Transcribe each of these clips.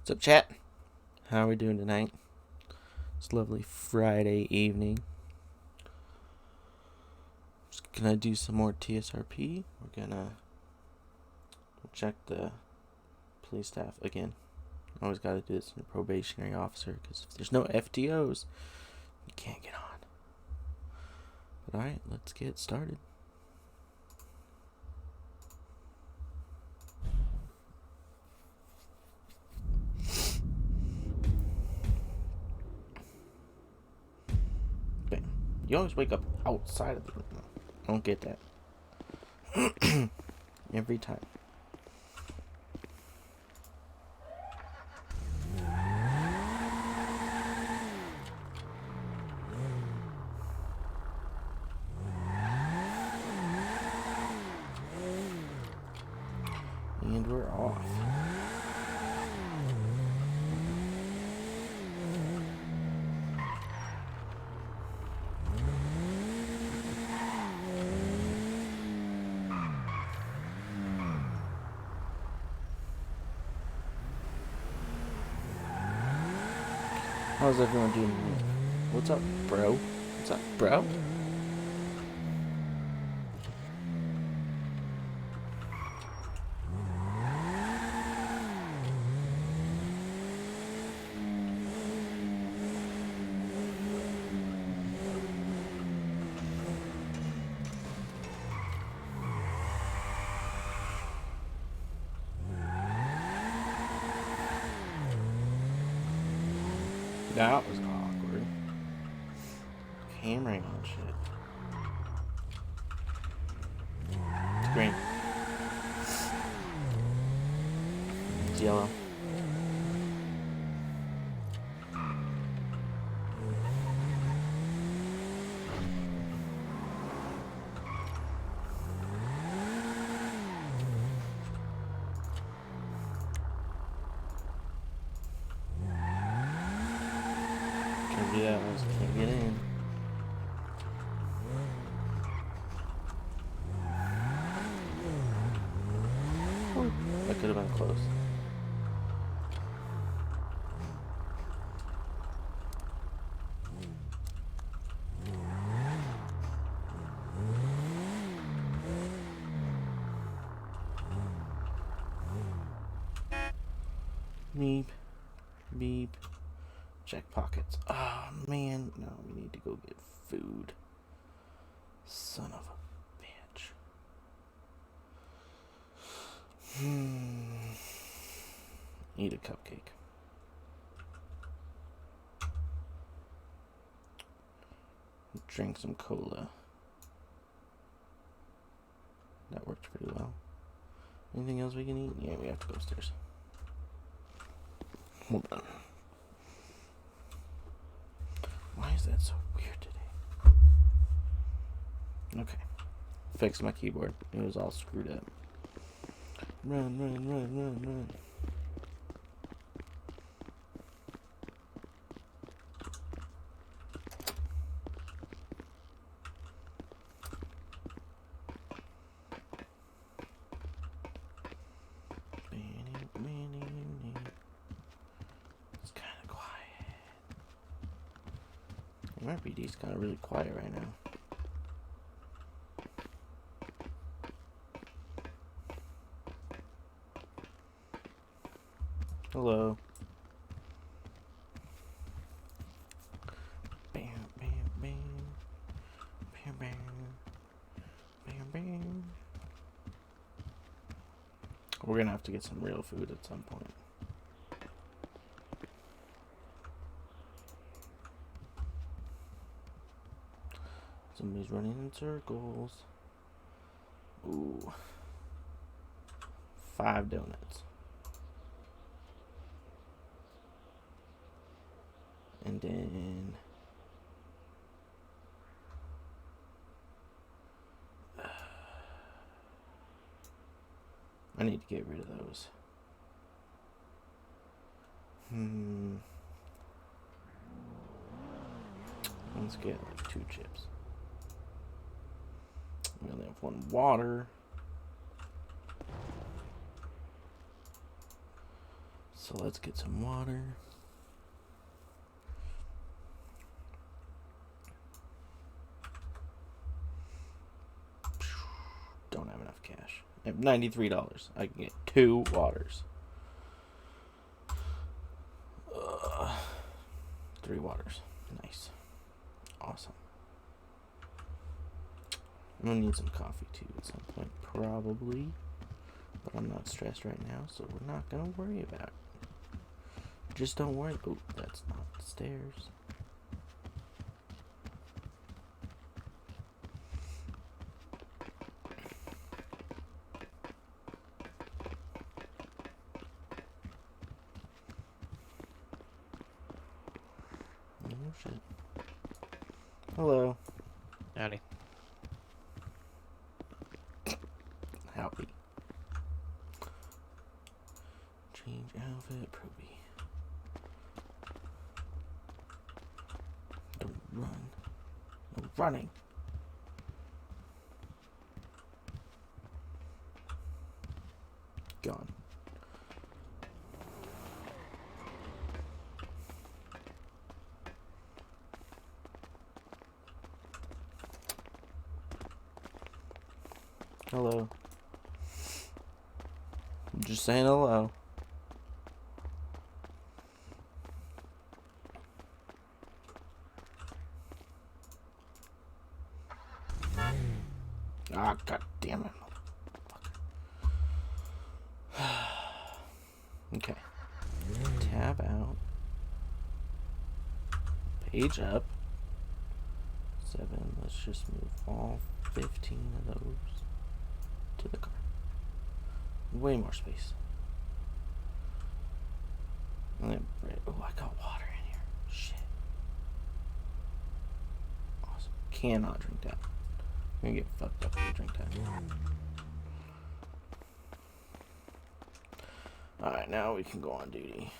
What's up, chat? How are we doing tonight? It's lovely Friday evening. Just gonna do some more TSRP. We're gonna check the police staff again. Always gotta do this in a probationary officer, because if there's no FTOs, you can't get on. But alright, let's get started. Bam. You always wake up outside of the room. I don't get that. Every time. And we're off. How's everyone doing? What's up, bro? What's up, bro? That was awkward. Hammering on shit. It's green. It's yellow. Can't do that, I just can't get in. Oh, that could have been close. Beep. Beep. Check pockets. Oh, man. No, we need to go get food. Son of a bitch. Eat a cupcake. Drink some cola. That worked pretty well. Anything else we can eat? Yeah, we have to go upstairs. Hold on. Why is that so weird today? Okay. Fixed my keyboard. It was all screwed up. Run, run, run, run, run. It's kind of quiet. My RPD's kind of really quiet right now. Hello. Bam, bam, bam. Bam, bam. Bam, bam. We're gonna have to get some real food at some point. Somebody's running in circles. Ooh. 5 donuts. And then I need to get rid of those. Let's get like 2 chips. We only have 1 water. So let's get some water. Don't have enough cash. I have $93. I can get 2 waters. 3 waters. Nice. Awesome. I'm gonna need some coffee too at some point, probably. But I'm not stressed right now, so we're not gonna worry about it. Just don't worry. Oh, that's not the stairs. Oh shit. Hello. Howdy. Howdy. Change outfit, Proby. Don't run. No running. Gone. Hello. I'm just saying hello. Ah, god damn it. Okay. Tab out. Page up. 7. Let's just move all 15 of those to the car. Way more space. Oh, I got water in here. Shit. Awesome. Cannot drink that. I'm gonna get fucked up if you drink that. Alright, now we can go on duty.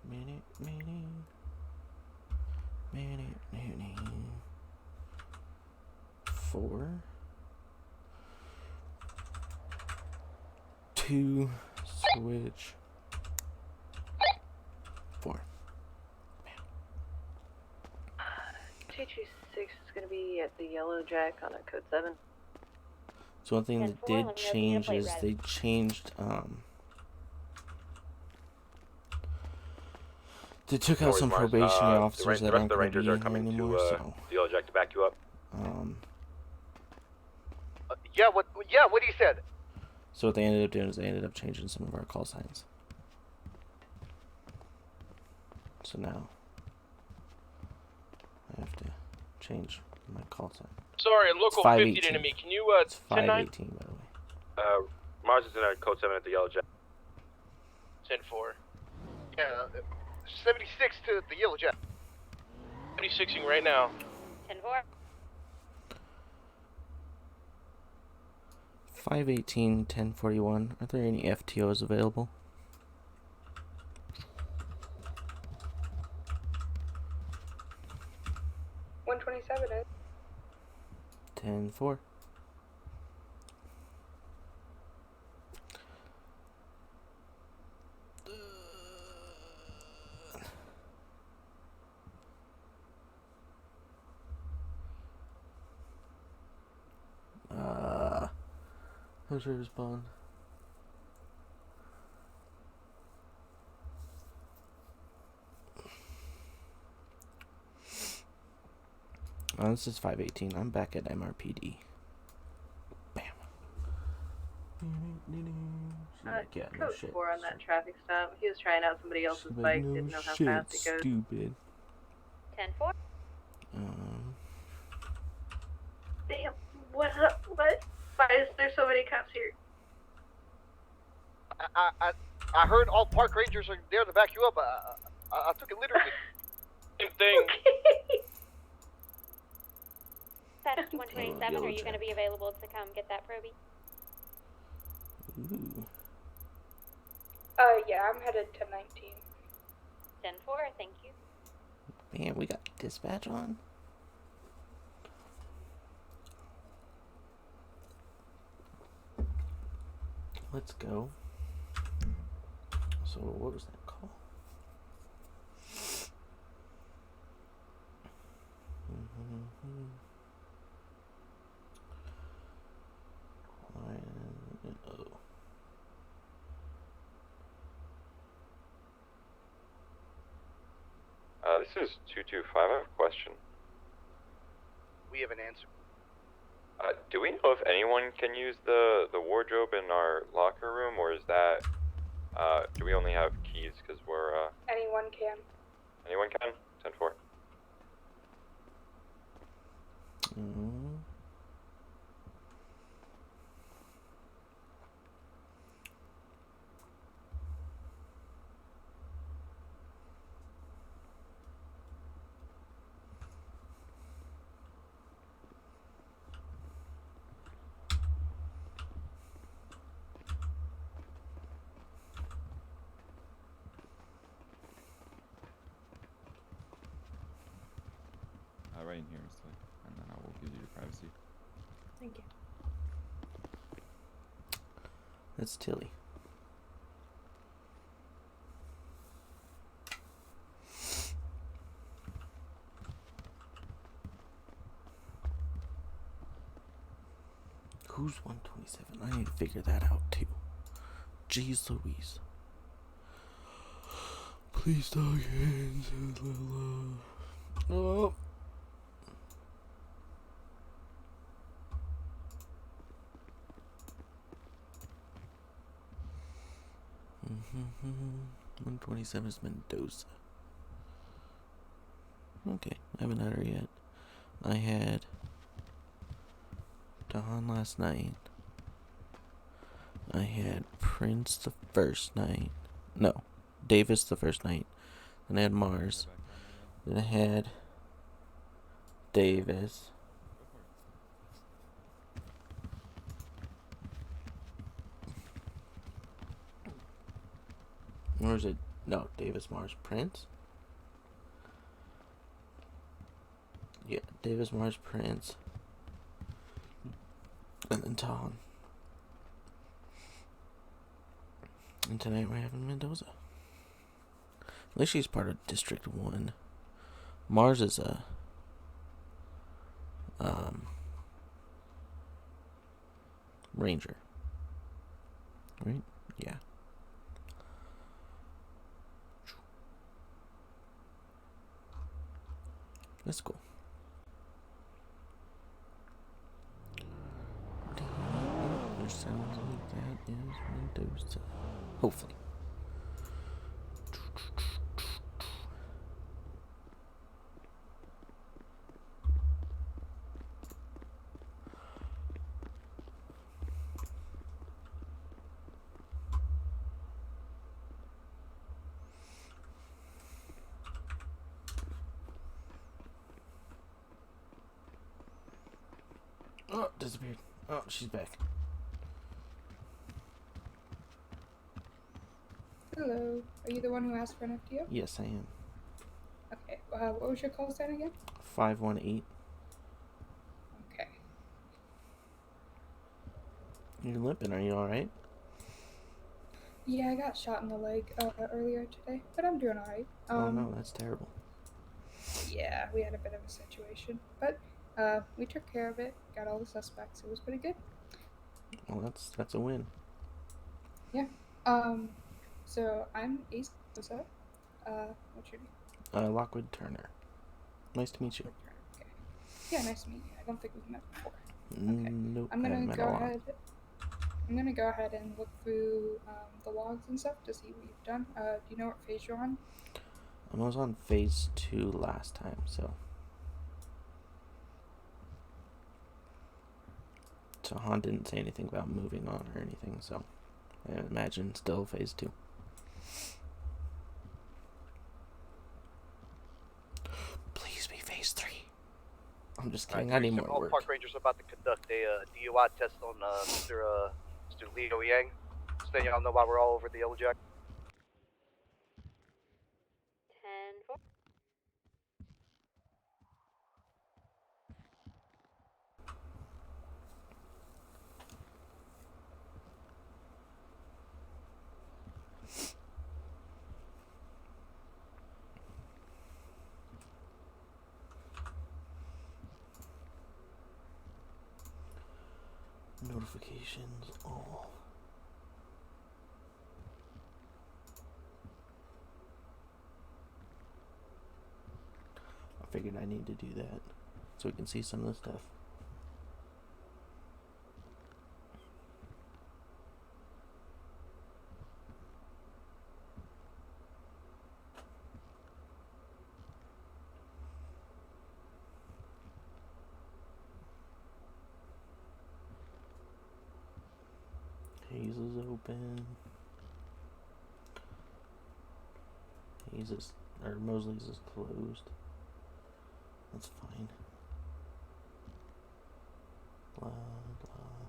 Minute. 4. 2. Switch. 4. 226 is going to be at the Yellow Jack on a code 7. So one thing that did change is they changed, they took out some probationary officers that aren't going to be in here anymore, so. The Yellow Jack to back you up. Yeah, what he said. So what they ended up doing is they ended up changing some of our call signs. So now I have to change my call sign. Sorry, local 50 to me. Can you, it's 518, by the way. Mars is in a code 7 at the Yellow Jack. 10-4. Yeah, 76 to the Yellow Jack. 76ing right now. 10-4. 518, 1041. Are there any FTOs available? $127 is. 10-4. How should I respond? Oh, this is 518. I'm back at MRPD. Bam. Yeah, no code shit. 4 on that traffic stop. He was trying out somebody else's bike, No didn't know how shit, fast it goes. stupid. 10-4. Damn, what? Why is there so many cops here? I heard all park rangers are there to back you up. I took it literally. Same thing. Okay. That's 127. Are you going to be available to come get that Proby? Ooh. Yeah, I'm headed to 19. 10-4, thank you. Man, we got dispatch on. Let's go. So what was that call? This is 225. I have a question. We have an answer. Do we know if anyone can use the wardrobe in our locker room, or is that, do we only have keys because we're, Anyone can. anyone can? 10-4. Right in here, so, and then I will give you your privacy. Thank you. That's Tilly. Who's 127? I need to figure that out too. Jeez Louise. Please don't get into the love. Oh. Mm-hmm. 127 is Mendoza. Okay, I haven't had her yet. I had Dawn last night. I had Prince the first night. No, Davis the first night. Then I had Mars. Then I had Davis. Or is it? No, Davis, Mars, Prince? Yeah, Davis, Mars, Prince. And then Tom. And tonight we're having Mendoza. At least she's part of District 1. Mars is a Ranger. Right? Yeah. That's cool. There sounds like that is Mendoza. Hopefully. Oh, disappeared. Oh, she's back. Hello. Are you the one who asked for an FTO? Yes, I am. Okay. What was your call sign again? 518. Okay. You're limping. Are you alright? Yeah, I got shot in the leg earlier today, but I'm doing alright. Oh no, that's terrible. Yeah, we had a bit of a situation, but we took care of it. Got all the suspects. It was pretty good. Well, that's a win. Yeah. So I'm Ace. What's up? What's your name? Lockwood Turner. Nice to meet you. Okay. Yeah, nice to meet you. I don't think we've met before. Nope. I'm I haven't gonna met go a lot. ahead. I'm gonna go ahead and look through the logs and stuff to see what you've done. Do you know what phase you're on? I was on phase 2 last time, so Han didn't say anything about moving on or anything, so I imagine still phase 2. Please be phase 3. I'm just kidding. I need more All work. park rangers are about to conduct a DUI test on Mr. Leo Yang. So then y'all know why we're all over the Yellow Jack. 10-4. Notifications all. I figured I need to do that so we can see some of the stuff. Hazel's open. Mosley's is closed. That's fine. Blah blah.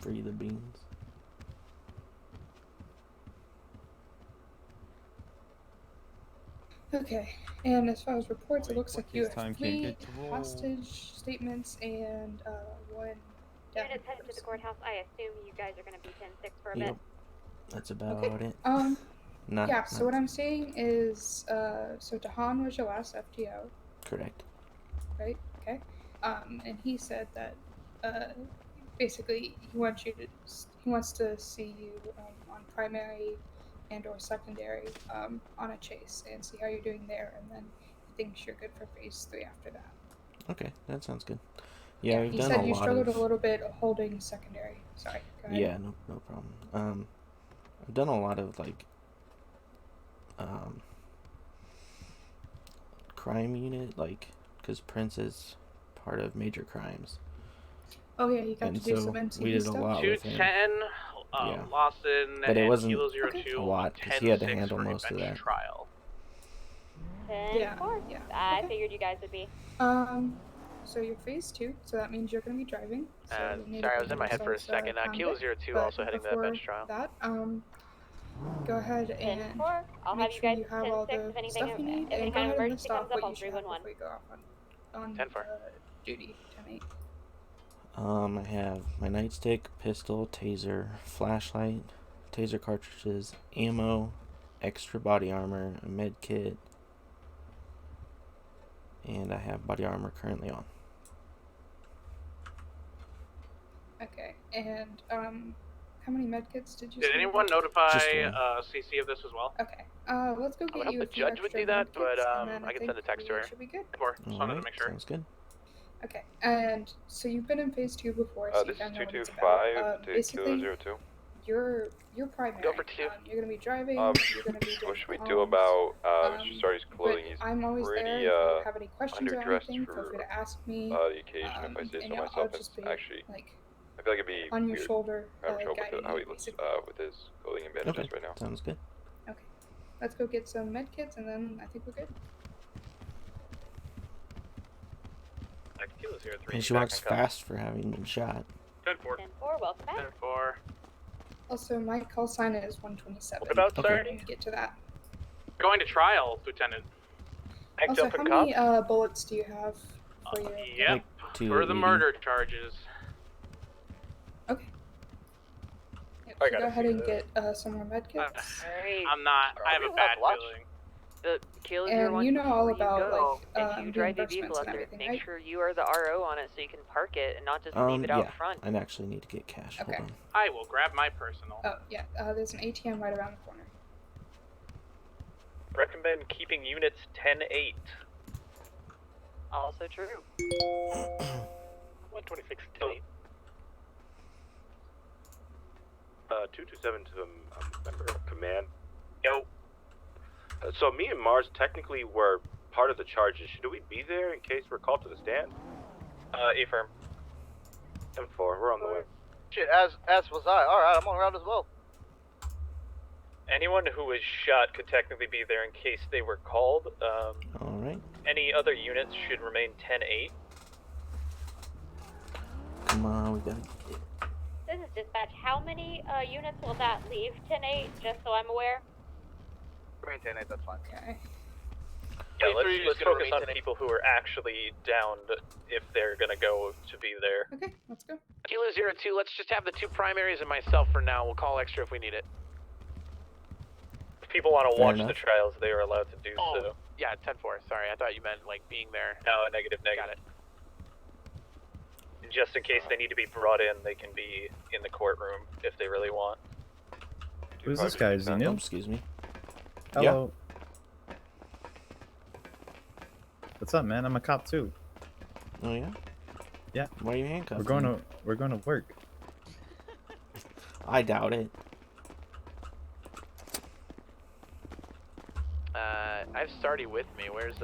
Free the beans. Okay, and as far as reports, it looks like you Time have can't 3 get to roll. hostage statements and 1 death. Units headed to the courthouse. I assume you guys are going to be 10-6 for a Yep. bit. That's about Okay. it. Yeah, so what I'm saying is, so Dahan was your last FTO, Correct. right? Okay. And he said that, basically he wants to see you on primary and or secondary on a chase and see how you're doing there, and then he thinks you're good for phase 3 after that. Okay, that sounds good. Yeah, we've he done said a you lot struggled of. a little bit holding secondary. Sorry. Go ahead. Yeah, no problem. I've done a lot of like crime unit, like, because Prince is part of major crimes. Oh yeah, you got And to do so some MCV we did a stuff. lot with him. 210, Yeah. Lawson, But it and wasn't Kilo 02, a lot, 'cause he had to handle for a most of bench that. trial. 10-4. Yeah. I Okay. figured you guys would be. So you're phase 2, so that means you're going to be driving. So you'll need to Sorry, I was get in my head for a yourselves, second. Kilo convict, 02 but also heading to that bench before trial. that, go ahead and 10-4. I'll make have you sure guys you have all 10-6 the if anything, stuff you need, if and any go kind of ahead and list emergency off comes up, what I'll you should have 311. before you go off on 10-4. Duty 10-8. I have my nightstick, pistol, taser, flashlight, taser cartridges, ammo, extra body armor, a med kit, and I have body armor currently on. Okay, and how many medkits did you Did say? you anyone had? notify Just one. CC of this as well? Okay, let's go I would get hope you the a few judge would extra do that, but medkits, and then I can think send a text to we her. should be good. Just wanted to Alright, make sure. sounds good. Okay, and so you've been in phase 2 before, so you This is kind of know what it's about. 225 to Basically, Kilo 02. you're primary. Go for 2. You're gonna be driving. Um, You're gonna be doing What should we comms, do about Mr. Sardi's but clothing? He's I'm always pretty there. If you have any questions or underdressed anything, feel for free to ask me. the occasion, if I say and so I'll myself. just It's be actually, like I feel like it'd be on your weird shoulder, having trouble guiding with how you, he looks basically. with his clothing and bandages Okay, right now. sounds good. Okay, let's go get some med kits, and then I think we're good. Kilo 03. And she walks fast for having been shot. 10-4. 10-4. Welcome back. 10-4. Also, my call sign is 127. What about Okay. When Sardi? we get to that. Going to trial, Lieutenant. Act Also, up how and many cop? bullets do you have for your? Yep, Like for the 280. murder charges. Okay. Yep, I so got go a ahead few and of get some more med kits. I'm not. I have a bad Watch. feeling. The kill And your one you know all before about, you go, like, and you drive your reimbursements vehicle out and there. everything, Make right? sure you are the RO on it so you can park it and not just leave it out Yeah, front. I actually need to get cash. Okay. Hold on. I will grab my personal. Oh yeah, there's an ATM right around the corner. Recommend keeping units 10-8. Also true. 126 10-8. 227 to a member of command. Yo. So me and Mars technically were part of the charges. Should we be there in case we're called to the stand? Affirm. 10-4, we're on the way. Shit, as was I. Alright, I'm on route as well. Anyone who was shot could technically be there in case they were called. Alright. Any other units should remain 10-8. Come on, we gotta get. This is dispatch. How many units will that leave? 10-8, just so I'm aware. Remain 10-8, that's fine. Okay. Yeah, let's focus on people who are actually down if they're gonna go to be there. Okay, let's go. Kilo 02, let's just have the 2 primaries and myself for now. We'll call extra if we need it. If people want to Fair watch enough. the trials, they are allowed to do so. Yeah, 10-4. Sorry, I thought you meant like being there. No, negative. Got it. Just in case they need to be brought in, they can be in the courtroom if they really want. Who's this guy? Is he new? Excuse me. Hello. What's up, man? I'm a cop too. Oh yeah. Yeah. Why are you handcuffed? We're going to work. I doubt it. I have Stardy with me. Where's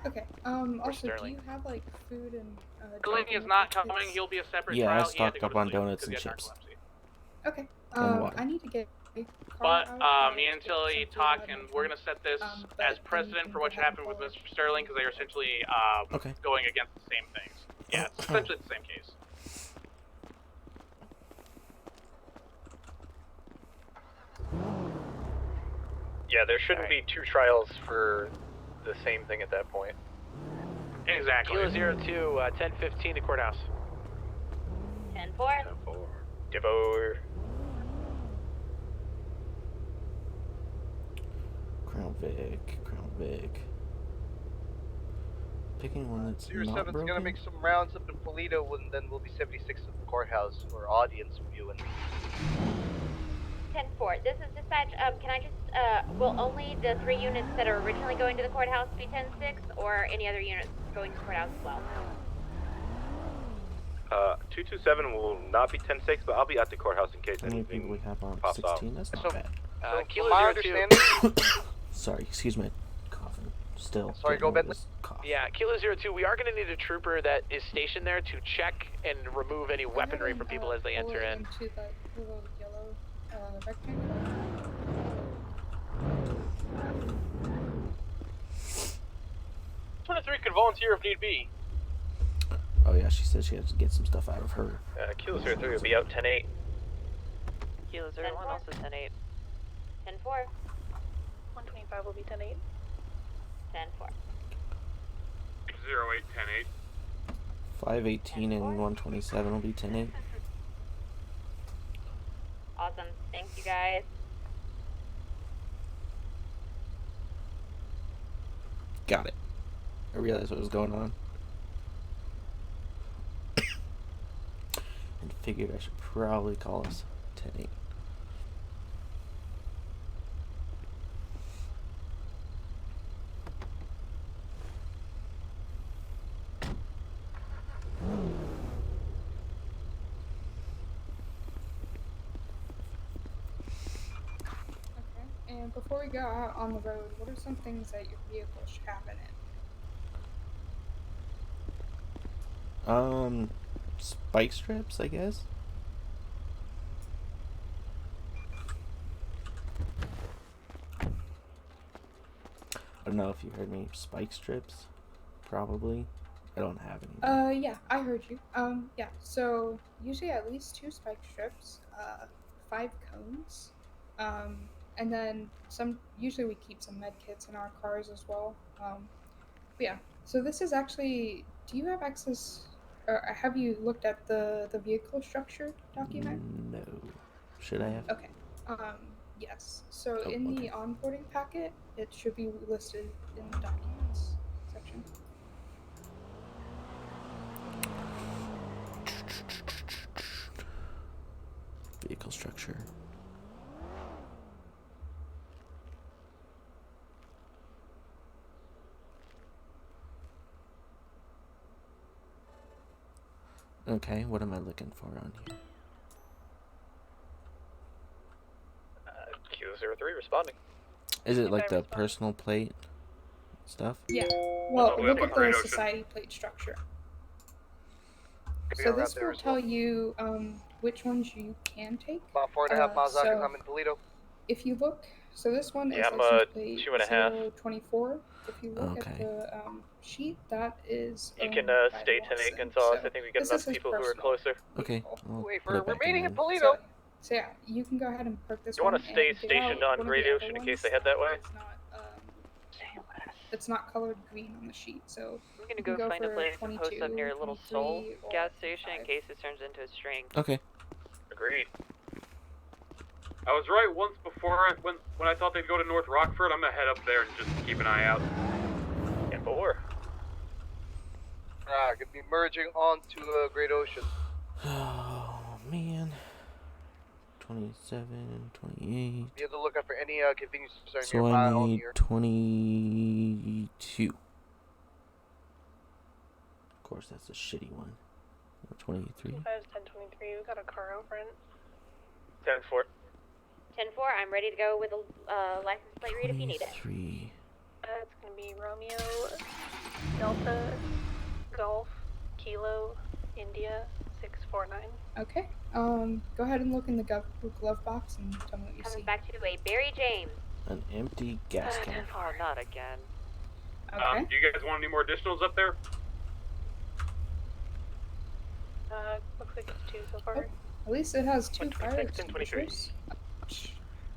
Okay. Also, do Sterling? you have like food and? Sterling is not coming. He'll be a separate Yeah, I trial. He had to stocked go up to on sleep donuts because and he had chips. narcolepsy. Okay. And water. I need to get. But me and Tilly talk, and we're gonna set this as precedent for what should happen with Mr. Sterling, because they are essentially Okay. going against the same things. Yeah, it's essentially the same case. Yeah, there shouldn't be 2 trials for the same thing at that point. Exactly. Kilo 02, 1015 to courthouse. 10-4. Give over. Crown Vic. Picking one that's not 07's broken. gonna make some rounds up in Polito, and then we'll be 76 at the courthouse for audience viewing. 10-4. This is dispatch. Can I just, will only the 3 units that are originally going to the courthouse be 10-6, or any other units going to the courthouse as well? 227 will not be 10-6, but I'll be at the courthouse in case How many people anything we have on? pops 16? That's not bad. Kilo my 02. understanding, Sorry, excuse me. Coughing. Still. Sorry, getting go over Bentley. this cough. Yeah, Kilo 02, we are going to need a trooper that is stationed there to check and remove any weaponry from people as they enter in. Into that little yellow rectangle. 23 could volunteer if need be. Oh yeah, she said she has to get some stuff out of her. Kilo 03 will be out 10-8. Kilo 01 also 10-8. 10-4. 125 will be 10-8. 10-4. 08, 10-8. 518 and 127 will be 10-8. Awesome. Thank you guys. Got it. I realized what was going on. And figured I should probably call us 10-8. Okay. And before we go out on the road, what are some things that your vehicle should have in it? Spike strips, I guess. I don't know if you heard me. Spike strips, probably. I don't have any. Yeah, I heard you. Yeah, so usually at least 2 spike strips, 5 cones, and then usually we keep some med kits in our cars as well. But yeah, so this is actually, do you have access, or have you looked at the vehicle structure document? No. Should I have? Okay. Yes. So Oh, in okay. the onboarding packet, it should be listed in the documents section. Vehicle structure. Okay, what am I looking for on here? Kilo 03 responding. Is it like the personal plate stuff? Yeah. Well, we look have at a the notion. society plate structure. Could be So around this there will as tell well. you which ones you can take. About 4.5 miles out so because I'm in Toledo. if you look, so this one Yeah, is I'm, license plate 2.5. 024. If you look Okay. at the sheet, that is. You owned can by stay Watson. 10-8 Gonzalez. So I think we get this enough is his people who are personal closer. Okay. vehicle. I'll Wait put for it back remaining in there. Toledo. So yeah, you can go ahead and park this You one. want to stay and get stationed out. on One of the radio other in case ones they head that way? is not, it's not colored green on the sheet. So I'm gonna you can go find a for place to 22, post up near a little 23, Soul or gas station in 25. case this turns into a string. Okay. Agreed. I was right once before when I thought they'd go to North Rockford. I'm gonna head up there and just keep an eye out. 10-4. Gonna be merging onto Great Ocean. Oh man. 27, 28. Be able to look out for any convenience stores So nearby I all need year. 22. Of course, that's a shitty one. 23. 10-23. We got a car out front. 10-4. 10-4, I'm ready to go with a license plate read if you need it. 23. It's gonna be Romeo, Delta, Golf, Kilo, India, 649. Okay. Go ahead and look in the glove box and tell me what you Comes see. back to a Barry James. An empty gas can. Oh, not again. Okay. Do you guys want any more additionals up there? Looks like it's 2 so far. Oh, at least it has 2 fire 26 and 23. extinguishers.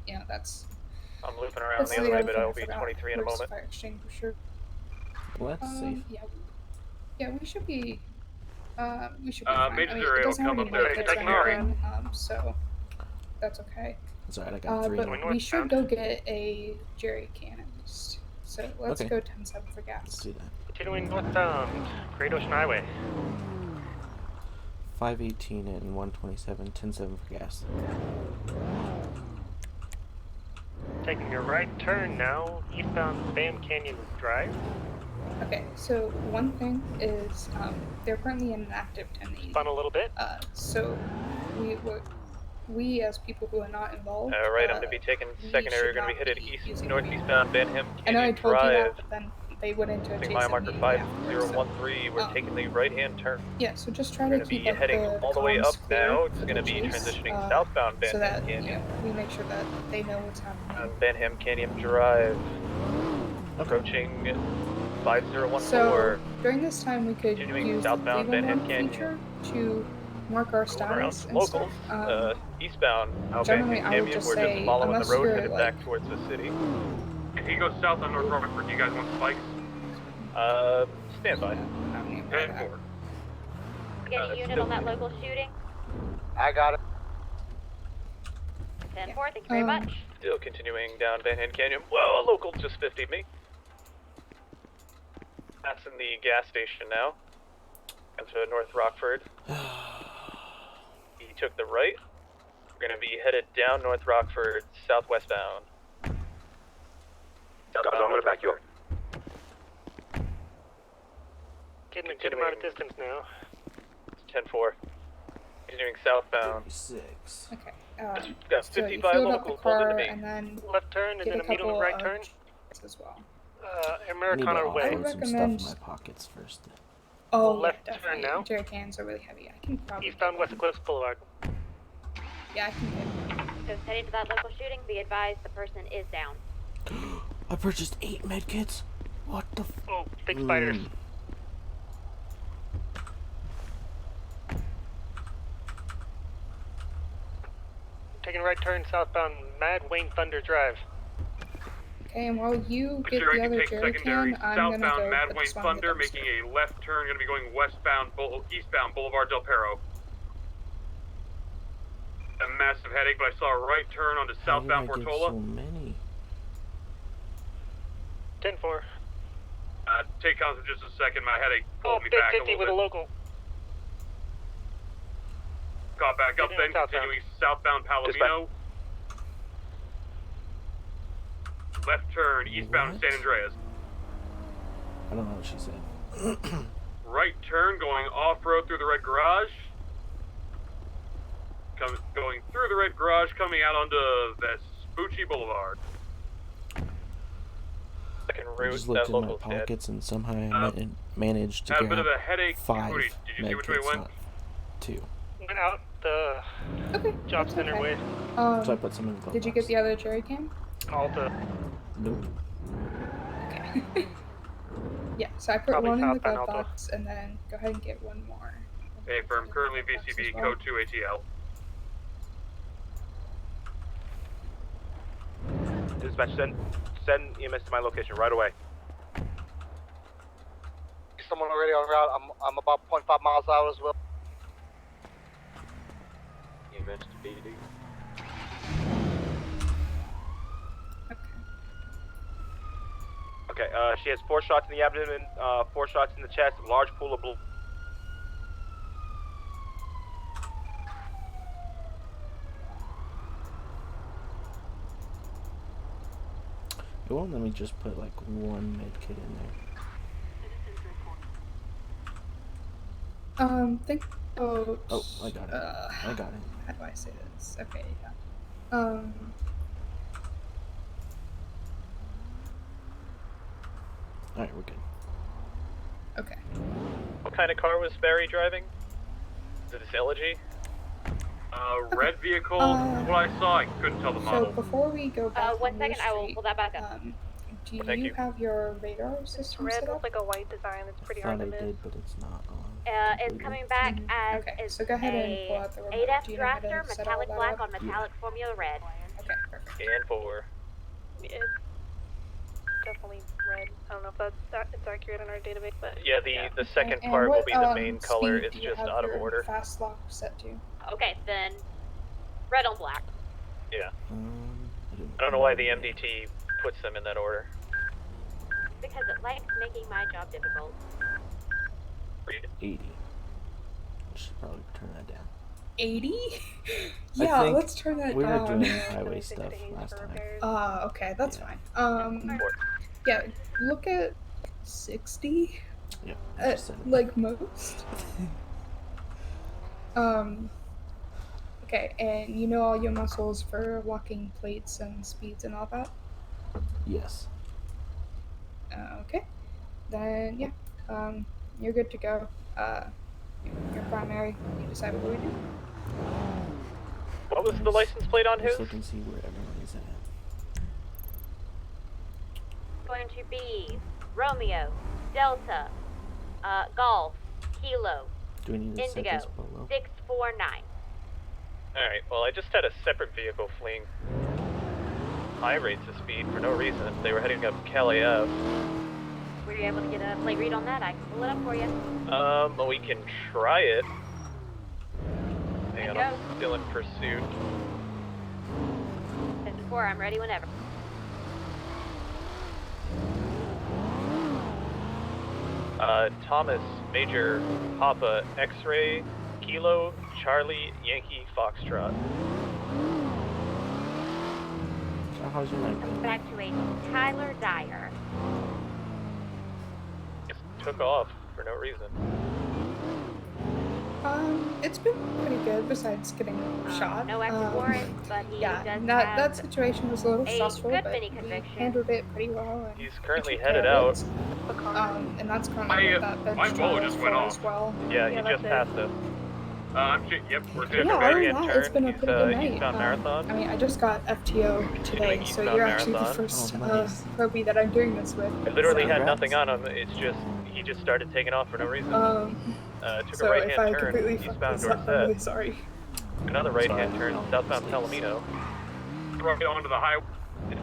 Yeah, that's. I'm looping around That's the other way, other but thing I'll I be forgot. 23 in a Where's moment. Fire extinguisher. Well, that's safe. Yeah, we should be. We should be fine. Major I mean, Zero it doesn't have come any up there. medkits or anything, so that's okay. That's alright, I got 3 But of them. we should go get a jerry can at least. So let's Okay. go 10-7 for gas. Let's do that. Continuing northbound, Great Ocean Highway. 518 and 127, 10-7 for gas. Taking a right turn now, eastbound Bam Canyon Drive. Okay, so one thing is they're currently in an active 1080. Fun a little bit. So we as people who are not involved. Alright, I'm going to be taking secondary, going to be headed northeastbound Benham I know I Canyon told you Drive. that, but then they went into a Take chase mile at marker me 5013, we're taking the right-hand turn. Yeah, so just try We're to going to be keep up heading the all the way comms up clear now. It's for going to the be chase, transitioning southbound so Benham that Canyon. we make sure that they know what's happening. On Benham Canyon Drive. Approaching 5014. So during this time, we could Continuing use the southbound Benham 311 Canyon. feature to mark our Going around status some and locals. stuff. Eastbound Generally, Benham I would Canyon. just We're say, just following the unless road, you're, headed like- back towards the city. If he goes south on North Rockford, do you guys want spikes? Stand by. 10-4. Get a unit on that local shooting. I got it. 10-4, thank you very much. Still continuing down Benham Canyon. Whoa, a local just 50'd me. That's in the gas station now. Comes to North Rockford. He took the right. We're going to be headed down North Rockford, southwestbound. Guys, I'm going to back you up. Getting a good amount of distance now. It's 10-4. Continuing southbound. 36. Okay. Got So 50 you by filled up local, the pulled car into me. and then Left turn and get then a a medium couple right turn. as well. I need to Americana Way. I would offload some stuff in recommend- my pockets first. Oh, Left yeah, turn definitely. now. Jerry cans are really heavy. I can probably. Eastbound West Eclipse Boulevard. Yeah, I can get. Just heading to that local shooting. Be advised, the person is down. I purchased 8 medkits. What the f- Oh, big spiders. Taking right turn southbound Mad Wayne Thunder Drive. Okay, and while you get Sure, I the can other take jerry secondary can, I'm gonna southbound go Mad put Wayne this one in the Thunder, dumpster. making a left turn, going to be going eastbound Boulevard Del Perro. A massive headache, but I saw a right turn onto How southbound did I get Portola. so many? 10-4. Take comms in just a second. My headache Oh, pulled me big back a 50 little with a bit. local. Got back up Getting then, on continuing southbound Palomino. Left turn, eastbound What? San Andreas. I don't know what she said. Right turn, going off-road through the red garage. Going through the red garage, coming out onto Vespucci Boulevard. Second I route, just that looked in my local's dead. pockets and somehow I managed to Had a bit grab of a headache. 5 Did you see which way it medkits, went? not 2. Went out the Okay. job that's center okay. way. So I put some in the glove Did you box. get the other jerry can? Alta. Nope. Okay. Yeah, so I put Probably one in the southbound glove Alto. box, and then go ahead and get one more. Hey, firm, currently VCB, code 2 ATL. Dispatch, send EMS to my location right away. someone already on route. I'm about 0.5 miles out as well. EMS to BD. Okay, she has 4 shots in the abdomen, 4 shots in the chest, large pool of blood. It won't let me just put like one med kit in there. Think about. Oh, I got it. I got it. How do I say this? Okay, yeah. Alright, we're good. Okay. What kind of car was Barry driving? Is it a Elegy? Red vehicle. What I saw, I couldn't tell the model. So before we go back. 1 second, I will pull that back up. Do Thank you you. have your radar system Red set with up? like a white design. It's pretty I hard thought to I miss. did, but it's not on. It's coming back as Okay, is so go ahead and pull out the remote. 8F Do you know how to drafter, set all metallic that black up? on metallic formula red. Okay, perfect. Scan 4. It's definitely red. I don't know if it's accurate in our database, but Yeah, the second And part will what, be the main color. speed It's do you just have out of your order. fast lock set to? Okay, then red on black. Yeah. I I don't know why the MDT puts them in that order. Because it likes making my job difficult. 80. I should probably turn that down. 80? I Yeah, think let's turn that we were down. doing highway stuff last time. Okay, that's fine. Yeah, look at 60. Yeah, like most. Okay, and you know all your muscles for locking plates and speeds and all that? Yes. Okay. Then, yeah, you're good to go. Your primary, you decide what we do. What was the license plate on his? Just look and see where everyone is at. Going to be Romeo, Delta, Golf, Kilo, Do we need to set Indigo, this below? 649. Alright, well I just had a separate vehicle fleeing high rates of speed for no reason. They were heading up Cali Ave. Were you able to get a plate read on that? I can pull it up for you. Well, we can try it. Hang on, There you I'm still in pursuit. 54, I'm ready whenever. Thomas, Major, Papa, X-Ray, Kilo, Charlie, Yankee, Foxtrot. So how's your night been? Back to a Tyler Dyer. Just took off for no reason. It's been pretty good besides getting shot. No active warrants, but he yeah, does that have situation was a little a stressful, good but mini he conviction. handled it pretty well. And He's currently he took headed care out. of it. And that's currently what that bench my job bullet is just for went as off. well. Yeah, he just passed us. Yep, we're Took good. a Yeah, very other than end that, it's turn. been a He's pretty good night. eastbound Marathon. I mean, I just got FTO today, so eastbound you're actually the Marathon. first Oh, nice. probie that I'm doing this with. I literally so. had nothing on him. It's just he just started taking off for no reason. Took So a right if I hand turn completely fuck eastbound this up, I'm really Dorset. sorry. Another right hand Sorry, turn no, southbound mistakes. Palomino. Right onto the highway.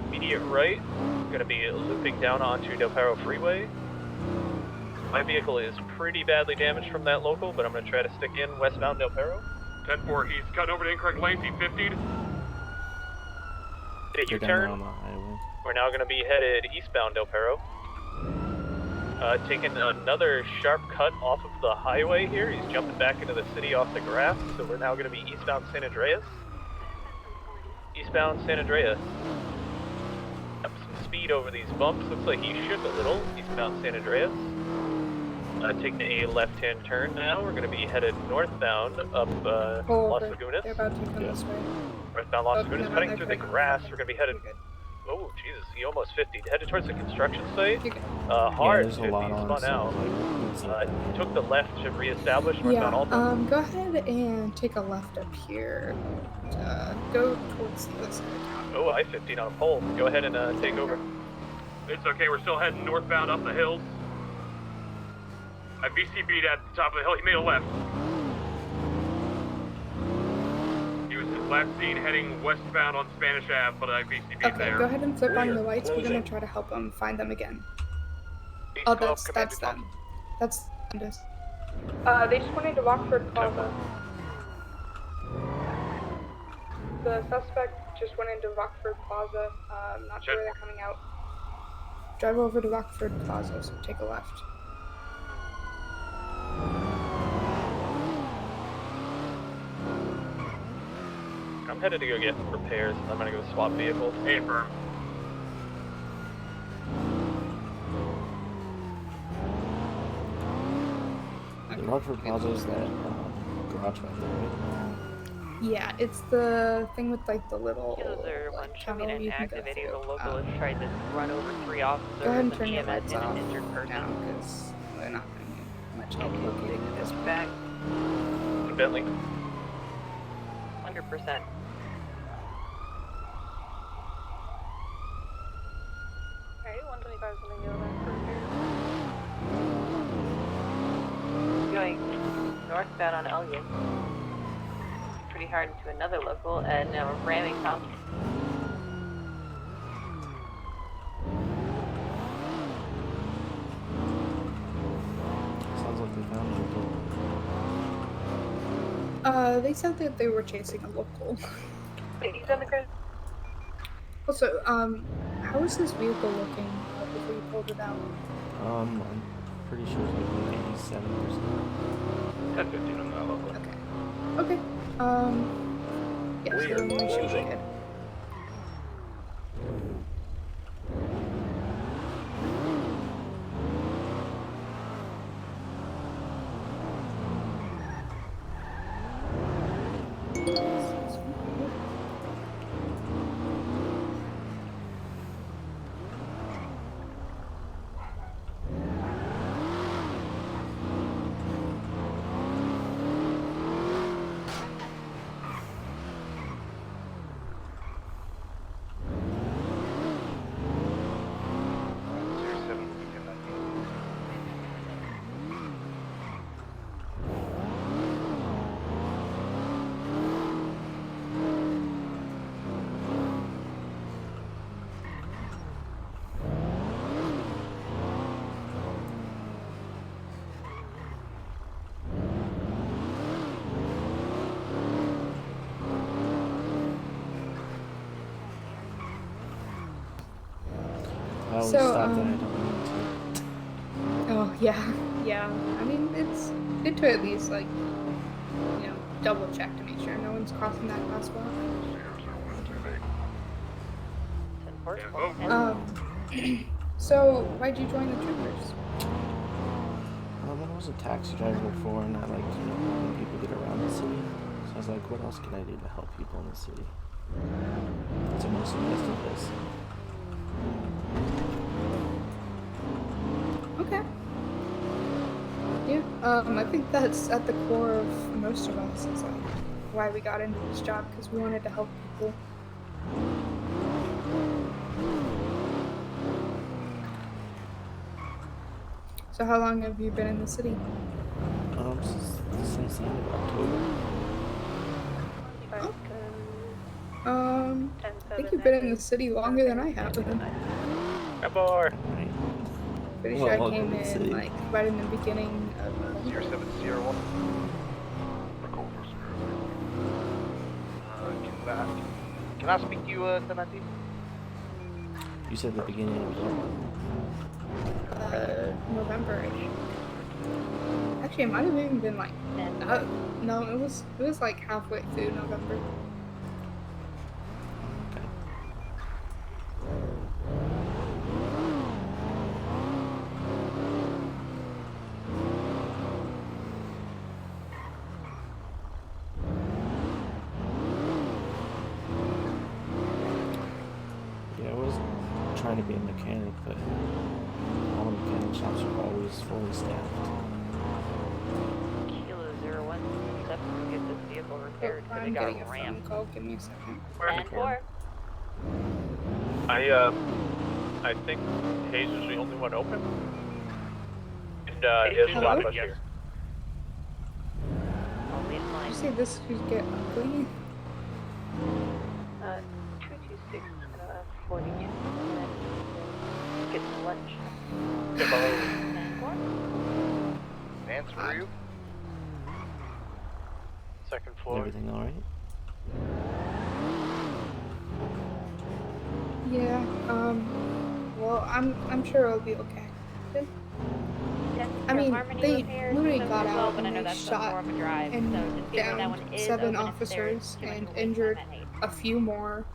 Immediate right. Gonna be looping down onto Del Perro Freeway. My vehicle is pretty badly damaged from that local, but I'm gonna try to stick in westbound Del Perro. 10-4, he's cutting over the incorrect lanes. He 50'd. Did a They're down there U-turn. on the highway. We're now gonna be headed eastbound Del Perro. Taking another sharp cut off of the highway here. He's jumping back into the city off the grass, so we're now gonna be eastbound San Andreas. Eastbound San Andreas. Up some speed over these bumps. Looks like he shook a little. Eastbound San Andreas. Taking a left-hand turn now. We're going to be headed northbound up Las Lagunas. They're about to come this way. Northbound Las Oh, Lagunas. no, Cutting no, through the okay. grass. We're going to be headed... Oh, Jesus. He almost 50'd. Headed towards the construction site. Yeah, Hard there's a 50 lot on, spun so out. it's like Took the left to reestablish Yeah, northbound Alta. go ahead and take a left up here. Go towards the other side. Oh, I 15 on a pole. Go ahead and take over. It's okay, we're still heading northbound up the hills. I VCB'd at the top of the hill. He made a left. He was last seen heading westbound on Spanish Ave, but I VCB'd Okay, there. go ahead and flip on the lights. We're gonna try to help them find them again. Oh, that's them. That's they just went into Lockwood Plaza. The suspect just went into Rockford Plaza. Not sure where they're coming out. Drive over to Rockford Plaza, so take a left. I'm headed to go get repairs. I'm gonna go swap vehicles. Hey, firm. The Rockford Plaza is that garage right there, right? Yeah, it's the thing with like the little Show me tunnel an you can go active video. The through. local has tried to run over 3 officers, Go ahead and an turn your EMS, lights and off an injured person. now, because they're not going to get much help locating this Back. Bentley. 100%. Alright, 125 is gonna go back for repairs. Going northbound on Elgin. Pretty hard into another local, and now we're ramming cops. Sounds like they found a local. They said that they were chasing a local. He's on the ground. Also, how was this vehicle looking before you pulled it out? I'm pretty sure it's like 87%. 10-15 on that level. Okay. Yeah, so we should be good. I always So, stop that I don't mean Oh, yeah. I mean, it's good to at least, like, you know, double check to make sure no one's crossing that crosswalk. So, why'd you join the troopers? I was a taxi driver before, and I like to know helping people get around the city. So I was like, what else can I do to help people in the city? So mostly just did this. Okay. Yeah, I think that's at the core of most of us, is like why we got into this job, because we wanted to help people. So how long have you been in the city? Since the end of October. I think you've been in the city longer than I have. Come on. Pretty sure I came in like right in the beginning of 0701. Can I speak to you, Tanati? You said the beginning of what? November. Actually, it might have even been like no, it was like halfway through November. Yeah, I was trying to be a mechanic, but all the mechanic shops are always fully staffed. Kilo 017 to get this vehicle repaired, so they I'm got getting a rammed. phone call. Give me a second. 10-4. I think Hayes is the only one open. And Hello? is Lockwood here. Only Did line. you say this could get ugly? 226, 42. Get some lunch. 10-4. transfer you. Second floor. Everything all right? Yeah. Well, I'm sure it'll be okay. I mean, they literally got out and they shot and downed 7 officers and injured a few more.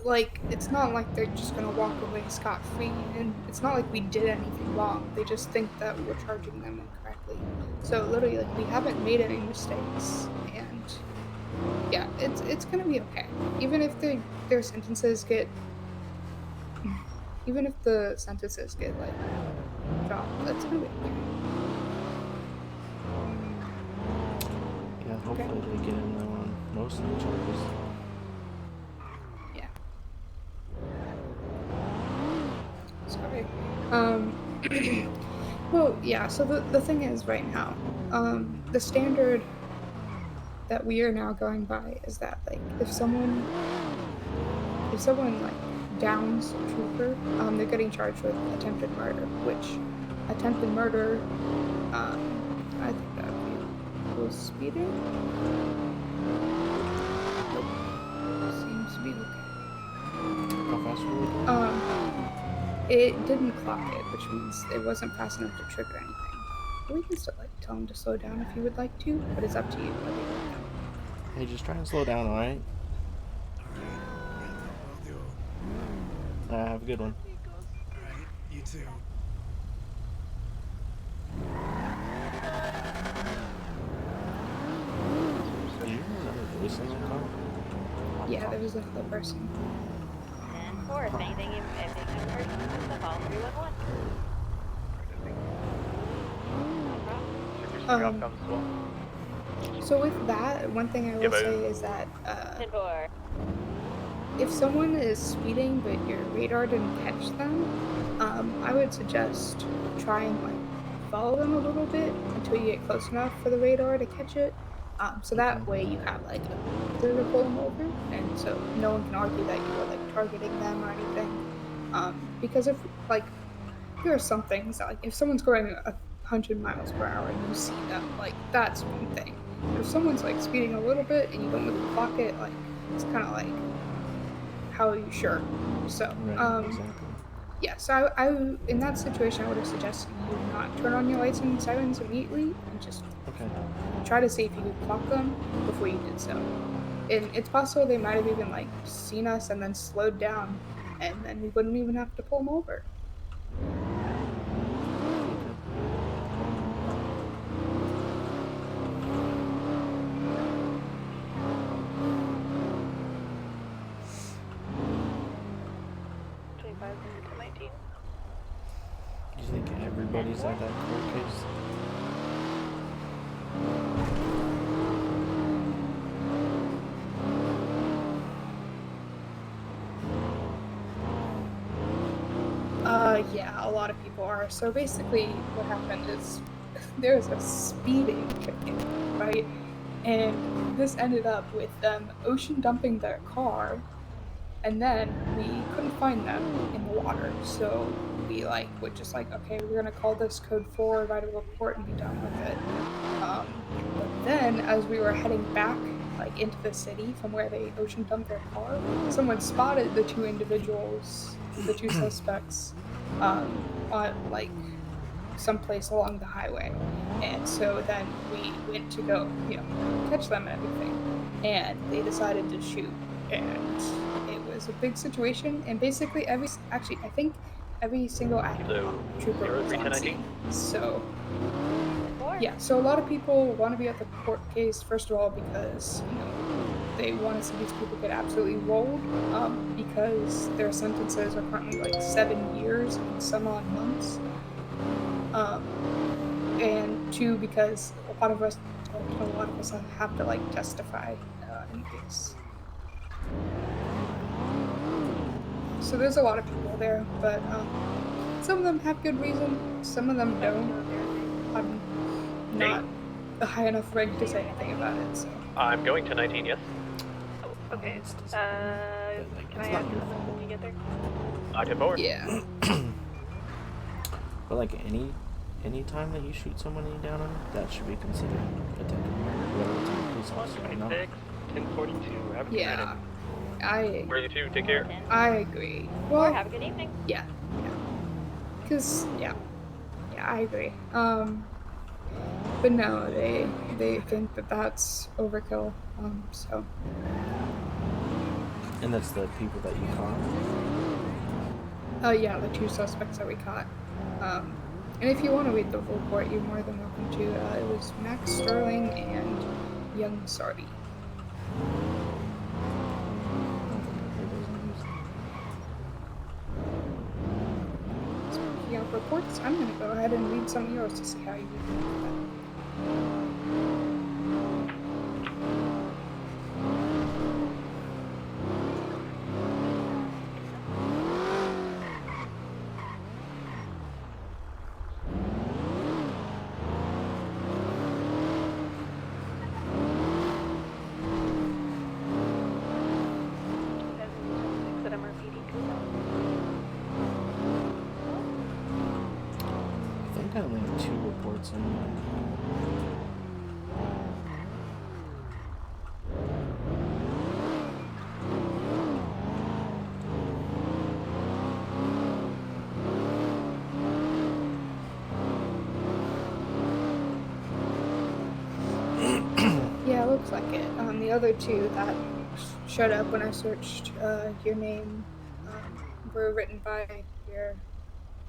Like, it's not like they're just gonna walk away scot-free, and it's not like we did anything wrong. They just think that we're charging them incorrectly. So literally, like, we haven't made any mistakes, and yeah, it's gonna be okay. Even if their sentences get, even if the sentences get like dropped, that's gonna be okay. Yeah, hopefully they get in there on most of the charges. Yeah. Sorry. Well, yeah, so the thing is right now, the standard that we are now going by is that, like, if someone like downs a trooper, they're getting charged with attempted murder, which attempted murder, I think that was speeding. Nope. Seems to be okay. How fast were we going? It didn't clock it, which means it wasn't fast enough to trigger anything. We can still like tell him to slow down if you would like to, but it's up to you. Hey, just try and slow down, alright? Have a good one. Alright, you too. Do you hear another voice in that car? Yeah, there was another person. And four, if anything occurs, the call 311. So with that, one thing I will say is that if someone is speeding but your radar didn't catch them, I would suggest try and like follow them a little bit until you get close enough for the radar to catch it. So that way you have like a clear to pull them over, and so no one can argue that you were like targeting them or anything. Because if like there are some things that, like, if someone's going 100 miles per hour and you see them, like, that's one thing. But if someone's like speeding a little bit and you don't really clock it, like, it's kind of like, how are you sure? So, Exactly. yeah, so I in that situation, I would have suggested you not turn on your lights and sirens immediately and just try to see if you could clock them before you did so. And it's possible they might have even like seen us and then slowed down, and then we wouldn't even have to pull them over. Do you think everybody's at that court case? Yeah, a lot of people are. So basically what happened is there's a speeding ticket, right? And this ended up with them ocean dumping their car, and then we couldn't find them in the water. So we like were just like, okay, we're gonna call this code 4, write a report, and be done with it. But then as we were heading back like into the city from where they ocean dumped their car, someone spotted the two individuals, the two suspects, on like someplace along the highway. And so then we went to go, catch them and everything. And they decided to shoot. And it was a big situation. And basically I think every single active trooper was on scene. So yeah, so a lot of people want to be at the court case, first of all, because, they want to see these people get absolutely rolled, because their sentences are currently like 7 years and some odd months. And 2, because a lot of us have to like testify in the case. So there's a lot of people there, but some of them have good reason, some of them don't. I'm not a high enough rank to say anything about it, so. I'm going to 19, yes. Okay, can I ask when you get there? I can forward. Yeah. But like anytime that you shoot somebody down on that should be considered attempted murder, whether it's on a police officer or not. 1042. Have a good Yeah, night. Where you two? Take care. I agree. Or Well, have a good evening. yeah, cause yeah, I agree. But no, they think that that's overkill. So. And that's the people that you caught. Yeah, the 2 suspects that we caught. And if you want to read the report, you're more than welcome to. It was Max Sterling and Young Sardi. Speaking of reports, I'm going to go ahead and read some of yours to see how you do that. I think I only have 2 reports in mine. Yeah, it looks like it. The other 2 that showed up when I searched your name were written by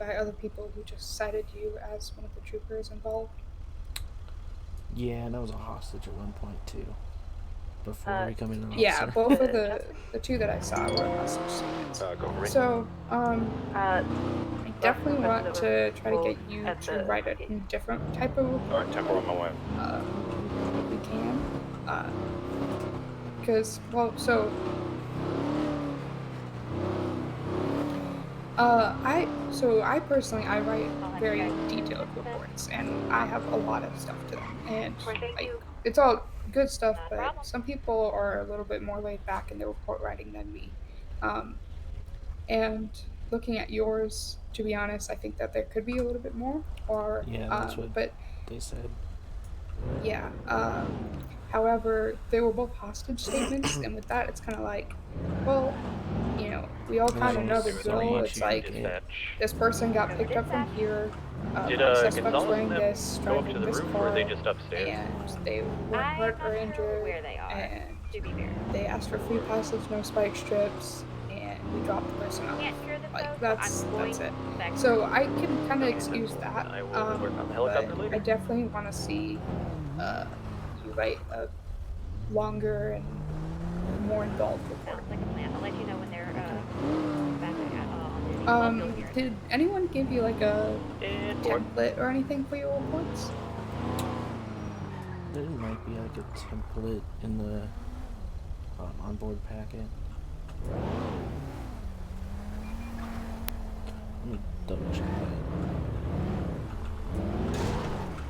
other people who just cited you as one of the troopers involved. Yeah, and I was a hostage at one point too. Before becoming an officer. Yeah, both of the 2 that I saw were hostage statements. So, I definitely want to try to get you to write a different type of report. Alright, tempo on my way. If we can. Because, well, so... I personally, I write very detailed reports, and I have a lot of stuff to them, and like, it's all good stuff, but some people are a little bit more laid back in their report writing than me. And looking at yours, to be honest, I think that there could be a little bit more, or, yeah, that's what but they said. yeah, however, they were both hostage statements, and with that, it's kind of like, well, you know, we all kind of know the drill. It's like, this person got picked up from here, suspects wearing this, driving this car, and they weren't hurt or injured, and they asked for free passage, no spike strips, and we dropped the person off. Like, that's it. So I can kind of excuse that, but I definitely want to see you write a longer and more involved report. Sounds like a plan. I'll let you know when they're back did anyone give you like a template or anything for your reports? There might be like a template in the onboard packet. Let me double check that.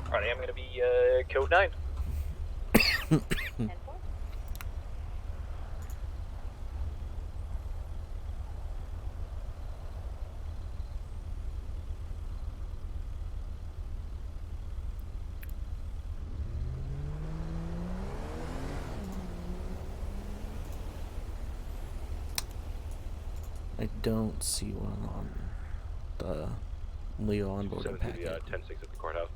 Alright, I'm gonna be code 9. I don't see one on the Leo onboard packet. 10-6 at the courthouse.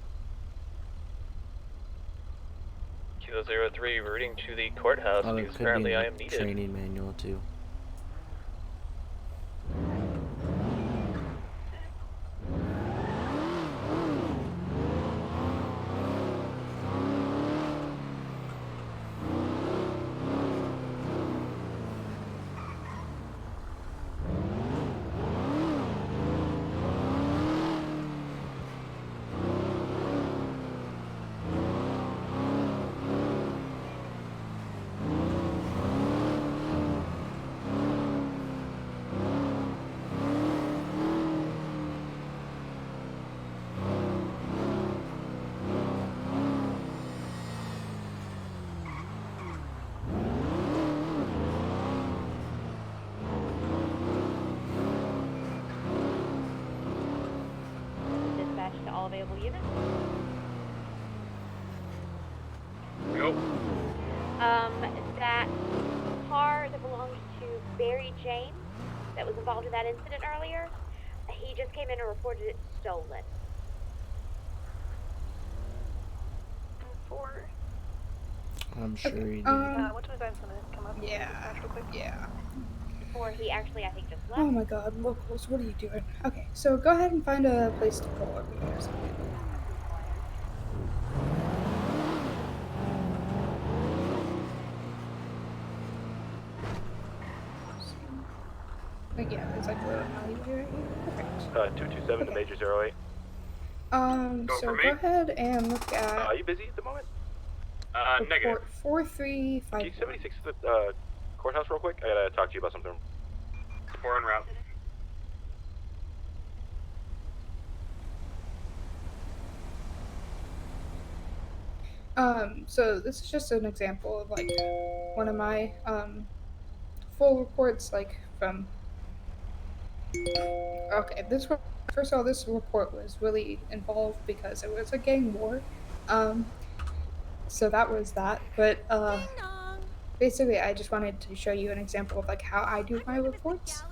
Kilo 03 routing to the courthouse Oh, because could apparently be I am needed. training manual too. units. Go. That car that belonged to Barry James that was involved in that incident earlier, he just came in and reported it stolen. 4. I'm sure he did. What do you guys want to come up Yeah. real quick? Yeah. 4, he actually, I think, just left. Oh my god, locals, what are you doing? Okay, so go ahead and find a place to pull over there or something. Like, yeah, there's like a little alleyway right here. Perfect. 227 to Major 08. So go ahead and look at. Are you busy at the moment? Negative. 4351. Can you 76 to the courthouse real quick? I gotta talk to you about something. 4 en route. So this is just an example of like one of my full reports, like from. Okay, this one. First of all, this report was really involved because it was a gang war. So that was that. But basically, I just wanted to show you an example of like how I do my reports.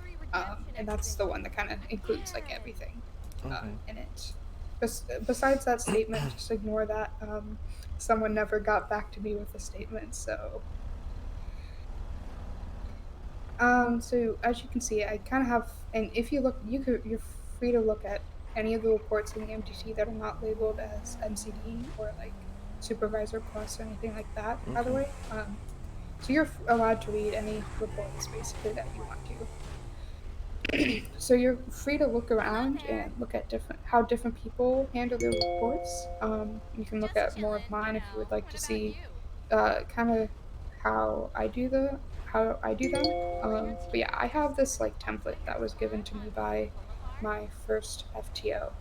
And that's the one that kind of includes like everything in it. Besides that statement, just ignore that. Someone never got back to me with a statement, so. So as you can see, I kind of have, and if you look, you're free to look at any of the reports in the MDT that are not labeled as MCD or like Supervisor Plus or anything like that. By the way, so you're allowed to read any reports basically that you want to. So you're free to look around and look at how different people handle their reports. You can look at more of mine if you would like to see kind of how I do them. But yeah, I have this like template that was given to me by my first FTO.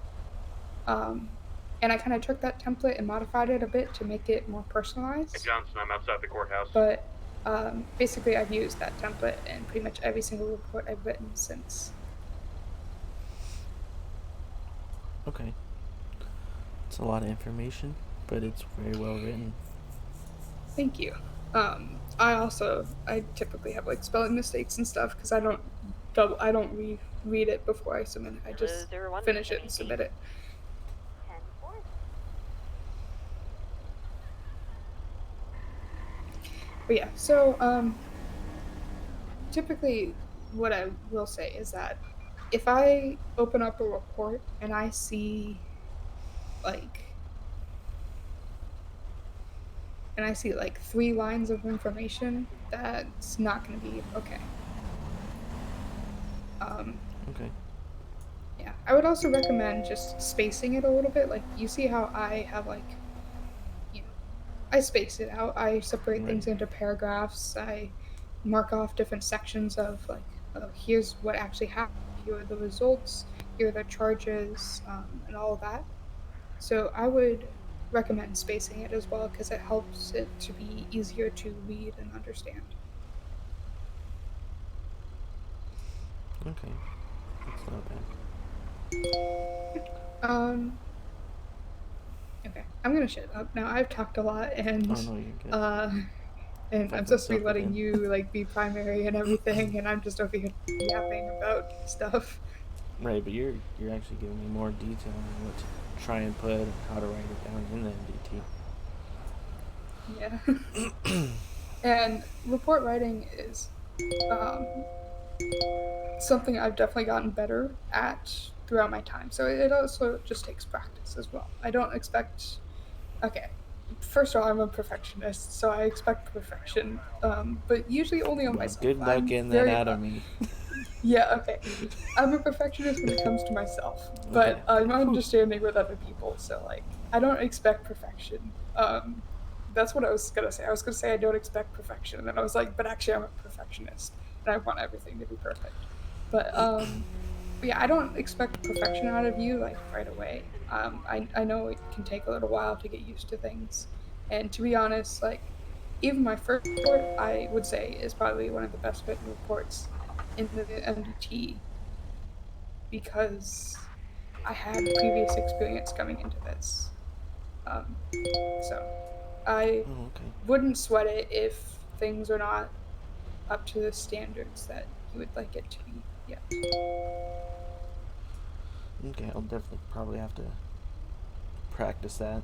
And I kind of took that template and modified it a bit to make it more personalized. Hey Johnson, I'm outside the courthouse. But basically, I've used that template in pretty much every single report I've written since. Okay. It's a lot of information, but it's very well written. Thank you. I typically have like spelling mistakes and stuff because I don't read it before I submit it. I just finish it and submit it. But yeah, so typically what I will say is that if I open up a report and I see like 3 lines of information, that's not going to be okay. Okay. Yeah, I would also recommend just spacing it a little bit. Like, you see how I have like, I space it out. I separate things into paragraphs. I mark off different sections of like, here's what actually happened. Here are the results. Here are the charges, and all of that. So I would recommend spacing it as well because it helps it to be easier to read and understand. Okay. That's not bad. Okay, I'm gonna shut up now. I've talked a lot, and Oh, no, you're good. and I'm supposed to be letting you like be primary and everything, and I'm just over here yapping about stuff. Right, but you're actually giving me more detail on what to try and put and how to write it down in the MDT. Yeah. And report writing is something I've definitely gotten better at throughout my time. So it also just takes practice as well. I don't expect. Okay, first of all, I'm a perfectionist, so I expect perfection. But usually only on myself. Good luck getting that out of me. Yeah, okay. I'm a perfectionist when it comes to myself, but I'm understanding with other people. So like, I don't expect perfection. That's what I was gonna say. I was gonna say I don't expect perfection, and then I was like, but actually, I'm a perfectionist, and I want everything to be perfect. But yeah, I don't expect perfection out of you like right away. I know it can take a little while to get used to things, and to be honest, like even my first report, I would say is probably one of the best written reports in the MDT because I had previous experience coming into this. So I wouldn't sweat it if things are not up to the standards that you would like it to be. Yeah. Okay, I'll definitely probably have to practice that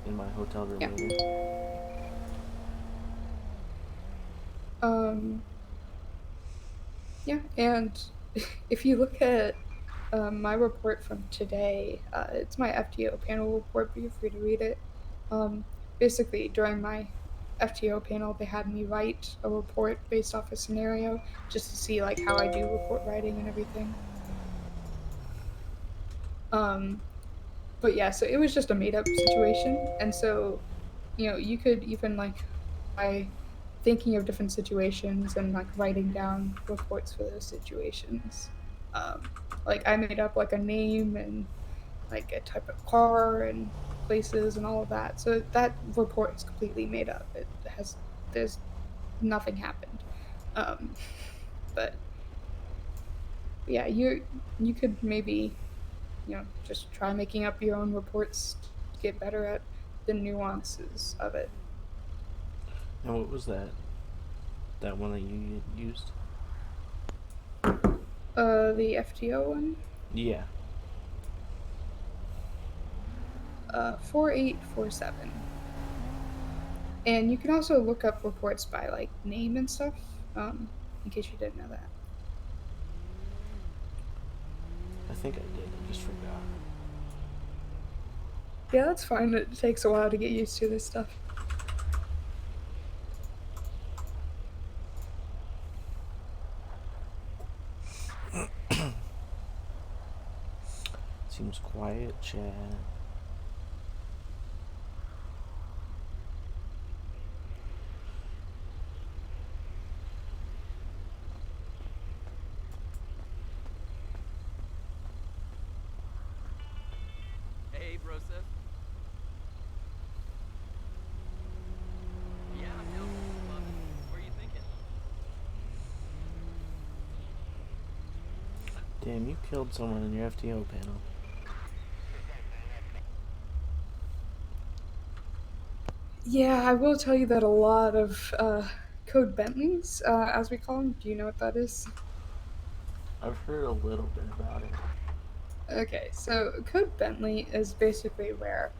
in my hotel room later. Yeah, and if you look at my report from today, it's my FTO panel report, but you're free to read it. Basically, during my FTO panel, they had me write a report based off a scenario just to see like how I do report writing and everything. But yeah, so it was just a made up situation, and so you could even like by thinking of different situations and like writing down reports for those situations. Like I made up like a name and like a type of car and places and all of that. So that report is completely made up. There's nothing happened. But yeah, you could maybe just try making up your own reports to get better at the nuances of it. And what was that? That one that you used? The FTO one? Yeah. 4847. And you can also look up reports by like name and stuff, in case you didn't know that. I think I did. I just forgot. Yeah, that's fine. It takes a while to get used to this stuff. Seems quiet, Chad. Hey, Broseph. Yeah, I'm down for the club. What are you thinking? Damn, you killed someone in your FTO panel. Yeah, I will tell you that a lot of Code Bentleys, as we call them, do you know what that is? I've heard a little bit about it. Okay, so Code Bentley is basically where,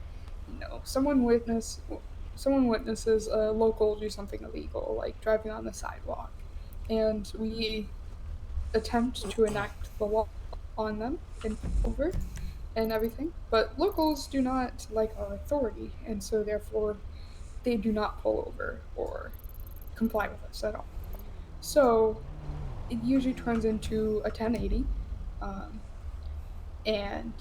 someone witnesses a local do something illegal, like driving on the sidewalk, and we attempt to enact the law on them and over and everything. But locals do not like our authority, and so therefore they do not pull over or comply with us at all. So it usually turns into a 1080, and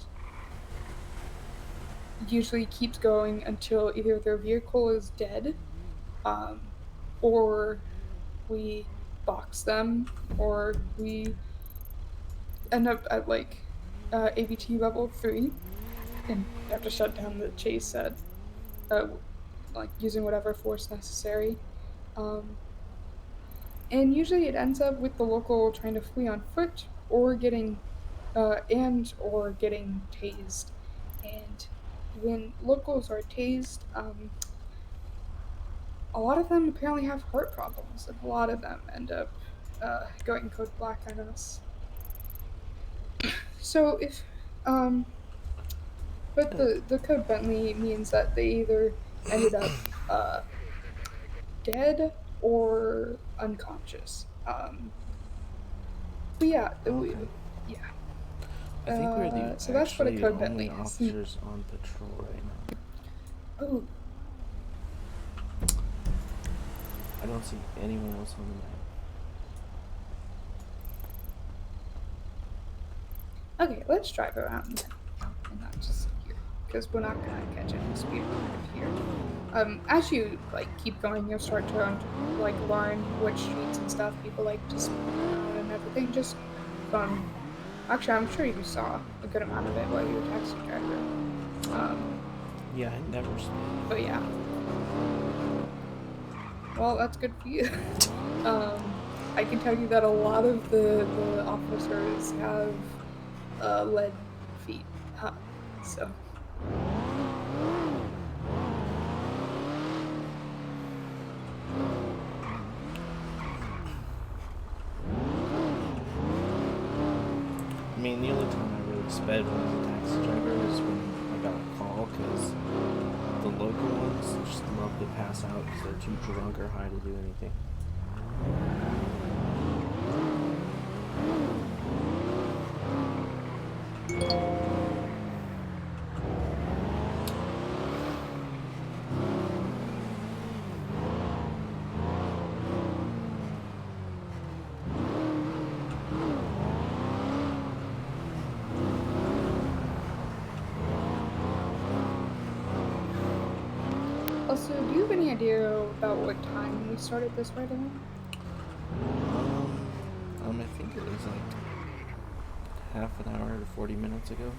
usually keeps going until either their vehicle is dead, or we box them, or we end up at like ABT level 3 and have to shut down the chase at like using whatever force necessary. And usually it ends up with the local trying to flee on foot or getting tased. And when locals are tased, a lot of them apparently have heart problems, and a lot of them end up going code black on us. So if, but the code Bentley means that they either ended up dead or unconscious. But yeah, yeah. I think we're the so that's what a code only Bentley is. officers on patrol right now. Oh. I don't see anyone else on the map. Okay, let's drive around and not just here, because we're not gonna catch any speed here. As you like keep going, you'll start to like learn which streets and stuff people like to speed around and everything. Just from actually, I'm sure you saw a good amount of it while you were taxi driver. Yeah, I never saw. But yeah. Well, that's good for you. I can tell you that a lot of the officers have led feet. So. I mean, the only time I really sped when I was a taxi driver was when I got a call, because the local ones just love to pass out because they're too drunk or high to do anything. Also, do you have any idea about what time we started this right now? I think it was like half an hour to 40 minutes ago.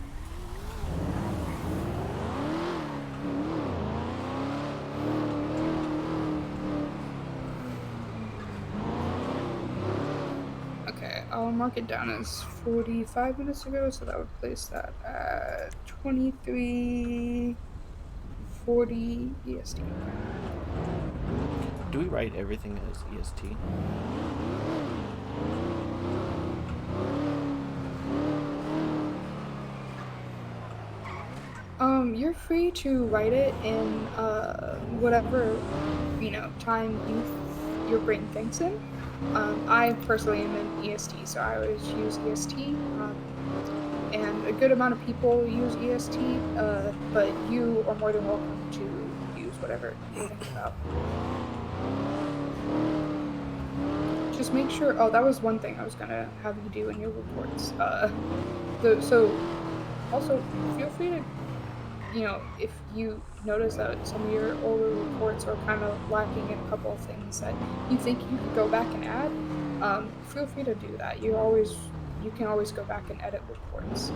Okay, I'll mark it down as 45 minutes ago, so that would place that at 23:40 EST. Do we write everything as EST? You're free to write it in whatever time your brain thinks in. I personally am in EST, so I always use EST. And a good amount of people use EST, but you are more than welcome to use whatever you think about. Just make sure. Oh, that was one thing I was gonna have you do in your reports. So also feel free to, if you notice that some of your older reports are kind of lacking in a couple of things that you think you could go back and add, feel free to do that. You can always go back and edit reports.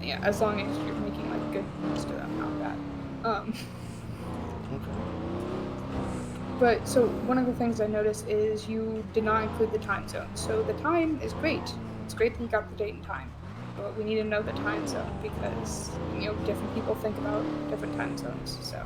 Yeah, as long as you're making like good use of them, not bad. Okay. But so one of the things I noticed is you did not include the time zone. So the time is great. It's great that you got the date and time. But we need to know the time zone because, different people think about different time zones, so.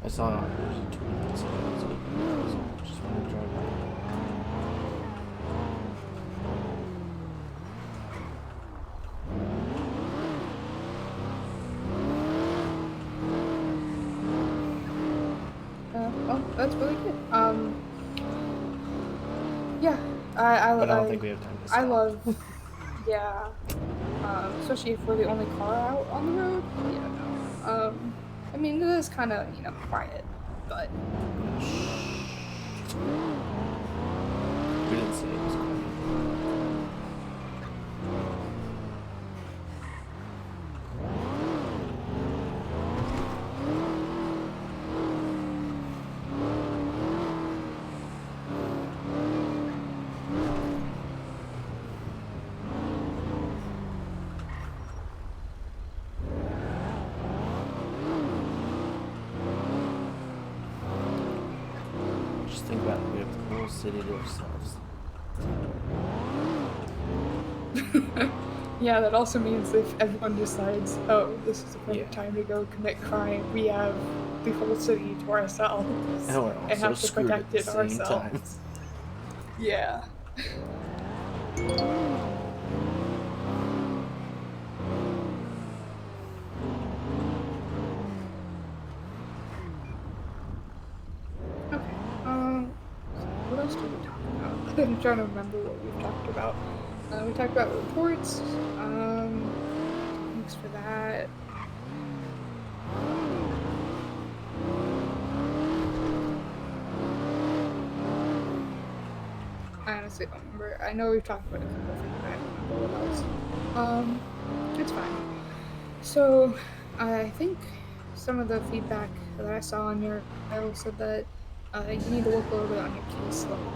I saw there was a tweet that said it was open, so I just wanted to drive by. Oh, that's really good. Yeah, But I don't think we have time to stop. I love, yeah, especially if we're the only car out on the road. Yeah, no. I mean, it is kind of, quiet, but. We didn't say it was quiet. Just think about it, we have the whole city to ourselves. Yeah, that also means if everyone decides, oh, this is the perfect time to go commit crime, we have the whole city to ourselves. And we're also have to screwed protect at the it same ourselves. time. Yeah. Okay, so what else did we talk about? I'm trying to remember what we've talked about. We talked about reports, thanks for that. I honestly don't remember. I know we've talked about a couple of things, but I don't remember what else. It's fine. So, I think some of the feedback that I saw on your file said that you need to work a little bit on your case level.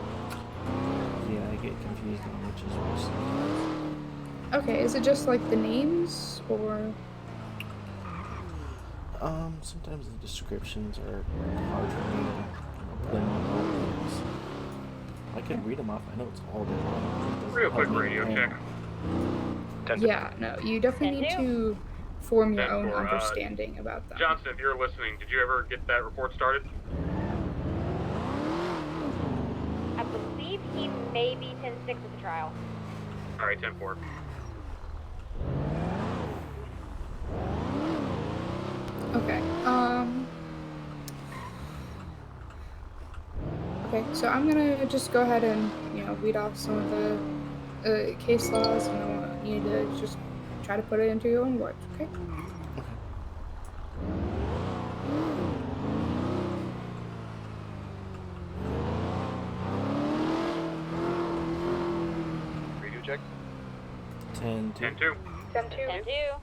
yeah, I get confused on which is which sometimes. Okay, is it just like the names or? Sometimes the descriptions are hard for me to put in my words. I could read them off. I know it's all the time. Real quick radio check. Yeah, no, you definitely need to form your 10-4, own understanding about them. Johnson, if you're listening, did you ever get that report started? I believe he may be 10-6 at the trial. Alright, 10-4. Okay. Okay, so I'm gonna just go ahead and read off some of the case laws, and I want you to just try to put it into your own words. Okay. Radio check. 10-2. 10-2. 10-2. 10-2.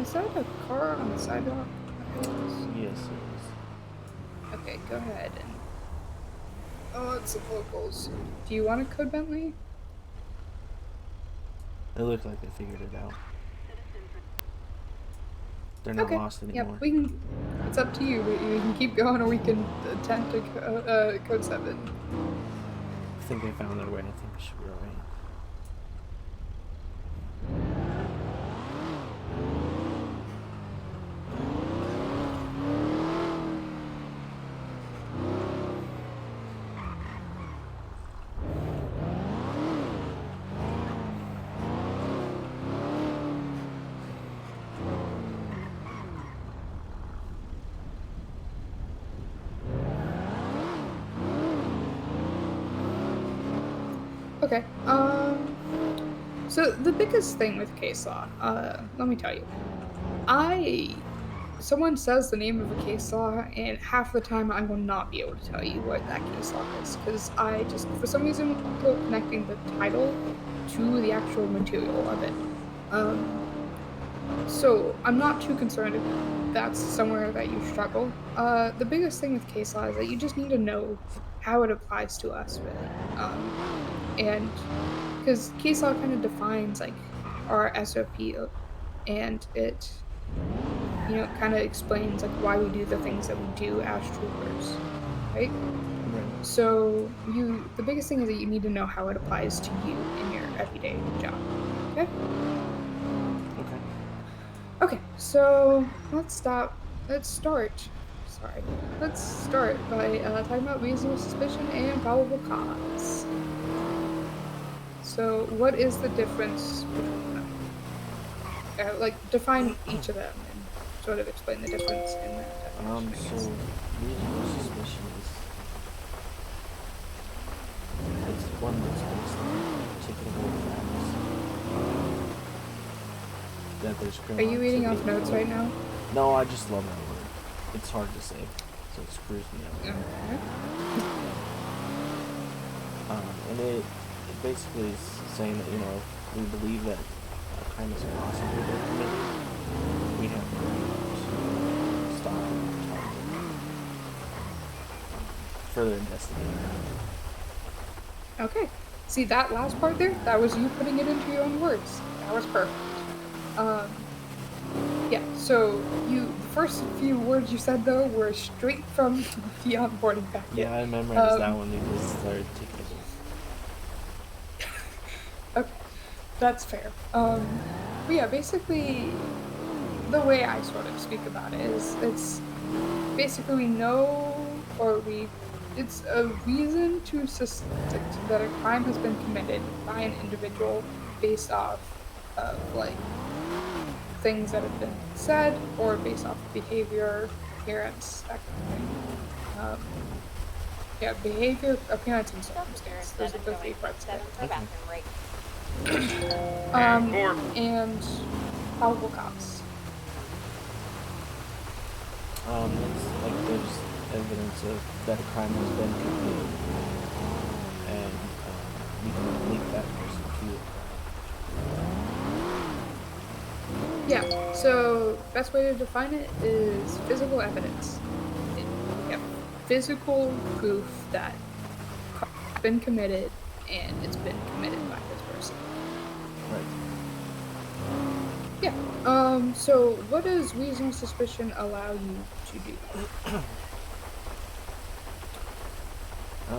Is that a car on the sidewalk? Yes, it is. Okay, go ahead and. Oh, it's the locals. Do you want a code Bentley? It looked like they figured it out. They're not lost anymore. Yep, we can. It's up to you. We can keep going, or we can attempt to code 7. I think they found their way. I think we should be alright. Okay. So the biggest thing with case law, let me tell you, someone says the name of a case law, and half the time I will not be able to tell you what that case law is, because I just, for some reason, go connecting the title to the actual material of it. So I'm not too concerned if that's somewhere that you struggle. The biggest thing with case law is that you just need to know how it applies to us, really. And because case law kind of defines like our SOP, and it kind of explains like why we do the things that we do as troopers, right? So the biggest thing is that you need to know how it applies to you in your everyday job. Okay. Okay, so let's start by talking about reasonable suspicion and probable cause. So what is the difference between them? Define each of them and sort of explain the difference in that definition. So reasonable suspicion it's one that's based on particular facts. That there's criminal Are you reading off activity. notes right now? No, I just love that word. It's hard to say, so it screws me up. Okay. And it basically is saying that, if we believe that a crime is possible to be committed, we have the right to stop and try to further investigate. Okay. See that last part there? That was you putting it into your own words. That was perfect. Yeah, so the first few words you said, though, were straight from the onboarding packet. Yeah, I memorized that one because it started taking Okay, that's fair. But yeah, basically, the way I sort of speak about it is, it's basically we know, it's a reason to suspect that a crime has been committed by an individual based off of, things that have been said, or based off behavior, appearance, that kind of thing. Behavior, appearance, and circumstance. Those are the 3 parts of it. And probable cause. It's like there's evidence of that a crime has been committed, and we can link that person to it. Yeah, so best way to define it is physical evidence. Physical proof that been committed, and it's been committed by this person. Right. Yeah. So what does reasonable suspicion allow you to do? I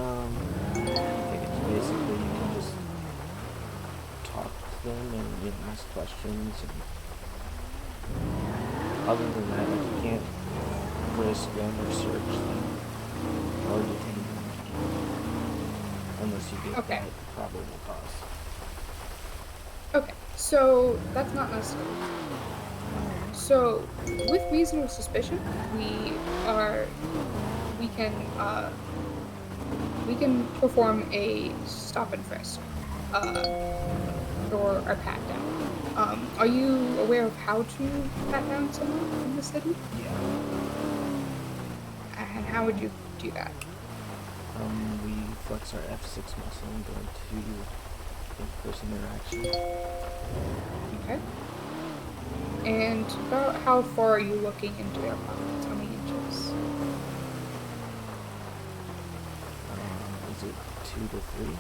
think it's basically you can just talk to them and ask questions. And other than that, like, you can't frisk them or search them or detain them unless you get that probable cause. Okay, so that's not necessary. So with reasonable suspicion, we can perform a stop and frisk, or a pat down. Are you aware of how to pat down someone in the city? Yeah. And how would you do that? We flex our F6 muscle and go into in-person interaction. Okay. And about how far are you looking into their pockets? How many inches? Is it 2 to 3?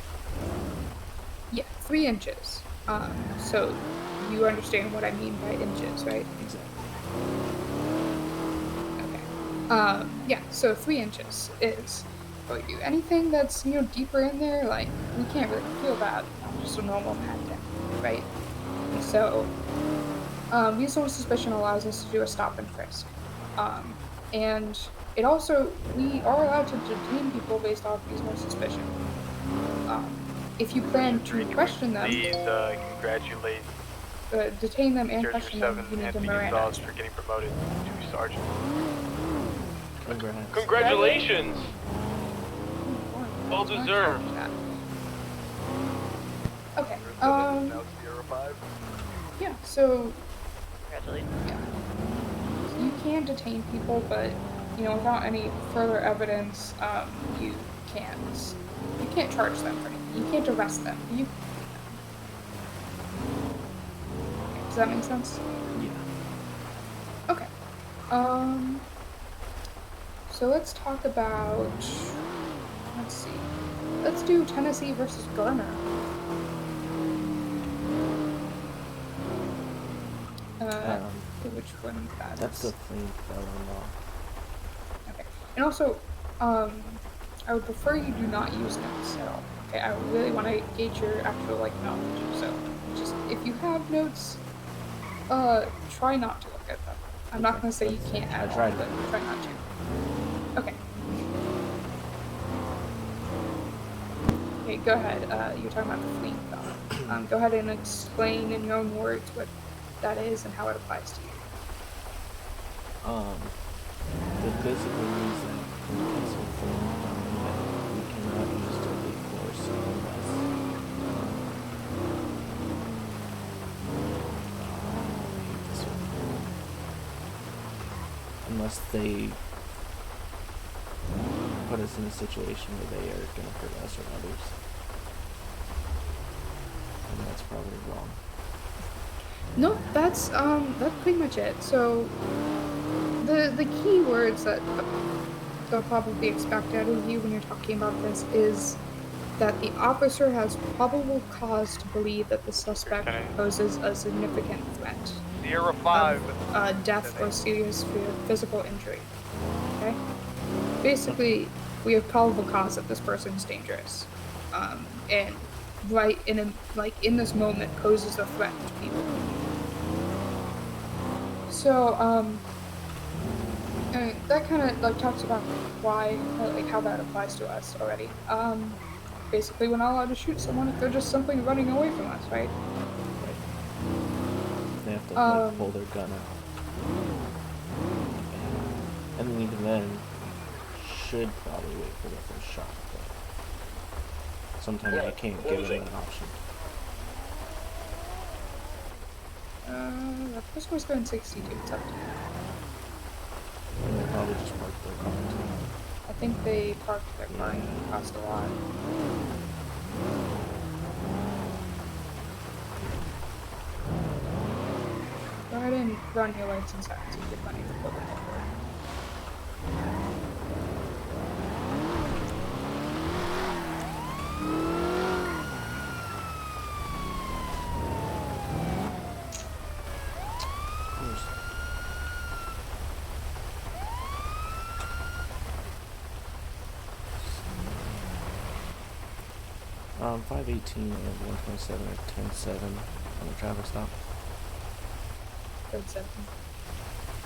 Yeah, 3 inches. So you understand what I mean by inches, right? Exactly. Okay. Yeah, so 3 inches is what we do. Anything that's, deeper in there, like, we can't really feel that. Just a normal pat down, right? So, reasonable suspicion allows us to do a stop and frisk. And it also, we are allowed to detain people based off reasonable suspicion. If you plan to question them, Please congratulate detain them and Surgeon question them, 7 you need to Anthony Miranda. Gonzalez for getting promoted to sergeant. Congrats. Congratulations! Well deserved. Okay. Now 05. Yeah. So. Congratulations. Yeah. You can detain people, but without any further evidence, you can't charge them for anything. You can't arrest them. You. Okay, does that make sense? Yeah. Okay. So let's talk about. Let's see. Let's do Tennessee versus Garner. Which one that is? That's the fleeing felon law. Okay. And also, I would prefer you do not use notes at all. Okay, I really want to gauge your actual knowledge. So, just if you have notes, try not to look at them. I'm not going to say you can't at all, but try not to. Okay. Okay, go ahead. You're talking about the fleeing felon. Go ahead and explain in your own words what that is and how it applies to you. It basically means that in case of fleeing felon, that we cannot use deadly force unless they put us in a situation where they are going to hurt us or others. And that's probably wrong. No, that's pretty much it. So the key words that they'll probably expect out of you when you're talking about this is that the officer has probable cause to believe that the suspect poses a significant threat. 05. Of death or serious physical injury. Okay? Basically, we have probable cause that this person is dangerous. And right in this moment poses a threat to people. So, that kind of talks about why, how that applies to us already. Basically, we're not allowed to shoot someone if they're just simply running away from us, right? They have to pull their gun out. And then even then, should probably wait for the first shot. But sometimes I can't give them that option. The first one's going 62. It's up to you. And they probably just parked their car too. I think they parked their car across the lot. Go ahead and run your lights inside so you get money to pull them over. 518 and 127 are 10-7 on the traffic stop. Code 7.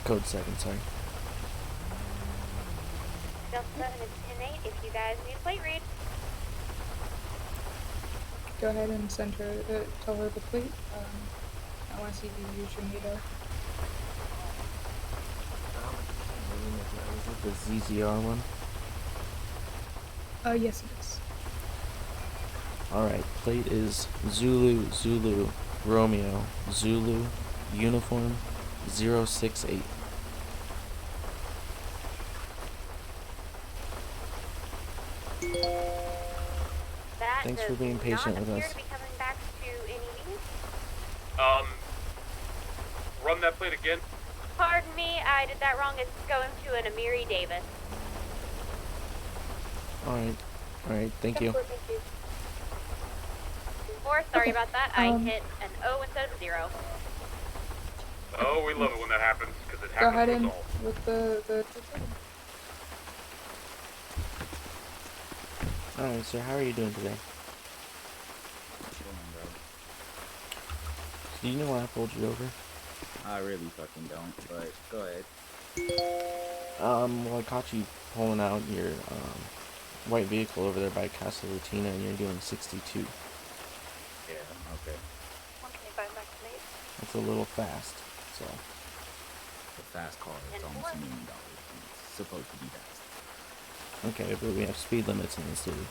Code 7, sorry. Delta 7 is 10-8 if you guys need plate read. Go ahead and send her, tell her the plate. I want to see you use your NATO. Is it the ZZR one? Yes it is. Alright, plate is Zulu, Zulu, Romeo, Zulu, Uniform, 068. That Thanks for does being patient not with appear us. to be coming back to any meetings. Run that plate again. Pardon me, I did that wrong. It's going to an Amiri Davis. Alright, thank you. Or, sorry about that, I hit an O instead of a 0. Oh, we love it when that happens, because it Go happens ahead to us and all. with the Alright, sir, how are you doing today? Chilling, bro. Do you know why I pulled you over? I really fucking don't, but go ahead. Well, I caught you pulling out your, white vehicle over there by Casa Latina, and you're doing 62. Yeah, okay. 125 back to Nate. That's a little fast, so. The fast car is almost $1 million. It's supposed to be fast. Okay, but we have speed limits in the city.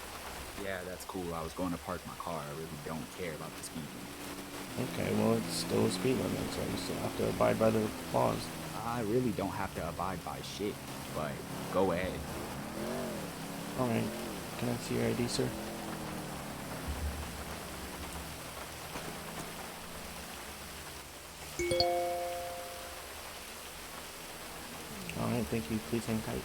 Yeah, that's cool. I was going to park my car. I really don't care about the speed limit. Okay, well, it's still a speed limit, so you still have to abide by the laws. I really don't have to abide by shit, but go ahead. Alright, can I see your ID, sir? Alright, thank you. Please hang tight.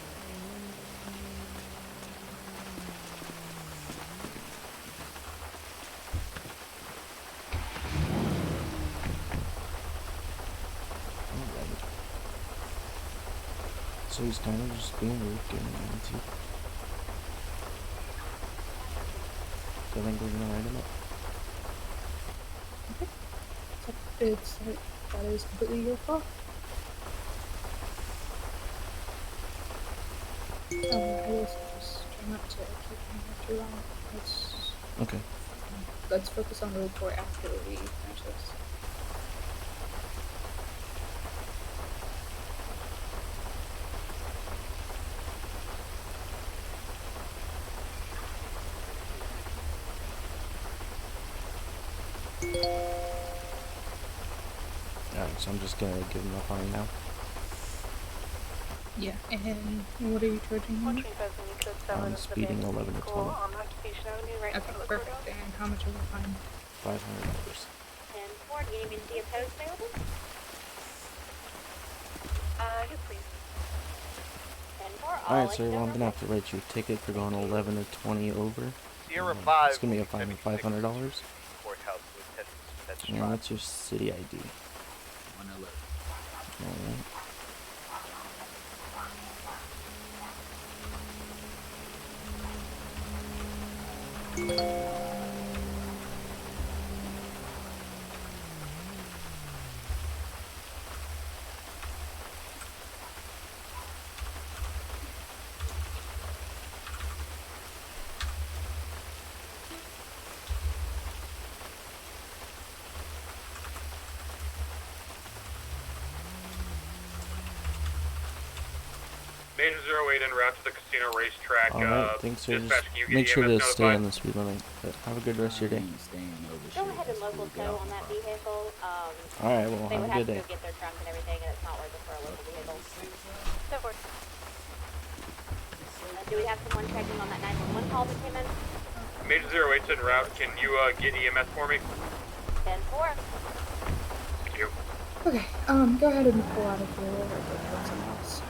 Alright. So he's kind of just being rude, getting into. So I think we're gonna write him up. That is completely your fault. I will just try not to keep him here too long. Okay. Let's focus on the report after we finish this. Alright, so I'm just gonna give him a fine now. Yeah, and what are you charging him? 125 and you code 7 I'm is the speeding vehicle 11 to 20. on Occupation Avenue right in Okay, front of the perfect. courthouse. And how much is the fine? $500. And 4, do you need me to see if code's available? Yes, please. 10-4, Alright, sir, well, I'm gonna have to write you a ticket for going 11 to 20 over. Sierra It's 5. gonna be a fine of $500. Courthouse with 10 And what's your city ID? 111. Alright. Major 08 en route to the casino racetrack. Alright, thanks, sir. Dispatch, Just can you get make sure to EMS stay notified? on the speed limit. But have a good rest of your day. Go ahead and local tow on that vehicle. Alright, well, they have would a have good to day. go get their trunk and everything, and it's not worth it for a local vehicle. So forth. Do we have someone checking on that 911 call that came in? Major 08's en route. Can you get EMS for me? 10-4. Thank you. Okay, go ahead and pull out of here or go towards someone else.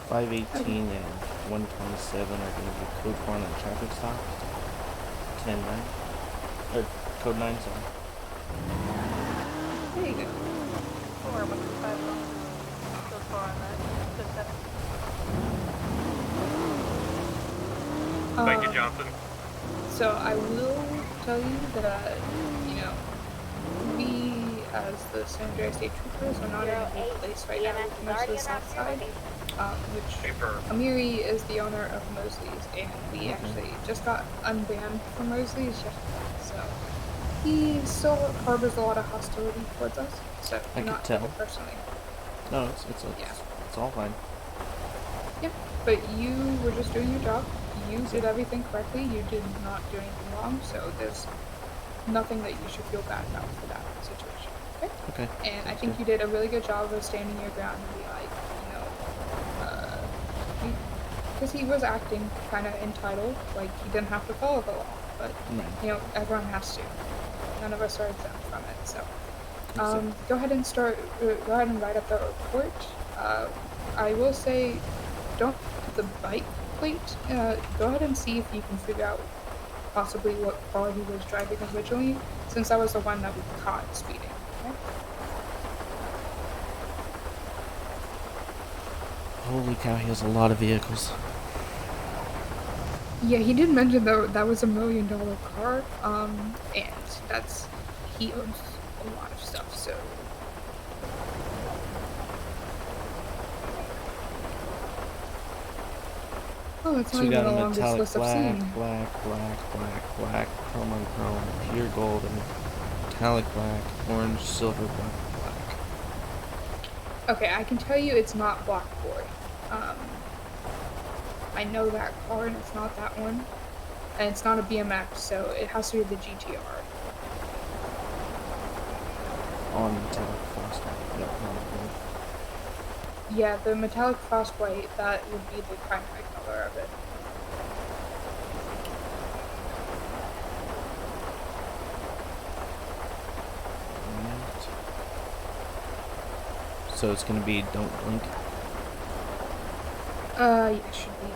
$518 and $127 are gonna be code 4 on the traffic stop. 10-9. Or code 9, sorry. There you go. 4, 125 code 4 on that. Code 7. Thank you, Johnson. So I will tell you that, we as the San Andreas State Troopers are not in a good place right now with most of the south side, which Amiri is the owner of Mosley's, and we actually just got unbanned from Mosley's yesterday, so he still harbors a lot of hostility towards us, so I not could tell. take it personally. No, it's all fine. Yeah, but you were just doing your job. You did everything correctly. You did not do anything wrong, so there's nothing that you should feel bad about for that situation. Okay? And I think you did a really good job of standing your ground and be like, because he was acting kind of entitled, like he didn't have to follow the law, but everyone has to. None of us are exempt from it, so. Go ahead and write up the report. I will say, don't put the bike plate. Go ahead and see if you can figure out possibly what car he was driving originally, since that was the one that we caught speeding. Okay? Holy cow, he has a lot of vehicles. Yeah, he did mention though that was $1 million car, and he owns a lot of stuff, so. Oh, it's So not we even got the a longest metallic list I've seen. black, chrome on chrome, pure gold, and metallic black, orange, silver, black. Okay, I can tell you it's not Black Boy. I know that car and it's not that one. And it's not a BMX, so it has to be the GTR. On metallic frost white. Yep, Yeah, the metallic frost white, that would be the primary color of it. So it's gonna be don't blink. Yeah, it should be.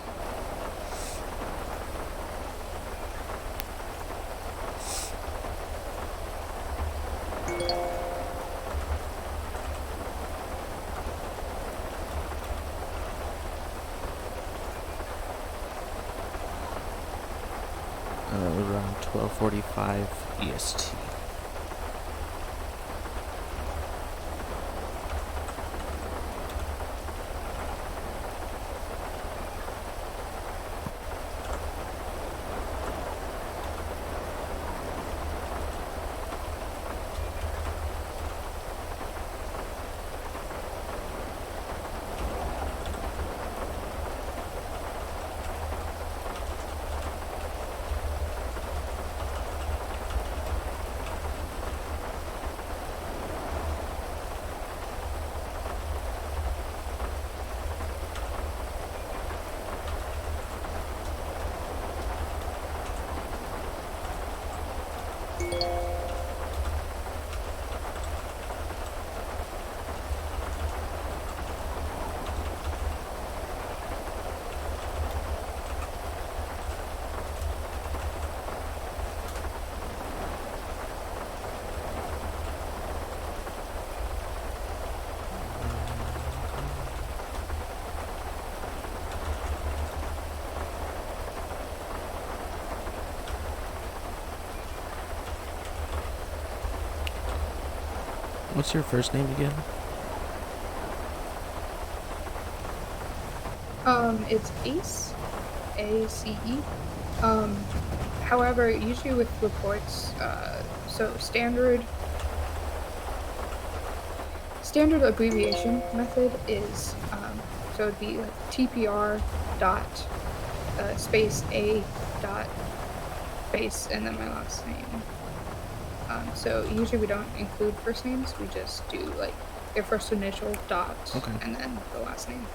Around 12:45 EST. What's your first name again? It's Ace, A-C-E. However, usually with reports, so standard abbreviation method is, so it'd be like TPR dot, space A dot, space, and then my last name. So usually we don't include first names, we just do like their first initial dot, and then the last name.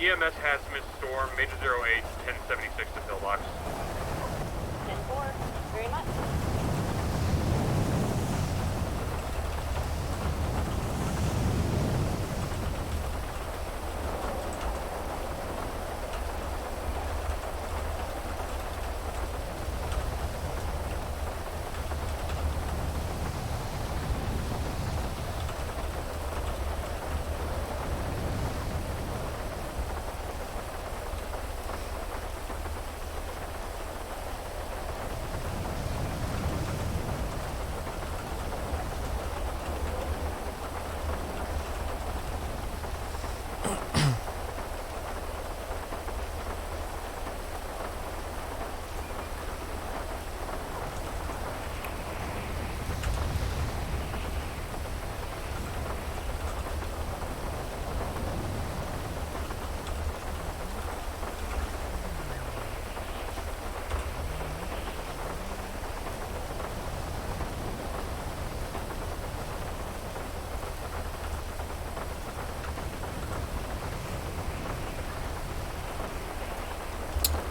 EMS Hazmat Storm, Major 08, 1076 to pillbox. 10-4, very much.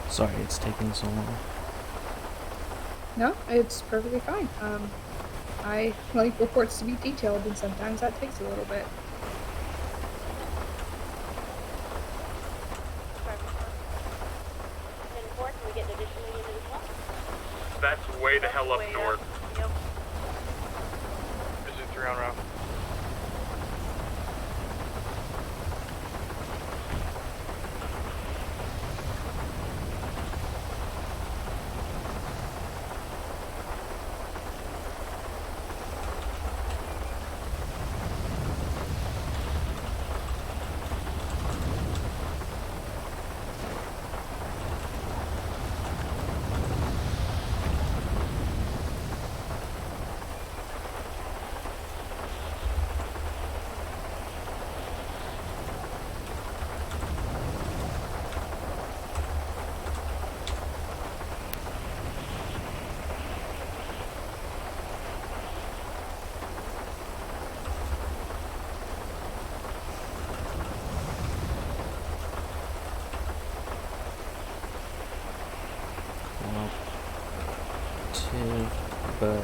Sorry it's taking so long. No, it's perfectly fine. I like reports to be detailed, and sometimes that takes a little bit. Can we get an additional unit as well? That's way the hell up Way north. Yep. Vision 3 on route. But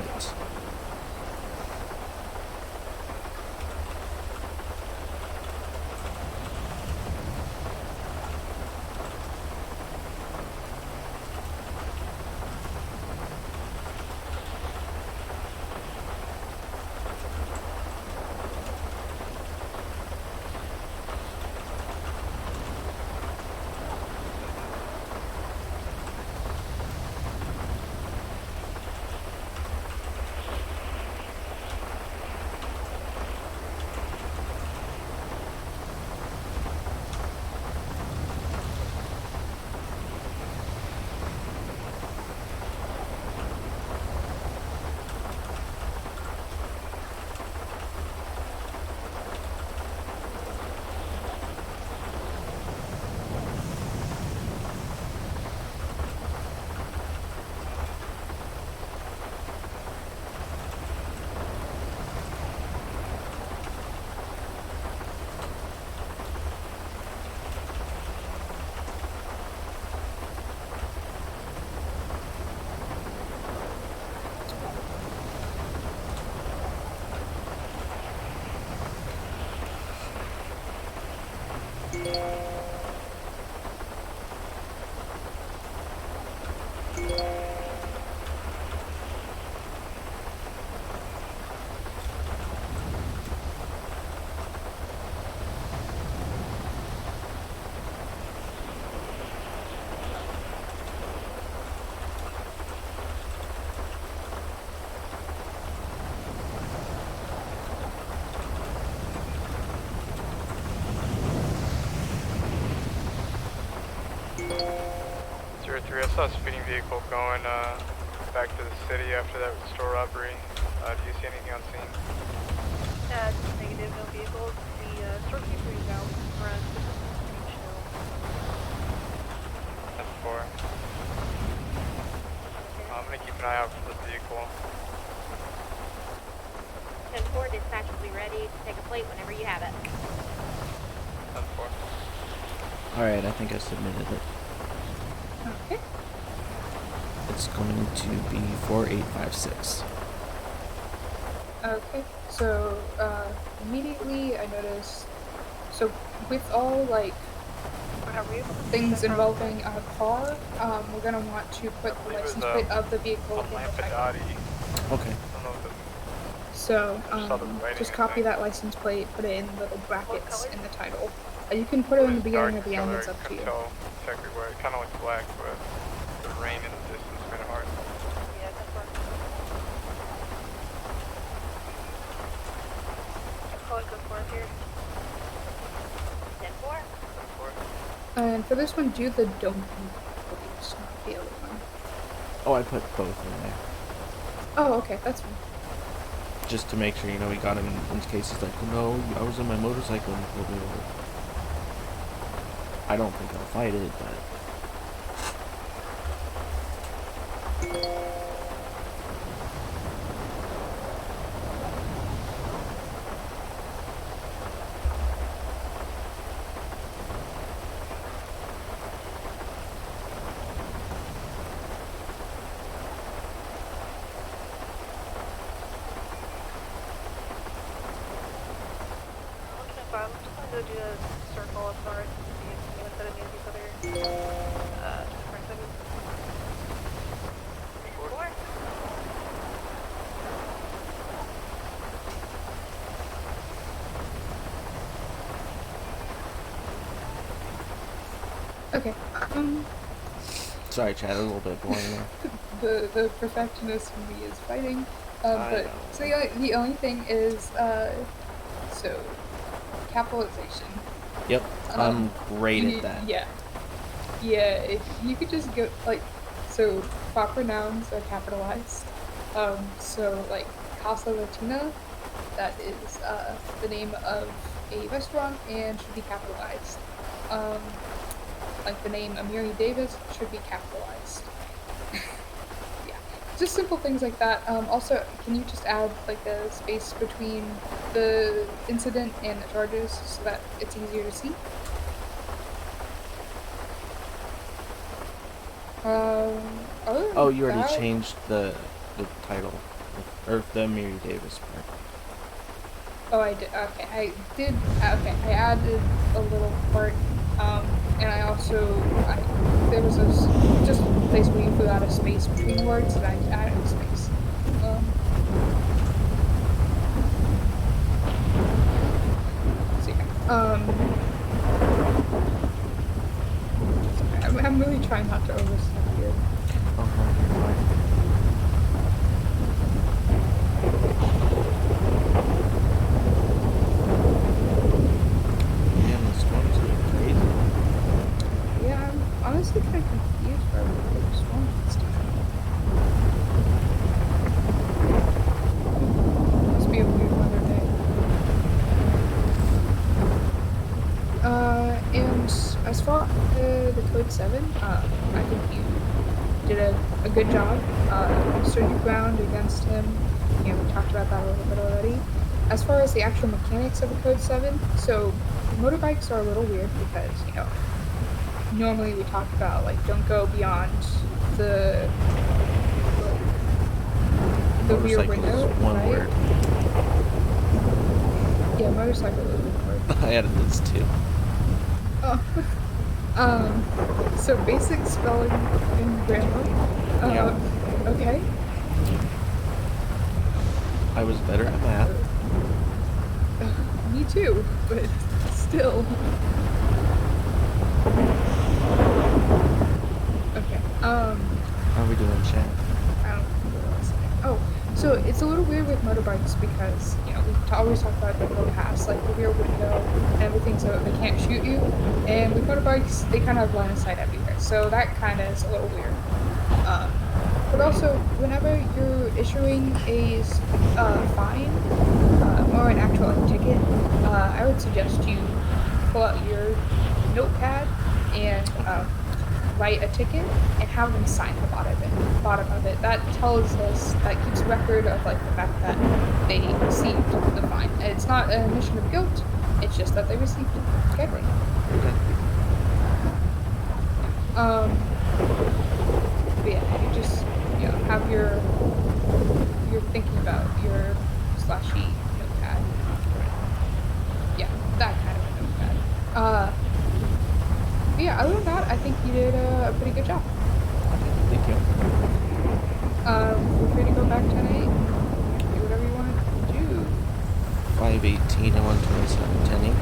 I saw a speeding vehicle going back to the city after that store robbery. Do you see anything on scene? Negative, no vehicles. The storekeeper is out front. That's 4. I'm gonna keep an eye out for the vehicle. 10-4, dispatch will be ready to take a plate whenever you have it. 10-4. Alright, I think I submitted it. Okay. It's going to be 4856. Okay. So immediately I noticed. So with all like things involving a car, we're gonna want to put the license plate of the vehicle in the title. Okay. So just copy that license plate, put it in little brackets in the title. You can put it in the beginning or the end. It's up to you. Exactly where it kind of looks black, but the rain in the distance made it hard. Yeah, that's fine. Call it good forth here. 10-4. And for this one, do the donkey please, not the other one. Oh, I put both in there. Oh, okay, that's fine. Just to make sure, you know, we got him in case he's like, well, no, I was on my motorcycle and pulled me over. I don't think I'll fight it, but... I'm just going to go do a circle of bars and see if anyone said any of these other different things. 4. Okay. Sorry, Chad, a little bit boring there. The perfectionist in me is fighting. I But know. so the only thing is so capitalization. Yep, I'm great at that. Yeah. Yeah, if you could just go like so proper nouns are capitalized. So like Casa Latina, that is the name of a restaurant and should be capitalized. Like the name Amiri Davis should be capitalized. Yeah, just simple things like that. Also, can you just add like a space between the incident and the charges so that it's easier to see? Oh, you already changed the title, or the Mary Davis part. Oh, I did. Okay, I did. Okay, I added a little part, and I also there was just a place where you fill out a space between words, and I added a space. So yeah. Sorry, I'm really trying not to overstep here. Damn, this storm's getting crazy. Yeah, I'm honestly kind of confused by what the storm this time. Must be a weird weather day. And as far as the code 7, I think you did a good job. Stood your ground against him. You know, we talked about that a little bit already. As far as the actual mechanics of the code 7, so motorbikes are a little weird because, you know, normally we talk about like don't go beyond the rear Motorcycle window, is one right? word. Yeah, motorcycle is one word. I added this too. Oh. So basic spelling and grammar. Yeah. Okay. I was better at math. Me too, but still. Okay. How are we doing, chat? I don't know what else. Oh, so it's a little weird with motorbikes because, you know, we always talk about don't go past like the rear window and everything so they can't shoot you. And with motorbikes, they kind of have line of sight everywhere. So that kind of is a little weird. But also, whenever you're issuing a fine or an actual ticket, I would suggest you pull out your notepad and write a ticket and have them sign the bottom of it. That tells us, that keeps record of like the fact that they received the fine. And it's not an admission of guilt, it's just that they received it. Okay? Okay. But yeah, you just have you're thinking about your slashy notepad. Yeah, that kind of a notepad. But yeah, other than that, I think you did a pretty good job. Thank you. Feel free to go back tonight. Do whatever you want to do. 518 and 127, 10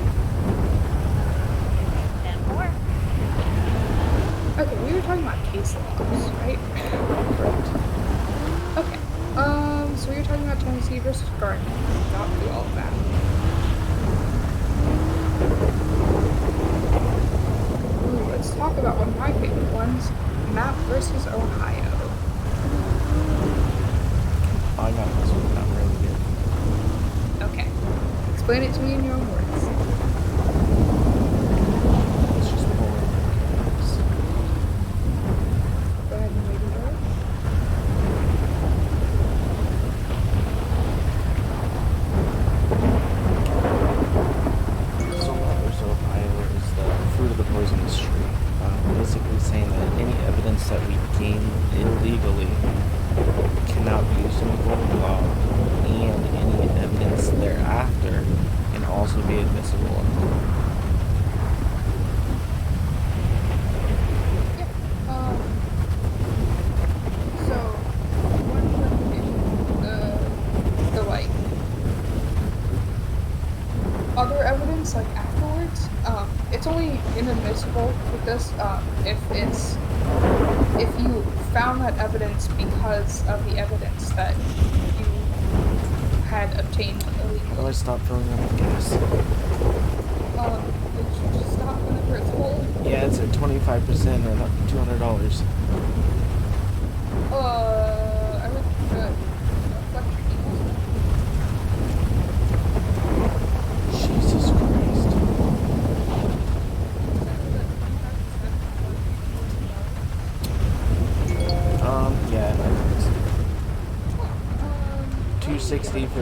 10-4. Okay, we were talking about case logs, right? Correct. Okay. So we were talking about Tennessee versus Gardner. We got through all of that. Ooh, let's talk about one of my favorite ones, Map versus Ohio. I got this one not really good. Okay. Explain it to me in your own words. Let's just pull it. Go ahead and read it. So Map versus Ohio is the fruit of the poisonous tree. Basically saying that any evidence that we gain illegally cannot be used in a court of law, and any evidence thereafter can also be admissible in court. So, one clarification. The like other evidence, like afterwards, it's only inadmissible with this if you found that evidence because of the evidence that you had obtained illegally. How do I stop filling up with gas? It should just stop whenever it's full. Yeah, it's at 25% and up to $200. I would flex your equals. Jesus Christ. Yeah, I think so. 260 for 35%.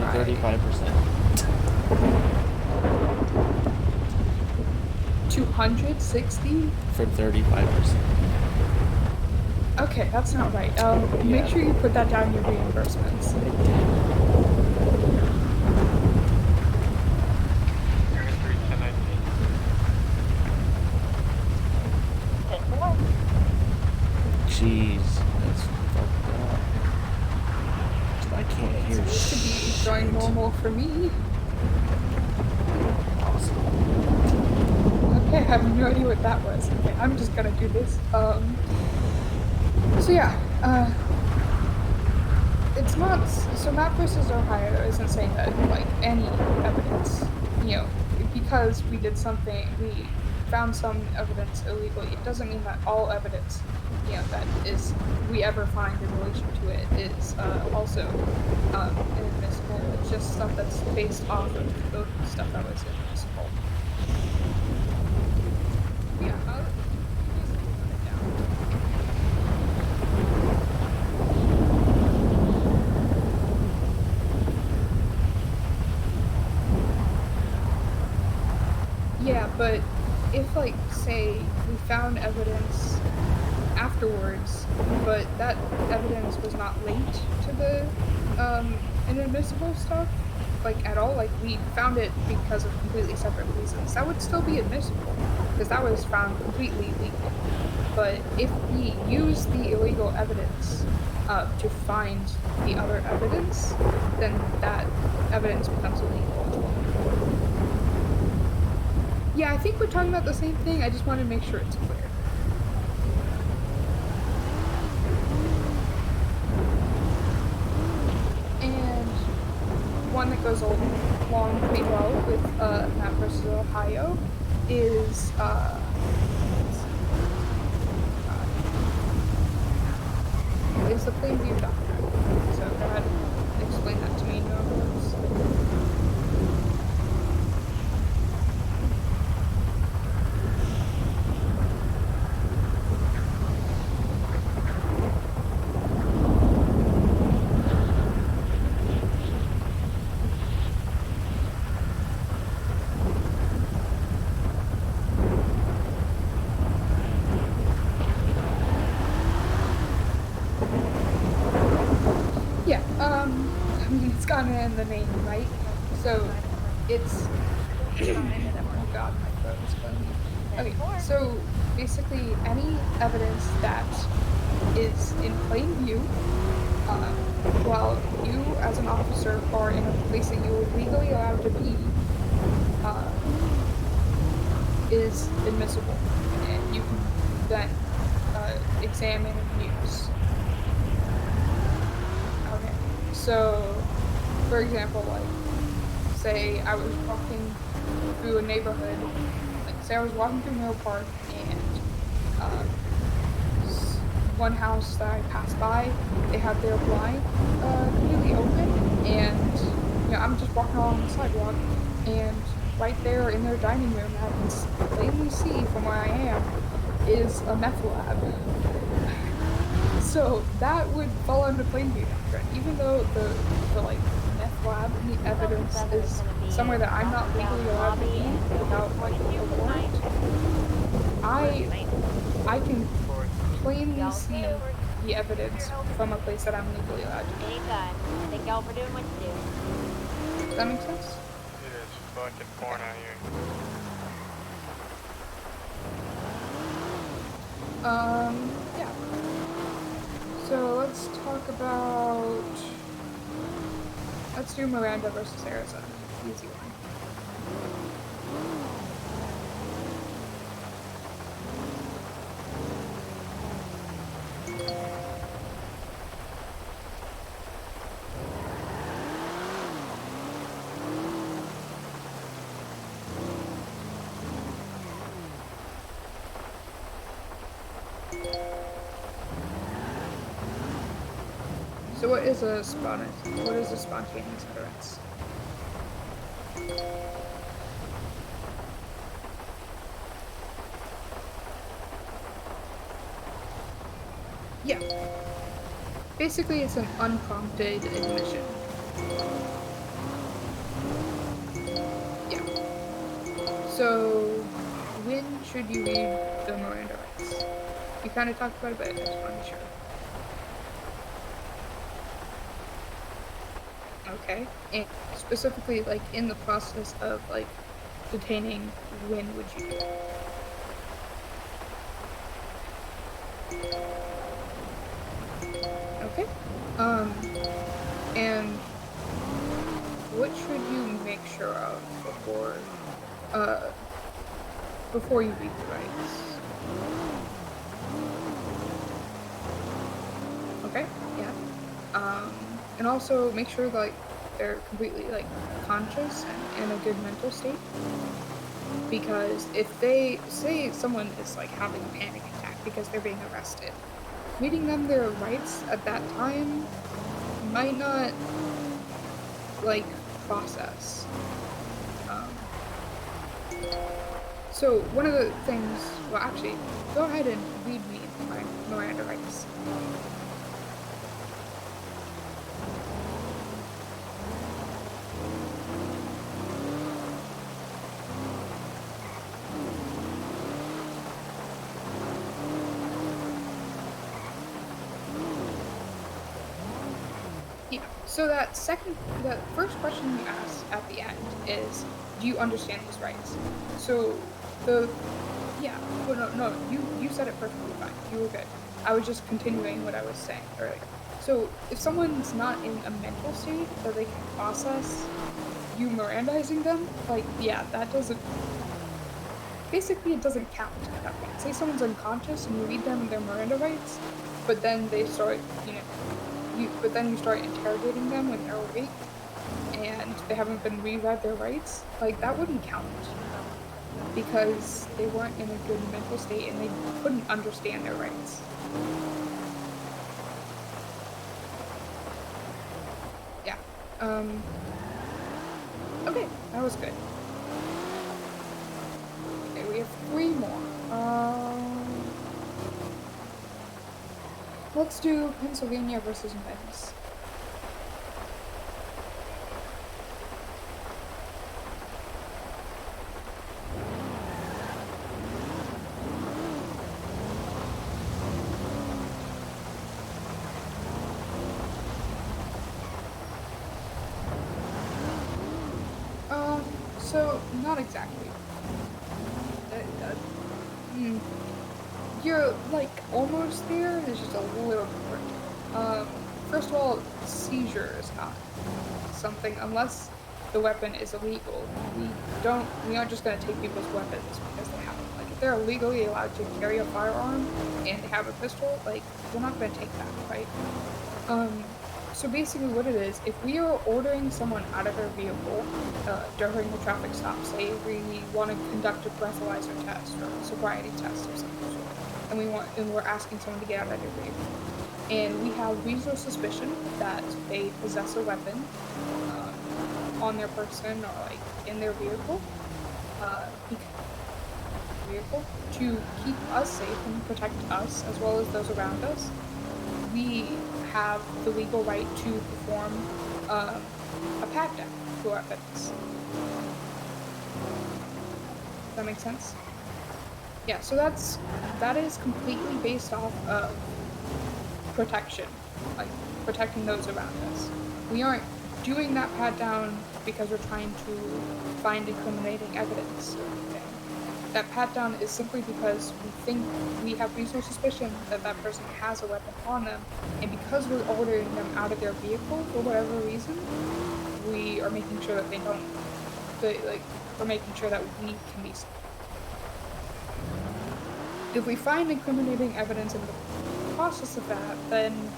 260 for 35%. Okay, that's not right. Make sure you put that down in your reimbursements. Jeez, that's fucked up. I can't hear It should be going normal for me. Okay, I have no idea what that was. Okay, I'm just gonna do this. So yeah, it's not, so Map versus Ohio isn't saying that, like, any evidence, because we did something, we found some evidence illegally, it doesn't mean that all evidence, that we ever find in relation to it is also inadmissible. It's just stuff that's based off of the stuff that was inadmissible. Yeah, yeah, but if, like, say, we found evidence afterwards, but that evidence was not linked to the inadmissible stuff, like, at all, like, we found it because of completely separate reasons, that would still be admissible, because that was found completely legal. But if we use the illegal evidence to find the other evidence, then that evidence becomes illegal. Yeah, I think we're talking about the same thing. I just want to make sure it's clear. And one that goes along pretty well with Map versus Ohio is the Plainview Doctrine. So go ahead and explain that to me in your own words. understand the name, right? So it's oh god, my throat is killing me. Okay, so basically any evidence that is in plain view, while you as an officer are in a place that you are legally allowed to be, is admissible, and you can then examine and use. Okay, so for example, like say I was walking through a neighborhood, like say I was walking through Mill Park and one house that I passed by, they had their blind completely open, and I'm just walking along the sidewalk, and right there in their dining room, I can plainly see from where I am, is a meth lab. So that would fall under plain view doctrine, even though the like meth lab and the evidence is somewhere that I'm not legally allowed to be without like a warrant. I can plainly see the evidence from a place that I'm legally allowed to be. Anytime. Thank y'all for doing what you do. Does that make sense? It is fucking porn out here. Yeah. So let's talk about. Let's do Miranda versus Arizona. Easy one. So what is a spontaneous utterance? Yeah. Basically, it's an unprompted admission. Yeah. So, when should you read the Miranda rights? We kind of talked about it, but I just want to be sure. Okay. And specifically, like, in the process of, like, detaining, when would you do it? Okay. And what should you make sure of before you read the rights? Okay, yeah. And also make sure like they're completely like conscious and in a good mental state. Because if they say someone is like having a panic attack because they're being arrested, reading them their rights at that time might not like process. So one of the things, well actually, go ahead and read me my Miranda rights. So that first question you ask at the end is, do you understand these rights? So no, you said it perfectly fine. You were good. I was just continuing what I was saying earlier. So if someone's not in a mental state that they can process you Mirandizing them, like, yeah, that doesn't, basically it doesn't count at that point. Say someone's unconscious and you read them their Miranda rights, but then they start, but then you start interrogating them when they're awake and they haven't been reread their rights, like that wouldn't count because they weren't in a good mental state and they couldn't understand their rights. Yeah. Okay, that was good. Okay, we have 3 more. Let's do Pennsylvania versus Memphis. So, not exactly. You're, like, almost there, it's just a little different. First of all, seizure is not something, unless the weapon is illegal. We aren't just gonna take people's weapons because they have them. Like, if they're illegally allowed to carry a firearm and they have a pistol, like, we're not gonna take that, right? So basically what it is, if we are ordering someone out of their vehicle during the traffic stop, say we want to conduct a breathalyzer test or a sobriety test or something, and we're asking someone to get out of their vehicle, and we have reasonable suspicion that they possess a weapon on their person or like in their vehicle, to keep us safe and protect us as well as those around us, we have the legal right to perform a pat-down to our weapons. Does that make sense? Yeah, so that is completely based off of protection, like protecting those around us. We aren't doing that pat-down because we're trying to find incriminating evidence or anything. That pat-down is simply because we think we have reasonable suspicion that that person has a weapon on them, and because we're ordering them out of their vehicle for whatever reason, we are making sure that they don't. We're making sure that we can be safe. If we find incriminating evidence in the process of that, then,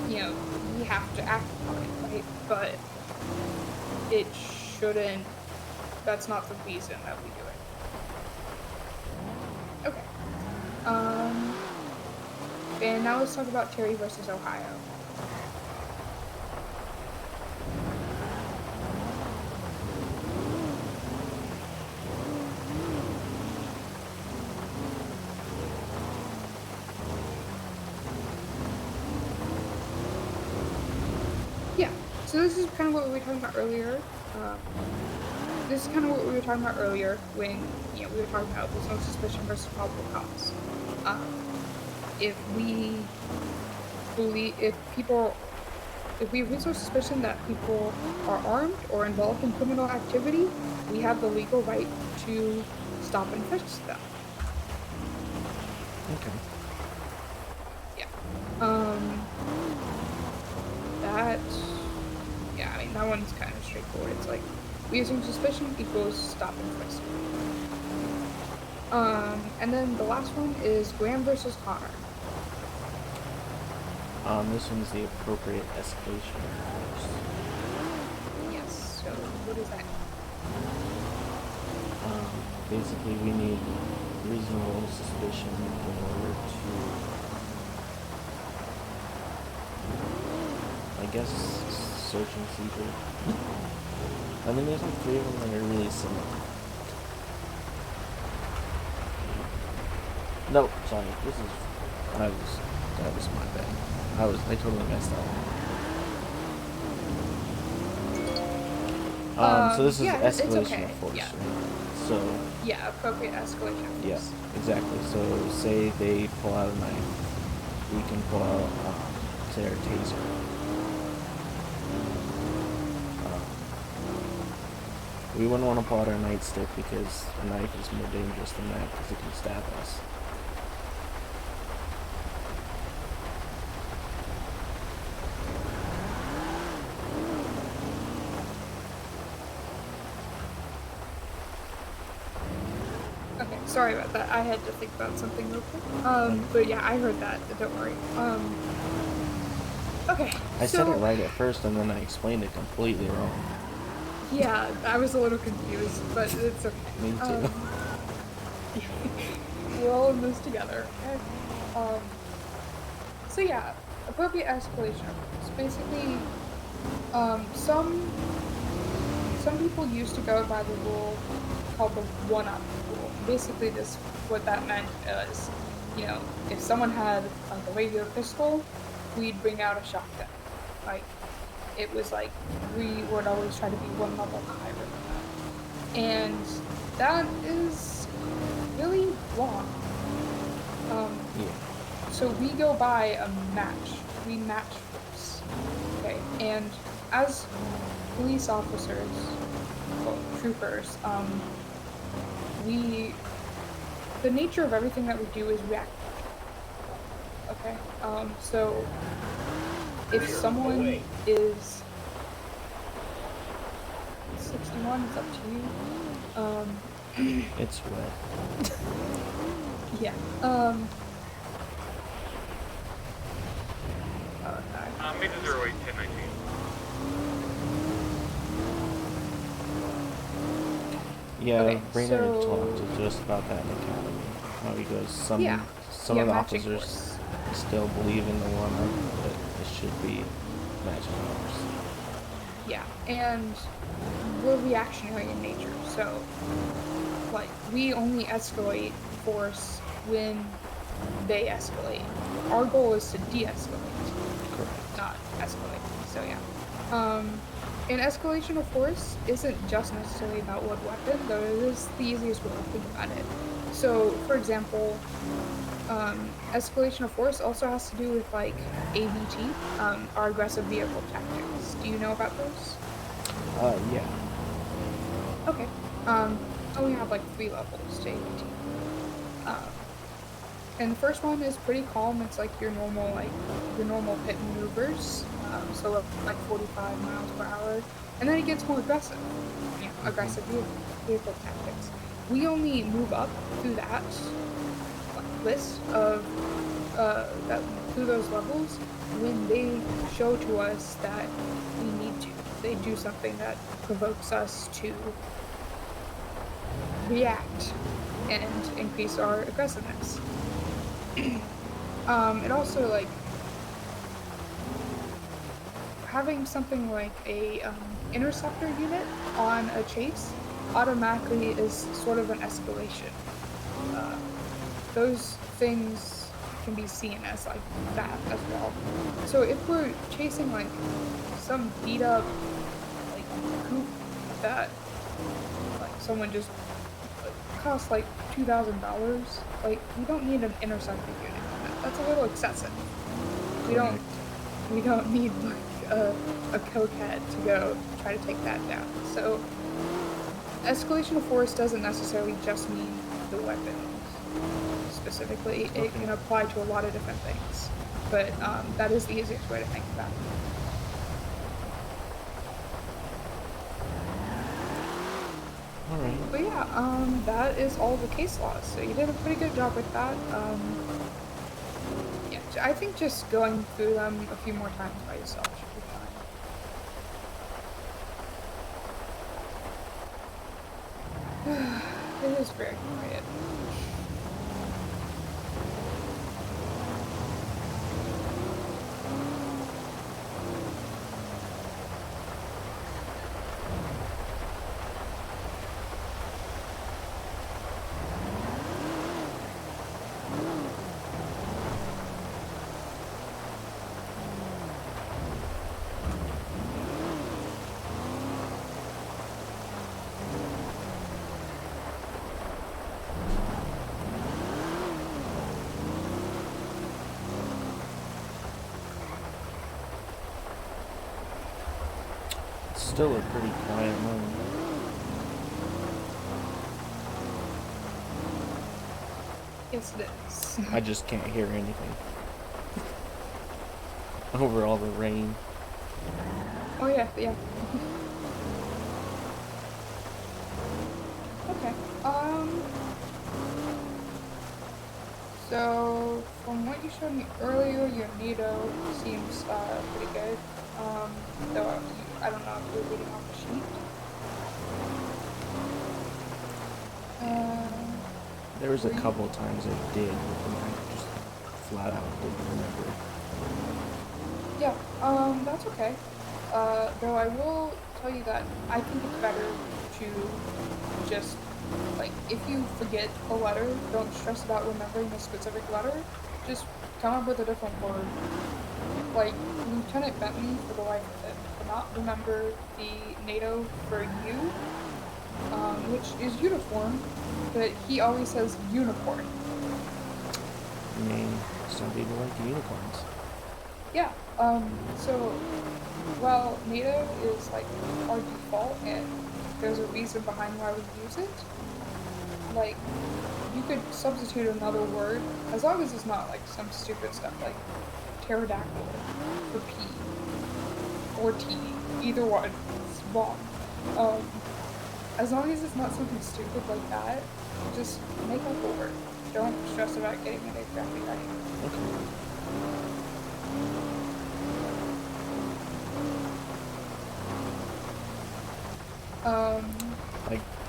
you know, we have to act on it, right? But it shouldn't. That's not the reason that we do it. Okay. And now let's talk about Terry versus Ohio. Yeah, so this is kind of what we were talking about earlier. When, you know, we were talking about reasonable suspicion versus probable cause. If we have reasonable suspicion that people are armed or involved in criminal activity, we have the legal right to stop and frisk them. Okay. Yeah. I mean, that one's kind of straightforward. It's like, reasonable suspicion equals stop and frisk. And then the last one is Graham versus Connor. This one's the appropriate escalation. Yes, so what is that? Basically we need reasonable suspicion in order to, I guess, search and seizure. I mean, there's like 3 of them that are really similar. No, sorry, that was my bad. I totally messed up. So this is escalation of force, right? So. Yeah, appropriate escalation of force. Yes, exactly. So say they pull out a knife, we can pull out, say, our taser. We wouldn't want to pull out our nightstick because a knife is more dangerous than that because it can stab us. Okay, sorry about that. I had to think about something real quick. But yeah, I heard that. Don't worry. Okay. I said it right at first and then I explained it completely wrong. Yeah, I was a little confused, but it's okay. Me too. We're all in this together, okay? So yeah, appropriate escalation. So basically, some people used to go by the rule called the one-up rule. Basically, what that meant is, you know, if someone had like a regular pistol, we'd bring out a shotgun. Like, it was like we would always try to be one level higher than that, and that is really wrong. So we go by a match. We match force. Okay, and as police officers, well, troopers, the nature of everything that we do is reactive. Okay, so if someone is 61, it's up to you. It's wet. Yeah. Major 08, 1019. Yeah, Okay, Brainerd so- talked to us about that in Academy. How he goes, some Yeah, of the matching officers force. still believe in the warm-up, but it should be matching hours. Yeah, and we're reactionary in nature, so like we only escalate force when they escalate. Our goal is to de-escalate, not escalate. So yeah. And escalation of force isn't just necessarily about what weapon, though it is the easiest way to think about it. So, for example, escalation of force also has to do with like AVT, our aggressive vehicle tactics. Do you know about those? Yeah. Okay. We have like 3 levels to AVT. And the first one is pretty calm. It's like your normal pit maneuvers. So like 45 miles per hour. And then it gets more aggressive. You know, aggressive vehicle tactics. We only move up through that list of through those levels when they show to us that we need to. They do something that provokes us to react and increase our aggressiveness. And also like having something like a interceptor unit on a chase automatically is sort of an escalation. Those things can be seen as like that as well. So if we're chasing like some beat up like coupe that like someone just costs like $2,000, like we don't need an interceptor unit on that. That's a little excessive. We don't need like a cokehead to go try to take that down. So escalation of force doesn't necessarily just mean the weapons specifically. It can apply to a lot of different things, but that is the easiest way to think about it. Alright. But yeah, that is all the case laws. So you did a pretty good job with that. Yeah, I think just going through them a few more times by yourself should be fine. It is very quiet. Still a pretty quiet moment. Yes, it is. I just can't hear anything. Over all the rain. Oh yeah, yeah. Okay. So from what you showed me earlier, your NATO seems pretty good. Though I don't know if you're reading off the sheet. There was a couple times I did, and I just flat out didn't remember. Yeah, that's okay. Though I will tell you that I think it's better to just, like, if you forget a letter, don't stress about remembering a specific letter. Just come up with a different word. Like, Lieutenant Bentley, for the life of it, cannot remember the NATO for U, which is uniform, but he always says unicorn. I mean, some people like unicorns. Yeah, so while NATO is like our default and there's a reason behind why we use it. Like, you could substitute another word, as long as it's not like some stupid stuff like pterodactyl for P or T. Either one. It's wrong. As long as it's not something stupid like that, just make up a word. Don't stress about getting it exactly right.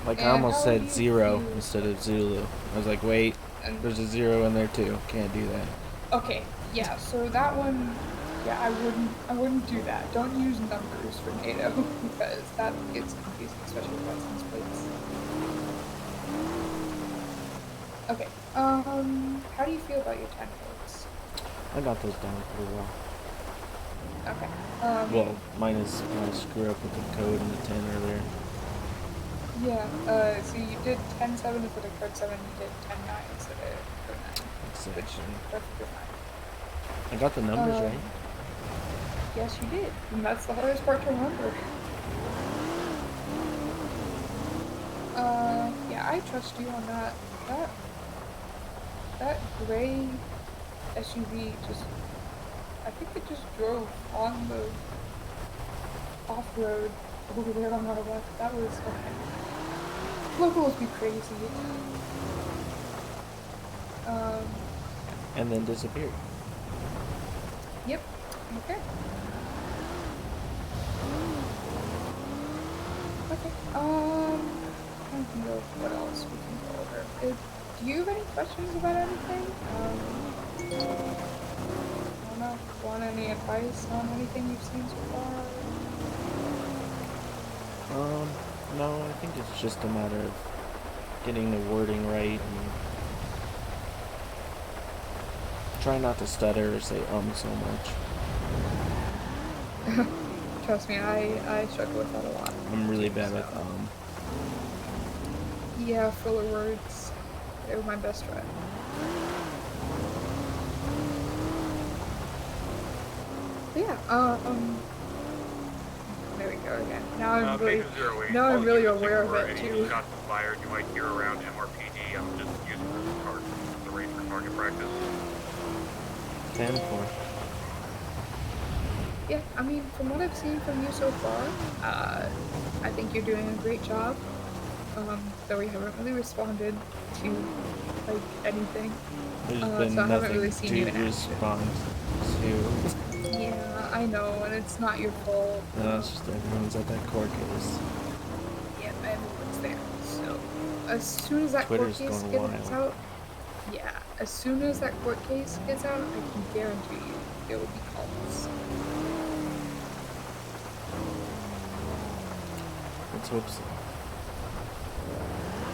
Like I almost said zero instead of Zulu. I was like, wait, there's a zero in there too. Can't do that. Okay, yeah, so that one, yeah, I wouldn't do that. Don't use numbers for NATO because that gets confusing, especially with license plates. Okay, how do you feel about your 10 codes? I got those down pretty well. Okay, well, minus when I screw up with the code and the 10 earlier. yeah, so you did 10-7 instead of code 7, you did 10-9 instead of code 9. Exactly. Which is perfectly fine. I got the numbers right. Yes, you did. And that's the hardest part to remember. Yeah, I trust you on that. That gray SUV I think it just drove on the off-road over there on our left. That was okay. Locals be crazy. And then disappeared. Yep. Okay. Okay. I don't know what else we can go over. Do you have any questions about anything? I don't know. Want any advice on anything you've seen so far? No, I think it's just a matter of getting the wording right and try not to stutter or say so much. Trust me, I struggle with that a lot. I'm really bad with Yeah, filler words. They're my best friend. But yeah, there we go again. Now I'm really aware of it too. Shots fired you might hear around MRPD. I'm just using the range for target practice. 10-4. Yeah, I mean, from what I've seen from you so far, I think you're doing a great job. Though we haven't really responded to like anything. There's so been I haven't nothing really seen you in to action. respond to. Yeah, I know, and it's not your fault. No, it's just everyone's at that court case. Yeah, everyone's there. So as soon as that Twitter's court case going gets wild. out, yeah, as soon as that court case gets out, I can guarantee you there will be calls. Let's hope so.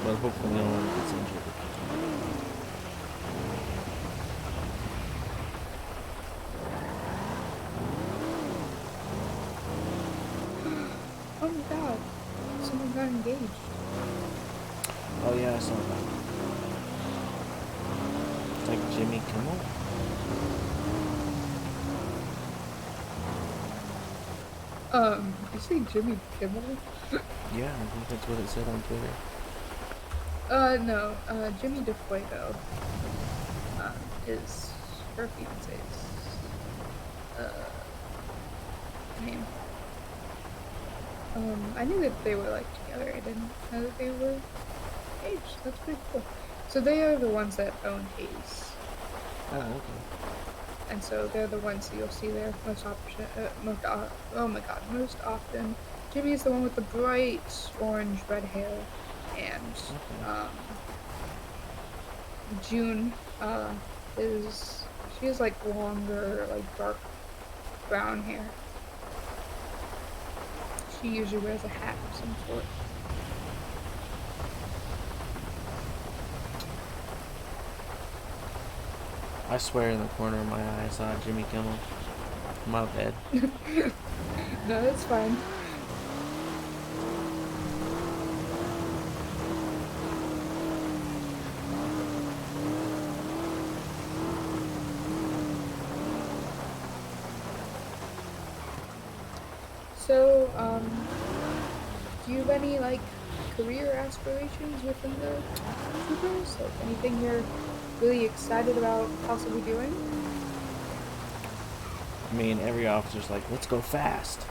But hopefully no one gets injured. Oh my god, someone got engaged. Oh yeah, I saw that. It's like Jimmy Kimmel. You say Jimmy Kimmel? Yeah, I think that's what it said on Twitter. No, Jimmy DeFuego, is her fiance's, name. I knew that they were, like, together. I didn't know that they were engaged. That's pretty cool. So they are the ones that own Hayes. Oh, okay. And so they're the ones that you'll see there most often. Jimmy is the one with the bright orange red hair, and June she has like longer, like dark brown hair. She usually wears a hat of some sort. I swear in the corner of my eye I saw Jimmy Kimmel. My bad. No, that's fine. So, do you have any, like, career aspirations within the troopers? Like anything you're really excited about possibly doing? I mean, every officer's like, let's go fast.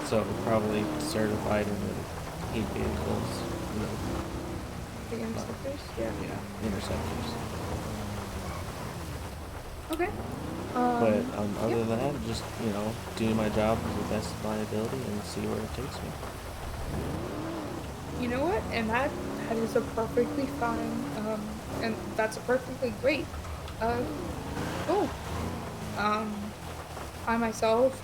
So probably certified in the heat vehicles, you know. The interceptors? Yeah. Yeah, interceptors. Okay. But other than that, just, you know, do my job to the best of my ability and see where it takes me. You know what? And that is a perfectly fine, and that's a perfectly great goal. I myself,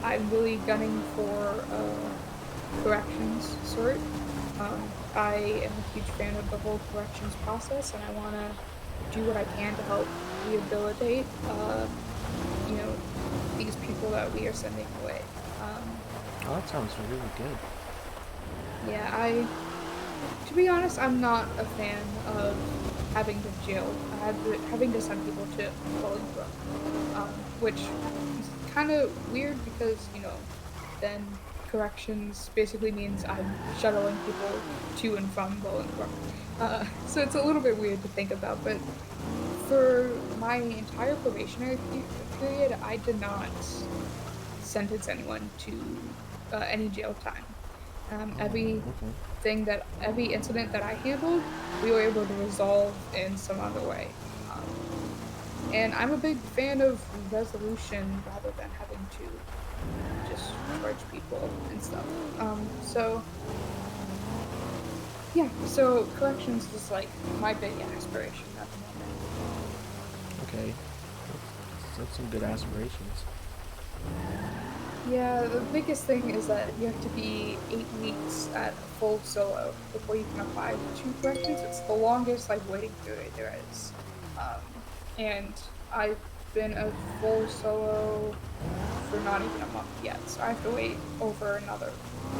I'm really gunning for corrections sort. I am a huge fan of the whole corrections process, and I want to do what I can to help rehabilitate, you know, these people that we are sending away. Oh, that sounds really good. Yeah, to be honest, I'm not a fan of having to jail, having to send people to Bolingbrook, which is kind of weird because, you know, then corrections basically means I'm shuttling people to and from Bolingbrook. So it's a little bit weird to think about, but for my entire probationary period, I did not sentence anyone to any jail time. Every incident that I handled, we were able to resolve in some other way. And I'm a big fan of resolution rather than having to just charge people and stuff. So yeah, so corrections is like my big aspiration at the moment. Okay. That's some good aspirations. Yeah, the biggest thing is that you have to be 8 weeks at full solo before you can apply to corrections. It's the longest like waiting period there is. And I've been a full solo for not even a month yet, so I have to wait over another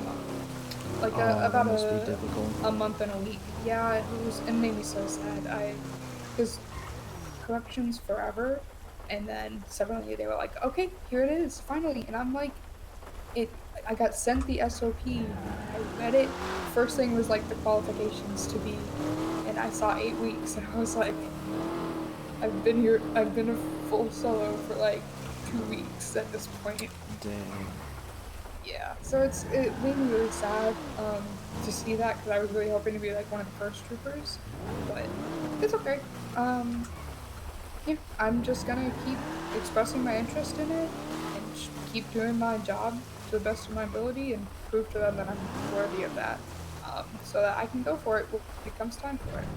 month. Like that about must be difficult. a month and a week. Yeah, it made me so sad. Because corrections forever, and then suddenly they were like, okay, here it is, finally. And I'm like, I got sent the SOP, I read it, first thing was like the qualifications to be, and I saw 8 weeks, and I was like, I've been a full solo for like 2 weeks at this point. Dang. Yeah, so it made me really sad to see that, because I was really hoping to be like one of the first troopers, but it's okay. Yeah, I'm just gonna keep expressing my interest in it and keep doing my job to the best of my ability and prove to them that I'm worthy of that, so that I can go for it when it comes time for it.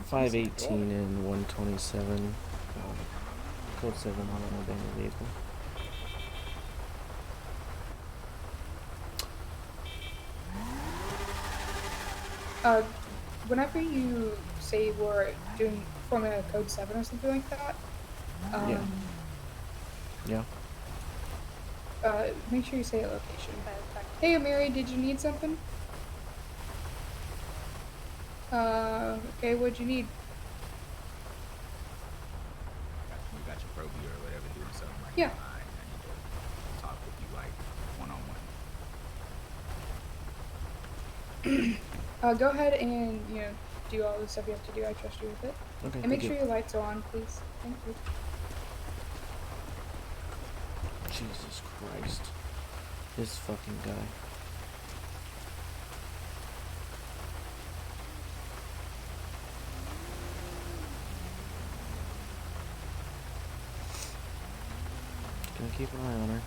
518 and 127. Code 7 on an abandoned vehicle. Whenever you say we're doing forming a code 7 or something like that, Yeah. Make sure you say a location. Hey, Amiri, did you need something? Okay, what'd you need? You got your pro gear or whatever, doing something right Yeah. now. I need to talk with you like one-on-one. Go ahead and, you know, do all the stuff you have to do. I trust you with it. Okay, And make thank sure you. your lights are on, please. Thank you. Jesus Christ. This fucking guy. Gonna keep an eye on her.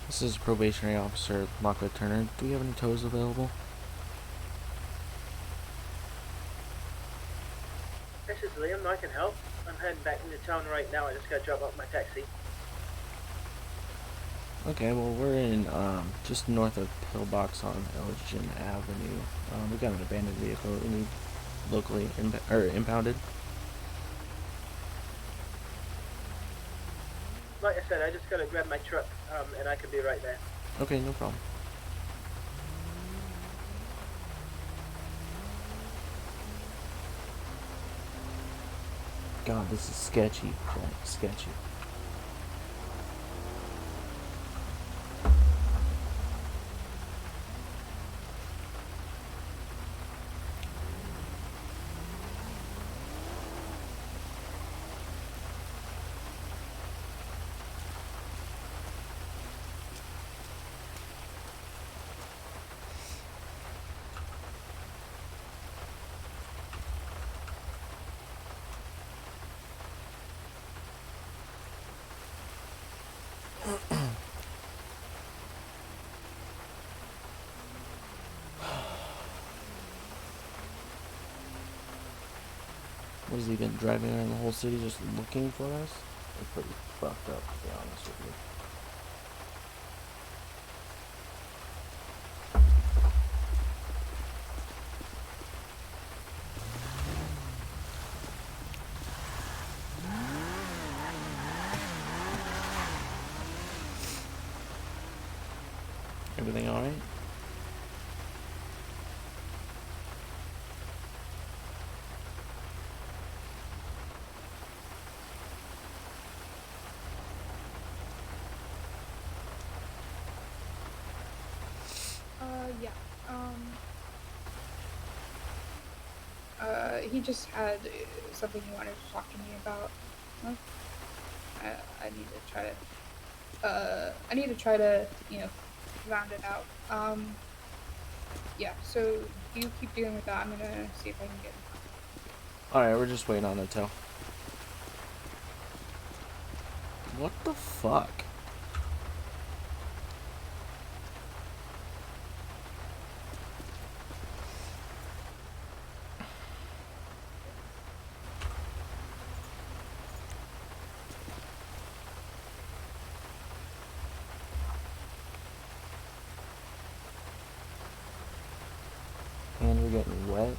This is probationary officer Lockwood Turner. Do we have any tows available? This is Liam. I can help. I'm heading back into town right now. I just got to drop off my taxi. Okay, well we're in just north of Pillbox on Elgin Avenue. We got an abandoned vehicle that we need locally impounded? Like I said, I just gotta grab my truck, and I can be right there. Okay, no problem. God, this is sketchy, Jack. Sketchy. What has he been driving around the whole city just looking for us? It's pretty fucked up, to be honest with you. Everything alright? Yeah. He just had something he wanted to talk to me about. Huh? I need to try to, round it out. Yeah, so you keep dealing with that. I'm gonna see if I can get him. Alright, we're just waiting on a tow. What the fuck? And we're getting wet.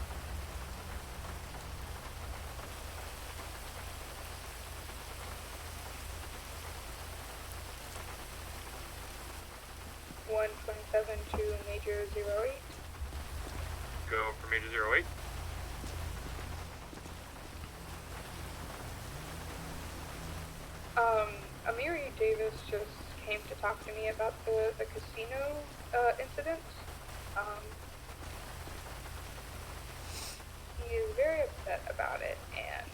to Major 08. Go for Major 08. Amiri Davis just came to talk to me about the casino incident. He is very upset about it, and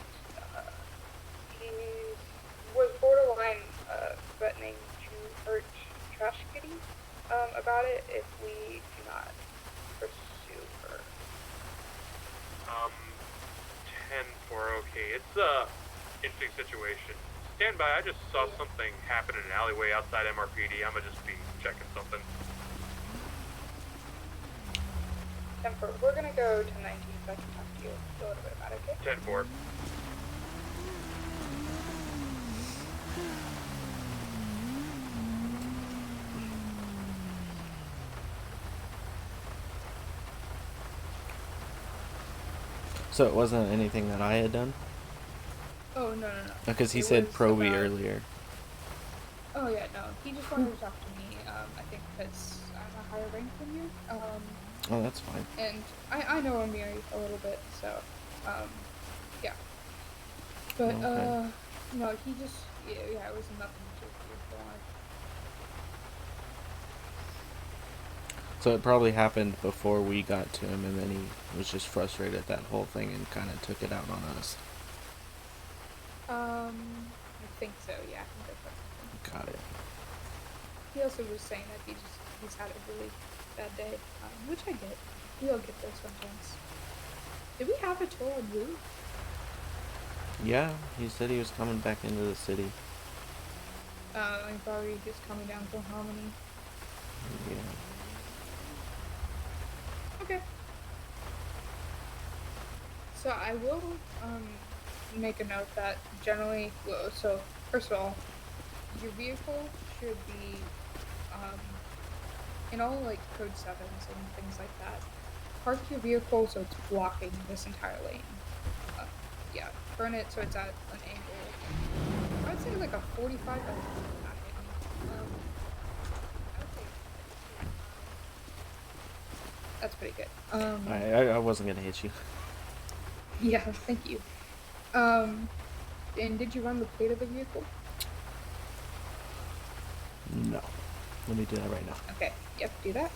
he was borderline threatening to hurt Trash Kitty about it if we do not pursue her. 10-4, okay. It's a interesting situation. Stand by, I just saw something happen in an alleyway outside MRPD. I'ma just be checking something. 10-4, we're gonna go to 19 so I can talk to you a little bit about it, okay? 10-4. So it wasn't anything that I had done? Oh, no. Because he It said was Proby about- earlier. Oh, yeah, no. He just wanted to talk to me, I think because I'm a higher rank than you. Oh, that's fine. And I know Amiri a little bit, so, yeah. But, Okay. no, he just, yeah, it was nothing too bad. So it probably happened before we got to him, and then he was just frustrated at that whole thing and kind of took it out on us. I think so, yeah. I think that's what happened. Got it. He also was saying that he's had a really bad day, which I get. We all get those sometimes. Did we have a tour on Woo? Yeah, he said he was coming back into the city. Like probably just coming down from Harmony. Yeah. Okay. So I will, make a note that generally, well, so first of all, your vehicle should be, in all like code 7s and things like that, park your vehicle so it's blocking this entire lane. Yeah, turn it so it's at an angle. I would say like a 45. Oh, not hit me. I would say that's pretty good. I wasn't gonna hit you. Yeah, thank you. And did you run the plate of the vehicle? No. Let me do that right now. Okay, yep, do that.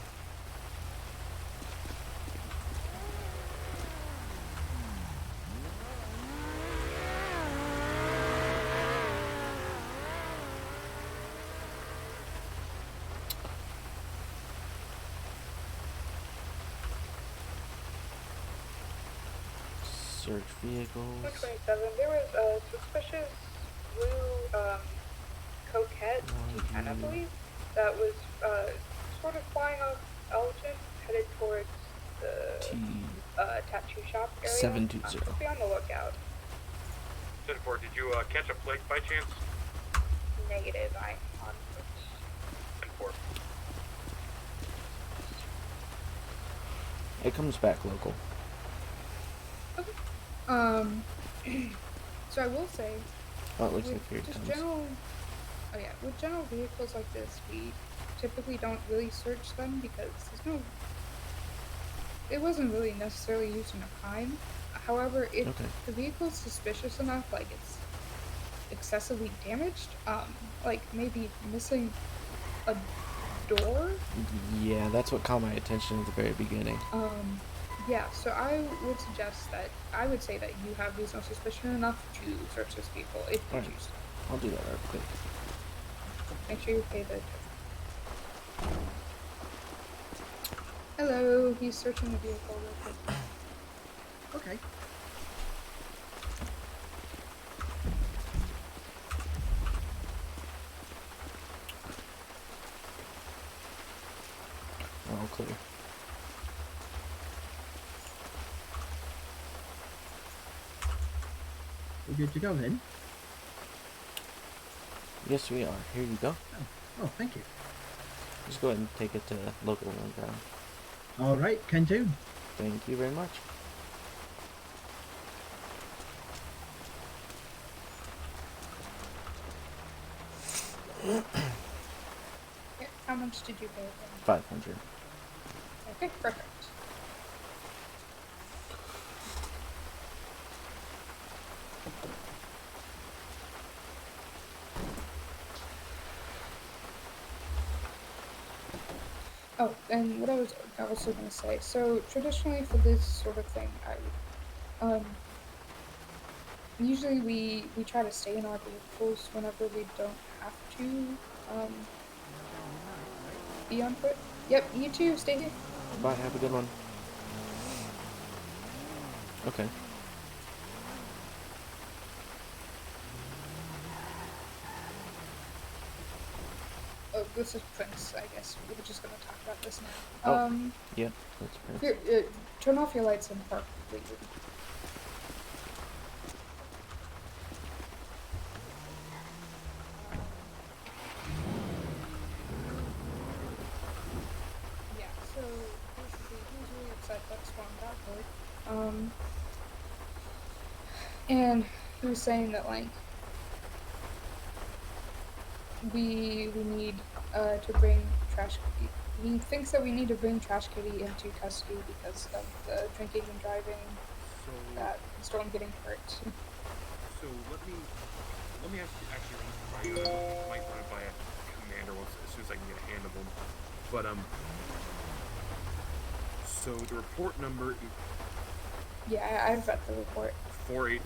Search vehicles. 227. There was a suspicious blue coquette T10, I believe, that was sort of flying off Elgin, headed towards the tattoo shop area. 720. So be on the lookout. 10-4, did you catch a plate by chance? Negative, I'm on foot. 10-4. It comes back local. So I will say, Oh, it looks with like here it just comes. with general vehicles like this, we typically don't really search them because it wasn't really necessarily used in a crime. However, if the vehicle's suspicious enough, like it's excessively damaged, like maybe missing a door. Yeah, that's what caught my attention at the very beginning. Yeah, so I would say that you have reasonable suspicion enough to search this vehicle if you choose. I'll do that real quick. Make sure you pay the. Hello, he's searching the vehicle real quick. Okay. All clear. We're good to go then? Yes, we are. Here you go. Oh, thank you. Just go ahead and take it to local ground. All right, can do. Thank you very much. How much did you pay them? 500. Okay, perfect. Oh, and what I was also going to say, so traditionally for this sort of thing, usually we try to stay in our vehicles whenever we don't have to, be on foot. Yep, you too, stay here. Bye, have a good one. Okay. Oh, this is Prince, I guess. We're just gonna talk about this now. Yeah, that's Prince. Here, turn off your lights and park completely. Yeah, so basically he was really upset that Swan got hurt. And he was saying that, like, we need to bring Trash Kitty. He thinks that we need to bring Trash Kitty into custody because of the drinking and driving, that Storm getting hurt. So let me actually run this by you. I might run it by a commander as soon as I can get a hand of him. But so the report number is Yeah, I've read the report. 4858.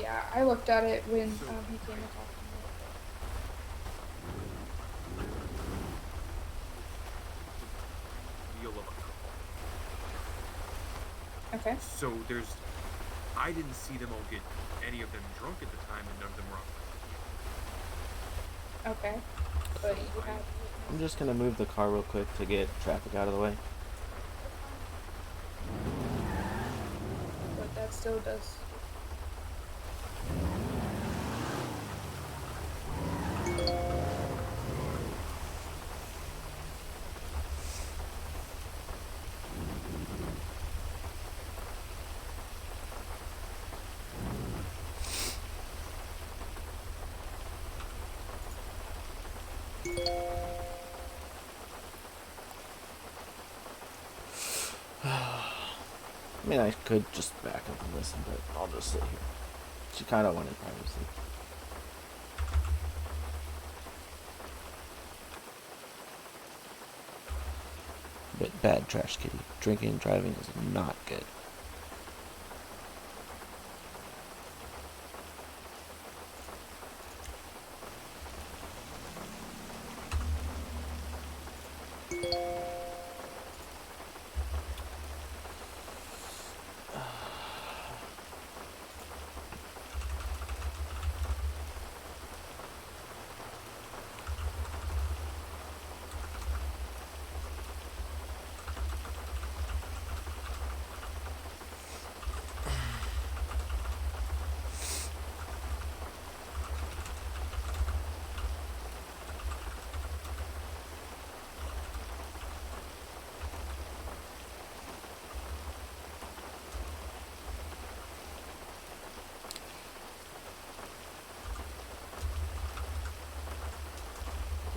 Yeah, I looked at it when he came and talked to me. Deal of alcohol. Okay. So I didn't see them all get any of them drunk at the time, and none of them were on. Okay. But you have. I'm just gonna move the car real quick to get traffic out of the way. But that still does. I mean, I could just back up and listen, but I'll just sit here. She kind of wanted privacy. But bad Trash Kitty. Drinking and driving is not good.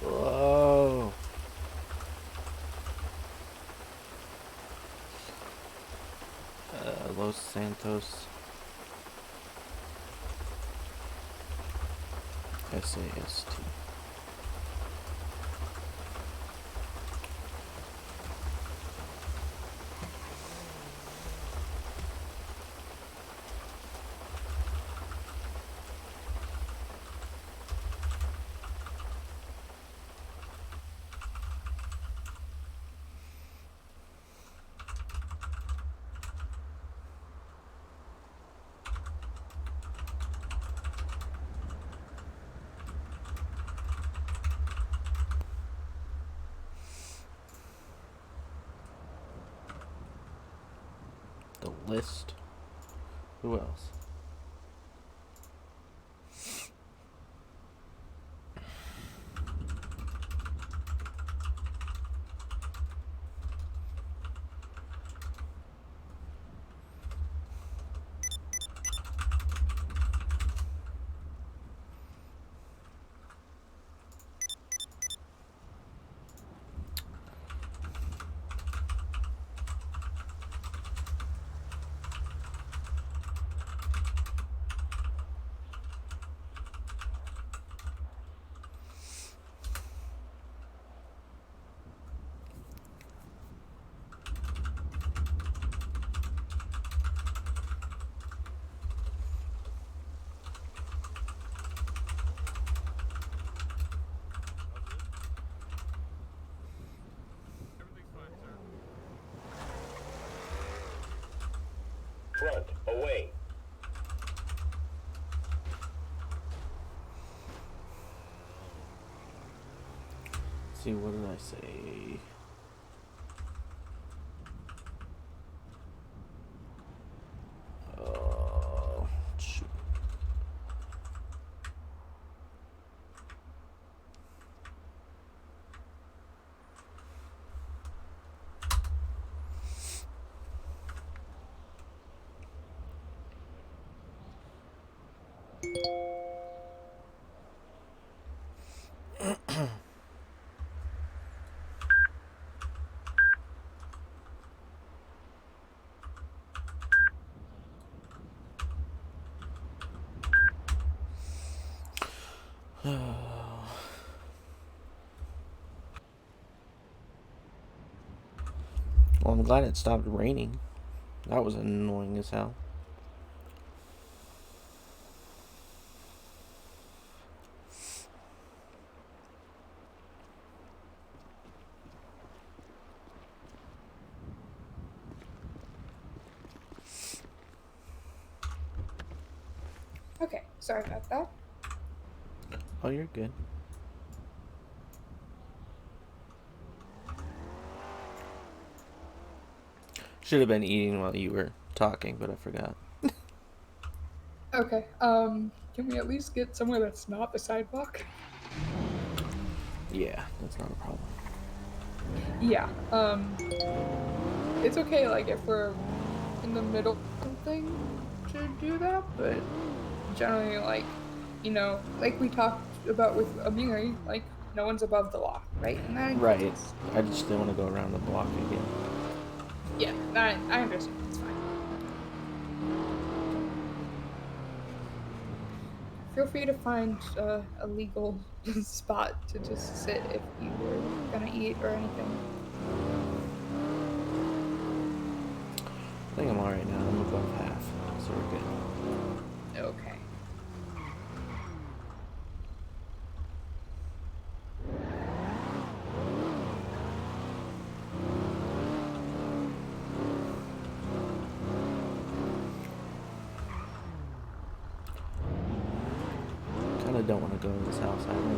Whoa. Los Santos. SAST. The list. Who else? Front, away. Let's see, what did I say? Oh, shoot. Well, I'm glad it stopped raining. That was annoying as hell. Okay, sorry about that. Oh, you're good. Should have been eating while you were talking, but I forgot. Okay, can we at least get somewhere that's not the sidewalk? Yeah, that's not a problem. Yeah, it's okay, like, if we're in the middle of something to do that, but generally, like, you know, like we talked about with Amiri, like, no one's above the law, right? And that includes Right. us. I just didn't want to go around the block again. Yeah, I understand, it's fine. feel free to find a legal spot to just sit if you were gonna eat or anything. I think I'm alright now. I'm above half, so we're good. Okay. Kinda don't want to go to this house either.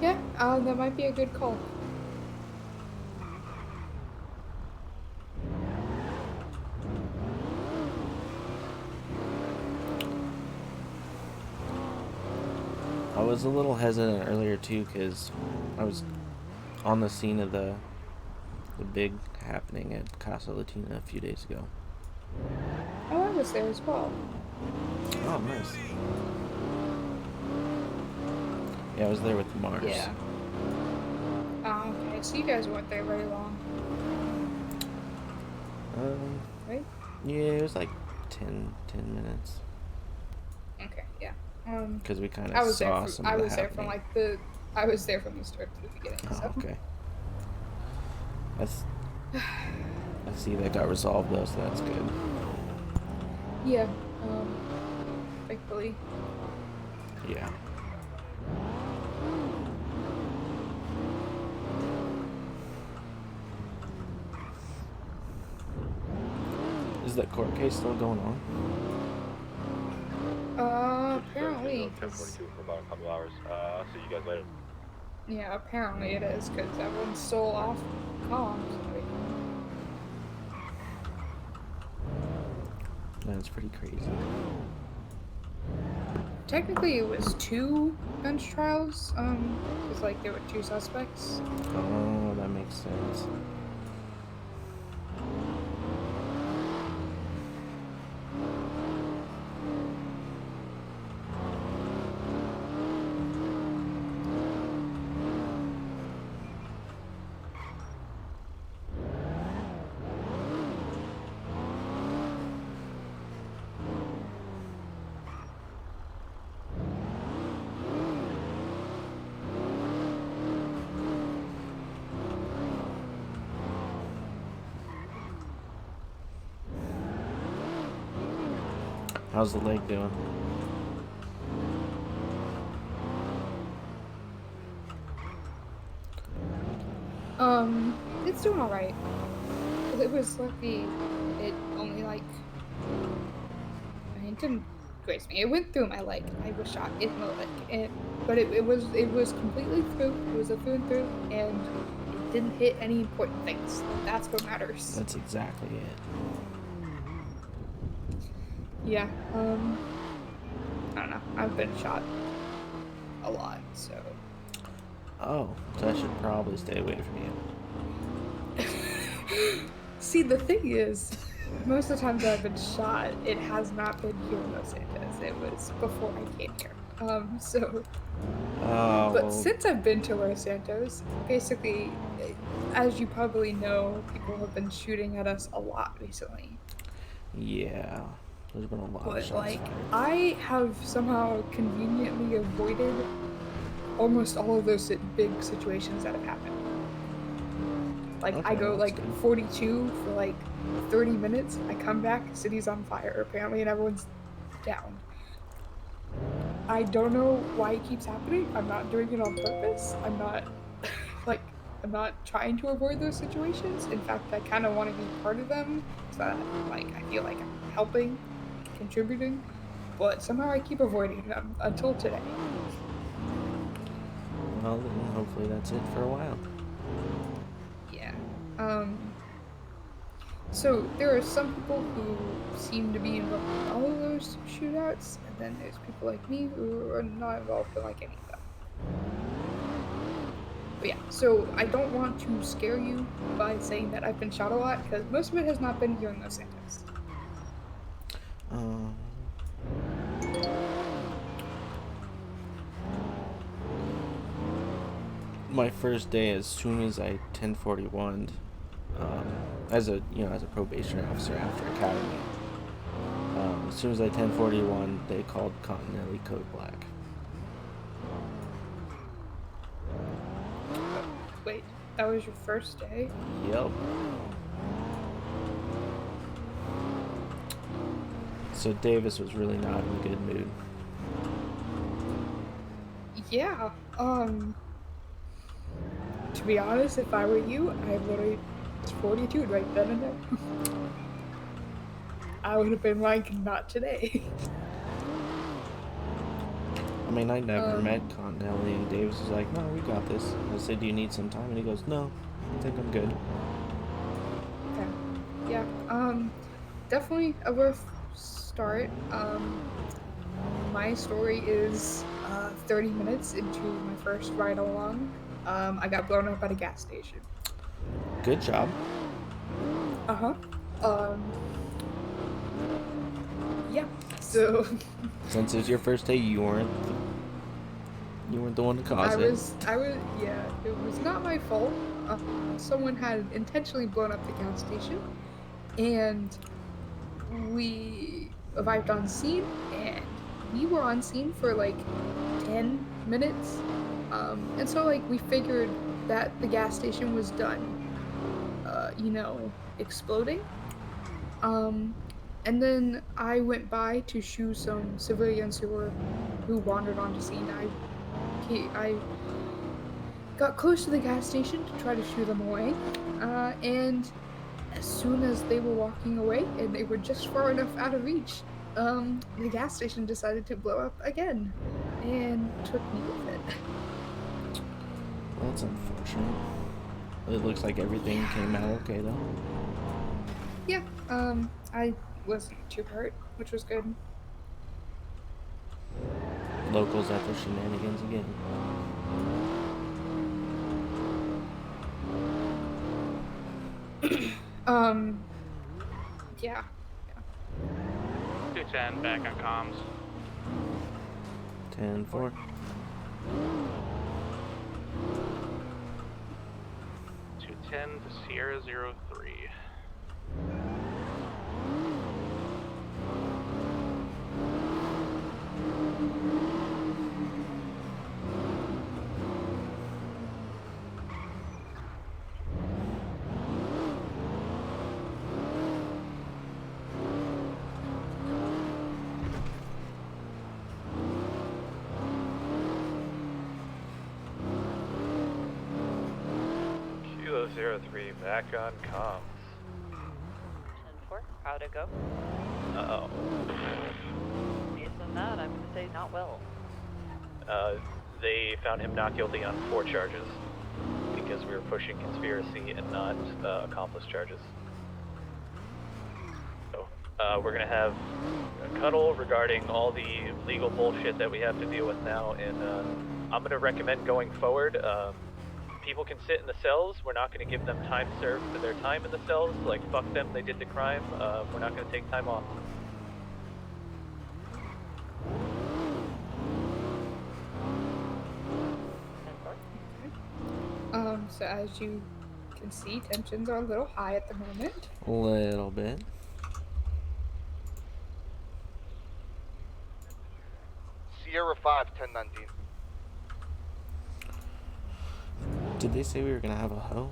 Yeah, that might be a good call. I was a little hesitant earlier too, because I was on the scene of the big happening at Casa Latina a few days ago. Oh, I was there as well. Oh, nice. Yeah, I was there with Mars. Yeah. Oh, okay, so you guys weren't there very long. Right? Yeah, it was like 10 minutes. Okay, yeah. Because we kind I of was there saw from, some I of the was there from happening. I was there from the start to the beginning. Oh, So. okay. I see that got resolved though, so that's good. Yeah, thankfully. Yeah. Is that court case still going on? Apparently. 10:42 for about a couple hours. I'll see you guys later. Yeah, apparently it is, because everyone's still off comms. That's pretty crazy. Technically, it was 2 bench trials, because, like, there were 2 suspects. Oh, that makes sense. How's the leg doing? It's doing alright. It was lucky it only, like, I mean, it didn't graze me. It went through my leg. I was shot in the leg. But it was completely through. It was a through and through, and it didn't hit any important things. That's what matters. That's exactly it. Yeah, I don't know. I've been shot a lot, so. Oh, so I should probably stay away from you. See, the thing is, most of the times I've been shot, it has not been here in Los Angeles. It was before I came here. So. Oh. But since I've been to Los Santos, basically, as you probably know, people have been shooting at us a lot recently. Yeah. There's been a lot of But, shots like, fired. I have somehow conveniently avoided almost all of those big situations that have happened. Like, Okay, I go, that's like, good. 42 for, like, 30 minutes. I come back, city's on fire, apparently, and everyone's down. I don't know why it keeps happening. I'm not doing it on purpose. I'm not, like, I'm not trying to avoid those situations. In fact, I kind of want to be part of them, so that, like, I feel like I'm helping, contributing, but somehow I keep avoiding them until today. Well, then hopefully that's it for a while. Yeah. So there are some people who seem to be involved in all of those shootouts, and then there's people like me who are not involved in, like, any of them. But yeah, so I don't want to scare you by saying that I've been shot a lot, because most of it has not been here in Los Santos. My first day, as soon as I 1041'd, as a probationary officer after academy, as soon as I 1041, they called Continental Code Black. Wait, that was your first day? Yep. So Davis was really not in a good mood. Yeah, to be honest, if I were you, I literally was 42 right then and there. I would have been like, not today. I mean, I never met Continental, and Davis was like, no, we got this. I said, do you need some time? And he goes, no, I think I'm good. Okay. Yeah, definitely a rough start. My story is 30 minutes into my first ride along. I got blown up at a gas station. Good job. Uh-huh. Yeah, so... Since it's your first day, you weren't the one to cause it. Yeah, it was not my fault. Someone had intentionally blown up the gas station, and we arrived on scene, and we were on scene for like 10 minutes. And so like we figured that the gas station was done, exploding. And then I went by to shoo some civilians who wandered onto scene. I got close to the gas station to try to shoo them away, and as soon as they were walking away and they were just far enough out of reach, the gas station decided to blow up again and took me with it. Well, that's unfortunate. It looks like everything came out okay, though. Yeah, I wasn't too hurt, which was good. Locals at their shenanigans again. Yeah. 210, back on comms. 10-4. 210 to Sierra 03. Kilo 03, back on comms. 10-4, how'd it go? Uh-oh. Based on that, I'm gonna say not well. They found him not guilty on 4 charges because we were pushing conspiracy and not accomplice charges. So, we're gonna have a cuddle regarding all the legal bullshit that we have to deal with now, and I'm gonna recommend going forward, people can sit in the cells. We're not going to give them time served for their time in the cells. Like, fuck them, they did the crime. We're not going to take time off. So as you can see, tensions are a little high at the moment. A little bit. Sierra 5, 1019. Did they say we were gonna have a hoe?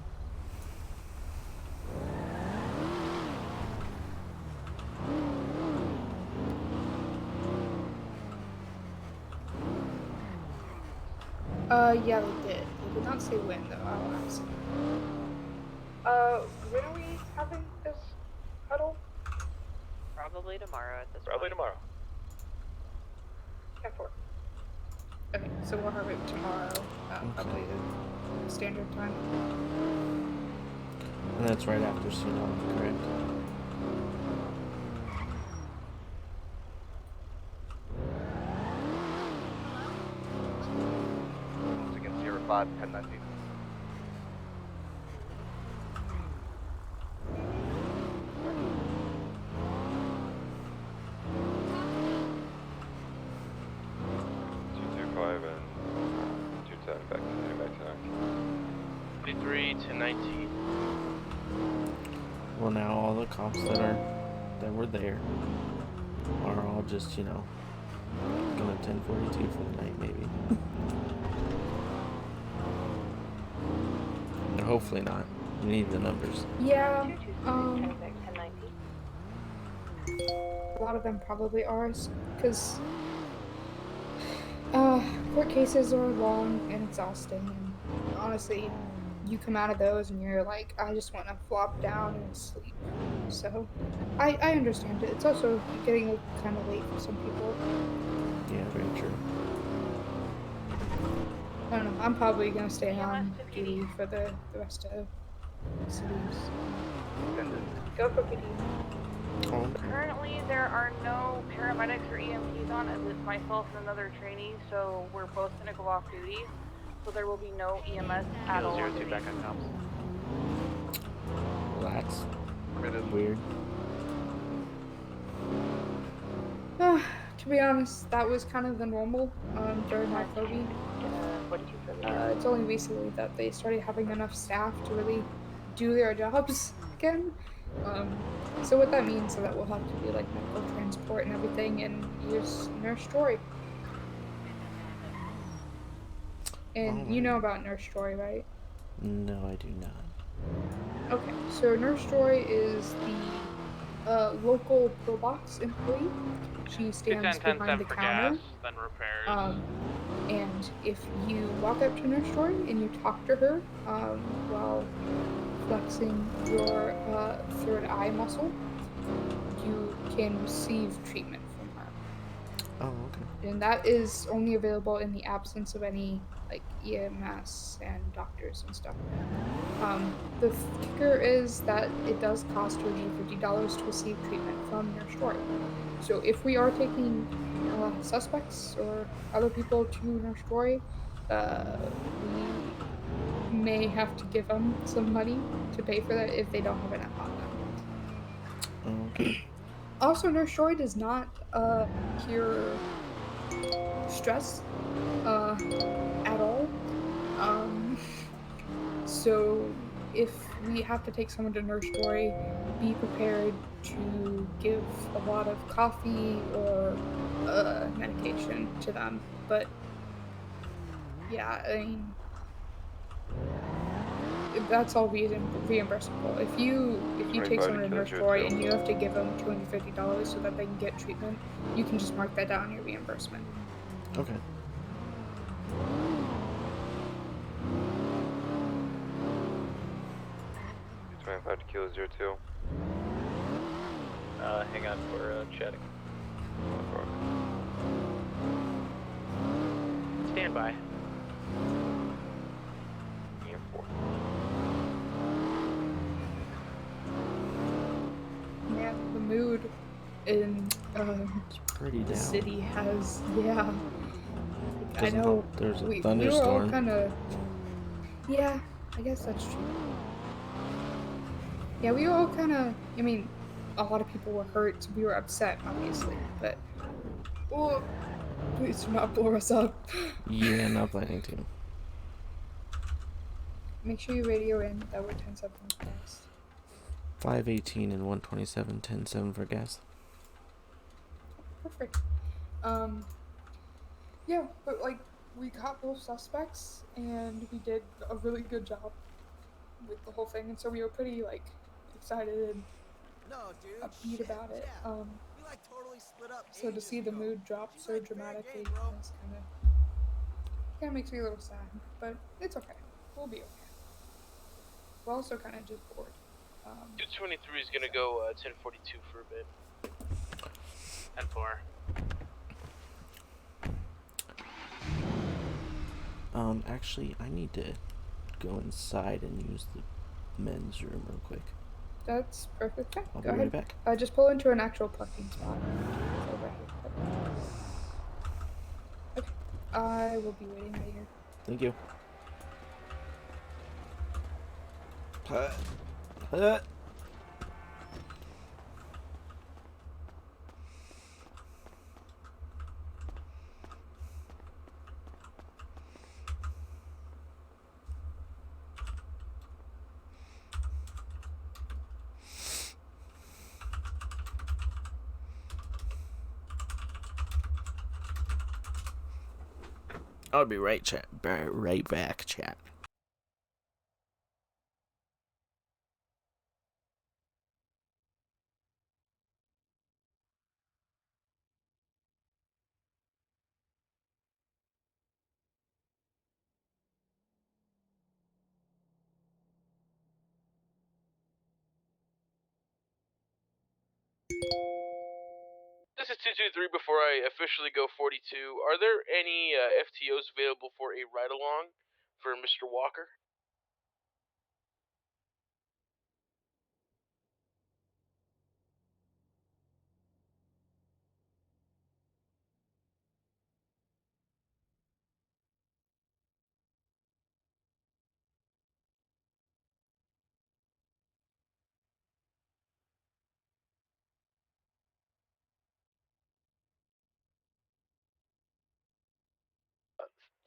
Yeah, they did. They did not say when, though. I'll ask. When are we having this huddle? Probably tomorrow at this Probably point. tomorrow. 10-4. Okay, so we'll have it tomorrow, probably the standard time. And that's right after tsunami, correct? Once again, Sierra 5, 1019. Back to 23 to 19. Well, now all the cops that were there Or I'll just, go to 1042 for the night, maybe. Or hopefully not. We need the numbers. Yeah, a lot of them probably are, because court cases are long and exhausting, and honestly, you come out of those and you're like, I just want to flop down and sleep. So, I understand it. It's also getting kind of late for some people. Yeah, very true. I don't know. I'm probably gonna stay on duty for the rest of cities. Go for PD. Currently, there are no paramedics or EMTs on, at least myself and another trainee, so we're both gonna go off duty. So there will be no EMS at all. Kilo 02 back on comms. Well, that's weird. To be honest, that was kind of the normal during my Kobe. It's only recently that they started having enough staff to really do their jobs again. So what that means is that we'll have to do like medical transport and everything and use Nurse Joy. And you know about Nurse Joy, right? No, I do not. Okay, so Nurse Joy is the local pillbox employee. She stands behind the counter. Gas, then repairs. And if you walk up to Nurse Joy and you talk to her while flexing your third eye muscle, you can receive treatment from her. Oh, okay. And that is only available in the absence of any like EMS and doctors and stuff. The kicker is that it does cost $250 to receive treatment from Nurse Joy. So if we are taking suspects or other people to Nurse Joy, we may have to give them some money to pay for that if they don't have enough on them. Okay. Also, Nurse Joy does not cure stress at all. So if we have to take someone to Nurse Joy, be prepared to give a lot of coffee or medication to them. But yeah, I mean, that's all reimbursable. If you take someone to Nurse Joy and you have to give them $250 so that they can get treatment, you can just mark that down in your reimbursement. Okay. To Kilo 02. Hang on for chatting. Stand by. Yeah, the mood in pretty the down. city has, yeah. I Doesn't know. help there's a We were all thunderstorm. kind of. Yeah, I guess that's true. Yeah, we were all kind of. I mean, a lot of people were hurt, so we were upset, obviously. But. Oh, please do not blow us up. Yeah, not planning to. Make sure you radio in that we're 10-7 for gas. 518 and 127, 10-7 for gas. Perfect. Yeah, but like we caught both suspects and we did a really good job with the whole thing, and so we were pretty like excited and upbeat about it. So to see the mood drop so dramatically was kind of makes me a little sad, but it's okay. We'll be okay. We're also kind of just bored. 223 is gonna go 1042 for a bit. 10-4. Actually, I need to go inside and use the men's room real quick. That's perfect. Yeah, I'll go be ahead. right back. Just pull into an actual parking spot. Over here. Okay. I will be waiting right here. Thank you. I'll be right back, chat. This is 223 before I officially go 42. Are there any FTOs available for a ride-along for Mr. Walker?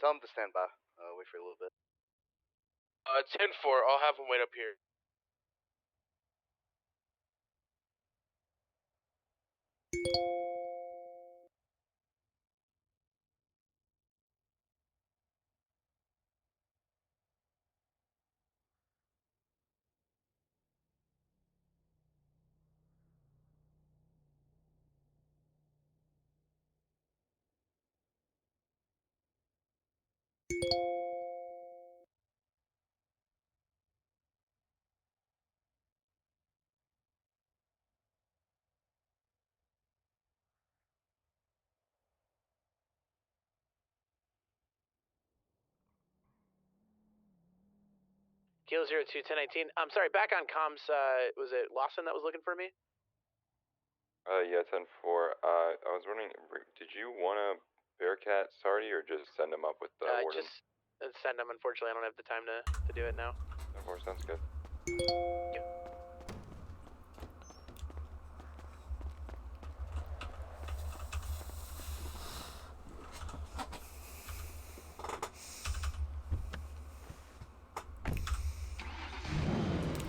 Tell him to stand by. Wait for a little bit. 10-4. I'll have him wait up here. Kilo 02 1019. I'm sorry, back on comms, was it Lawson that was looking for me? Yeah, 10-4. I was wondering, did you want to Bearcat Sardi or just send him up with the warden? Just send him. Unfortunately, I don't have the time to do it now. 10-4 sounds good.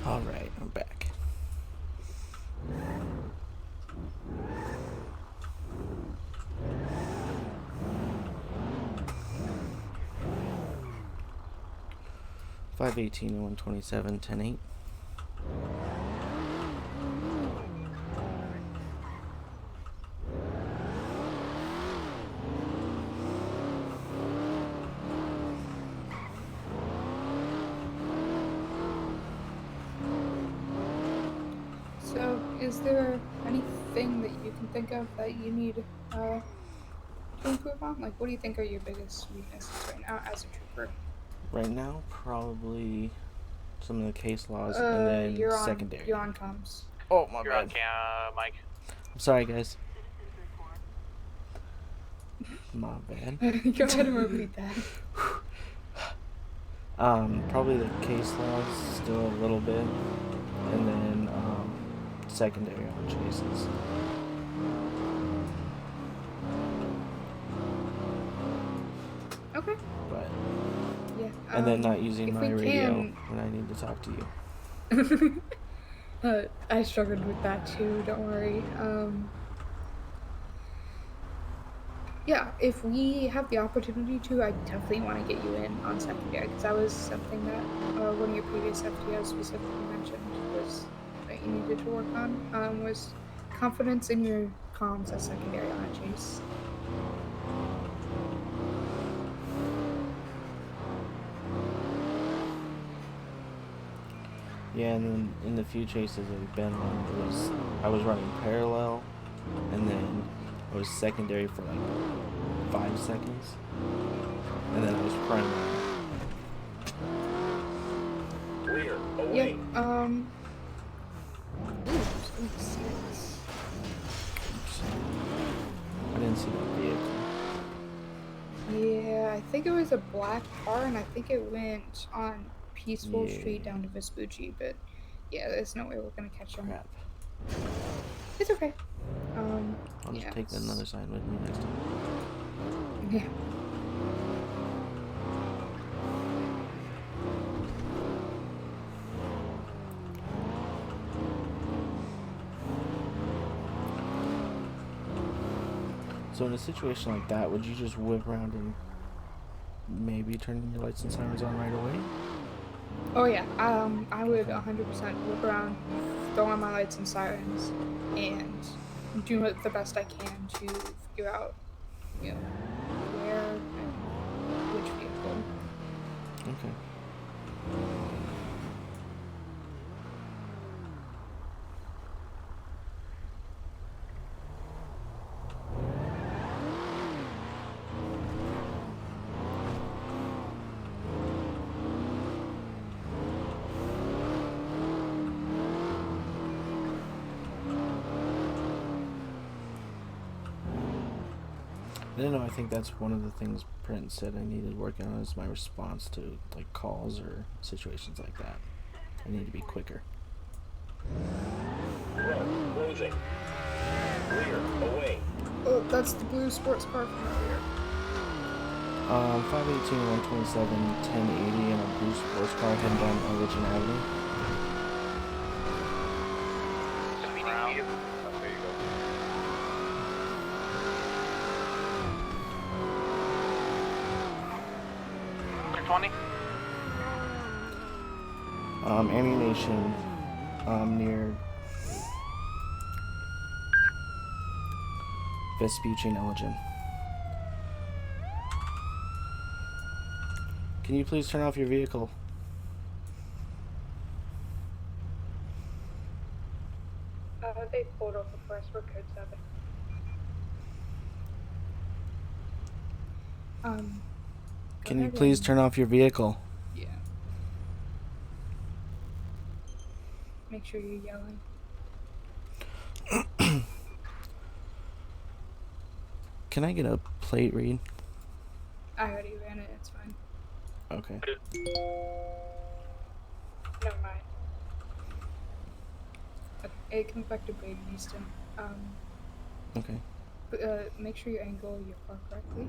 Alright, I'm back. $518 and $127, 10-8. So, is there anything that you can think of that you need to improve on? Like, what do you think are your biggest weaknesses right now as a trooper? Right now, probably some of the case laws and then secondary. You're on comms. Oh, my You're bad. on Mike. I'm sorry, guys. My bad. Go ahead and repeat that. Probably the case laws still a little bit, and then secondary on chases. Okay. But yeah, and then not using my radio can... when I need to talk to you. I struggled with that too. Don't worry. Yeah, if we have the opportunity to, I definitely want to get you in on secondary, because that was something that one of your previous FTOs specifically mentioned was that you needed to work on, was confidence in your comms as secondary on a chase. Yeah, and then in the few chases I've been on, I was running parallel, and then I was secondary for like 5 seconds, and then I was primary. Clear. Yep, I didn't see that vehicle. Yeah, I think it was a black car, and I think it went on Peaceful Street down to Vespucci, but yeah, there's no way we're gonna catch him. Crap. It's okay. I'll just take another side with me next time. Yeah. So in a situation like that, would you just whip around and maybe turning your lights and sirens on right away? Oh yeah, I would 100% look around, throw on my lights and sirens, and do the best I can to figure out, where and which vehicle. Okay. No, I think that's one of the things Brent said I needed working on is my response to like calls or situations like that. I need to be quicker. Closing. Clear. Away. Oh, that's the blue sports car from earlier. 518, 127, 1080, and a blue sports car heading down Elgin Avenue. There you go. 20. Ammunition, near Vespucci and Elgin. Can you please turn off your vehicle? They pulled over for us. We're code 7. Can you please turn off your vehicle? Yeah. Make sure you're yelling. Can I get a plate read? I already ran it, it's fine. Okay. Never mind. Okay, it comes back to Brady Easton. Okay. Make sure you angle your car correctly.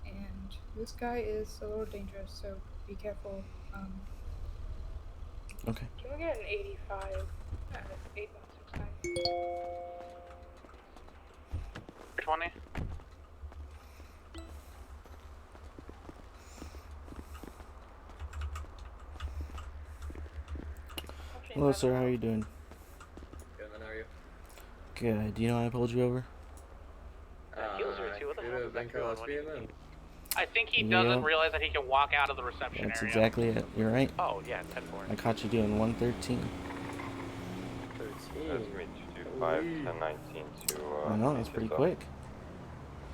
And this guy is a little dangerous, so be careful. Okay. Can we get an 85 at 8169? 20. Hello, sir. How are you doing? Good, man. How are you? Good. Do you know why I pulled you over? I think he doesn't realize that he can walk out of the reception That's area. exactly it. You're right. Oh, yeah, 10-4. I caught you doing 113. 13. That's me, 225, 1019 to, I know, that's pretty quick.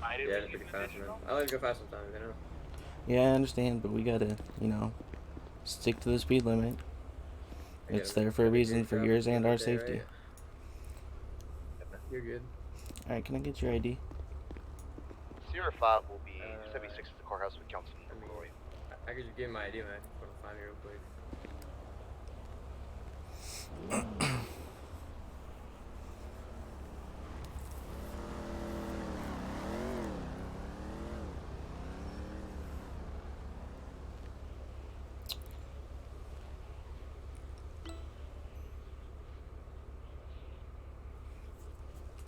Yeah, it's pretty fast, man. I like to go fast sometimes, you know? Yeah, I understand, but we gotta, stick to the speed limit. It's there for a reason, for yours and our safety. You're good. Alright, can I get your ID? Sierra 5 will be 76 at the courthouse with Councilman Roy. I could just give him my ID, man. Want to find me real quick.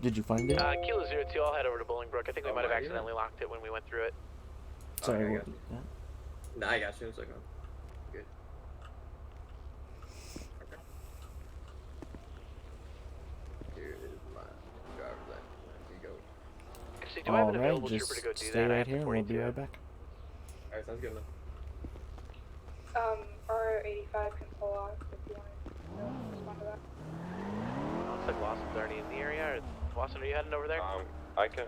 Did you find it? Kilo 02, I'll head over to Bolingbrook. I think we might have accidentally locked it when we went through it. Sorry, Okay, what? Yeah. Nah, I got you. It's like, good. Okay. Here is my driver's license. Here you go. Actually, do I have an available trooper to go do stay that? right here and we'll be right back. Alright, sounds good, man. Our 85 can pull off if you want to respond to that. Looks like Lawson's already in the area. Lawson, are you heading over there? I can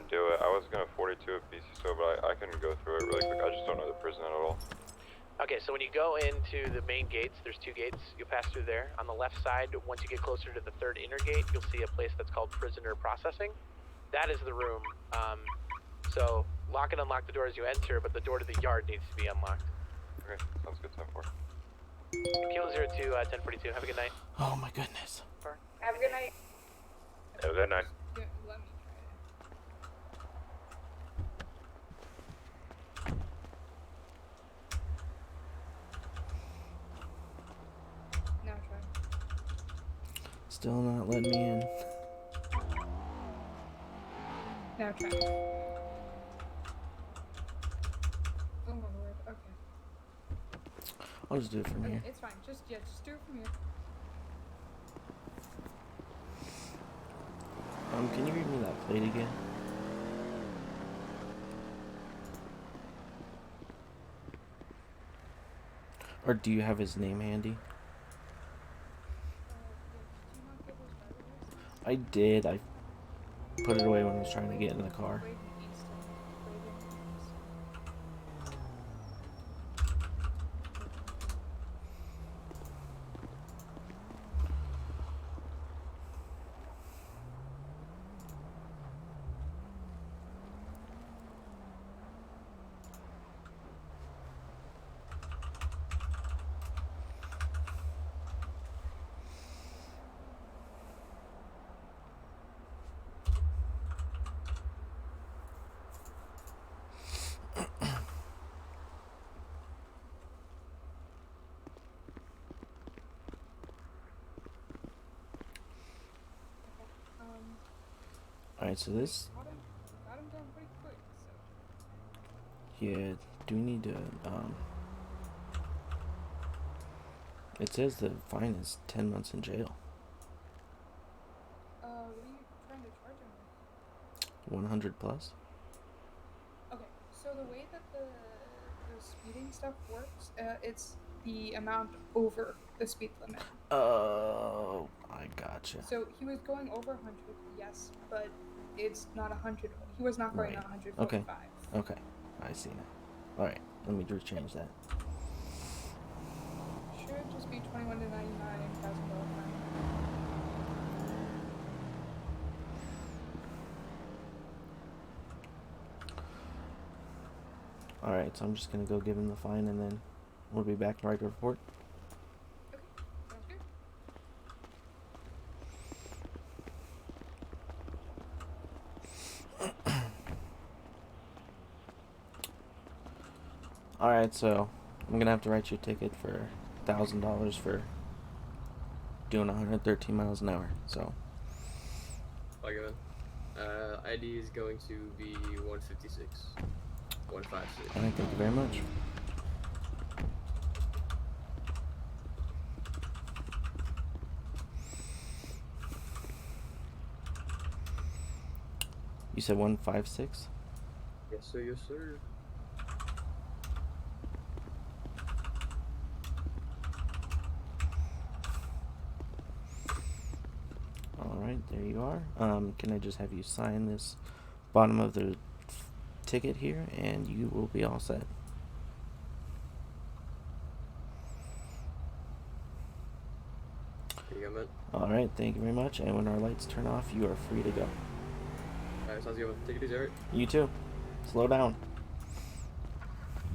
do it. I was gonna 42 at BCSO, but I can go through it really quick. I just don't know the prison at all. Okay, so when you go into the main gates, there's two gates. You'll pass through there. On the left side, once you get closer to the third inner gate, you'll see a place that's called prisoner processing. That is the room. So lock and unlock the door as you enter, but the door to the yard needs to be unlocked. Okay, sounds good. 10-4. Kilo 02, 1042. Have a good night. Oh my goodness. Have a good night. Have a good night. Yeah, let me try. Now try. Still not letting me in. Now try. I'll just do it from Okay, here. it's fine. Just do it from here. Can you read me that plate again? Or do you have his name handy? I did. I put it away when I was trying to get in the car. Alright, so this... Got him done pretty quick, so... Yeah, do we need to, It says the fine is 10 months in jail. What are you trying to charge him with? 100 plus? Okay, so the way that the speeding stuff works, it's the amount over the speed limit. Oh, I gotcha. So he was going over 100, yes, but it's not 100. He was not going Right. 145. Okay, I see now. Alright, let me just change that. Should just be $21 to $99,000 fine. Alright, so I'm just gonna go give him the fine and then we'll be back to write a report. Sounds good. Alright, so I'm gonna have to write you a ticket for $1,000 for doing 113 miles an hour, so. Okay, man. ID is going to be 156. 156. Alright, thank you very much. You said 156? Yes, sir. Yes, sir. Alright, there you are. Can I just have you sign this bottom of the ticket here, and you will be all set. Here you go, man. Alright, thank you very much, and when our lights turn off, you are free to go. Alright, sounds good, man. Take it easy, alright? You too. Slow down.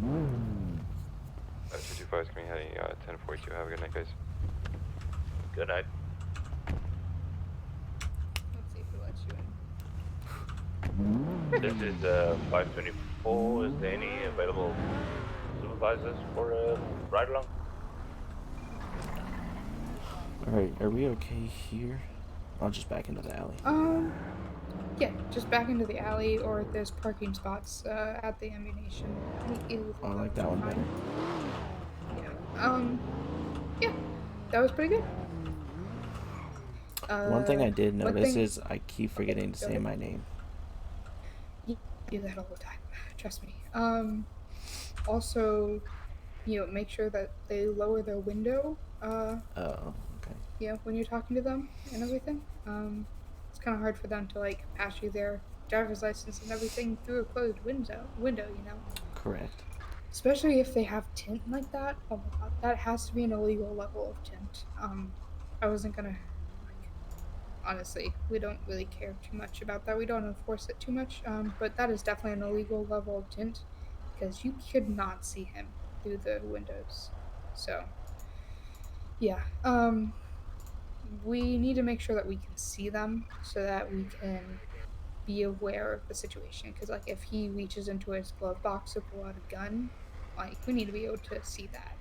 225 is coming heading 1042. Have a good night, guys. Good night. Let's see if it lets you in. This is 524. Is there any available supervisors for a ride along? Alright, are we okay here? I'll just back into the alley. Yeah, just back into the alley, or there's parking spots at the ammunition. I like that one better. Yeah, that was pretty good. One thing I did notice is I keep forgetting to say ahead. my name. You do that all the time, trust me. Also, make sure that they lower their window. Oh, okay. When you're talking to them and everything. It's kind of hard for them to pass you their driver's license and everything through a closed window. Correct. Especially if they have tint like that. Oh my god, that has to be an illegal level of tint. I wasn't gonna. Honestly, we don't really care too much about that. We don't enforce it too much. But that is definitely an illegal level of tint because you could not see him through the windows. So, yeah. We need to make sure that we can see them so that we can be aware of the situation. Because, if he reaches into his glove box to pull out a gun, we need to be able to see that.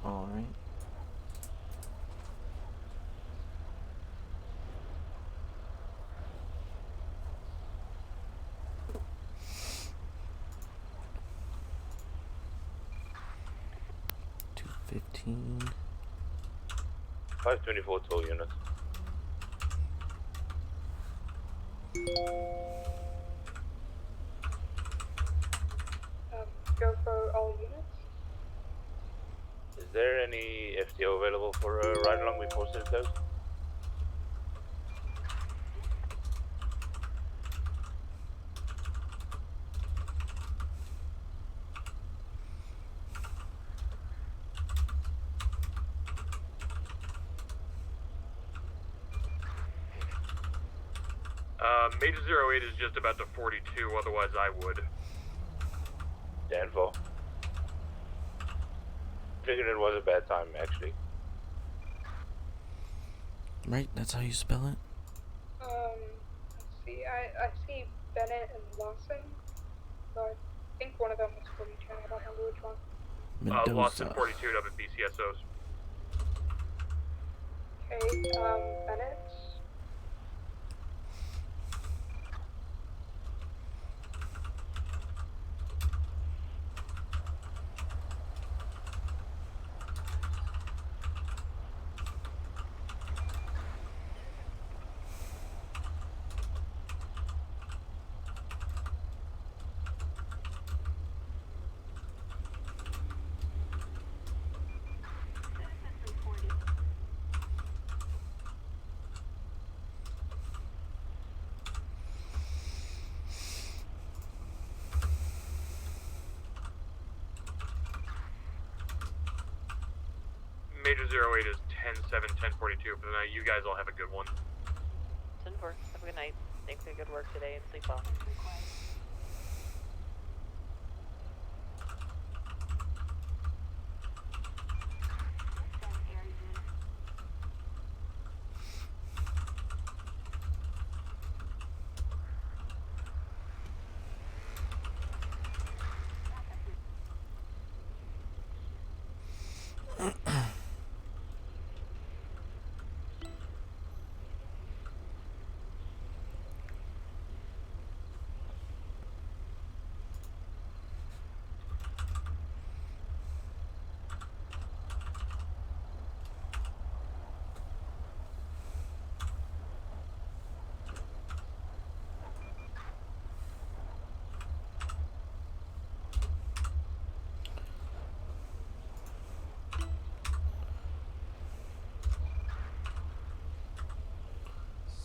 Alright. 18. 524 total units. Go for all units. Is there any FTO available for a ride along before City Close? Major 08 is just about to 42, otherwise I would. Danville. Figured it was a bad time, actually. Right, that's how you spell it? Let's see, I see Bennett and Lawson, but I think one of them was 42, I don't remember which one. Mendoza. Lawson 42 up at BCSOs. Okay, Bennett. Major 08 is 10-7, 10-42 for the night. You guys all have a good one. 10-4. Have a good night. Thanks for your good work today and sleep well.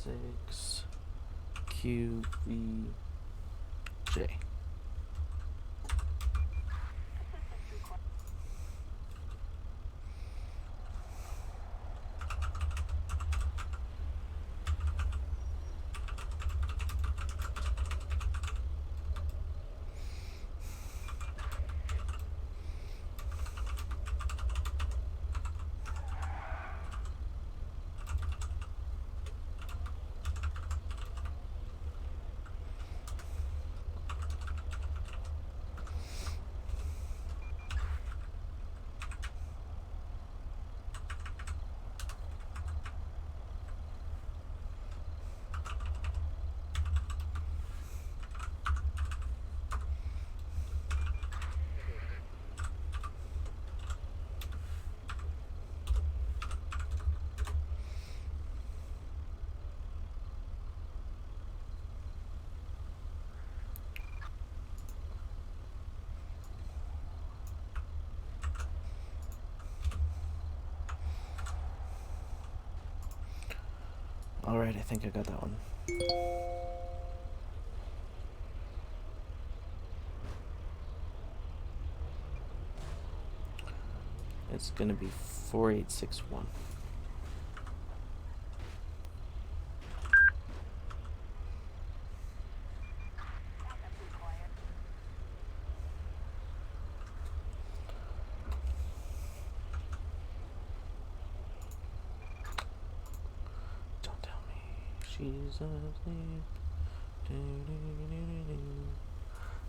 Six QVJ. Alright, I think I got that one. It's gonna be 4861. Don't tell me she's asleep.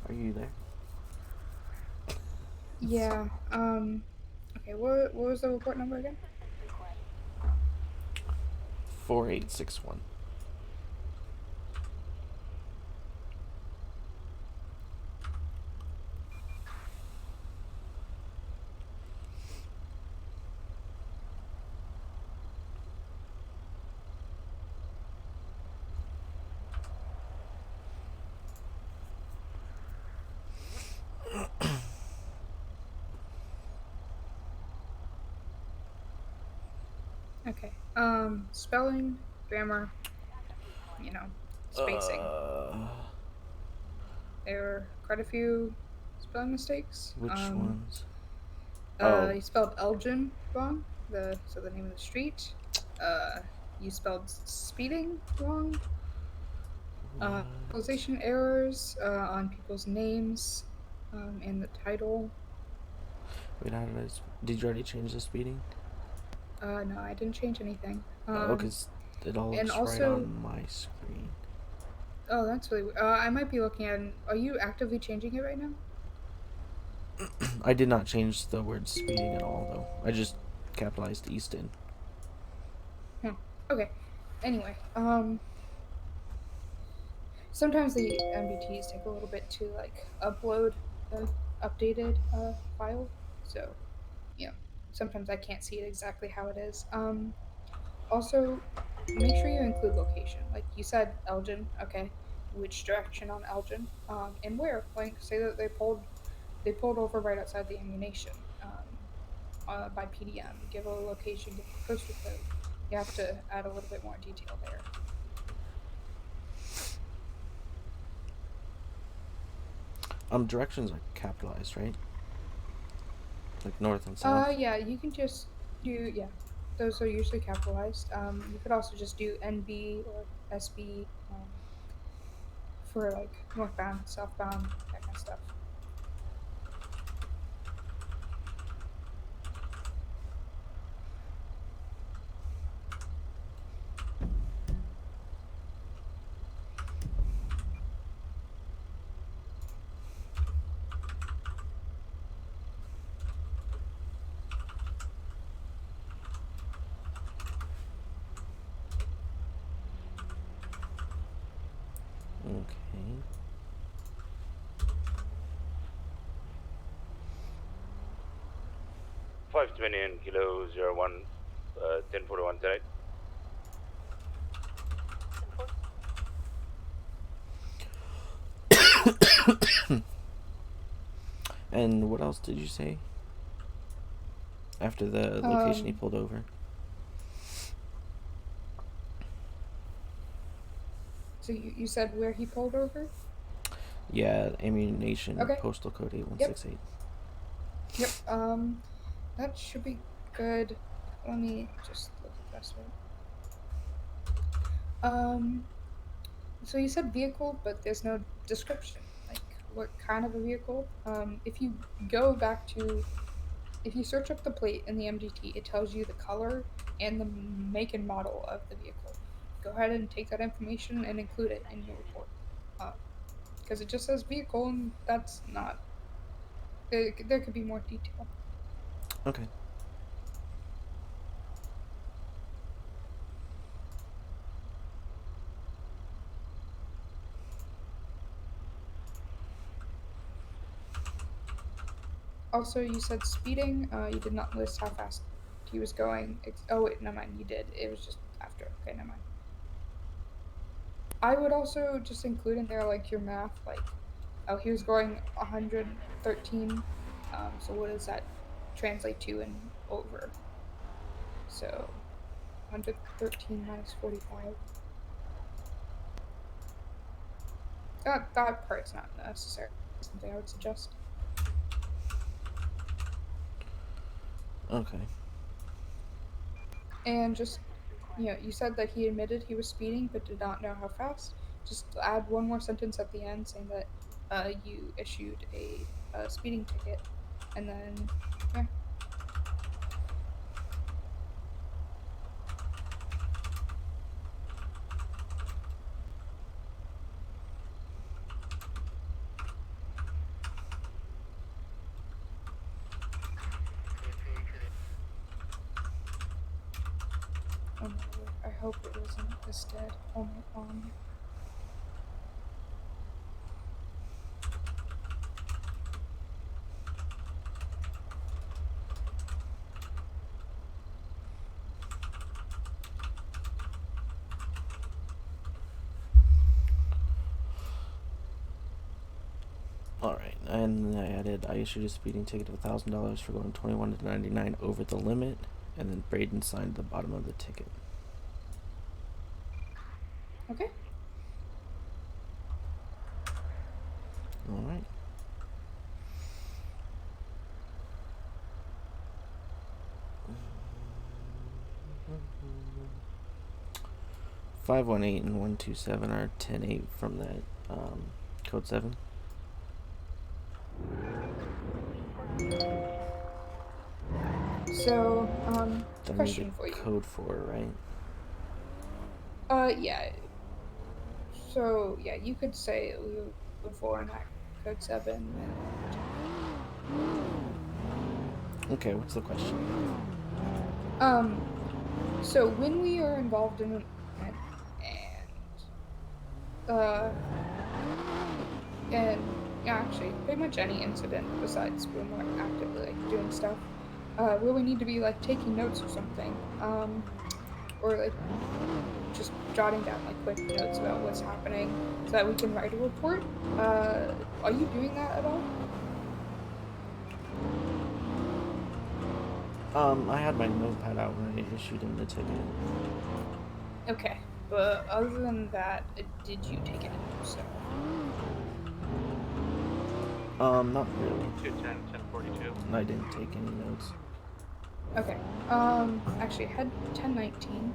Are you there? Yeah, okay, what was the report number again? 4861. Okay. Spelling, grammar, spacing. There were quite a few spelling mistakes. Which ones? You spelled Elgin wrong. The name of the street. You spelled speeding wrong. Spellation errors on people's names, and the title. Wait, how did you already change the speeding? No, I didn't change anything. Because it all looks right on my screen. Oh, that's really. I might be looking at. Are you actively changing it right now? I did not change the word speeding at all, though. I just capitalized Easton. Okay. Anyway, sometimes the MBTs take a little bit to upload the updated file, so sometimes I can't see it exactly how it is. Also, make sure you include location. Like you said, Elgin. Okay, which direction on Elgin? And where? Like say that they pulled over right outside the ammunition. By PDM. Give a location. Give a postal code. You have to add a little bit more detail there. Directions are capitalized, right? Like north and south? Yeah, you can just do, those are usually capitalized. You could also just do NB or SB for like northbound, southbound, that kind of stuff. Okay. $520 kilo 01, 1041 tonight. And what else did you say? After the location he pulled over? So you said where he pulled over? Yeah, ammunition, Okay. postal code 8168. Yep. That should be good. Let me just look at this one. So you said vehicle, but there's no description. Like, what kind of a vehicle? If you go back to, if you search up the plate in the MDT, it tells you the color and the make and model of the vehicle. Go ahead and take that information and include it in your report. Because it just says vehicle, and that's not. There could be more detail. Okay. Also, you said speeding. You did not list how fast he was going. Oh wait, never mind. You did. It was just after. Okay, never mind. I would also just include in there like your math, like, oh, he was going 113. So what does that translate to in over? So 113 minus 45. That part's not necessary. Something I would suggest. Okay. And just, you said that he admitted he was speeding but did not know how fast. Just add one more sentence at the end saying that you issued a speeding ticket, and then, yeah. Oh my lord, I hope it wasn't this dead. Oh my god. Alright, and I issued a speeding ticket of $1,000 for going 21 to 99 over the limit. And then Braden signed the bottom of the ticket. Okay. All right. (518) and 127 are 10-8 from that code 7. So, Don't question need a for you. code 4, right? Yeah. So, yeah, you could say Leo 4 and that code 7. Okay, what's the question? So when we are involved in and actually pretty much any incident besides when we're actively like doing stuff, where we need to be like taking notes or something, or like just jotting down like quick notes about what's happening so that we can write a report. Are you doing that at all? I had my notepad out when I issued him the ticket. Okay, but other than that, did you take any notes? Not really. 210, 1042. I didn't take any notes. Okay. Actually, head 1019.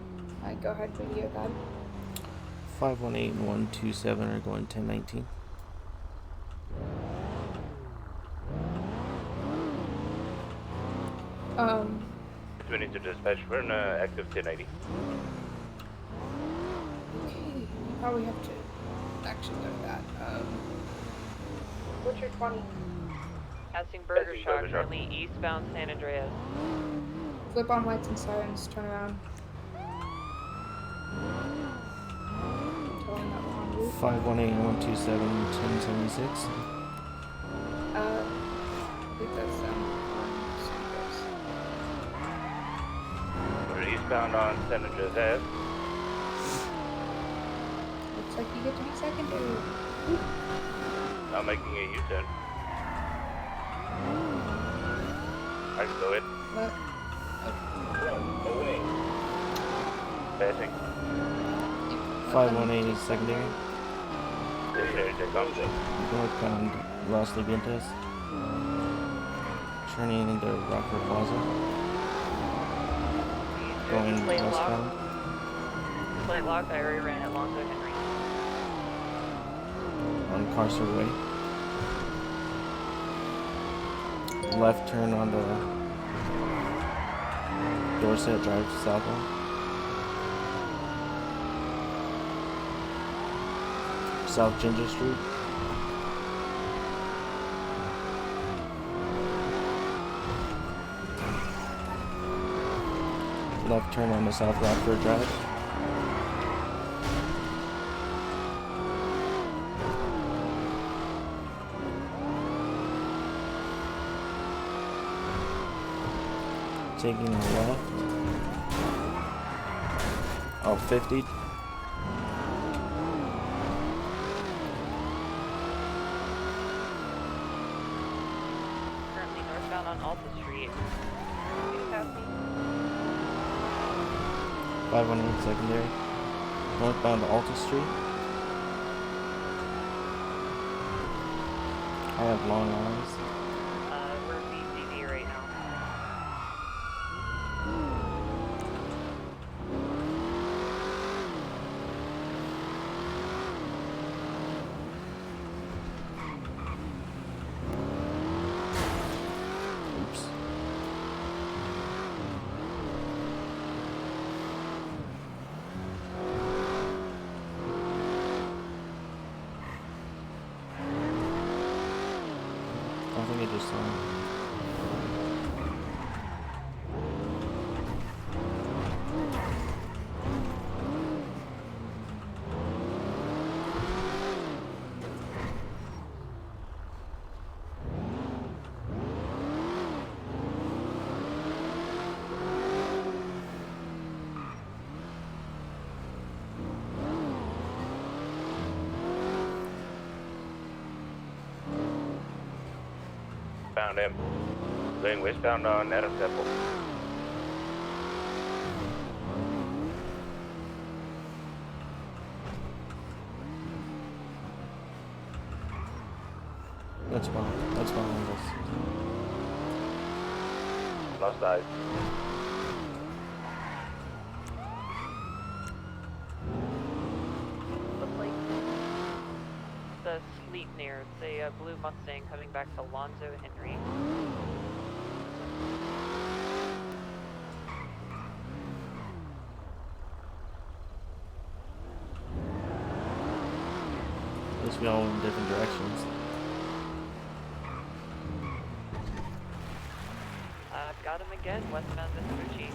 Go ahead, video that. 518 and 127 are going 1019. We need to dispatch for an active 1080. Okay, you probably have to actually learn that. What's your 20? Passing Burger Shop, currently eastbound San Andreas. Flip on lights and sirens, turn around. 518 and 127, 1076. I think that's We're eastbound on San Andreas Ave. looks like you get to be secondary. I'm making a U-turn. I can go in. What? Away. Passing. 518 is secondary. Closing. Northbound Los Levientes. Turning into Rockford Plaza. Going Plate westbound. lock. Plate lock, I already ran it Alonzo Henry. On Carcer Way. Left turn on the Dorset Drive southbound. South Ginger Street. Left turn on the South Rockford Drive. Taking a left. Oh, 50. Currently northbound on Alta Street. Can you pass me? 518 secondary. Northbound to Alta Street. I have long arms. We're BCD right now. Oops. I think I just saw him. Found him. Going westbound on Adams Temple. That's fine. That's fine. Lost eyes. Looks like the Sleipnir. It's a blue Mustang coming back to Alonzo Henry. At least we all went in different directions. I've got him again, westbound Vespucci.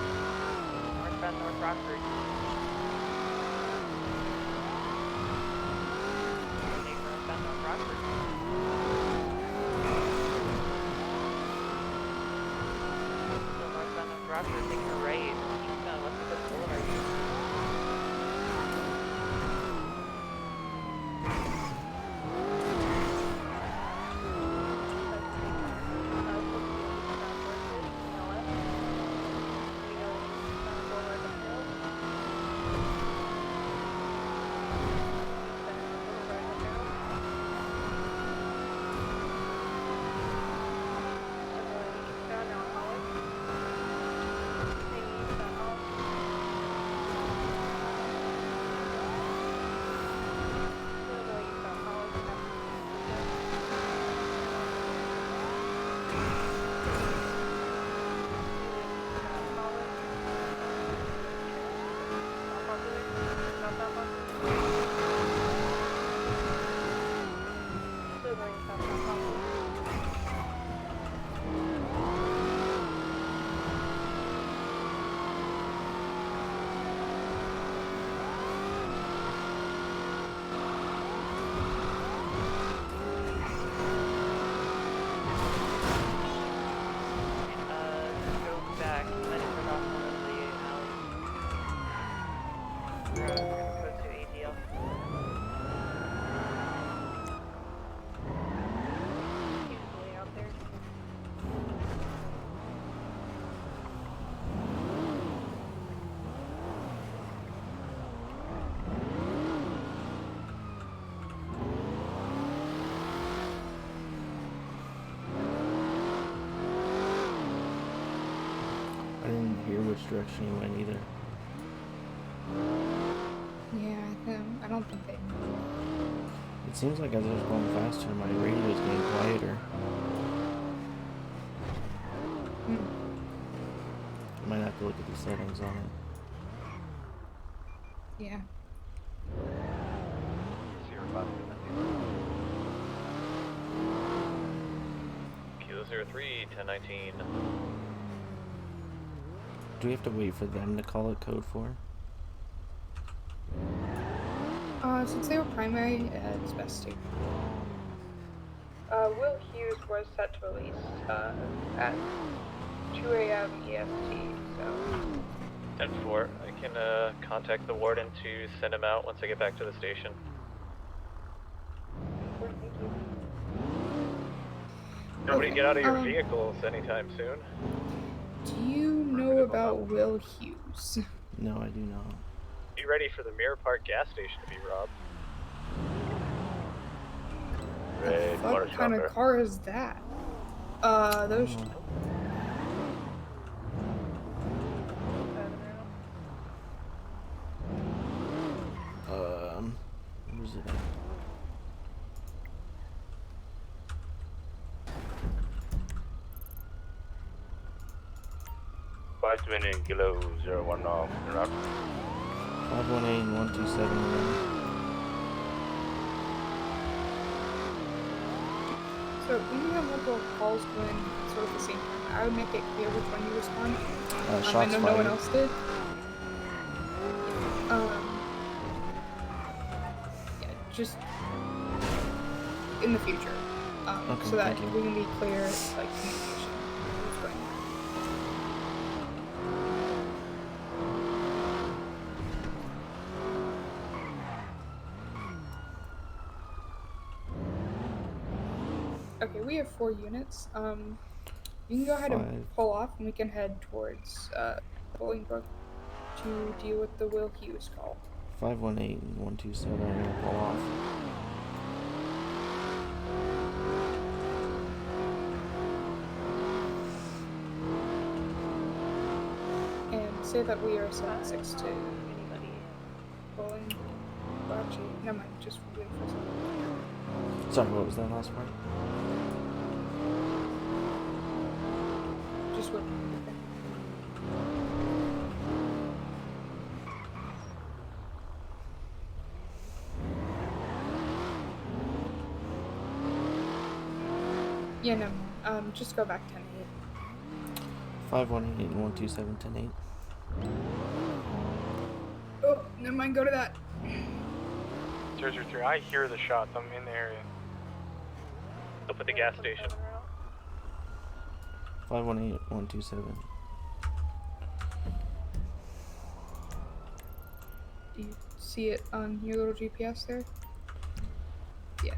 Northbound North Rockford. Northbound North Rockford. Still northbound North Rockford, taking a right. Eastbound West Coast Boulevard. I didn't hear which direction you went either. Yeah, I don't think they know. It seems like as I was going faster, my radio is getting quieter. I might have to look at the settings on it. Yeah. Kilo 03, 1019. Do we have to wait for them to call it code 4? Since they were primary, it's best to. Will Hughes was set to release at 2 a.m. EST, so... 10-4. I can contact the warden to send him out once I get back to the station. Thank you. Nobody get out of your um, vehicles anytime soon. Do you know about Will Hughes? No, I do not. Be ready for the Mirror Park gas station to be robbed. What kind of car is that? Those... Where's it at? Five twin kilo 01 off. 518 127. So when you have multiple calls going sort of the same time, I would make it clear which one you respond. Shots I know fired. no one else did. Yeah, just in the future, Okay, so that thank you. we can be clear, like communication. What's going on. Okay, we have 4 units. You can go ahead and pull off, and we can head towards Bolingbrook to deal with the Will Hughes call. 518 and 127 are gonna pull off. And say that we are 76 to Bolingbrook. Well, actually, never mind. Just wait for a second. Sorry, what was that last part? Just wait. Yeah, no. Just go back 10-8. 518 and 127 10-8. Oh, never mind. Go to that. 003, I hear the shots. I'm in the area. Up at the gas station. 518 127. Do you see it on your little GPS there? Yeah.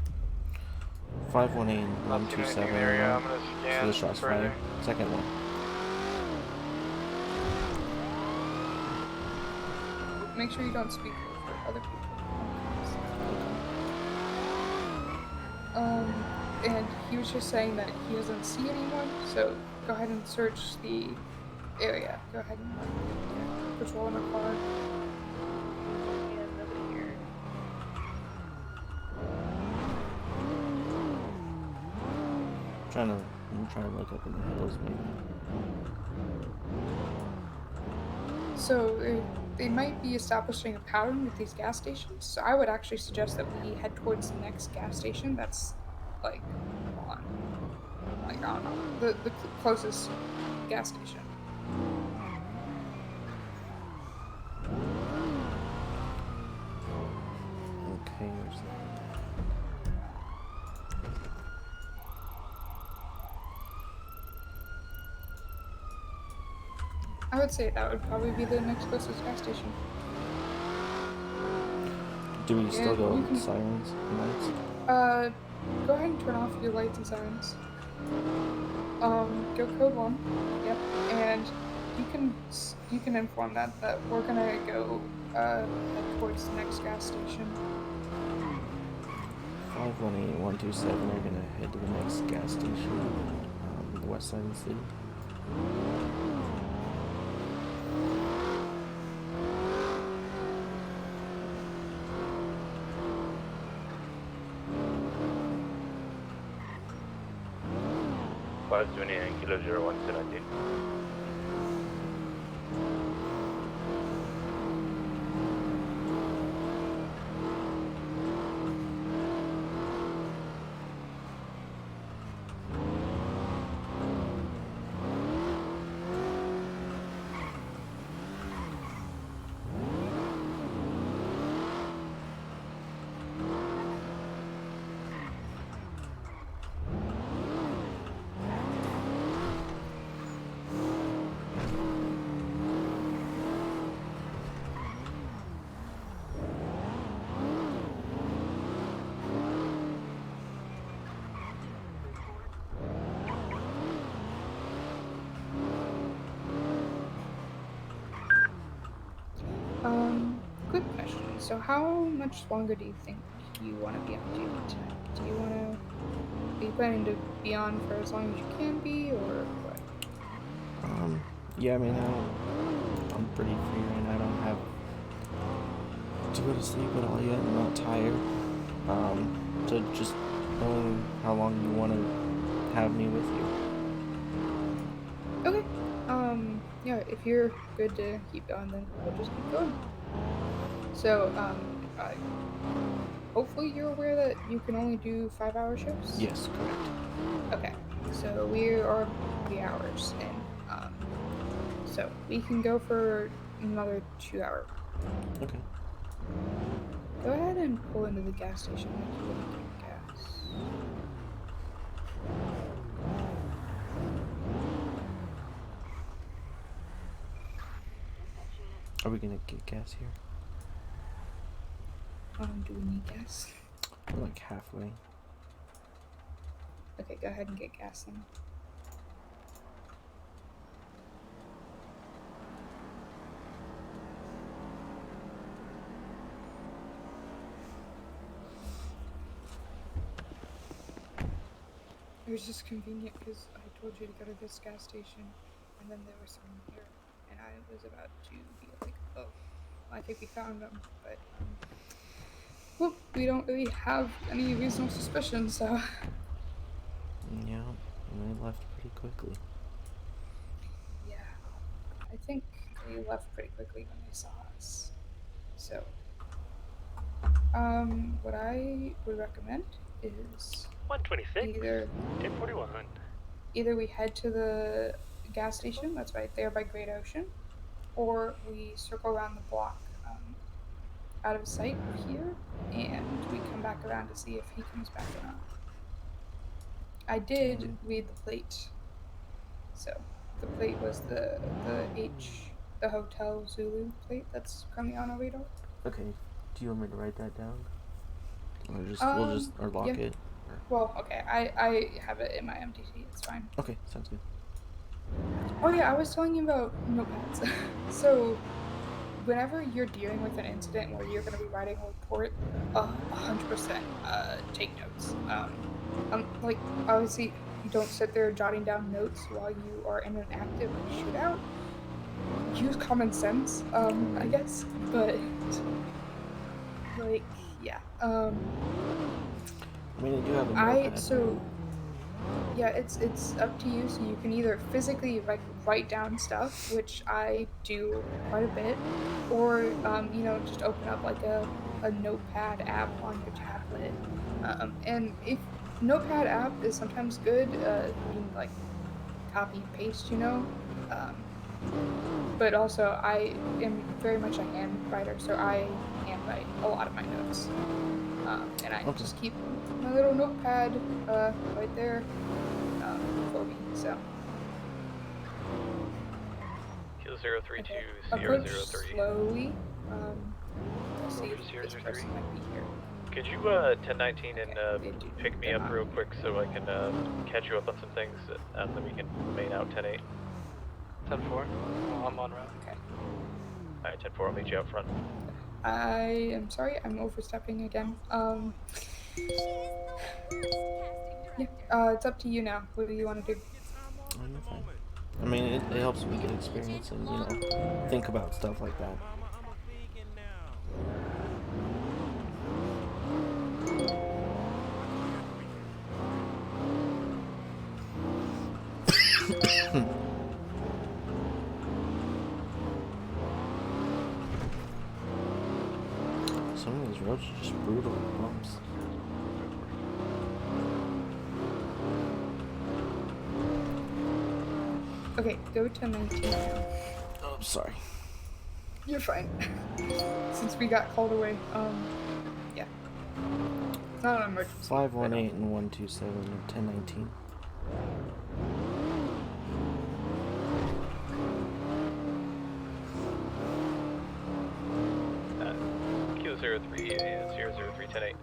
518 Not seeing anything 127. in the area. I'm gonna So scan the shots further. fired. Second one. Make sure you don't speak for other people. And he was just saying that he doesn't see anyone, so go ahead and search the area. Go ahead and patrol in a car. Yeah, nobody here. I'm trying to look up in the hills, maybe. So they might be establishing a pattern with these gas stations. So I would actually suggest that we head towards the next gas station. That's like on, like I don't know, the closest gas station. Okay, where's that? I would say that would probably be the next closest gas station. Do we still go with sirens and lights? Go ahead and turn off your lights and sirens. Go code 1. Yep. And you can inform that we're gonna go head towards the next gas station. 518 127 are gonna head to the next gas station, the west side of the city. Kilo 0117. Good question. So how much longer do you think you want to be on duty tonight? Are you planning to be on for as long as you can be, or what? Yeah, I mean, I'm pretty free right now. I don't have to go to sleep at all yet. I'm not tired. So just knowing how long you want to have me with you. Okay. Yeah, if you're good to keep going, then we'll just keep going. So, hopefully you're aware that you can only do 5-hour shifts? Yes, correct. Okay. So we are 3 hours in. So we can go for another 2 hour. Okay. Go ahead and pull into the gas station like you would get gas. Are we gonna get gas here? Do we need gas? We're like halfway. Okay, go ahead and get gas then. It was just convenient because I told you to go to this gas station, and then there was someone here, and I was about to be like, oh, I think we found them, but well, we don't really have any reasonable suspicion, so. Yeah, and they left pretty quickly. Yeah, I think they left pretty quickly when they saw us. So, what I would recommend is 126, either 1041. either we head to the gas station that's right there by Great Ocean, or we circle around the block out of sight of here, and we come back around to see if he comes back or not. I did read the plate, so the plate was the Hotel Zulu plate that's currently on our radar. Okay, do you want me to write that down? Or just we'll just or lock yeah. it? Or... Well, okay, I have it in my MDT, it's fine. Okay, sounds good. Oh yeah, I was telling you about notepads. So, whenever you're dealing with an incident where you're going to be writing a report, 100% take notes. Like, obviously, you don't sit there jotting down notes while you are in an active shootout. Use common sense, I guess, but, like, yeah. I mean, I do have a notepad. Yeah, it's up to you. So you can either physically write down stuff, which I do quite a bit, or just open up like a notepad app on your tablet. And if notepad app is sometimes good, you can like copy and paste, but also I am very much a hand writer, so I handwrite a lot of my notes. And I just keep my little notepad right there for me, so. Kill 032 Approach CR03. slowly. See if this person might be here. Could you 1019 and pick me up real quick so I can catch you up on some things, and then we can remain out 10-8. 10-4. I'm on route. Okay. Alright, 10-4, I'll meet you out front. I am sorry, I'm overstepping again. Yeah, it's up to you now. What do you want to do? I'm fine. I mean, it helps me get experience and, think about stuff like that. Some of these roads are just brutal bumps. Okay, go to 19 now. Oh, sorry. You're fine. Since we got called away, yeah. It's not an emergency. 518 and 127 and 1019. Q03 is 00310-8.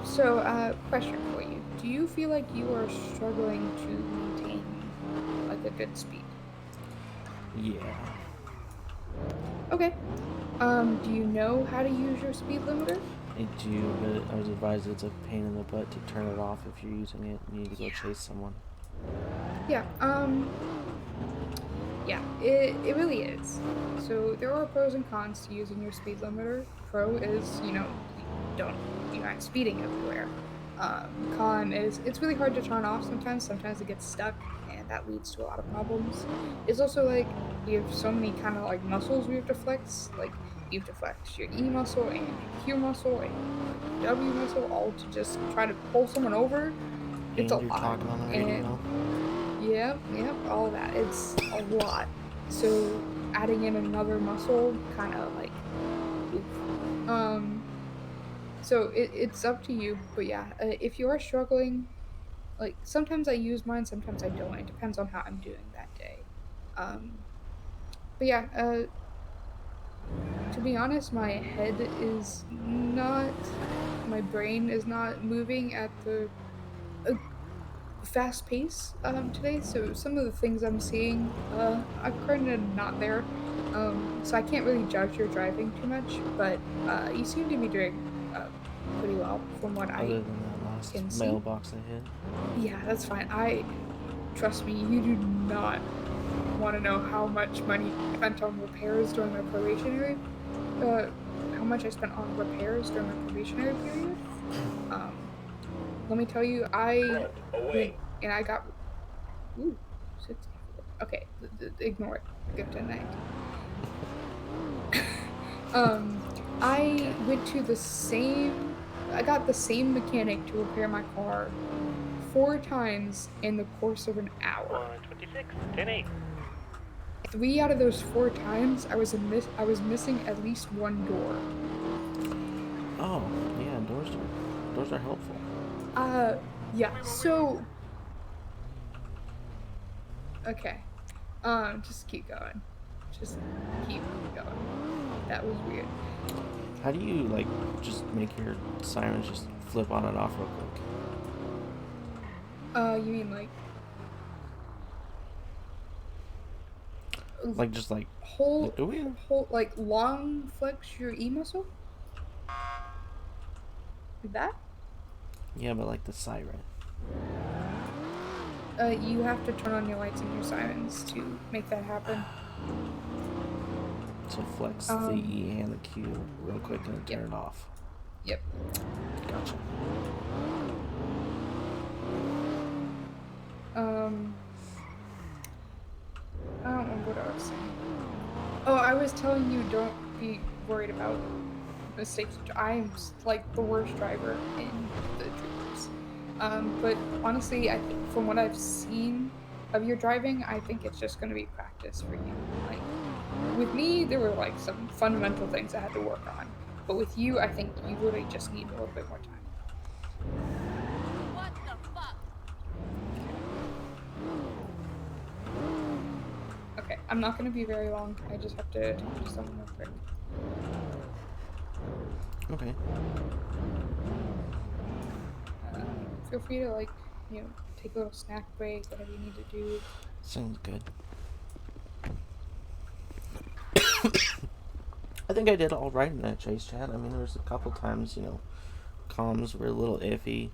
So, question for you. Do you feel like you are struggling to maintain, like, a good speed? Yeah. Okay. Do you know how to use your speed limiter? I do, but I was advised it's a pain in the butt to turn it off if you're using it. You need to go chase someone. Yeah, yeah, it really is. So there are pros and cons to using your speed limiter. Pro is, you're not speeding everywhere. Con is, it's really hard to turn off sometimes. Sometimes it gets stuck, and that leads to a lot of problems. It's also like, we have so many kind of like muscles we have to flex. Like, you have to flex your E muscle and your Q muscle and your W muscle, all to just try to pull someone over. It's a lot. Talking on the radio. Yep, all of that. It's a lot. So adding in another muscle kind of like, oof. So it's up to you. But yeah, if you are struggling, like sometimes I use mine, sometimes I don't. It depends on how I'm doing that day. But yeah, to be honest, my head is not my brain is not moving at the fast pace today, so some of the things I'm seeing are kind of not there. So I can't really judge your driving too much, but you seem to be doing pretty well from what I Other than that last can see. mailbox I hit. Yeah, that's fine. Trust me, you do not want to know how much money I spent on repairs during my probationary. How much I spent on repairs during my probationary period. Let me tell you, I went and I got 64. Okay, ignore it. Go to 19. I went to the same. I got the same mechanic to repair my car 4 times in the course of an hour. 126, 10-8. 3 out of those 4 times, I was missing at least one door. Oh, yeah, doors are helpful. Yeah. So. Okay. Just keep going. Just keep going. That was weird. How do you like just make your sirens just flip on and off real quick? You mean like just like hold like long flex your E muscle? Like that? Yeah, but like the siren. You have to turn on your lights and your sirens to make that happen. So flex the E and the Q real quick and turn it off. Yep. Gotcha. I don't remember what I was saying. Oh, I was telling you don't be worried about mistakes. I'm like the worst driver in the troopers. But honestly, I think from what I've seen of your driving, I think it's just going to be practice for you. Like with me, there were like some fundamental things I had to work on, but with you, I think you literally just need a little bit more time. What the fuck? Okay, I'm not going to be very long. I just have to talk to someone real quick. Okay. Feel free to take a little snack break, whatever you need to do. Sounds good. I think I did all right in that chase chat. I mean, there was a couple times, comms were a little iffy.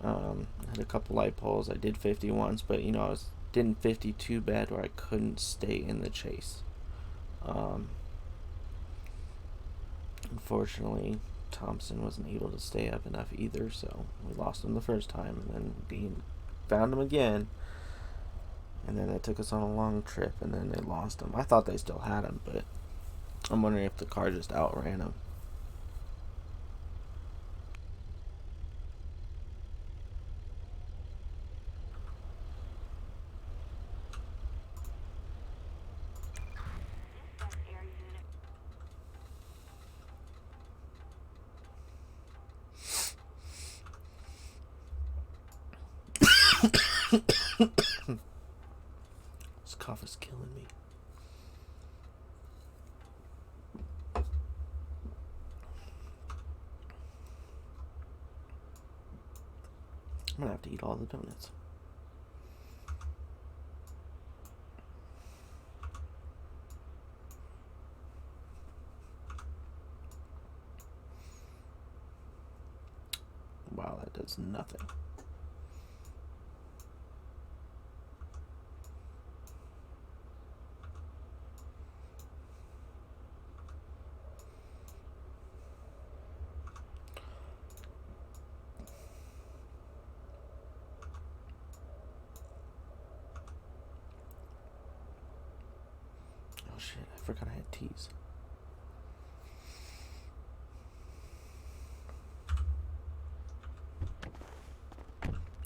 I had a couple light poles. I did 50 once, but I didn't 50 too bad where I couldn't stay in the chase. Unfortunately, Thompson wasn't able to stay up enough either, so we lost him the first time, and then we found him again, and then it took us on a long trip, and then they lost him. I thought they still had him, but I'm wondering if the car just outran him. This cough is killing me. I'm gonna have to eat all the donuts. Wow, that does nothing. Oh shit, I forgot I had teas.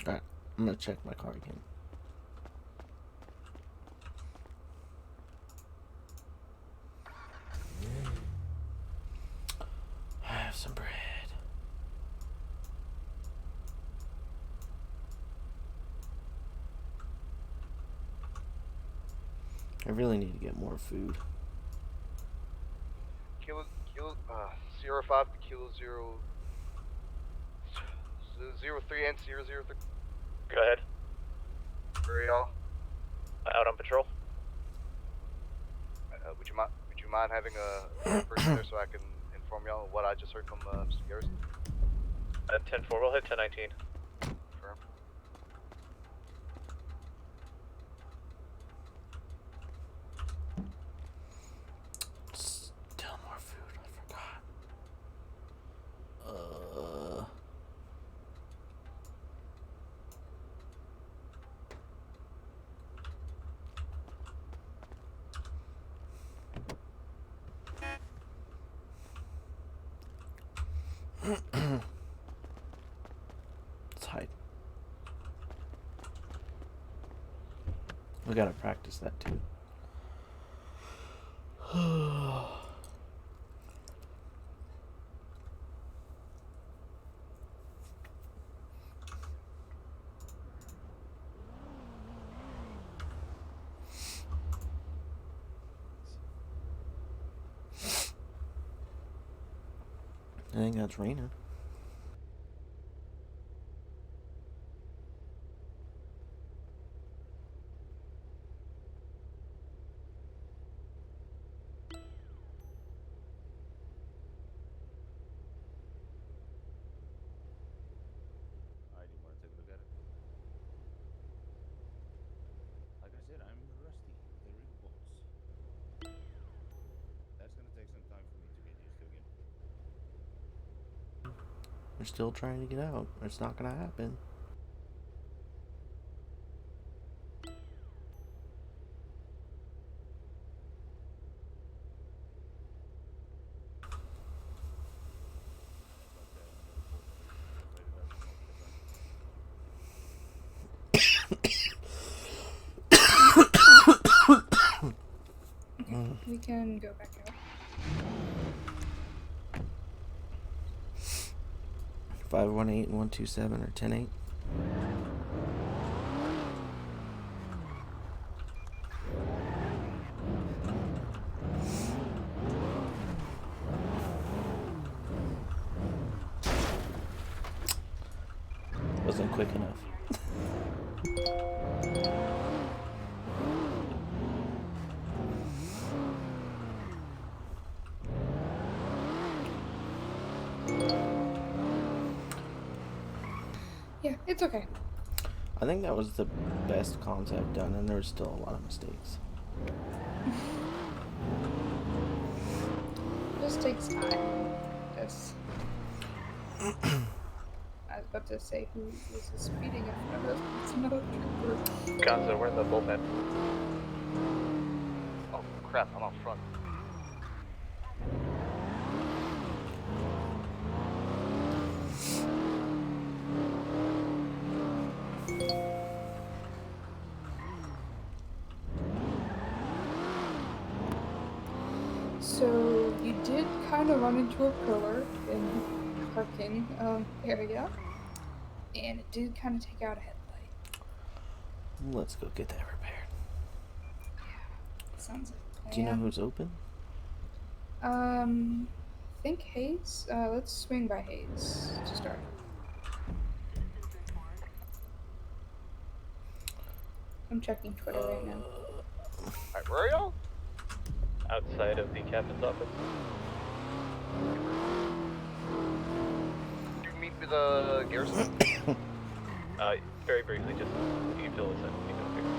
Alright, I'm gonna check my car again. I have some bread. I really need to get more food. Kilo 05 to Kilo 0 03 and 003. Go ahead. Where are y'all? Out on patrol. Would you mind having a person there so I can inform y'all what I just heard from Mr. Garrison? 10-4, we'll hit 10-19. Confirm. Still more food, I forgot. Let's hide. We gotta practice that too. I think that's raining. Alright, you wanna take a look at it? Like I said, I'm rusty with the rig bolts. That's gonna take some time for me to get used to again. We're still trying to get out. It's not gonna happen. We can go back out. 518 and 127 or 10-8. Wasn't quick enough. Yeah, it's okay. I think that was the best concept done, and there was still a lot of mistakes. It just takes time. Just. I was about to say who was speeding in front of us. It's another trooper. Gonzo, we're in the bullpen. Oh crap! I'm out front. So you did kind of run into a pillar in the parking area, and it did kind of take out a headlight. Let's go get that repaired. Sounds like a plan. Do you know who's open? I think Hayes. Let's swing by Hayes to start. I'm checking Twitter right now. Alright, where are y'all? Outside of the captain's office. Did you meet with Garrison? Very briefly, just you can fill this in. You can figure it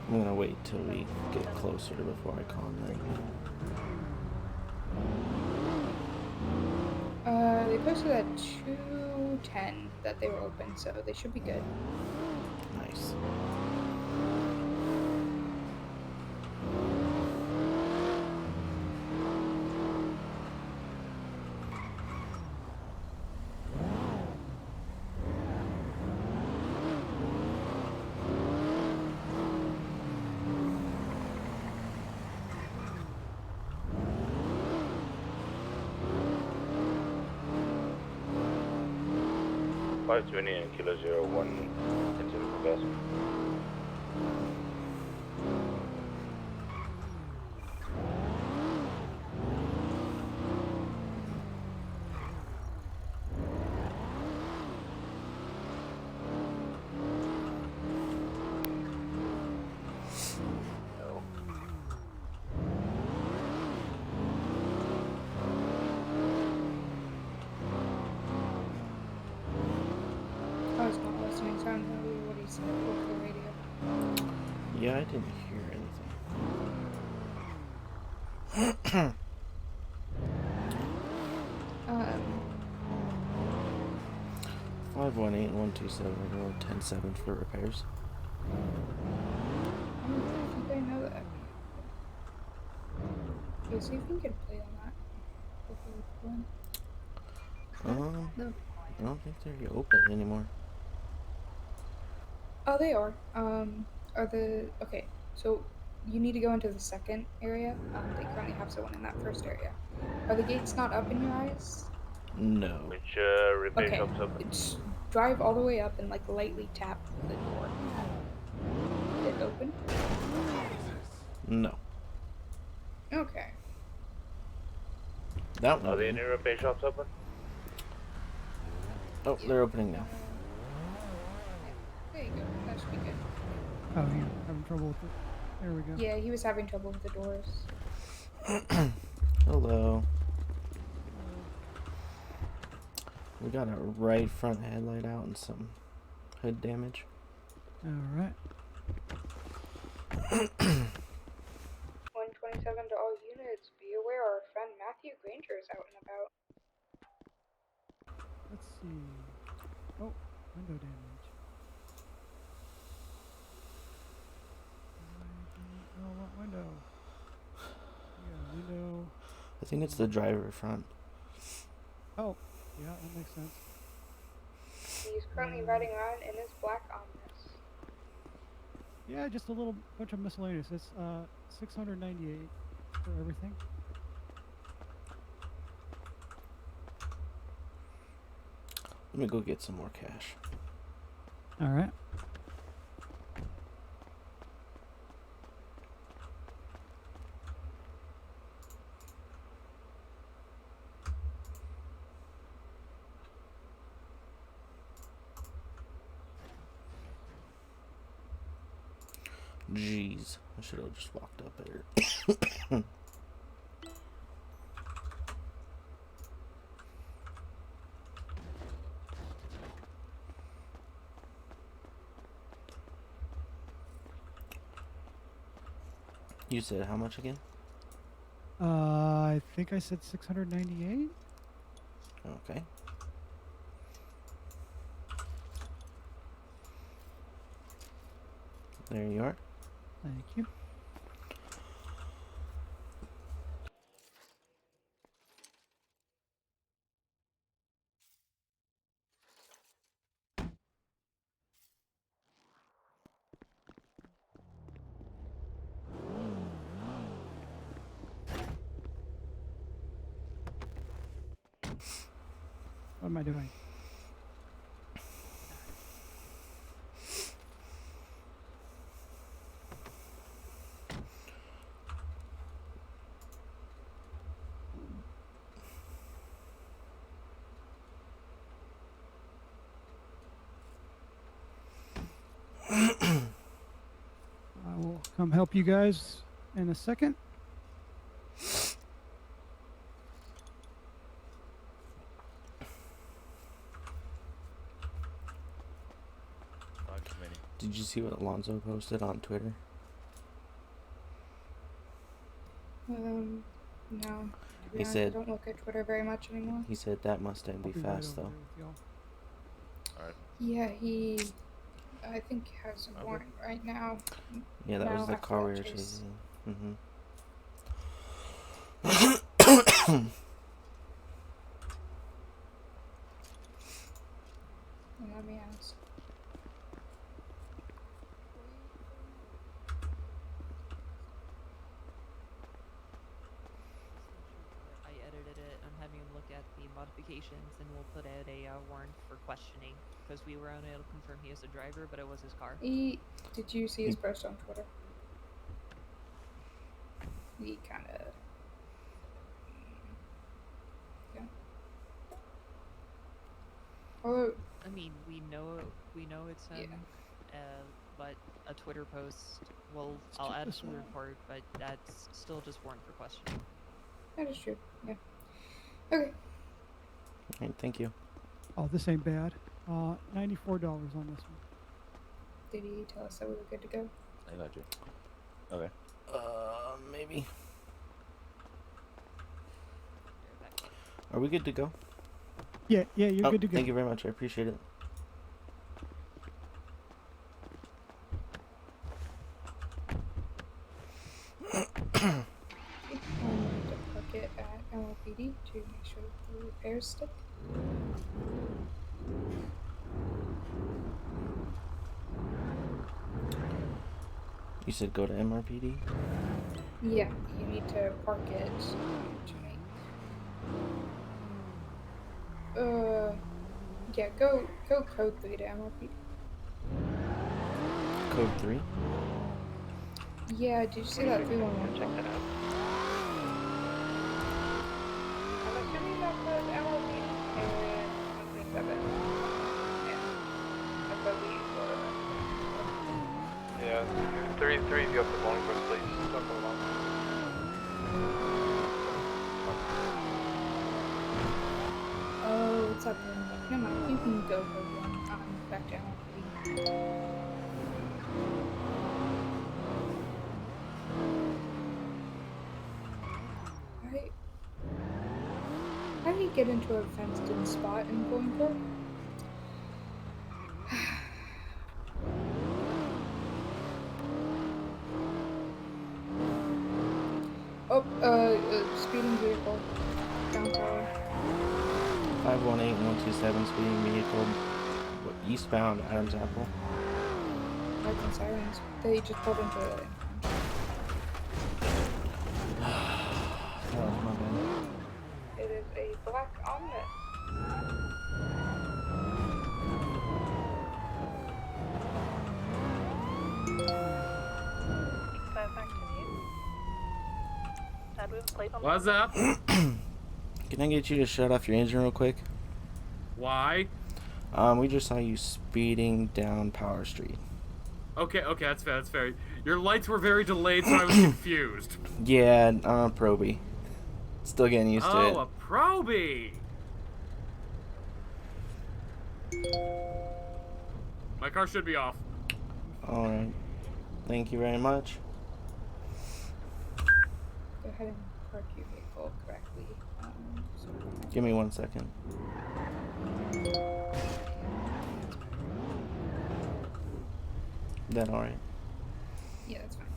I'm gonna wait till we get closer before I call him then. They posted at 2:10 that they were open, so they should be good. Nice. $520 and Kilo 01 into the vessel. Yeah, I didn't hear anything. 518-127 for repairs. I think I know that. Okay, see if we can play on that. I don't think they're open anymore. Oh, they are. Okay, so you need to go into the second area. They currently have someone in that first area. Are the gates not up in your eyes? No. Which repair Okay, shop's open? drive all the way up and like lightly tap the door. Did it open? No. Okay. That one. Are the new repair shops open? Oh, they're opening now. There you go. That should be good. Oh, you're having trouble with it. There we go. Yeah, he was having trouble with the doors. Hello. We got a right front headlight out and some hood damage. Alright. 127 to all units. Be aware our friend Matthew Granger is out and about. Let's see. Oh, window damage. Oh, what window? Yeah, window. I think it's the driver front. Oh, yeah, that makes sense. He's currently riding around in his black Omnibus. Yeah, just a little bunch of miscellaneous. It's 698 for everything. Let me go get some more cash. All right. Jeez, I should have just walked up there. You said how much again? I think I said 698. Okay. There you are. Thank you. What am I doing? I will come help you guys in a second. Did you see what Alonzo posted on Twitter? No. He said, I don't look at Twitter very much anymore. He said that Mustang be fast though. Alright. Yeah, I think has a warrant right now. Yeah, that was the after car we that were chase. chasing. Mm-hmm. Let me ask. I edited it. I'm having him look at the modifications, and we'll put out a warrant for questioning because we were unable to confirm he is a driver, but it was his car. Did you see his post on Twitter? He kind of. Yeah. Although. I mean, we know it's him. Yeah. But a Twitter post, well, I'll add it to the report, but that's still just warrant for questioning. That is true. Yeah. Okay. Alright, thank you. Oh, this ain't bad. $94 on this one. Did he tell us that we were good to go? I got you. Okay. Maybe. Are we good to go? Yeah, you're good to go. Thank you very much. I appreciate it. I'm going to park it at LLPD to make sure that the repairs stick. You said go to MRPD? Yeah, you need to park it to make. Yeah, go code 3 to MRPD. Code 3? Yeah, did you see that 311? Check that out. I'm assuming that says MLB and 137. Yeah. I believe, or... Yeah, 33 is up to Bolingbrook, please. Don't go along. Oh, it's up in... Never mind, you can go code 1. Back to MLPD. How do you get into a fenced-in spot in Bolingbrook? Speeding vehicle. Downtown. 518-127 speeding vehicle. Eastbound Adams Apple. Lights and sirens. They just pulled into it. That was my bad. It is a black Omnis. What's up? Can I get you to shut off your engine real quick? Why? We just saw you speeding down Power Street. Okay, that's fair. Your lights were very delayed, so I was confused. Yeah, Proby. Still getting used to it. Oh, a Proby! My car should be off. Alright. Thank you very much. Go ahead and park your vehicle correctly. Give me 1 second. Is that alright? Yeah, that's fine.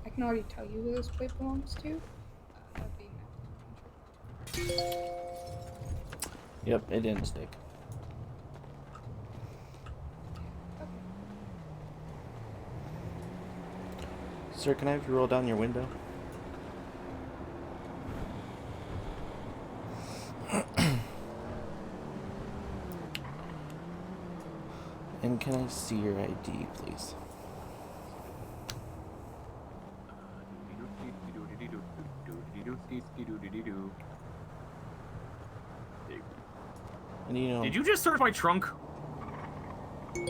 I can already tell you who this plate belongs to. That'd be Yep, it didn't stick. Sir, can I have you roll down your window? And can I see your ID, please? And do you know? Did you just search my trunk? Do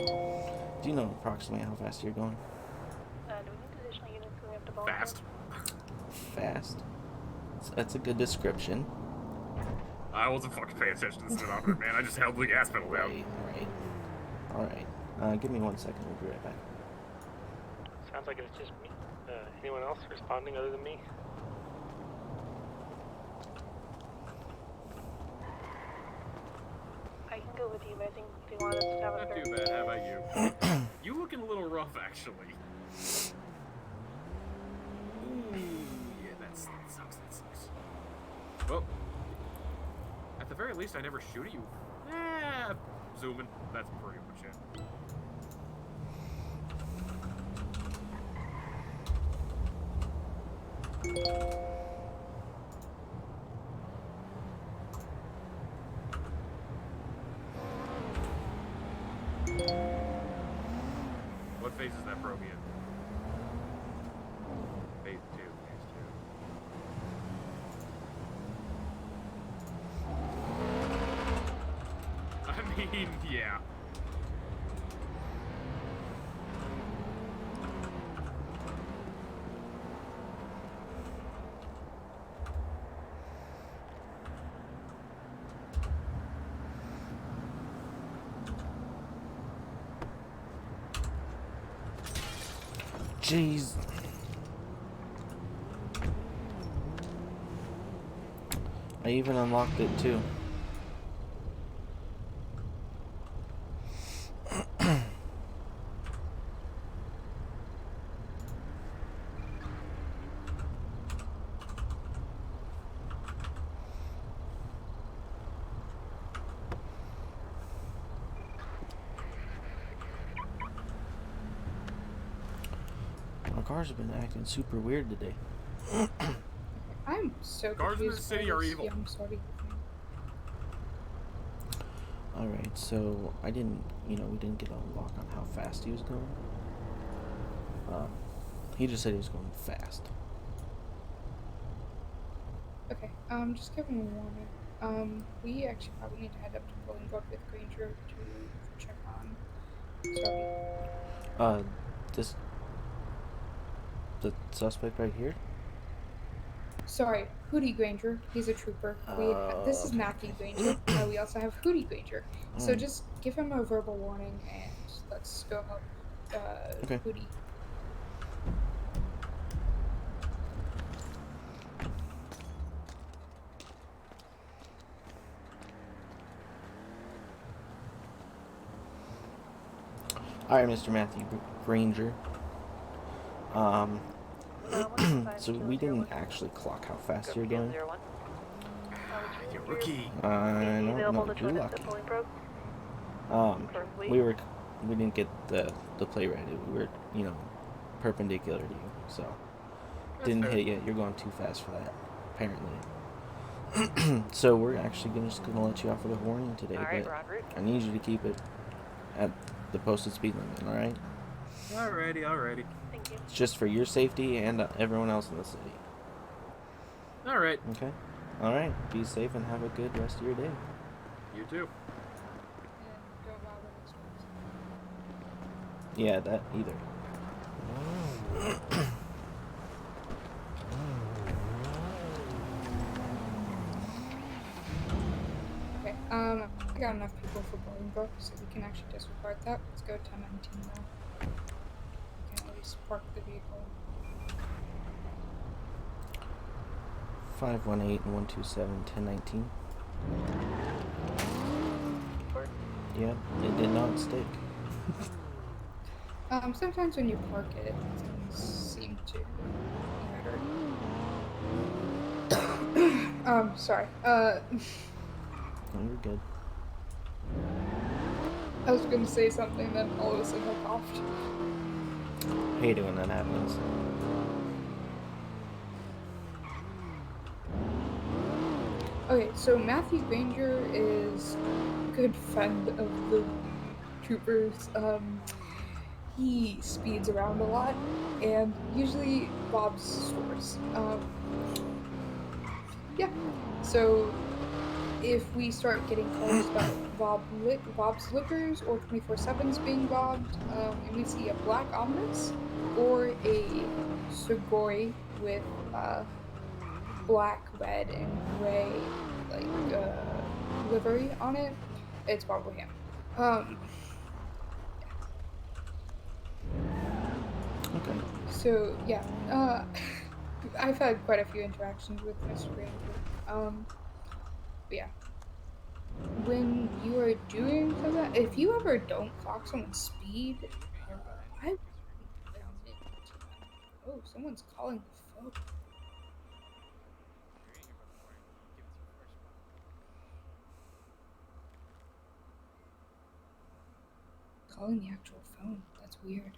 you know approximately how fast you're going? Fast. Fast. That's a good description. I wasn't fucking paying attention to this speedometer, man. I just held the gas pedal down. Right. Alright. Give me 1 second. We'll be right back. Sounds like it's just me. Anyone else responding other than me? I can go with you, but I think they want us to have a Not too bad. How about you? You looking a little rough, actually. Ooh, yeah, that sucks. Well, at the very least, I never shoot at you. Zooming. That's pretty much it. What phase is that probe in? Phase 2. I mean, yeah. Jeez. I even unlocked it too. My cars have been acting super weird today. I'm so Cars in the confused. city by are this evil. young sortie thing. Alright, so I didn't, we didn't get a lock on how fast he was going. He just said he was going fast. Okay, just give him a warning. We actually probably need to head up to Bolingbroke with Granger to check on sortie. The suspect right here? Sorry, Hootie Granger. He's a trooper. This is Matthew Granger. We also have Hootie Granger. So just give him a verbal warning and let's go help Okay. Hootie. Alright, Mr. Matthew Granger. So we didn't actually clock how fast you're going. You rookie. I know, you're lucky. We didn't get the play right. We were, perpendicular to you, so didn't hit yet. You're going too fast for that, apparently. So we're actually just gonna let you off with a warning today, but I need you to keep it at the posted speed limit. All right? Alrighty. Thank you. It's just for your safety and everyone else in the city. Alright. Okay. All right. Be safe and have a good rest of your day. You too. Yeah, that either. Okay, I got enough people for Bolingbroke, so we can actually disregard that. Let's go 1019 now. We can at least park the vehicle. 518 and 127 1019. Yeah, it did not stick. Sometimes when you park it, things seem to matter. Sorry. No, you're good. I was gonna say something, then all of a sudden I coughed. Hate it when that happens. Okay, so Matthew Granger is a good friend of the troopers. He speeds around a lot, and usually Bob's stores. Yeah, so if we start getting calls about Bob's Liquors or 24/7's being robbed, and we see a black Omnibus or a Sugoi with black, red, and gray livery on it, it's probably him. Okay. So yeah, I've had quite a few interactions with Mr. Granger. But yeah, when you are doing something, if you ever don't clock someone's speed, I would admit to them. Oh, someone's calling the phone. Calling the actual phone. That's weird.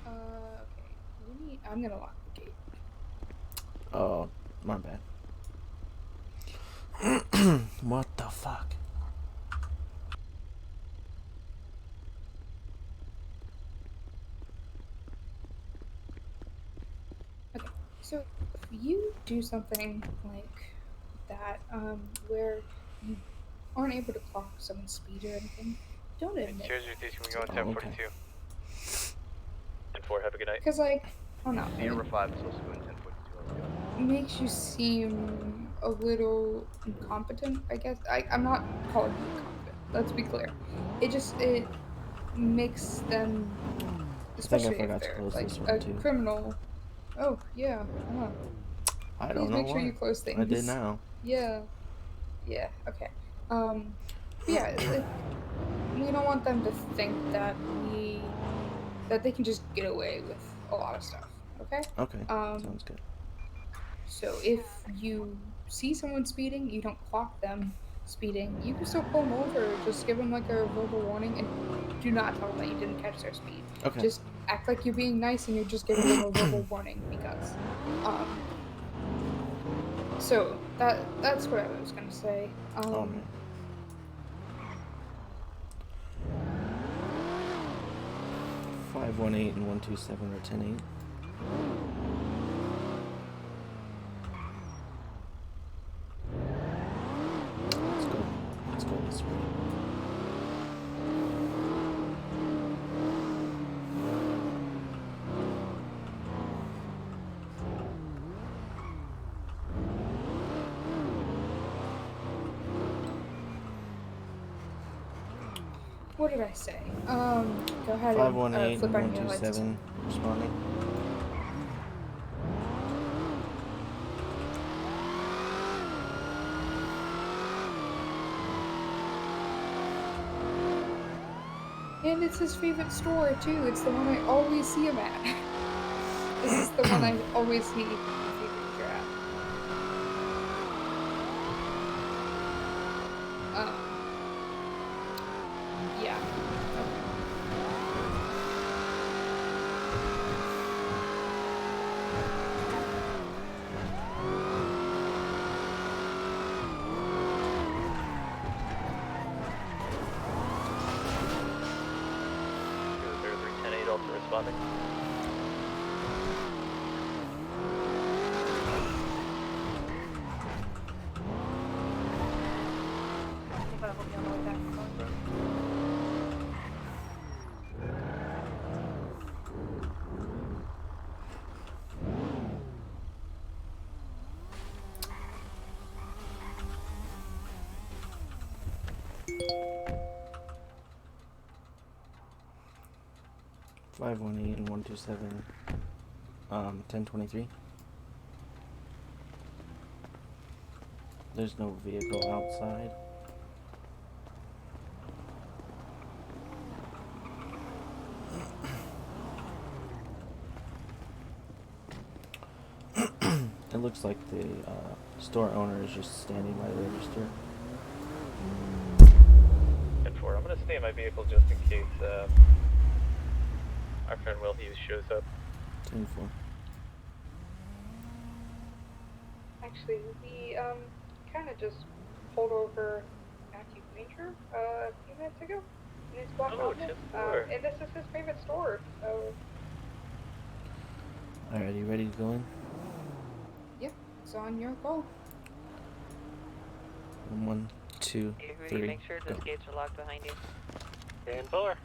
Okay. I'm gonna lock the gate. Oh, my bad. What the fuck? Okay, so if you do something like that, where you aren't able to clock someone's speed or anything, don't admit. Here's your station. We go on Oh, 1042. 10-4, have a good night. Because, like, I don't know. Sierra 5 is supposed to go in 1042. It makes you seem a little incompetent, I guess. I'm not calling you incompetent, let's be clear. It makes them especially if forgot to they're close like this a one too. criminal. Oh yeah. I Please don't know make sure why. you close things. I did now. Yeah. Yeah. Okay. But yeah, like, we don't want them to think that they can just get away with a lot of stuff. Okay. Okay. Sounds good. So if you see someone speeding, you don't clock them speeding. You can still pull them over. Just give them like a verbal warning, and do not tell them that you didn't catch their speed. Okay. Just act like you're being nice and you're just giving them a verbal warning because. So that's what I was gonna say. Oh man. 518 and 127 are 10-8. Let's go this way. What did I say? Go ahead 518 and flip and on your lights. 127 responding. And it's his favorite store too. It's the one I always see him at. This is the one I always see your favorite picture at. Yeah. Also responding. Five 118 and 127 1023. There's no vehicle outside. It looks like the store owner is just standing by the register. 10-4. I'm gonna stay in my vehicle just in case our friend Will Hughes shows up. 10-4. Actually, we kind of just pulled over Matthew Granger a few minutes ago in his black outfit. And this is his favorite store, so. Alright, you ready to go in? Yep, it's on your call. 1, 2, 3. Make sure go. those gates are locked behind you. And 4.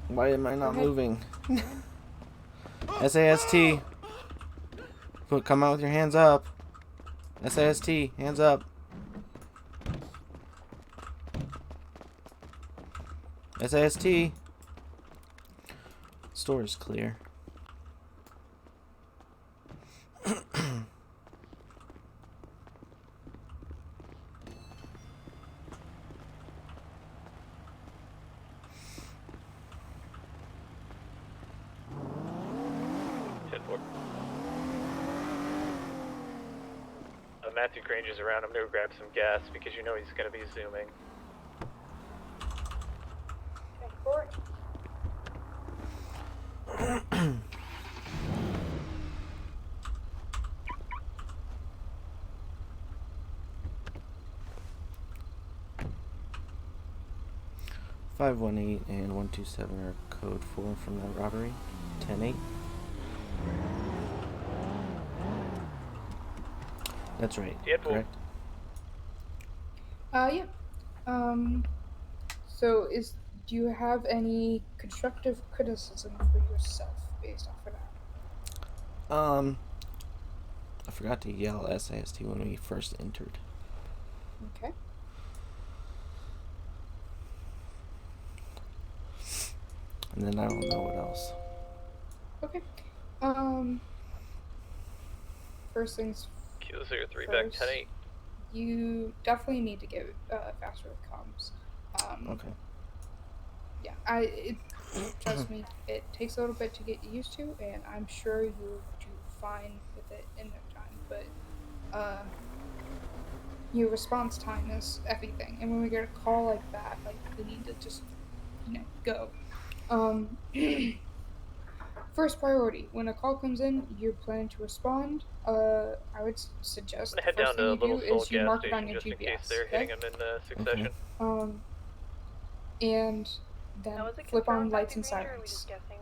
Why am I not moving? SAST. Come out with your hands up. SAST, hands up. SAST. Store is clear. Matthew Granger's around. I'm gonna go grab some gas because you know he's gonna be zooming. 518 and 127 are code 4 from that robbery. 10-8. That's right. Correct? Yeah. So do you have any constructive criticism for yourself based off of that? I forgot to yell SAST when we first entered. And then I don't know what else. Okay. First things Kilo 03 first, back 10-8. you definitely need to get faster with comms. Okay. Yeah, trust me, it takes a little bit to get used to, and I'm sure you'll do fine with it in no time. But your response time is everything, and when we get a call like that, like we need to just, go. First priority, when a call comes in, you plan to respond. I would suggest I'm the gonna head first down thing to you do Little Soul is you gas mark it on station your just in case GPS. they're Okay? hitting them in succession. And then Now, is it flip on confirmed lights Matthew and Granger, or are we just sirens. guessing?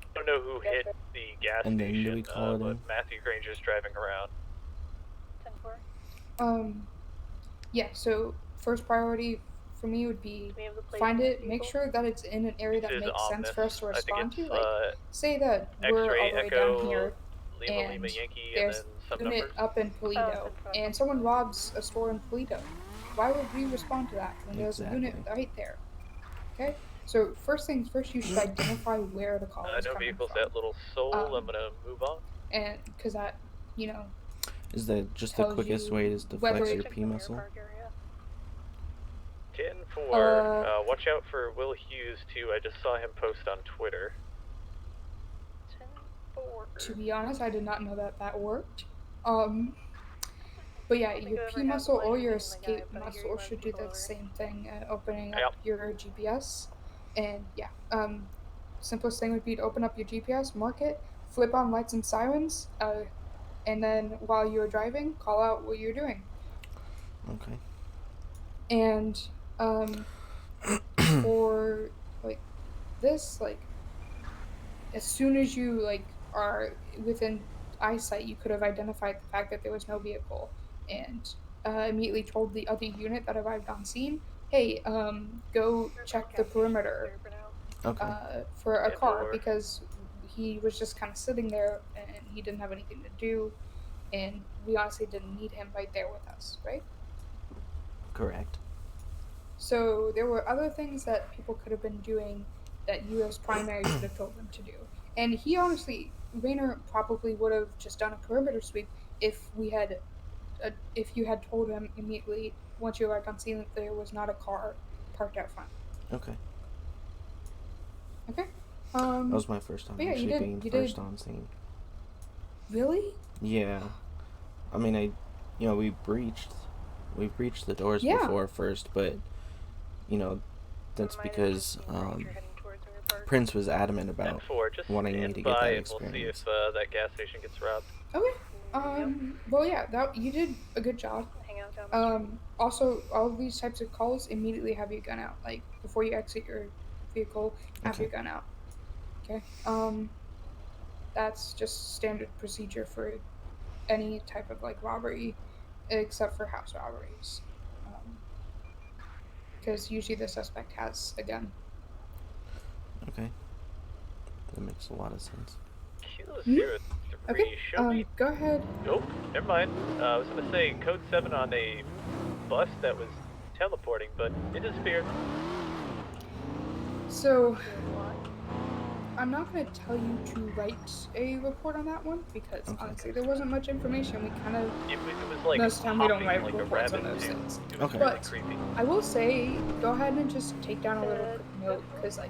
I don't know who hit the gas And then do station, we call it but in? Matthew Granger's driving around. 10-4. Yeah. So first priority for me would be We have the plate find on this it, make vehicle? sure that it's in an area This that is makes sense ominous. for us to I think respond it's to. Like, say that we're X-ray all the way Echo down here, Lima and Lima Yankee and there's then some a unit numbers. up in Polito, and someone robs a store in Polito. Why would we respond to that when there's a unit right there? Okay. So first things first, you should identify where the call is No coming vehicles from. at Little Soul. I'm gonna move on. And because that, Is that just the tells quickest you way is to whether flex it- your P muscle? 10-4. Watch out for Will Hughes too. I just saw him post on Twitter. 10-4. To be honest, I did not know that worked. But yeah, your I've P ever had muscle the or pleasure your of meeting the guy, escape but I hear muscle he runs should do people the over. same thing, opening up your GPS. And yeah, simplest thing would be to open up your GPS, mark it, flip on lights and sirens, and then while you're driving, call out what you're doing. Okay. And for like this, like as soon as you are within eyesight, you could have identified the fact that there was no vehicle, and immediately told the other unit that arrived on scene, "Hey, go check the perimeter for a car," because he was just kind of sitting there and he didn't have anything to do, and we honestly didn't need him right there with us, right? Correct. So there were other things that people could have been doing that you as primary should have told them to do. And he honestly, Rainer probably would have just done a perimeter sweep if you had told him immediately once you arrived on scene that there was not a car parked out front. Okay. Okay. That was my first time actually being first on scene. Really? Yeah. I mean, we've breached the doors before first, but that's because Prince was adamant about wanting me to get that experience. We'll see if that gas station gets robbed. Okay. Well, yeah, you did a good job. Hang out down Also, all of these types of calls immediately have your gun out. Like before you exit your vehicle, have your gun out. Okay. That's just standard procedure for any type of robbery, except for house robberies. Because usually the suspect has a gun. Okay. That makes a lot of sense. Okay, go ahead. Nope, never mind. I was gonna say code 7 on a bus that was teleporting, but it disappeared. So, I'm not going to tell you to write a report on that one because honestly there wasn't much information. We kind of most of the time we don't write reports on those things. But I will say, go ahead and just take down a little quick note because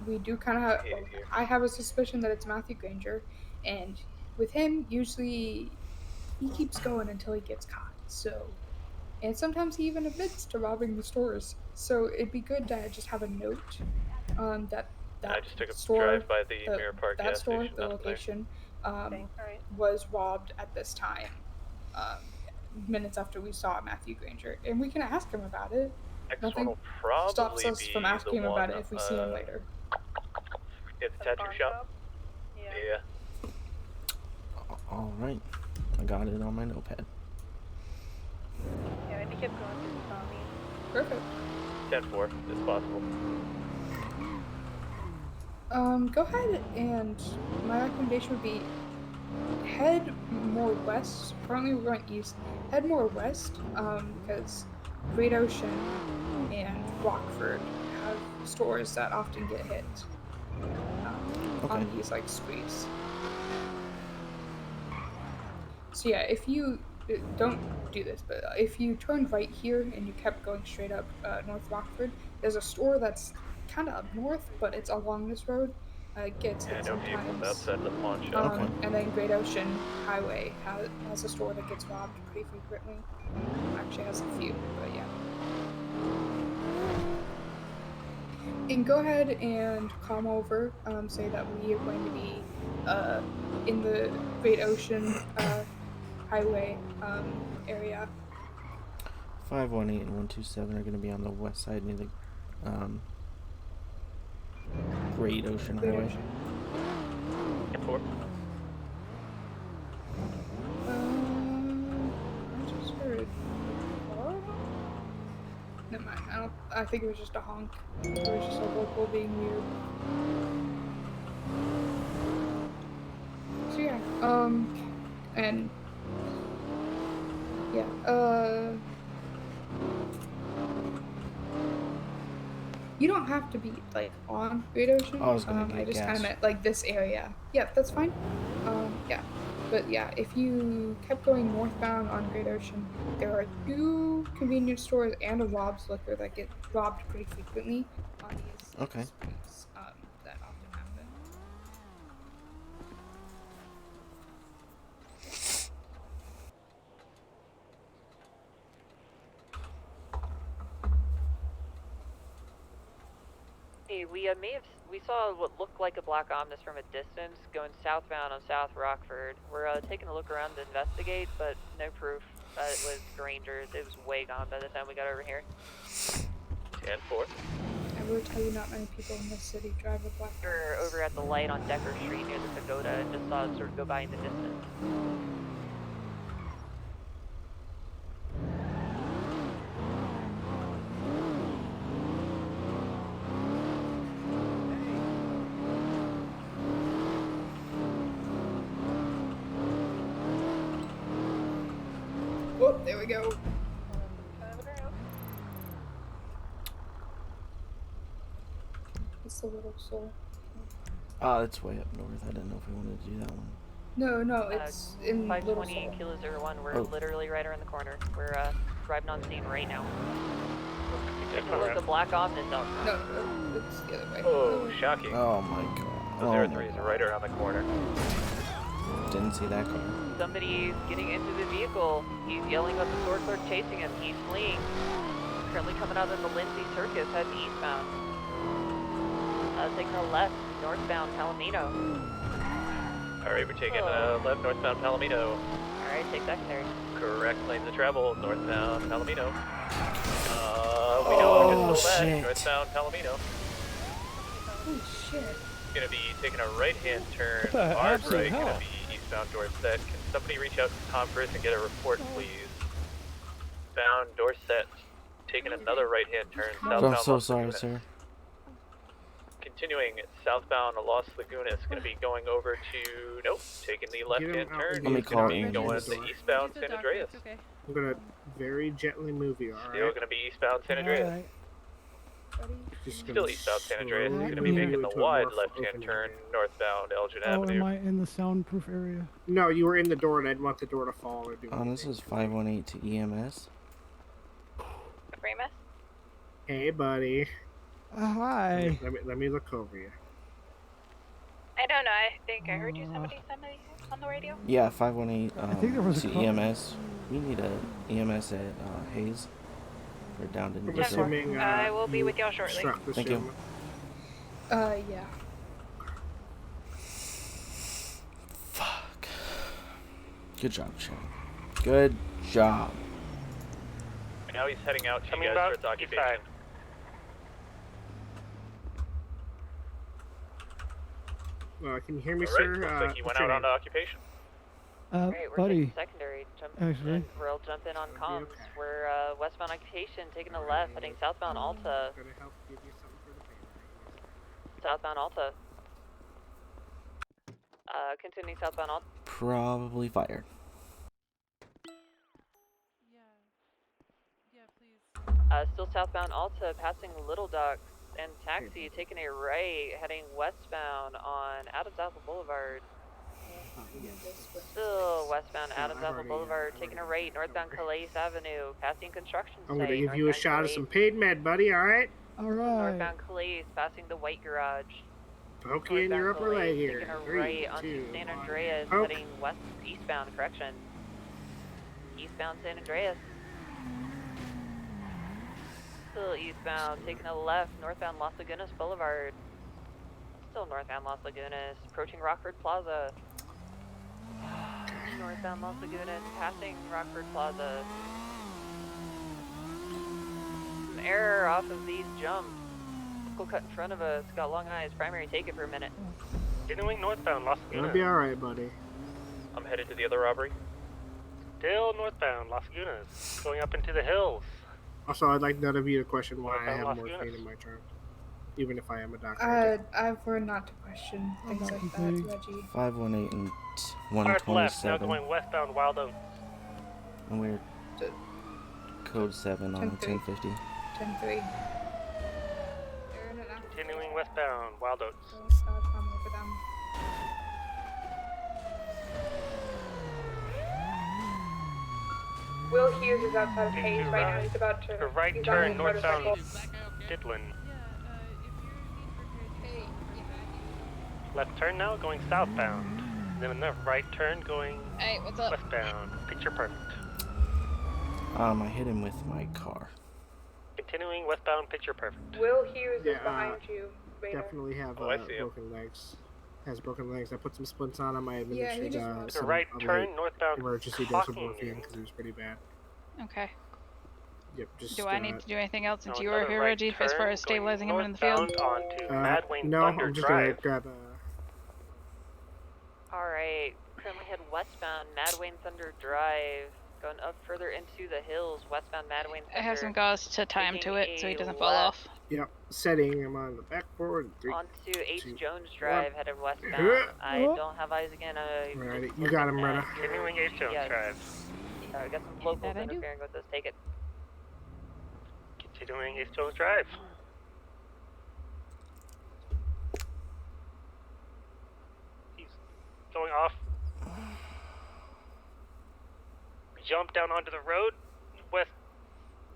we do kind of I have a suspicion that it's Matthew Granger, and with him usually he keeps going until he gets caught. So, and sometimes he even admits to robbing the stores. So it'd be good to just have a note that. I just took a store, drive by the Mirror Park gas store, station. the location, was robbed at this time, minutes after we saw Matthew Granger, and we can ask him about it. Nothing stops us from asking him about it if we see him later. At the tattoo shop? Yeah. All right, I got it on my notepad. Yeah, and he kept going through the zombie. Perfect. 10-4, if possible. Go ahead, and my recommendation would be head more west. Currently we're going east. Head more west, because Great Ocean and Rockford have stores that often get hit Okay. on these like streets. So yeah, if you don't do this, but if you turned right here and you kept going straight up North Rockford, there's a store that's kind of up north, but it's along this road. It gets Yeah, hit no vehicles sometimes. outside the pawn shop. Okay. And then Great Ocean Highway has a store that gets robbed pretty frequently. Actually has a few, but yeah. And go ahead and come over. Say that we are going to be in the Great Ocean Highway area. 518 and 127 are going to be on the west side near the Great Ocean Great Highway. Ocean. Import. I just heard a car. Never mind. I think it was just a honk. It was just a local being weird. So yeah. And yeah. You don't have to be like on Great Ocean. I was gonna I get just kind gas. of meant like this area. Yeah, that's fine. Yeah. But yeah, if you kept going northbound on Great Ocean, there are 2 convenience stores and a Rob's Liquor that get robbed pretty frequently on these Okay. streets that often happen. Hey, we we saw what looked like a black Omnis from a distance going southbound on South Rockford. We're taking a look around to investigate, but no proof that it was Grangers. It was way gone by the time we got over here. 10-4. I will tell you, not many people in this city drive a black. We're over at the light on Decker Street near the pagoda and just saw it sort of go by in the distance. Oh, there we go. It's a little soul. Oh, it's way up north. I didn't know if we wanted to do that one. No, it's in Little 520 Soul. Kilo 01. We're literally right around the corner. We're driving on scene right now. Taking a look at the black Omnis out front. No, it's the other way. Oh, shocking. Oh my god. The 03 is right around the corner. Didn't see that car. Somebody's getting into the vehicle. He's yelling at the store clerk chasing him. He's fleeing. Currently coming out of the Lindsay Circus, heading eastbound. Taking a left, northbound Palomino. Alright, we're taking left northbound Palomino. Alright, take secondary. Correct lanes of travel, northbound Palomino. We know just to the left, northbound Palomino. Holy shit. Gonna be taking a right-hand turn, What the hard absolute right, hell? gonna be eastbound Dorset. Can somebody reach out to Tom Chris and get a report, please? Bound Dorset. Taking another right-hand turn, southbound I'm so Los sorry, Lagunas. sir. Continuing southbound Los Lagunas, gonna be going over to, nope, taking the left-hand turn. Let me call Going Andrews. to eastbound San Andreas. I'm gonna very gently move you, Still alright? gonna be eastbound San Andreas. Alright. Still eastbound San Andreas. He's gonna be slowly making the into a wide more left-hand open turn northbound Elgin Oh, Avenue. am I in the soundproof area? No, you were in the door and I didn't want the door to fall or do anything. This is 518 to EMS. Remus? Hey, buddy. Hi. Let me look over you. I don't know. I think I heard you. Somebody on the radio. Yeah, 518 think there was a to call. EMS. We need a EMS at Hayes. We're down to I'm assuming, I will be with y'all shortly. struck this Thank you. gentleman. Yeah. Fuck. Good job, Sean. Good job. Now he's heading out to Coming you guys about for its occupation. Can you hear me, Alright, sir? looks like he went what's your out on name? occupation. Alright, we're buddy. taking secondary. Actually. We'll jump in on comms. We're westbound occupation, taking a left, heading southbound Alta. Gonna help give you something for the payment. Southbound Alta. Continuing southbound Alta. Probably fired. Still southbound Alta, passing Little Dock. and taxi, taking a right, heading westbound on Adams Apple Boulevard. Still westbound Adams Apple Boulevard, taking a right, northbound Calais Avenue, passing construction I'm gonna site, give you a northbound shot of Calais. some paid med, buddy. All right. All right. Northbound Calais, passing the White Garage. Poke you in your upper Calais, leg here. taking a 3, right 2, onto San 1. Andreas, Poke. heading eastbound, correction. Eastbound San Andreas. Still eastbound, taking a left, northbound Las Lagunas Boulevard. Still northbound Las Lagunas, approaching Rockford Plaza. Northbound Las Lagunas, passing Rockford Plaza. Some error off of these jumps. Vehicle cut in front of us, got long eyes, primary, take it for a minute. Continuing northbound Las Gonna Lagunas. be all right, buddy. I'm headed to the other robbery. Still northbound Las Lagunas. Going up into the hills. Also, I'd like none of you to question why I Northbound have Las morphine Lagunas. in my trunk, even if I am a doctor. I've learned not to question things like that, Reggie. 518 and Hard left, now 127. going westbound Wild Oats. And we're code 7 on 10-3. 1050. 10-3. Continuing westbound Wild Oats. Come over them. Will Hughes is outside of Hayes right now. He's about to. A right he's turn on his motorcycle. northbound Ditlin. Left turn now going southbound. Then another right turn going westbound. Picture perfect. I hit him with my car. Continuing westbound picture perfect. Will Hughes is Yeah, behind you. Radar. Definitely have Oh, I see him. broken legs. Has broken legs. I put some splints on him. I administered A some right of turn the northbound emergency dose of Hawking. morphine because it was pretty bad. Okay. Yep, just. Do I need to do anything else since no, you were another here, right Reggie, as far turn as stabilizing him in the field? northbound onto Mad Wayne no, Thunder I'm just Drive. gonna grab Alright, currently head westbound Mad Wayne Thunder Drive, going up further into the hills, westbound Mad Wayne Thunder. I have some gauze to tie him to it so he doesn't fall left. off. Yep, setting. I'm on the backboard. 3, Onto H. 2, Jones Drive, 1. headed westbound. Yeah. I don't have eyes again. Alrighty, you got him, Retta. Continuing H. Jones Drive. I got some locals interfering with us. Take it. Continuing H. Jones Drive. He's going off. Jump down onto the road.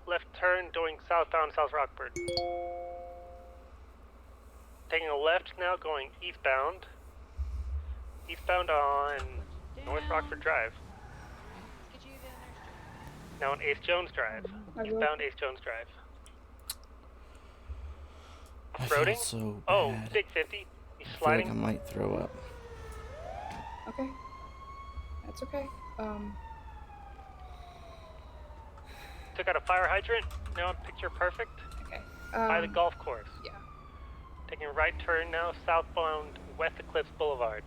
Left turn going southbound South Rockford. Taking a left now going eastbound. Eastbound on North Rockford Drive. Now on Ace Jones Drive. Eastbound Ace Jones Drive. I feel Roading? so Oh, bad. big 50. He's I feel sliding. like I might throw up. Okay. That's okay. Took out a fire hydrant. Now on picture perfect. Okay. By the golf course. Yeah. Taking a right turn now southbound West Eclipse Boulevard.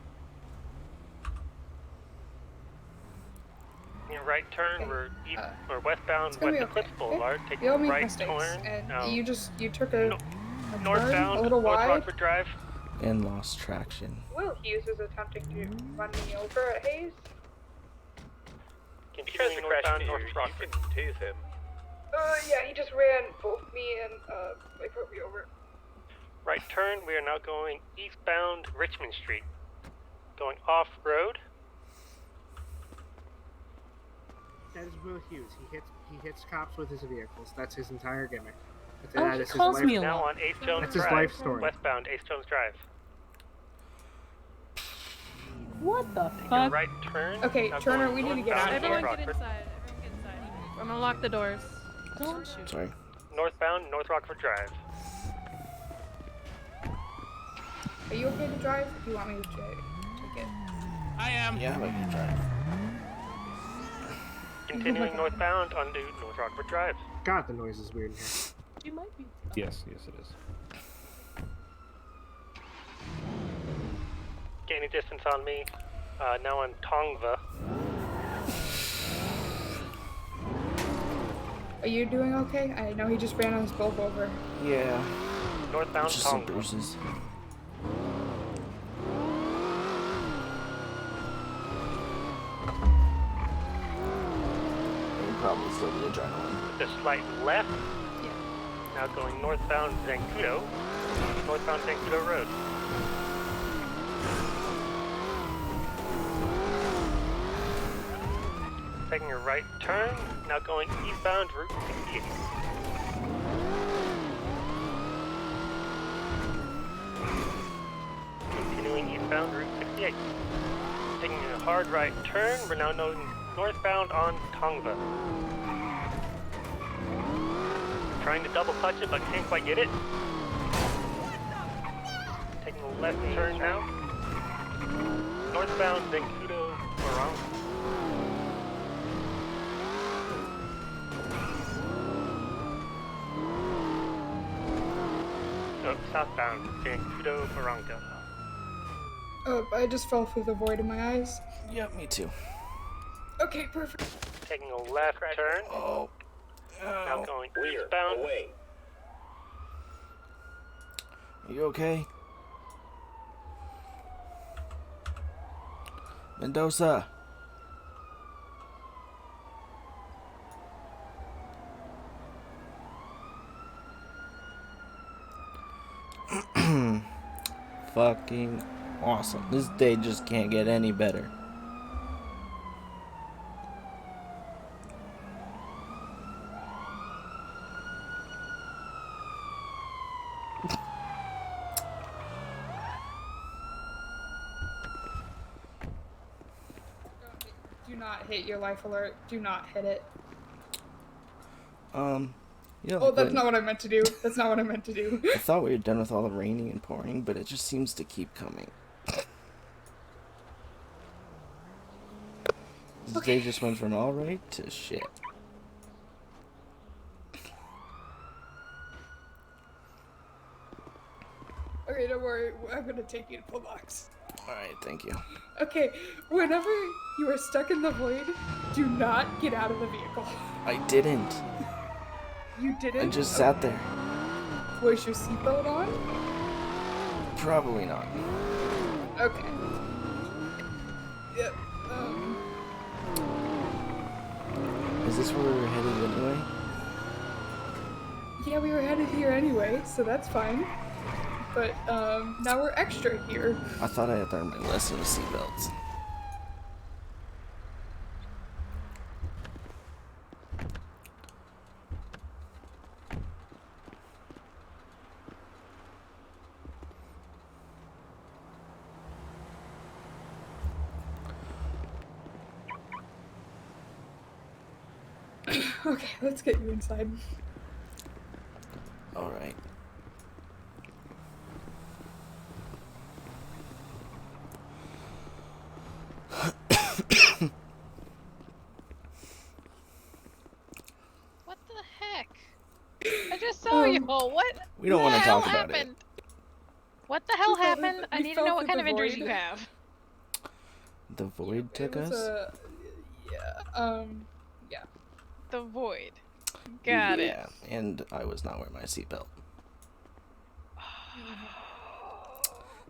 Taking a right turn, we're east, or westbound gonna West be Eclipse okay, Boulevard. okay? Taking You'll a make right mistakes, turn. and you took a turn northbound a little North wide. Rockford Drive. And lost traction. Will Hughes is attempting to run me over at Hayes. He tries to crash northbound into North you. You Rockford. can tase him. Yeah, he just ran both me and my Kobe over. Right turn, we are now going eastbound Richmond Street. Going off-road. That is Will Hughes. He hits cops with his vehicles. That's his entire gimmick. Oh, that he is his calls life. me a lot. Now on Ace Jones That's his Drive. life story. Westbound Ace Jones Drive. What the Take a fuck? right turn. Okay, now Turner, going we need to get out of northbound here. Everyone get Rockford. inside. Everyone get inside. I'm gonna lock the doors. Don't shoot. Sorry. Northbound North Rockford Drive. Are you okay to drive? Do you want me to take it? I am. Yeah, I can drive. Continuing northbound onto North Rockford Drive. God, the noise is weird in here. You might be. Yes, yes it is. Gaining distance on me. Now on Tongva. Are you doing okay? I know he just ran on his bulb over. Yeah. Northbound Just some Tongva. bruises. Probably still the adrenaline. With a slight left. Yeah. Now now going northbound Zancudo Road. Taking a right turn, now going eastbound Route 68. Continuing eastbound Route 68. Taking a hard right turn, we're now going northbound on Tongva. Trying to double clutch it, but can't quite get it. Taking a left turn now. Northbound Zancudo Morong. Oh, southbound Zancudo Moronga. Oh, I just fell through the void in my eyes. Yep, me too. Okay, perfect. Taking a left turn. Oh. Now going Clear. eastbound. Away. Are you okay? Mendoza. Fucking awesome. This day just can't get any better. Do not hit your life alert. Do not hit it. Yeah. Oh, that's not what I meant to do. That's not what I meant to do. I thought we were done with all the raining and pouring, but it just seems to keep coming. This day just went from alright to shit. Okay, don't worry. I'm gonna take you to Pillbox. Alright, thank you. Okay, whenever you are stuck in the void, do not get out of the vehicle. I didn't. You didn't? I just sat there. Was your seatbelt on? Probably not. Okay. Yep. Is this where we were headed anyway? Yeah, we were headed here anyway, so that's fine. But, now we're extra here. I thought I had learned my lesson with seatbelts. Okay, let's get you inside. Alright. What the heck? I just saw you. What? We don't want to talk about happened? What the hell happened? I we need to fell know what through kind the of injuries void. you have. The void took us? Yeah. The void. Got it. Yeah, and I was not wearing my seatbelt.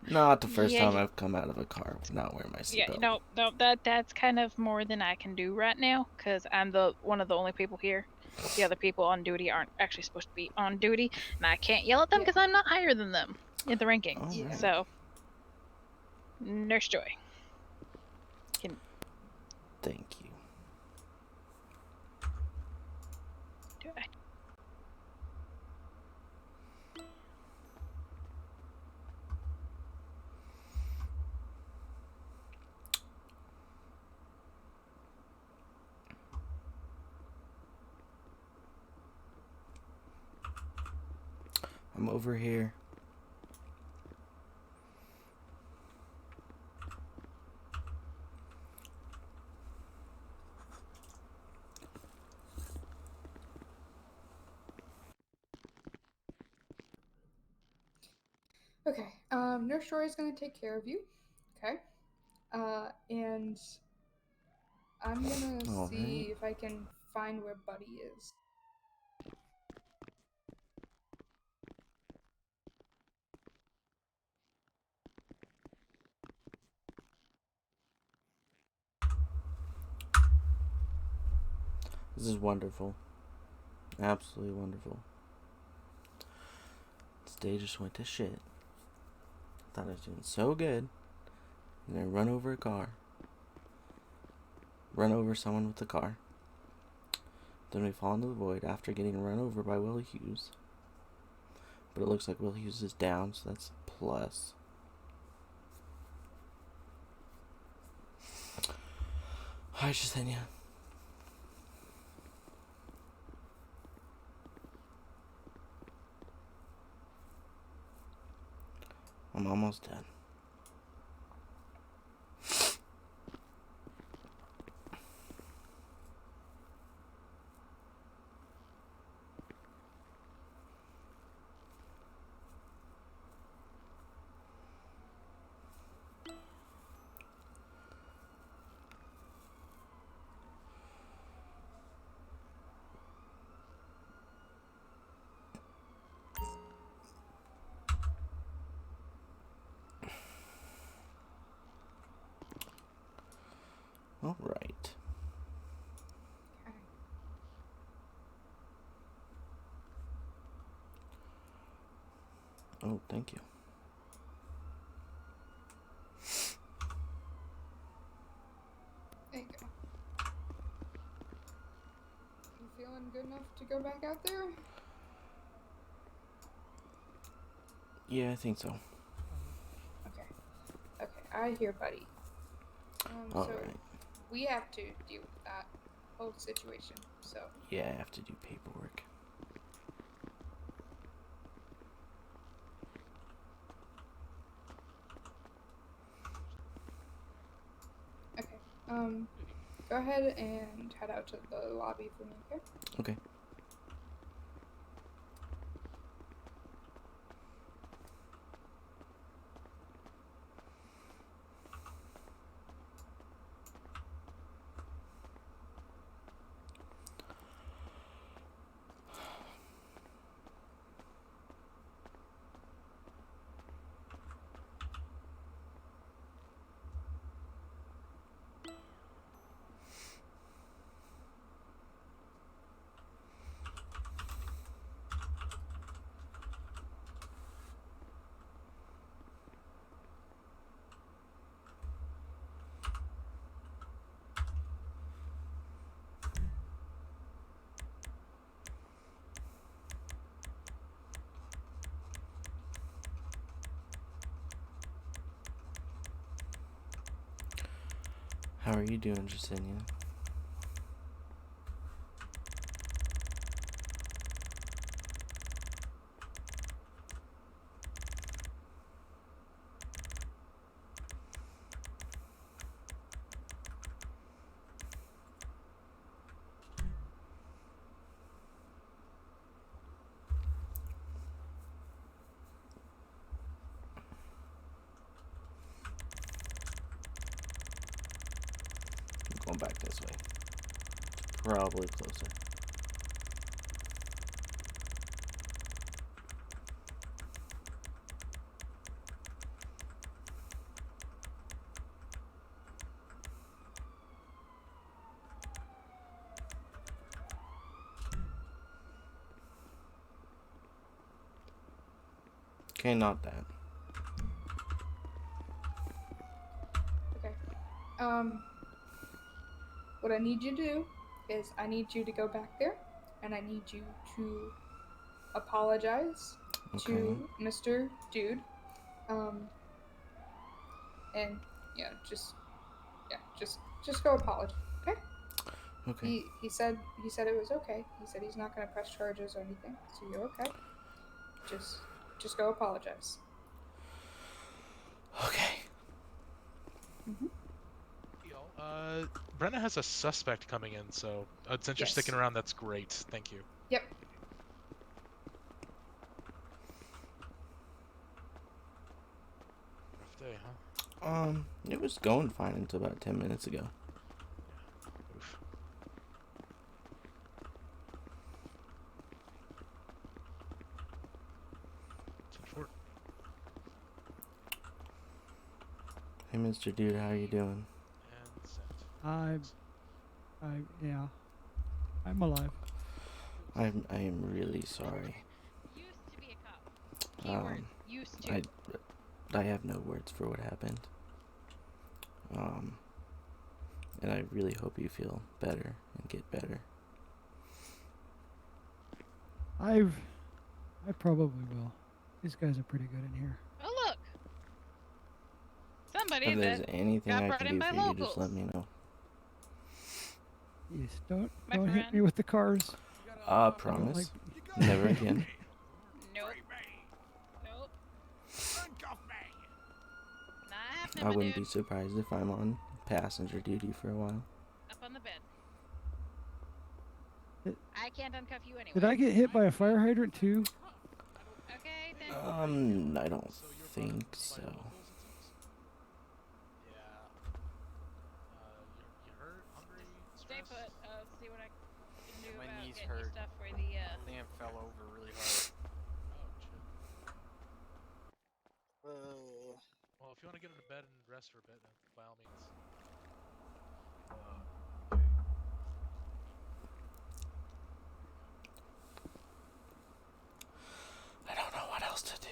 Not the first time I've come out of a car not wearing my seatbelt. Yeah, no, that's kind of more than I can do right now, because I'm one of the only people here. The other people on duty aren't actually supposed to be on duty, and I can't yell at them because I'm not higher than them in the rankings. Right. So, Nurse Joy. Thank you. Do I? I'm over here. Okay, Nurse Joy is gonna take care of you. Okay? And I'm gonna see if I can find where Buddy is. This is wonderful. Absolutely wonderful. Day just went to shit. Thought I was doing so good. And I run over a car. Run over someone with the car. Then we fall into the void after getting run over by Will Hughes. But it looks like Will Hughes is down, so that's a plus. Hi, Jasenia. I'm almost done. All right. Oh, thank you. There you go. You feeling good enough to go back out there? Yeah, I think so. Okay. Okay, I hear, buddy. So Alright. we have to deal with that whole situation, so. Yeah, I have to do paperwork. Okay, go ahead and head out to the lobby for me, okay? Okay. How are you doing, Jasenia? I'm going back this way. Probably closer. Okay, not that. Okay. What I need you to do is I need you to go back there and I need you to apologize to Mr. Dude. And just go apologize, okay? Okay. He said it was okay. He said he's not gonna press charges or anything, so you're okay. Just go apologize. Okay. Brenna has a suspect coming in, so since you're sticking around, that's great. Thank you. Yep. Rough day, huh? It was going fine until about 10 minutes ago. Oof. Hey, Mr. Dude, how are you doing? Yeah. I'm alive. I am really sorry. Keyword, used to. I have no words for what happened. And I really hope you feel better and get better. I probably will. These guys are pretty good in here. Oh look! Somebody If there's that anything got I brought can in do by for you, locals. just let me know. Yes, don't My hit friend. me with the cars. Promise. Never again. Nope. Nope. Not happening, I my wouldn't dude. be surprised if I'm on passenger duty for a while. Up on the bed. Did- I can't uncuff you anyway. Did I get hit by a fire hydrant too? Okay, then. I don't think so. You hurt, hungry, Stay stressed? put. See what I can do My about knee's getting you hurt. stuff for the. I think I fell over really hard. Oh, shit. Well, if you want to get into bed and rest for a bit, then by all means. I don't know what else to do.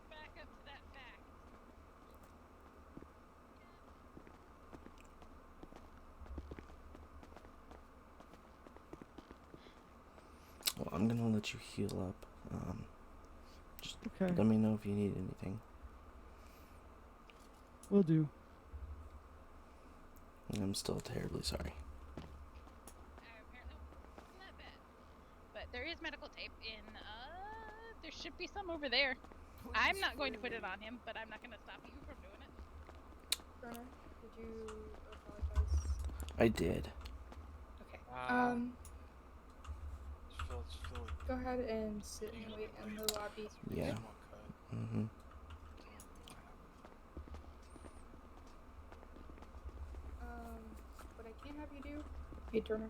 Back up to that fact. Well, I'm gonna let you heal up. Just Okay. let me know if you need anything. Will do. And I'm still terribly sorry. But there is medical tape in. There should be some over there. I'm not going to put it on him, but I'm not going to stop you from doing it. Turner, did you apologize? I did. Okay. Just Go ahead and sit and wait in the lobby. Yeah. Mm-hmm. What I can have you do, hey Turner,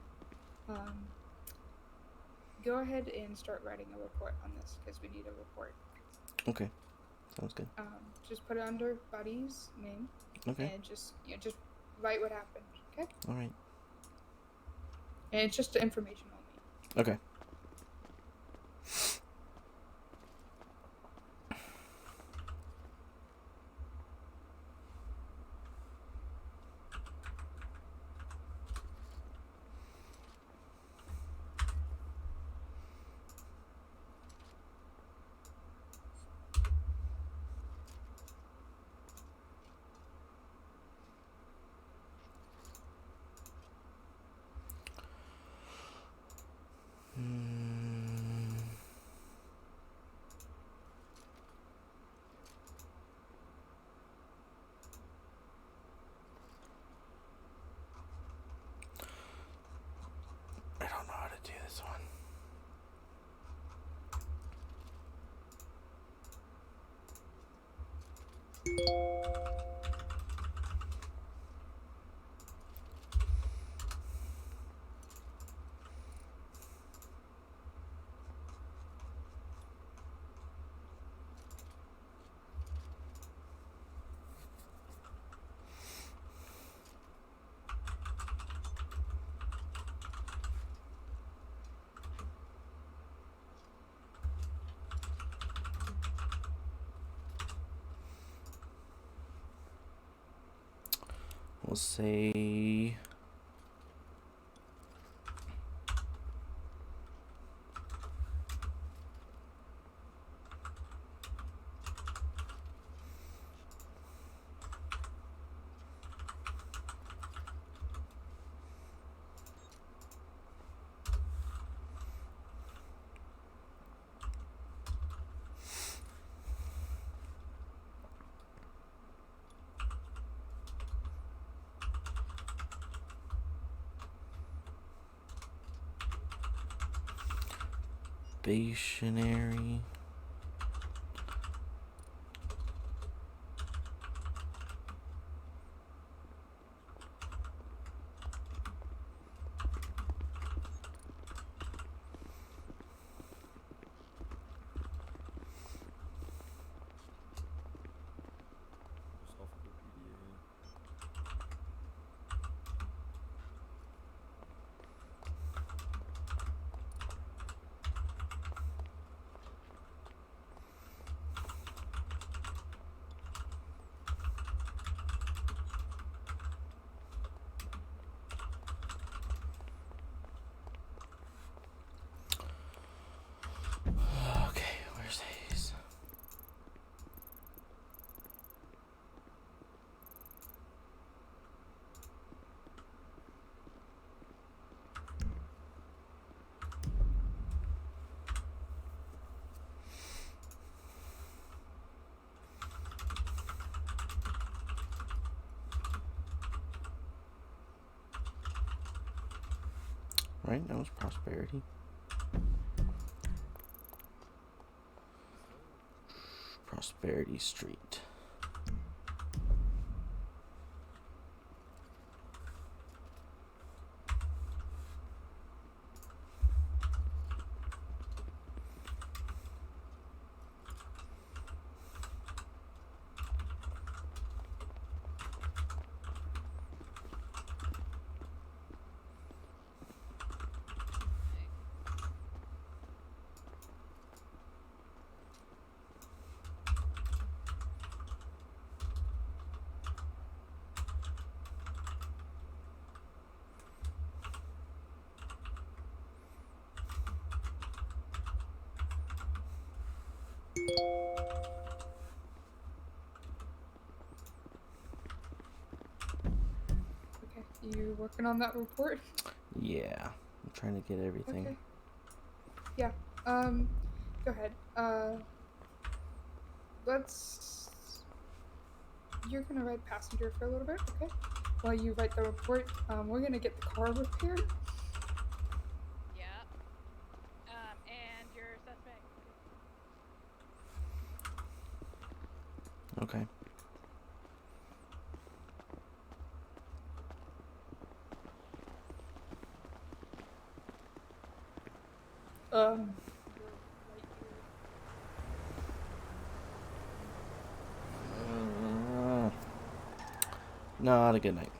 go ahead and start writing a report on this because we need a report. Okay. Sounds good. Just put it under Buddy's name. Okay. And just write what happened. Okay. All right. And it's just information only. Okay. I don't know how to do this one. We'll say stationary. right? That was Prosperity. Prosperity Street. Okay, you working on that report? Yeah, I'm trying to get everything. Okay. Yeah. Go ahead. Let's. You're gonna write passenger for a little bit, okay? While you write the report, we're gonna get the car repaired. Yeah. And your suspect. Okay. Not a good night.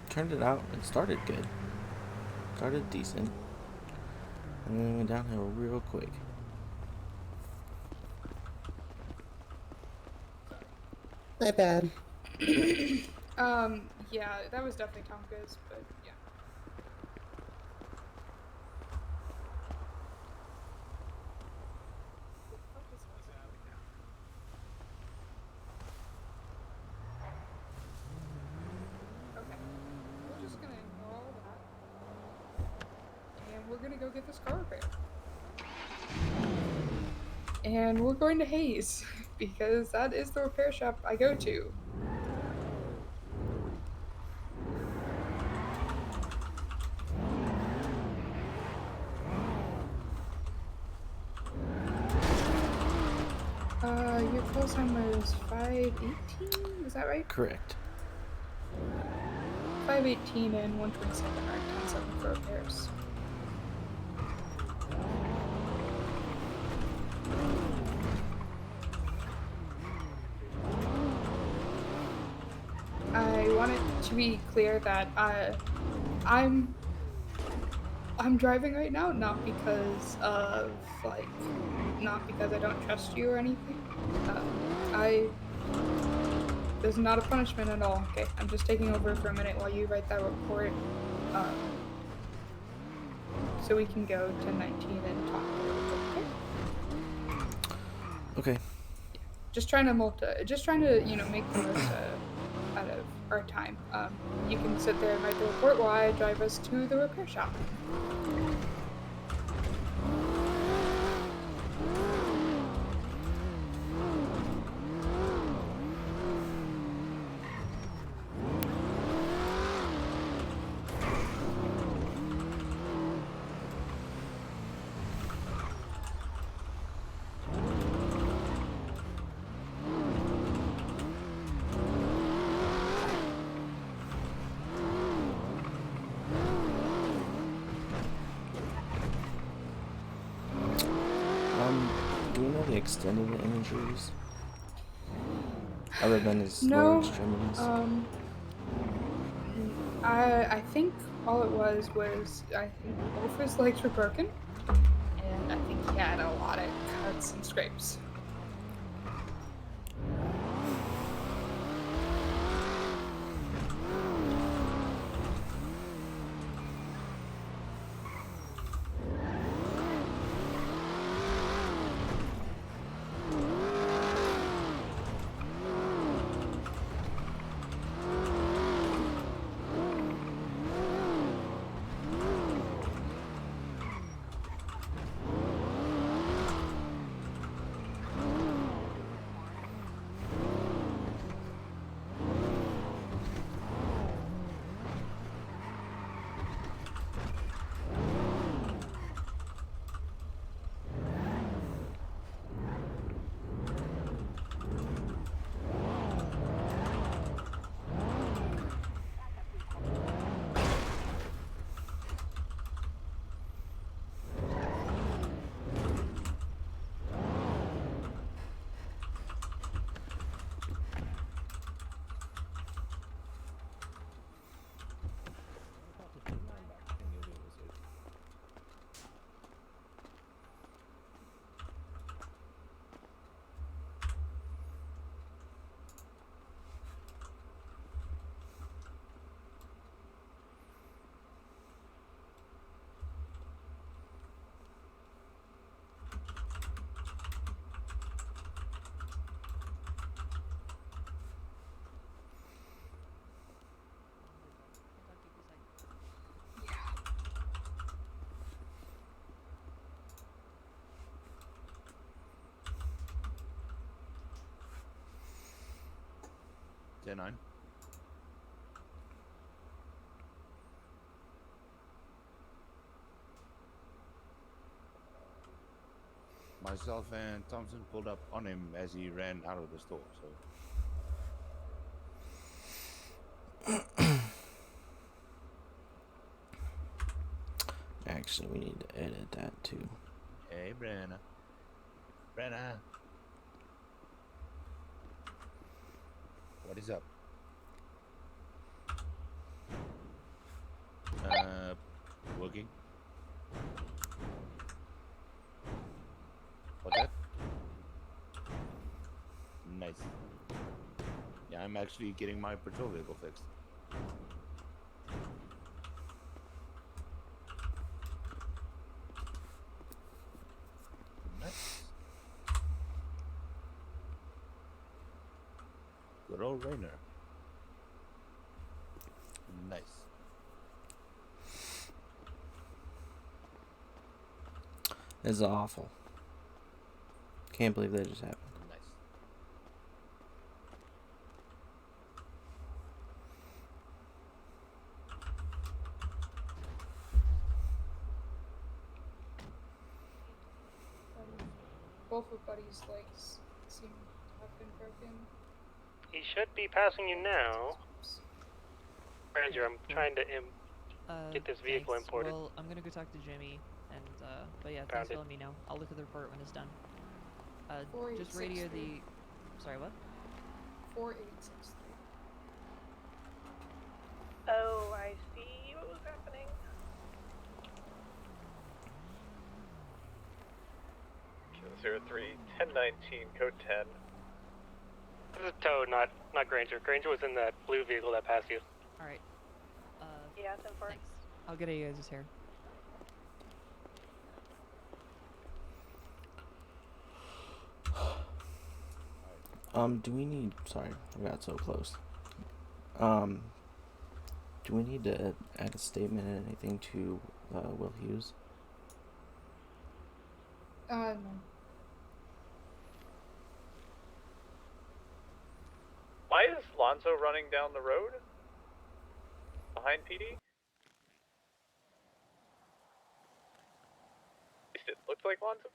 Turned it out. It started good. Started decent. And then went downhill real quick. My bad. Yeah, that was definitely Tonka's, but yeah. Okay. We're just gonna ignore all that. And we're gonna go get this car repaired. And we're going to Hayes, because that is the repair shop I go to. Your call time was 5:18, is that right? Correct. 5:18 and 127 are 10-7 for repairs. I want it to be clear that I'm driving right now, not because of not because I don't trust you or anything. This is not a punishment at all. Okay, I'm just taking over for a minute while you write that report, so we can go to 19 and talk a little bit. Okay. Okay. Just trying to make the most out of our time. You can sit there and write the report while I drive us to the repair shop. Do we know the extent of the injuries? Other than his No, lower extremities? I think all it was I think both his legs were broken, and I think he had a lot of cuts and scrapes. 10-9. Myself and Thompson pulled up on him as he ran out of the store, so... Actually, we need to edit that too. Hey, Brenna. Brenna. What is up? Working. What's that? Nice. Yeah, I'm actually getting my patrol vehicle fixed. Nice. Good old Rainer. Nice. This is awful. Can't believe that just happened. Nice. Both of Buddy's legs seem to have been broken. He should be passing you now. Ranger, I'm trying to get this vehicle thanks. imported. Well, I'm gonna go talk to Jimmy, and but yeah, Found thanks it. for letting me know. I'll look at the report when it's done. Just 4863. radio the. Sorry, what? 4863. Oh, I see what was happening. Kilo 03, 1019, code 10. This is Toad, not Granger. Granger was in that blue vehicle that passed you. All right. Yeah, 10-4. Thanks. I'll get you guys' hair. Do we need... Sorry, I got so close. Do we need to add a statement or anything to Will Hughes? No. Why is Lonzo running down the road? Behind PD? At least it looked like Lonzo.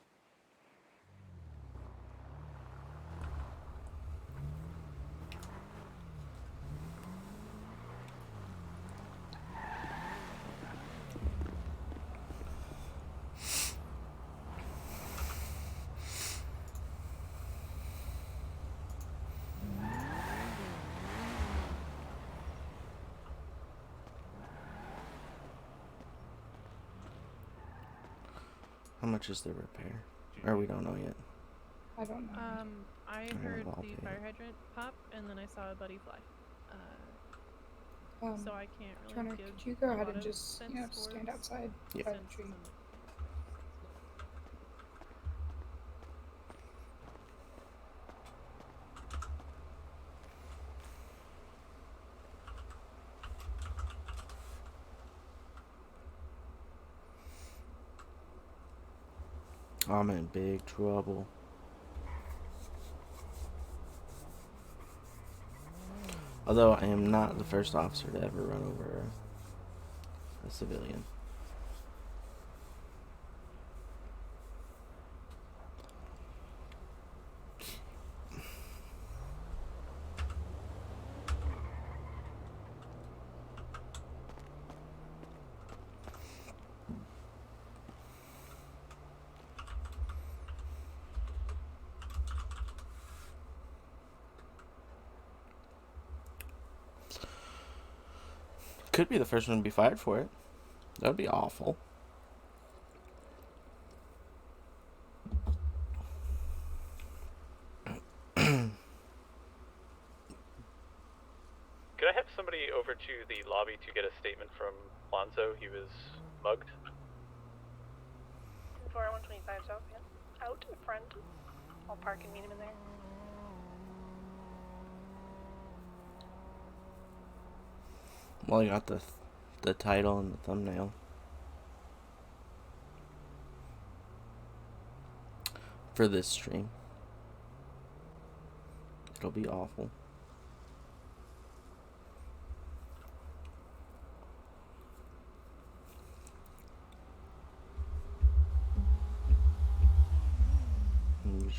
How much is the repair? Or we don't know yet. I don't know. I heard the fire hydrant pop, and then I saw a buddy fly. So I can't really Turner, give could you go a ahead lot and of just, sense stand towards outside Yeah. by the tree? I'm in big trouble. Although I am not the first officer to ever run over a civilian. Could be the first one to be fired for it. That would be awful. Could I have somebody over to the lobby to get a statement from Lonzo? He was mugged. 4125 South, yeah. Out in front. I'll park and meet him in there. Well, I got the title and the thumbnail. For this stream. It'll be awful.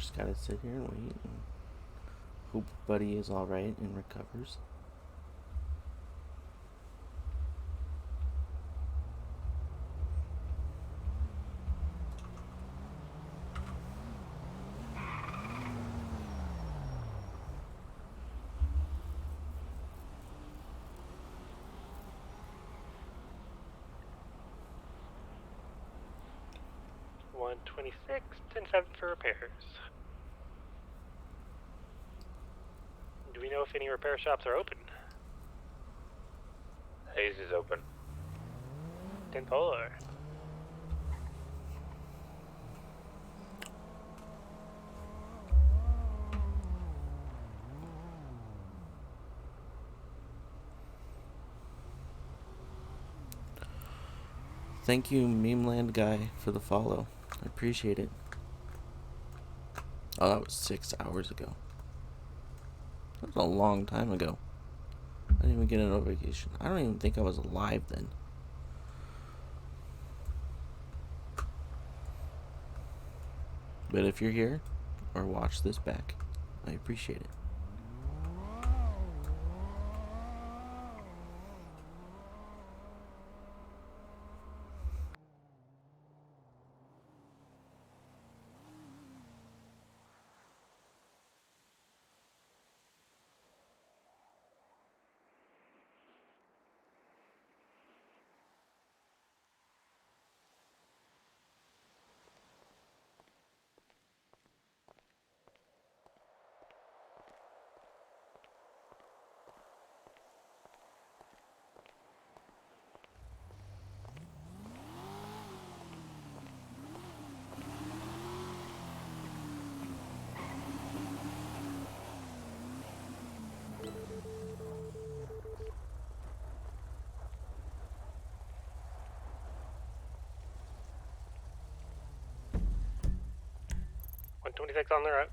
just gotta sit here and wait and hope Buddy is alright and recovers. $126, 10-7 for repairs. Do we know if any repair shops are open? Hayes is open. 10-4. Thank you, Memeland Guy, for the follow. I appreciate it. Oh, that was 6 hours ago. That was a long time ago. I didn't even get a notification. I don't even think I was alive then. But if you're here, or watch this back, I appreciate it. $126 on the road.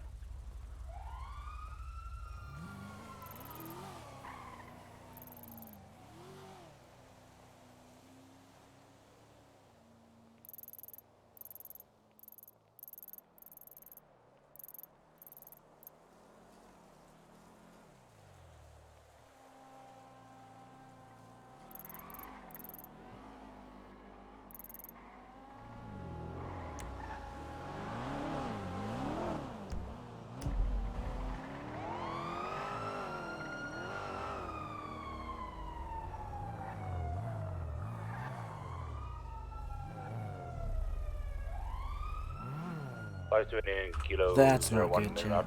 Kilo That's not 01 good, is chat. up.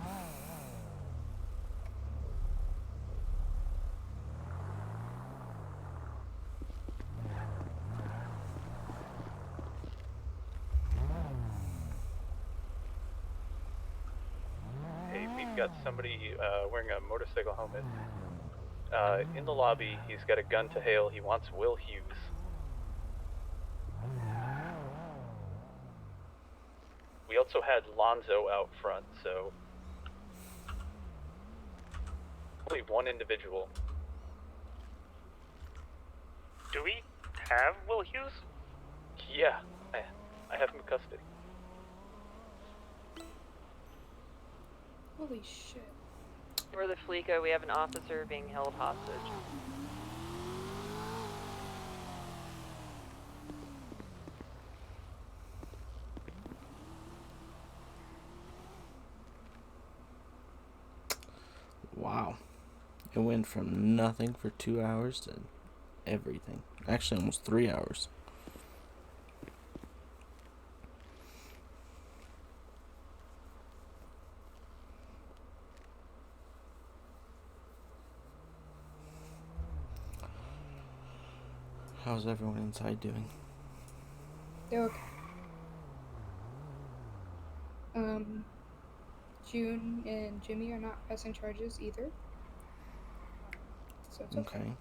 Hey, we've got somebody wearing a motorcycle helmet. In the lobby, he's got a gun to hail. He wants Will Hughes. We also had Lonzo out front, so only one individual. Do we have Will Hughes? Yeah, I have him in custody. Holy shit. We're the Fleeco, we have an officer being held hostage. Wow. It went from nothing for 2 hours to everything. Actually, almost 3 hours. How's everyone inside doing? They're okay. June and Jimmy are not pressing charges either. So it's okay.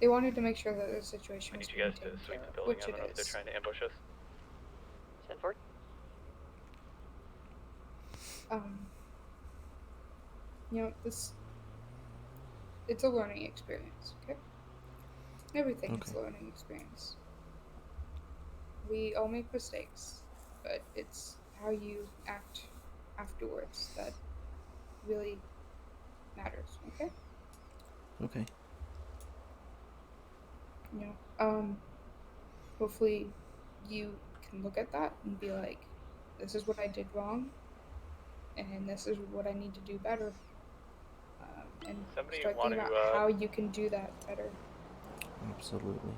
They wanted to make sure that the situation I was need you guys to taken sweep care the of, building. which I don't know it if they're is. trying to ambush us. 10-4. You know, it's a learning experience, okay? Everything is a learning experience. We all make mistakes, but it's how you act afterwards that really matters. Okay. Okay. You know, hopefully you can look at that and be like, this is what I did wrong, and this is what I need to do better. And Somebody start want thinking to, about how you can do that better. Absolutely.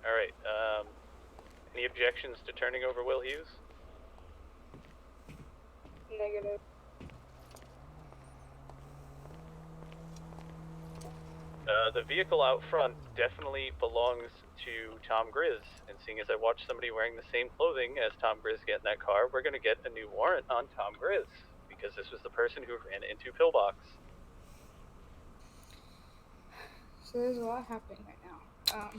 Alright, any objections to turning over Will Hughes? Negative. The vehicle out front definitely belongs to Tom Grizz, and seeing as I watched somebody wearing the same clothing as Tom Grizz get in that car, we're gonna get a new warrant on Tom Grizz, because this was the person who ran into Pillbox. So there's a lot happening right now.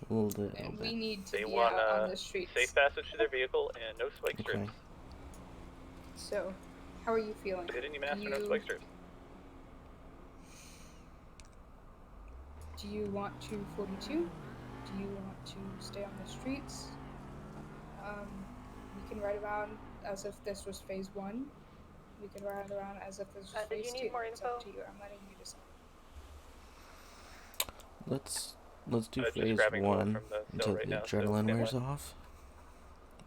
And we need to They be want out on the streets. safe passage to their vehicle and no spike strips. So, how are you feeling? Hit any mask or no spike strips. Do you want to 42? Do you want to stay on the streets? We can ride around as if this was phase 1. We can ride around as if this was did phase you 2. need more It's info? up to you. I'm letting you decide. Let's do Just phase grabbing Will 1 from the cell until right the now, so adrenaline stand wears by. off,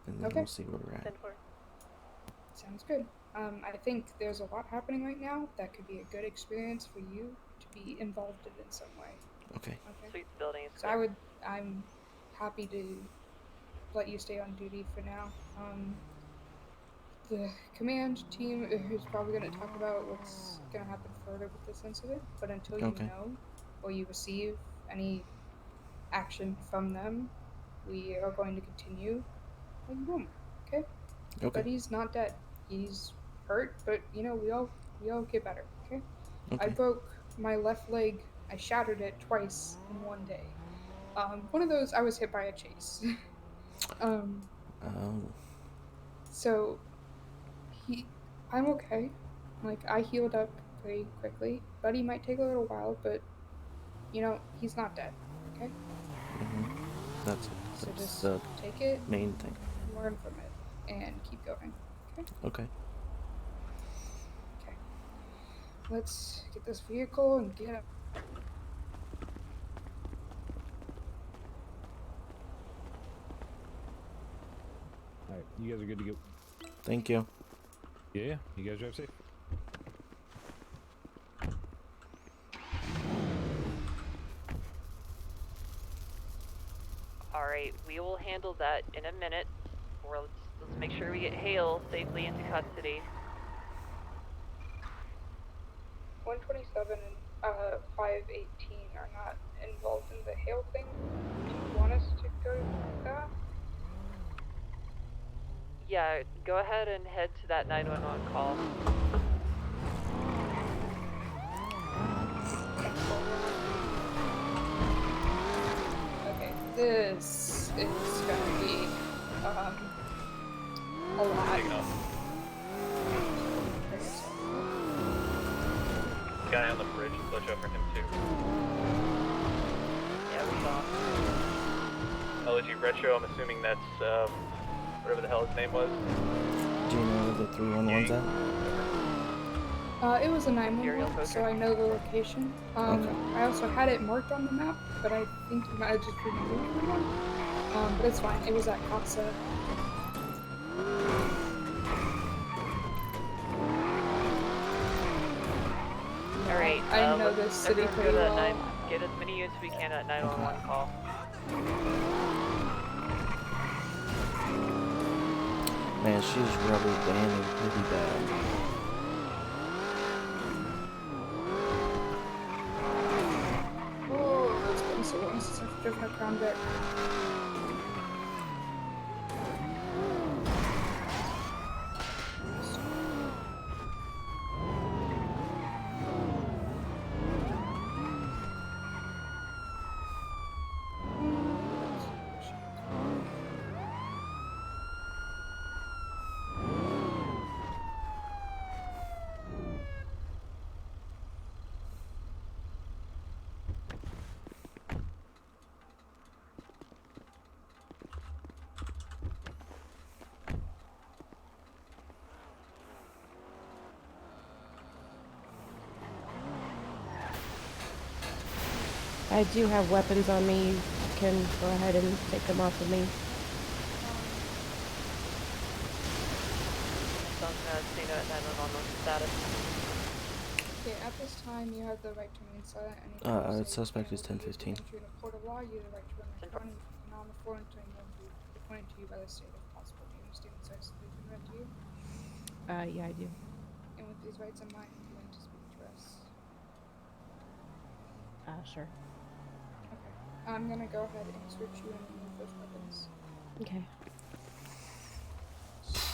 and then Okay. we'll see where we're at. Sounds good. I think there's a lot happening right now that could be a good experience for you to be involved in some way. Okay. Sweet building is So I'm happy to let you stay on duty for now. The command team is probably going to talk about what's going to happen further with this incident, but until you Okay. know or you receive any action from them, we are going to continue like normal. Okay? Okay. But he's not dead. He's hurt, but we all get better. Okay? I Okay. broke my left leg. I shattered it twice in one day. One of those I was hit by a chase. Oh. So I'm okay. Like, I healed up pretty quickly. Buddy might take a little while, but he's not dead. Okay? That's So just the take it, main thing. learn from it, and keep going. Okay? Okay. Okay. Let's get this vehicle and get up. Alright, you guys are good to go. Thank you. Yeah, you guys drive safe. Alright, we will handle that in a minute. Or let's make sure we get Hale safely into custody. 127 and 518 are not involved in the hail thing. Do you want us to go to that? Yeah, go ahead and head to that 911 call. Okay, this is gonna be a lot. Guy on the bridge, let's over him too. Yeah, we saw. LG Retro, I'm assuming that's whatever the hell his name was. Do you know where the 311's at? It was a 911, so I know the location. Okay. I also had it marked on the map, but I think you might have just removed the one. But it's fine. It was at Casa. Alright, I know this city everyone pretty go to that well. get as many units as we can at 911 call. Man, she's rubber banding pretty bad. Oh, it's been so long since I've driven a Crown Vic. I do have weapons on me. You can go ahead and take them off of me. Okay, at this time, you have the right to remain silent. Anything you say Suspect is can be used 1015. against you in a court of law. You have the right to remain silent. If you cannot afford to anyone will be appointed to you by the state if possible. Do you understand this rights have been read to you? Yeah, I do. And with these rights in mind, would you like to speak to us? Sure. Okay. I'm gonna go ahead and search you and remove those weapons. Okay.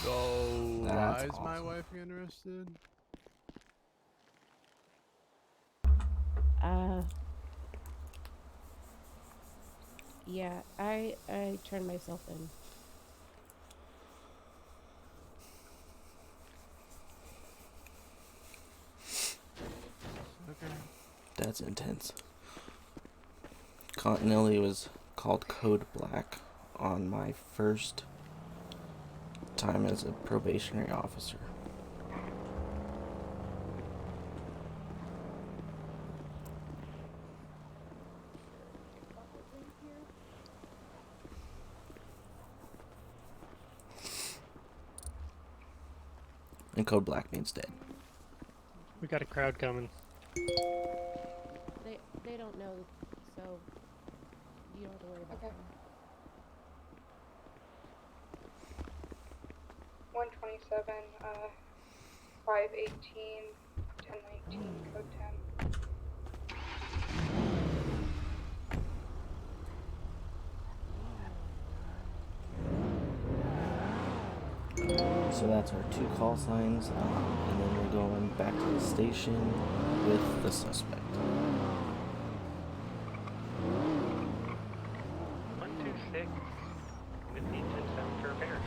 So, That's why is my awesome. wife interested? Yeah, I turned myself in. Okay. That's intense. Continental was called Code Black on my first time as a probationary officer. And Code Black means dead. We got a crowd coming. They don't know, so you don't have to worry about them. 127, 518, 1019, code 10. So that's our 2 call signs, and then we're going back to the station with the suspect. 126 with the 10-7 for repairs.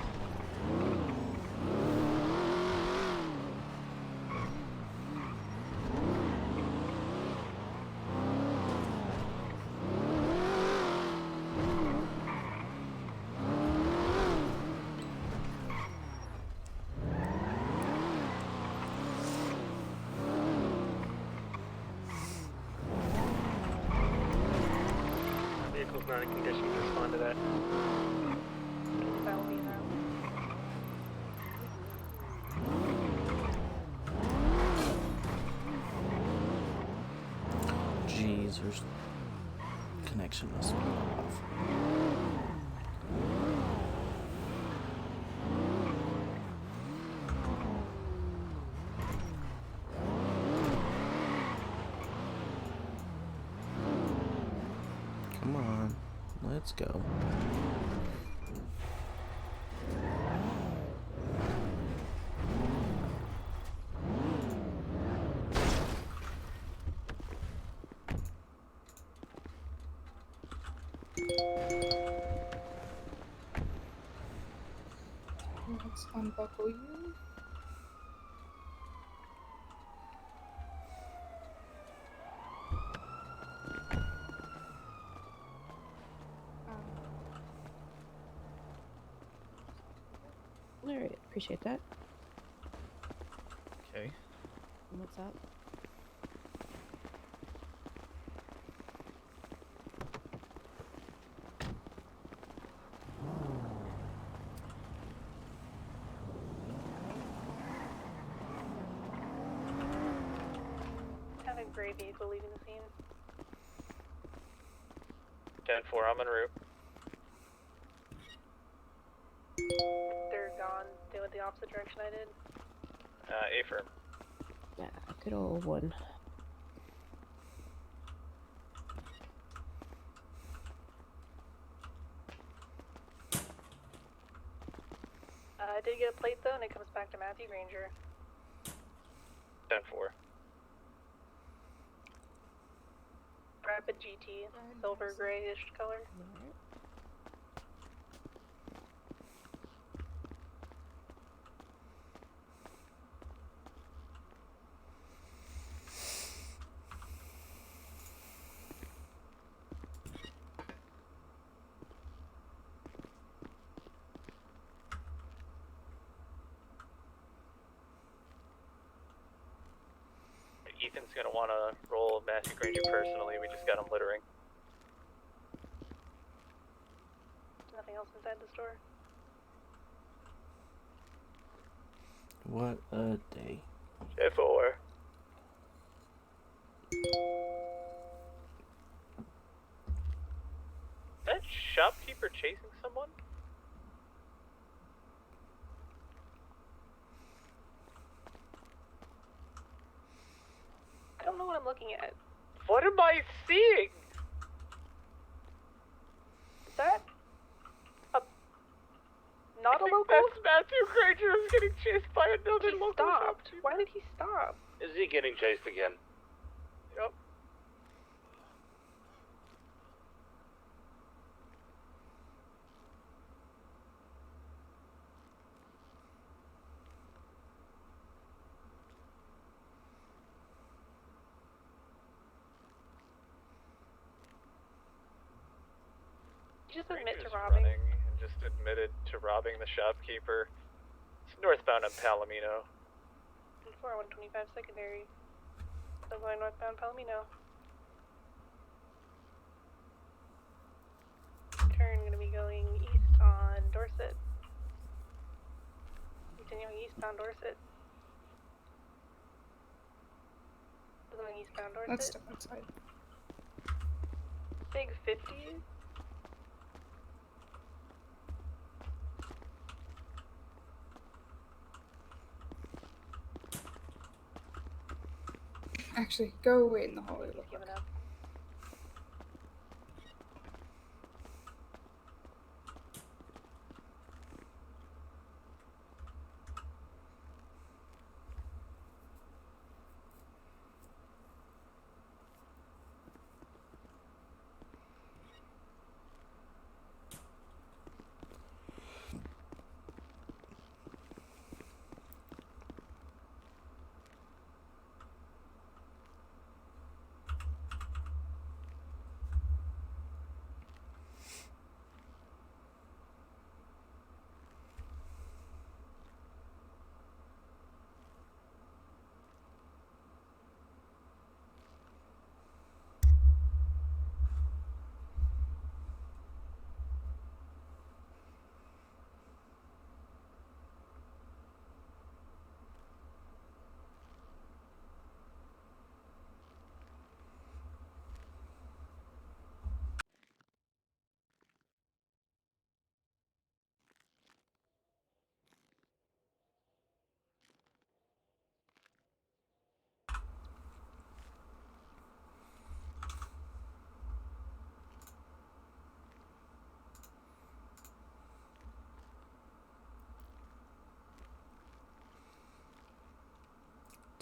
Vehicle's not in condition to respond to that. That will be an route. Jeez, her connection must be off. Come on, let's go. Let's unbuckle you. Alright, appreciate that. Okay. What's up? Have a gray vehicle leaving the scene. 10-4, I'm en route. They're gone. They went the opposite direction I did. A-firm. Yeah, good old one. I did get a plate though, and it comes back to Matthew Granger. 10-4. Rapid GT, silver grayish color. Ethan's gonna want to roll Matthew Granger personally. We just got him littering. anything else inside the store? What a day. J4. That shopkeeper chasing someone? I don't know what I'm looking at. What am I seeing? Is that not a local? That's Matthew Granger is getting chased by another He local stopped. shopkeeper. Why did he stop? Is he getting chased again? Yep. He just admit to Granger's robbing. running and just admitted to robbing the shopkeeper. It's northbound on Palomino. 4125 secondary. Still going northbound Palomino. Turn gonna be going east on Dorset. Continuing eastbound Dorset. Still going eastbound Dorset. Let's step outside. Big 50. Actually, go wait in the hallway real He's quick. giving up.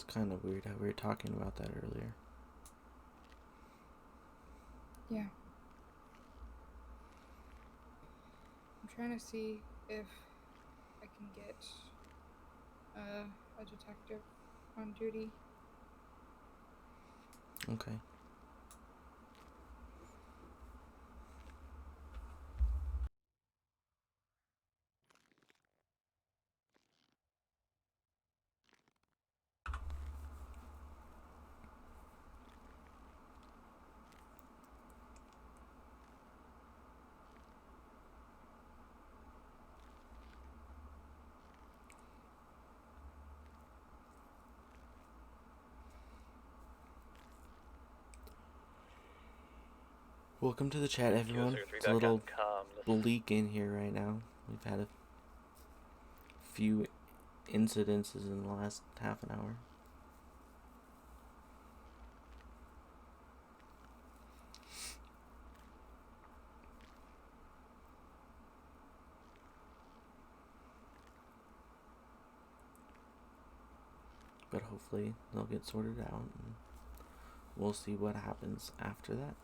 It's kind of weird how we were talking about that earlier. Yeah. I'm trying to see if I can get a detective on duty. Okay. Welcome to the chat, everyone. It's a little bleak in here right now. We've had a few incidences in the last half an hour. But hopefully they'll get sorted out and we'll see what happens after that.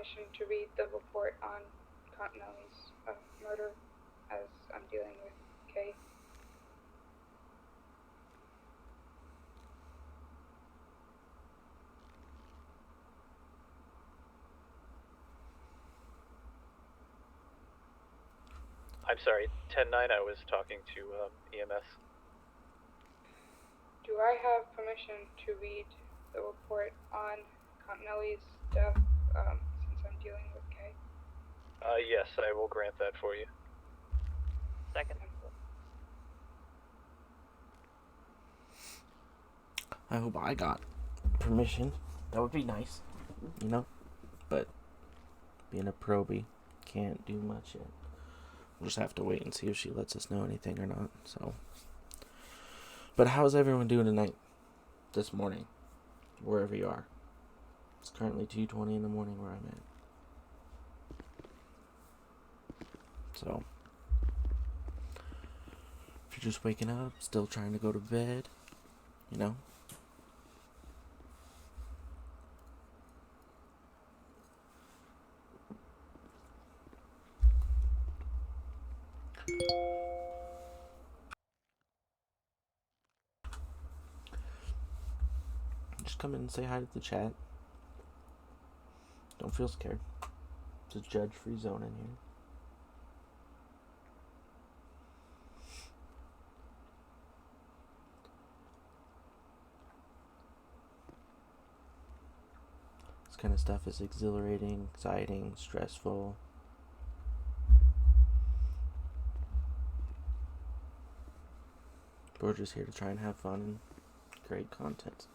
permission to read the report on Continelli's murder, as I'm dealing with Kay. I'm sorry, 10-9, I was talking to EMS. Do I have permission to read the report on Continelli's death, since I'm dealing with Kay? Yes, I will grant that for you. Second. I hope I got permission. That would be nice, you know? But being a probie, can't do much yet. We'll just have to wait and see if she lets us know anything or not, so. But how's everyone doing tonight? This morning? Wherever you are. It's currently 2:20 in the morning where I'm at. So. If you're just waking up, still trying to go to bed, you know? Just come in and say hi to the chat. Don't feel scared. It's a judge-free zone in here. This kind of stuff is exhilarating, exciting, stressful. We're just here to try and have fun and create content.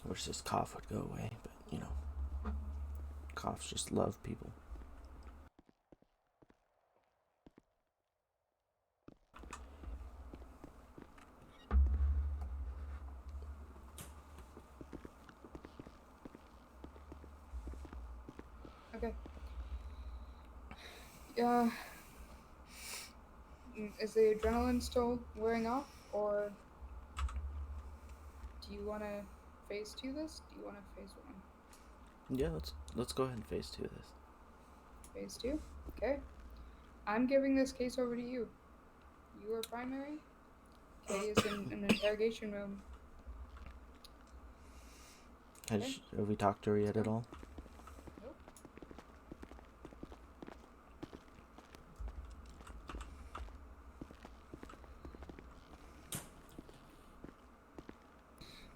I wish this cough would go away, but you know, coughs just love people. Okay. Is the adrenaline still wearing off, or do you want to phase 2 this? Do you want to phase 1? Yeah, let's go ahead and phase 2 this. Phase 2? Okay. I'm giving this case over to you. You are primary. Kay is in an interrogation room. Have we talked to her yet at all? Nope.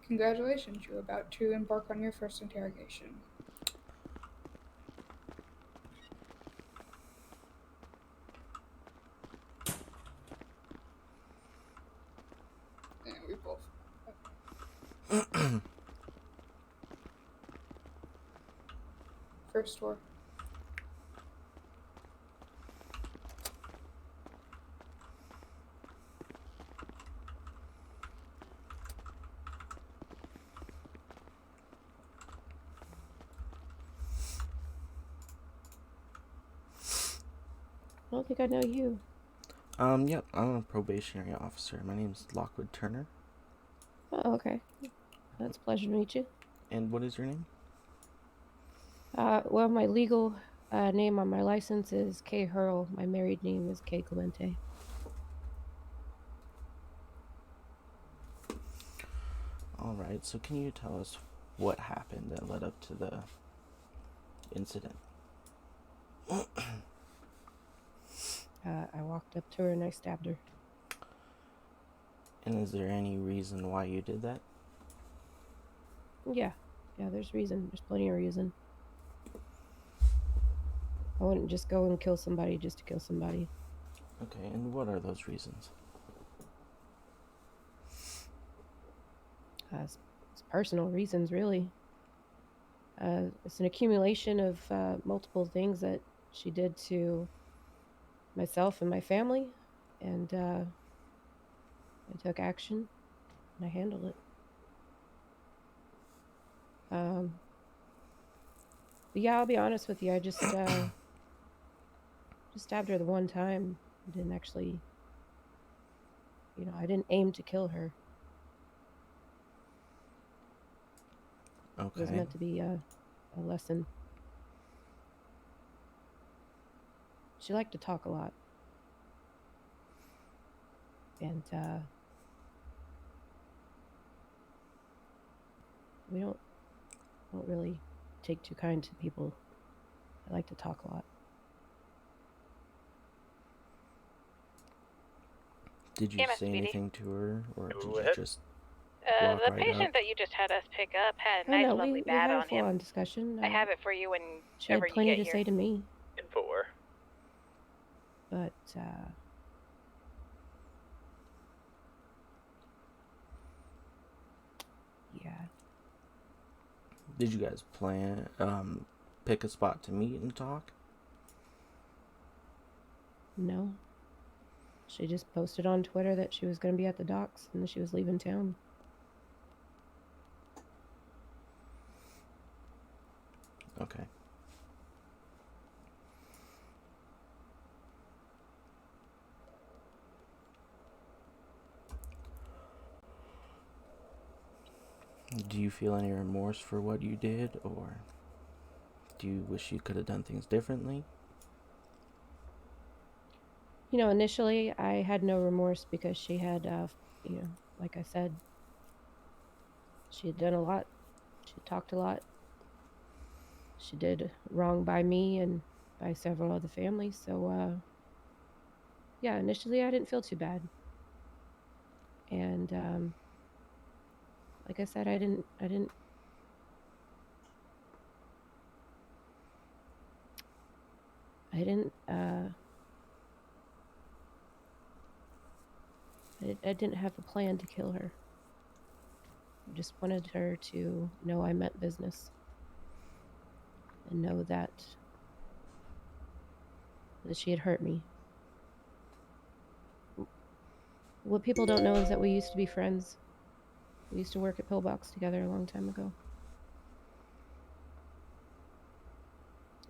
Congratulations, you're about to embark on your first interrogation. Yeah, we both. Okay. First door. I don't think I know you. Yep, I'm a probationary officer. My name's Lockwood Turner. Oh, okay. That's a pleasure to meet you. And what is your name? Well, my legal name on my license is Kay Hurl. My married name is Kay Clemente. Alright, so can you tell us what happened that led up to the incident? I walked up to her and I stabbed her. And is there any reason why you did that? Yeah, there's reason. There's plenty of reason. I wouldn't just go and kill somebody just to kill somebody. Okay, and what are those reasons? It's personal reasons, really. it's an accumulation of multiple things that she did to myself and my family, and I took action and I handled it. But yeah, I'll be honest with you. I just stabbed her the one time. I didn't actually, I didn't aim to kill her. Okay. It was meant to be a lesson. She liked to talk a lot. And we don't really take too kind to people that like to talk a lot. Did you Yeah, Miss say Speedy. anything to her, or did Go you ahead. just The walk right patient up? that you just had us pick up had a Oh nice, no, lovely we bat had a on him. full-on discussion. I have it for you She whenever had you plenty get to here. say to me, Info. but yeah. Did you guys plan, pick a spot to meet and talk? No. She just posted on Twitter that she was going to be at the docks and that she was leaving town. Okay. Do you feel any remorse for what you did, or do you wish you could have done things differently? Initially I had no remorse because she had, like I said, she had done a lot. She had talked a lot. She did wrong by me and by several other families. So, yeah, initially I didn't feel too bad. And, like I said, I didn't have a plan to kill her. I just wanted her to know I meant business and know that she had hurt me. What people don't know is that we used to be friends. We used to work at Pillbox together a long time ago.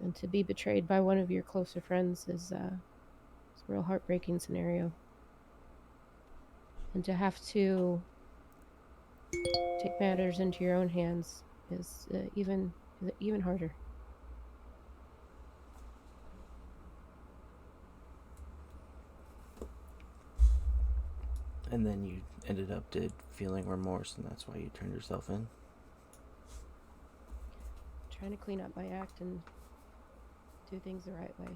And to be betrayed by one of your closer friends is a real heartbreaking scenario. And to have to take matters into your own hands is even harder. And then you ended up feeling remorse, and that's why you turned yourself in? Trying to clean up my act and do things the right way.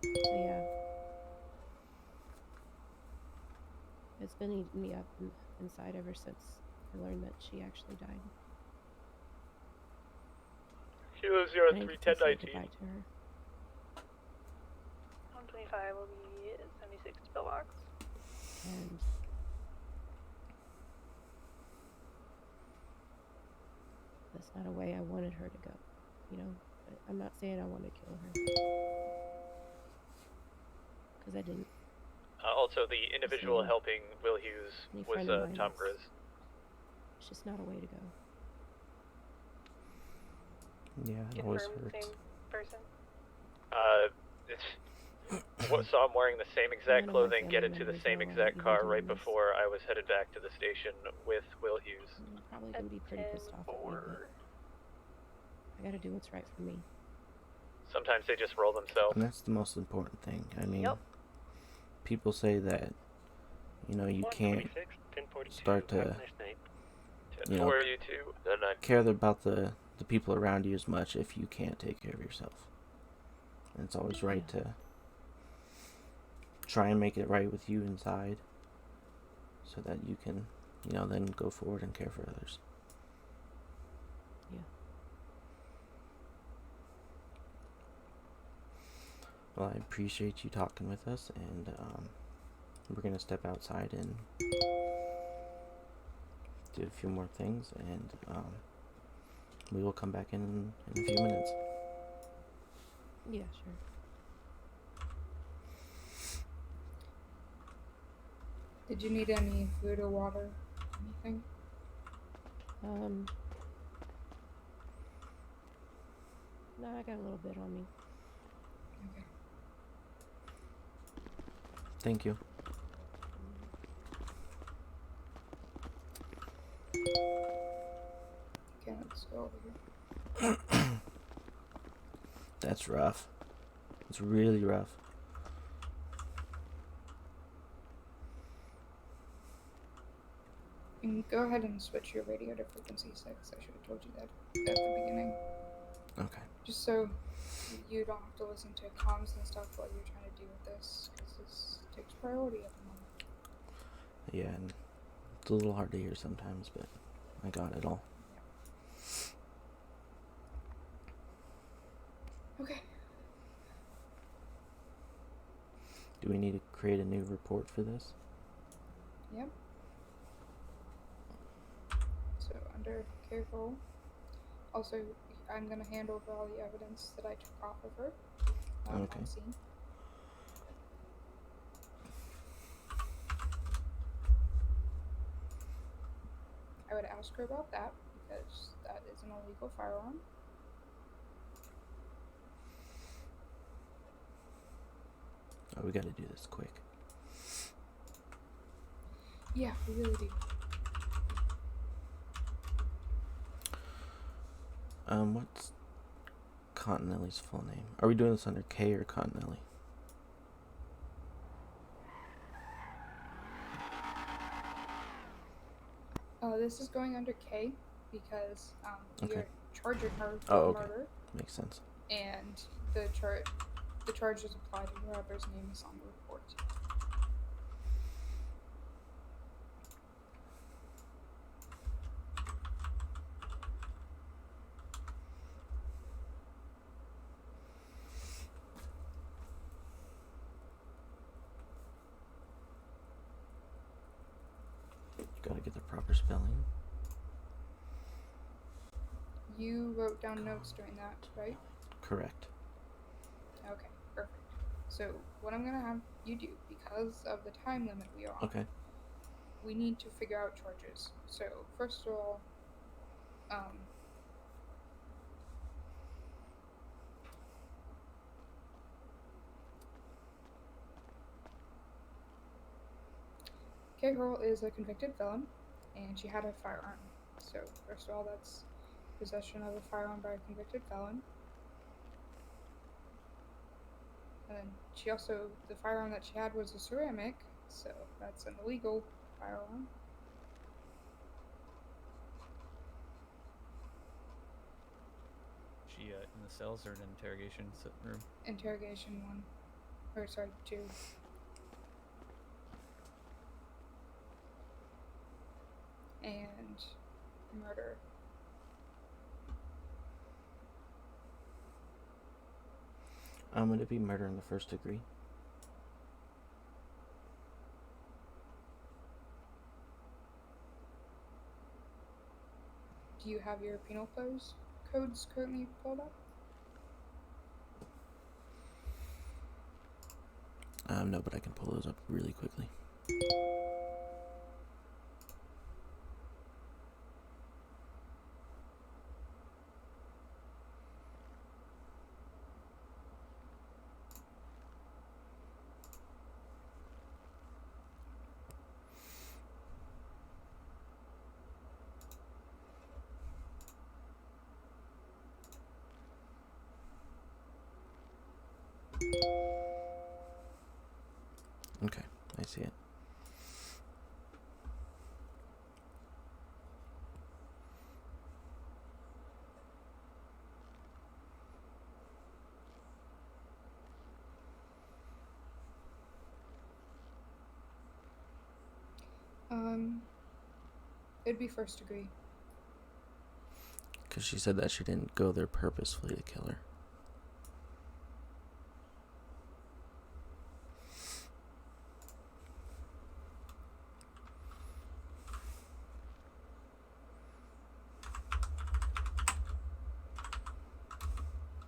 So yeah. It's been eating me up inside ever since I learned that she actually died. Kilo I need to say 031019. goodbye to her. 125 will be 76 pillbox. And that's not a way I wanted her to go. I'm not saying I want to kill her. Because I didn't. Also, the individual helping Will Hughes Any was friend of mine Tom is- Grizz. It's just not a way to go. Yeah, it always Confirm hurts. same person. Saw him wearing the same exact None of my clothing, get family into the members same know I'm exact even car doing right this. before I was headed back to the station with Will Hughes. I'm probably going to be pretty pissed off at me, but I got to do what's right for me. Sometimes they just roll themselves. And that's the most important thing. I mean, Yep. people say that, you can't 1042, start to, have a nice night. For you two, then I care about the people around you as much if you can't take care of yourself. And it's always right to try and make it right with you inside so that you can, then go forward and care for others. Yeah. Well, I appreciate you talking with us, and we're going to step outside and do a few more things, and we will come back in a few minutes. Yeah, sure. Did you need any food or water? Anything? No, I got a little bit on me. Okay. Thank you. Okay, let's go over here. That's rough. It's really rough. And go ahead and switch your radio to frequency 6. I should have told you that at the beginning. Okay. Just so you don't have to listen to comms and stuff while you're trying to deal with this, because this takes priority at the moment. Yeah, and it's a little hard to hear sometimes, but I got it all. Okay. Do we need to create a new report for this? Yep. So under careful. Also, I'm gonna hand over all the evidence that I took off of her. Okay. On scene. I would ask her about that because that is an illegal firearm. Oh, we gotta do this quick. Yeah, we really do. What's Continelli's full name? Are we doing this under K or Continelli? This is going under K because Okay. you're charging her with Oh, okay. murder, Makes sense. and the charges apply to whoever's name is on the report. Gotta get the proper spelling. You wrote down notes during that, right? Correct. Okay, perfect. So what I'm gonna have you do, because of the time limit we are on, Okay. we need to figure out charges. So first of all, Kay Girl is a convicted felon, and she had a firearm. So first of all, that's possession of a firearm by a convicted felon. And then she also, the firearm that she had was a ceramic, so that's an illegal firearm. She in the cells or an interrogation room? Interrogation 1. Or sorry, 2. And murder. Would it be murder in the first degree? Do you have your penal codes currently pulled up? No, but I can pull those up really quickly. Okay, I see it. It'd be first degree. Because she said that she didn't go there purposefully to kill her.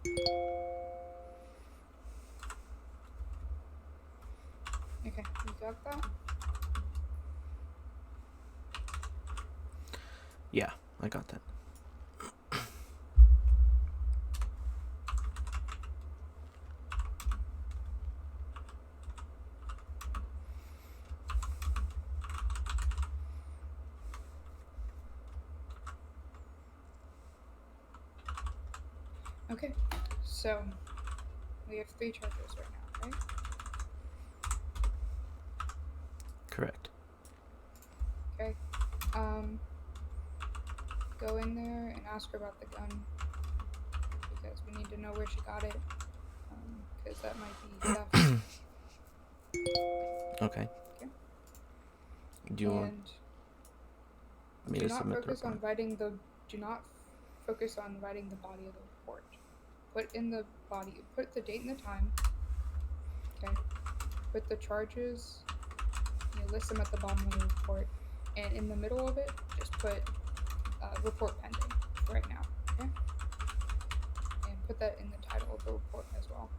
Okay, you got that? Yeah, I got that. Okay, so we have 3 charges right now, right? Correct. Okay. Go in there and ask her about the gun because we need to know where she got it. Because that might be theft. Okay. Okay. Do you want And me do to not submit the focus on report? writing the. Do not focus on writing the body of the report. Put in the body. Put the date and the time. Okay. Put the charges. List them at the bottom of the report, and in the middle of it, just put report pending right now. Okay. And put that in the title of the report as well.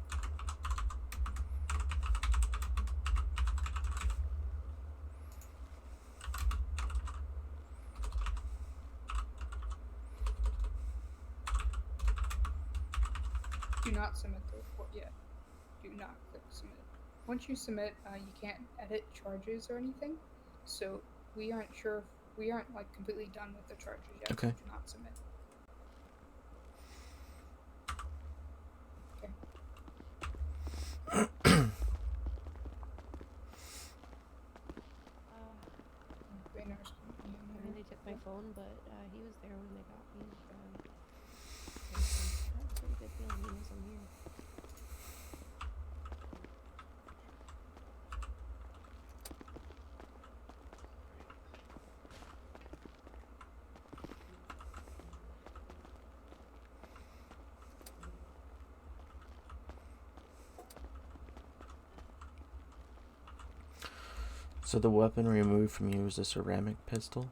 Do not submit the report yet. Do not click submit. Once you submit, you can't edit charges or anything. So we aren't sure if we aren't like completely done with the charges yet. Okay. So do not submit. Okay. I mean, they took my phone, but he was there when they got me. I have a pretty good feeling he knows I'm here. So the weapon removed from you is a ceramic pistol,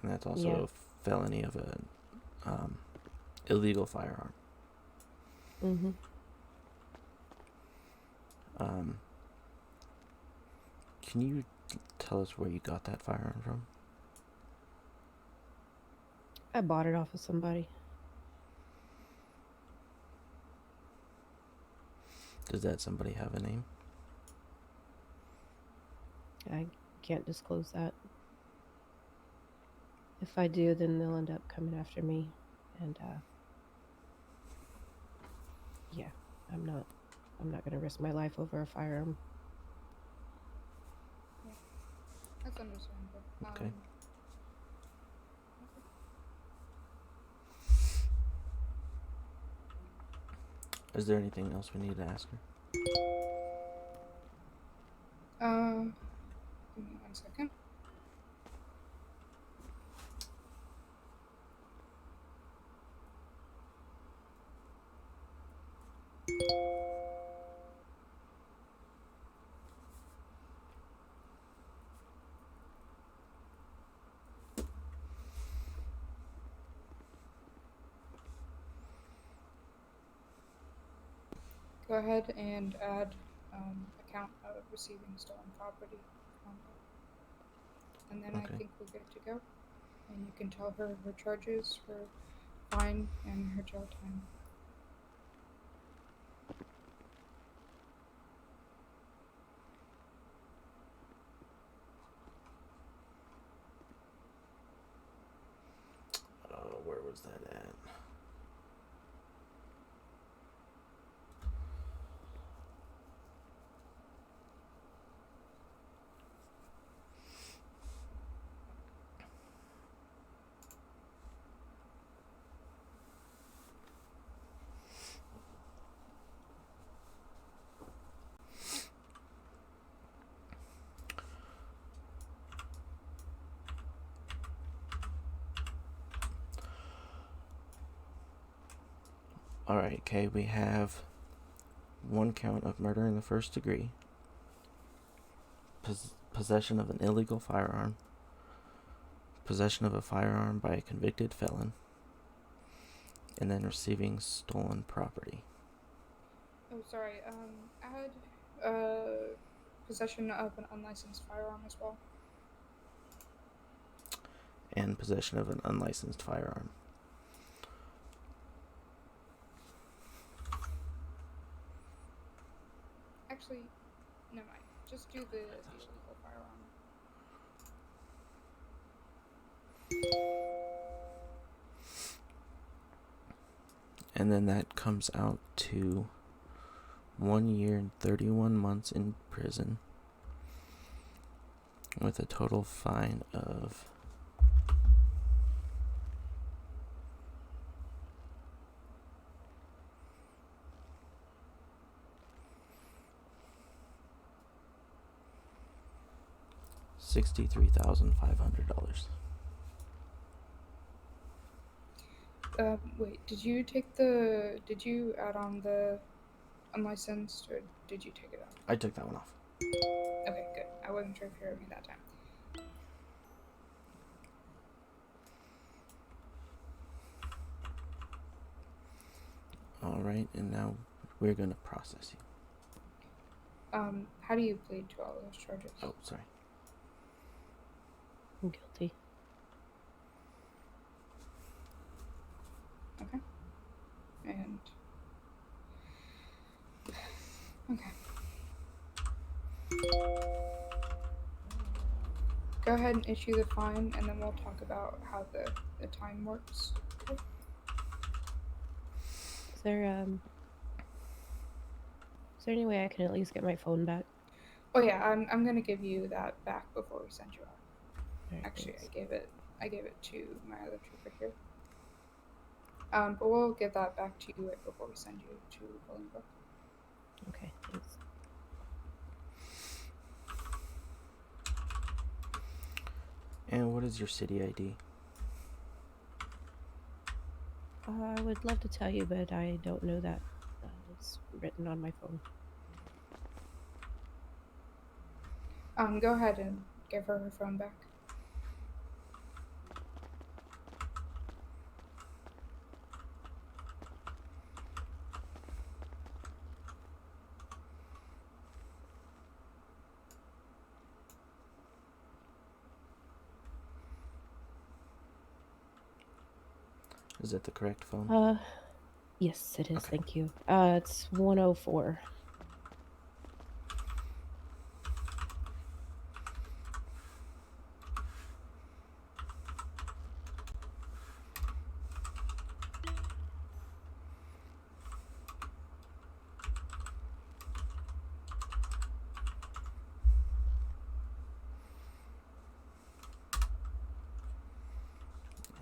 and that's also Yeah. a felony of a illegal firearm. Mm-hmm. Can you tell us where you got that firearm from? I bought it off of somebody. Does that somebody have a name? I can't disclose that. If I do, then they'll end up coming after me. And yeah, I'm not gonna risk my life over a firearm. Yeah. That's understandable. Okay. Is there anything else we need to ask her? Give me 1 second. Go ahead and add account of receiving stolen property. And then Okay. I think we're good to go. And you can tell her her charges, her fine, and her jail time. Where was that at? Alright, okay, we have 1 count of murder in the first degree, possession of an illegal firearm, possession of a firearm by a convicted felon, and then receiving stolen property. Oh, sorry. Add possession of an unlicensed firearm as well. And possession of an unlicensed firearm. Actually, never mind. Just do the illegal firearm. And then that comes out to 1 year and 31 months in prison with a total fine of $63,500. Wait. Did you add on the unlicensed, or did you take it off? I took that one off. Okay, good. I wasn't sure if you heard me that time. Alright, and now we're going to process you. How do you plead to all those charges? Oh, sorry. I'm guilty. Okay. And okay. Go ahead and issue the fine, and then we'll talk about how the time works. Okay. Is there any way I can at least get my phone back? Oh yeah, I'm gonna give you that back before we send you out. Right, Actually, thanks. I gave it to my other trooper here. But we'll get that back to you right before we send you to Bolingbrook. Okay, thanks. And what is your city ID? I would love to tell you, but I don't know that. It's written on my phone. Go ahead and give her phone back. Is it the correct phone? Yes, it is. Okay. Thank you. It's 104.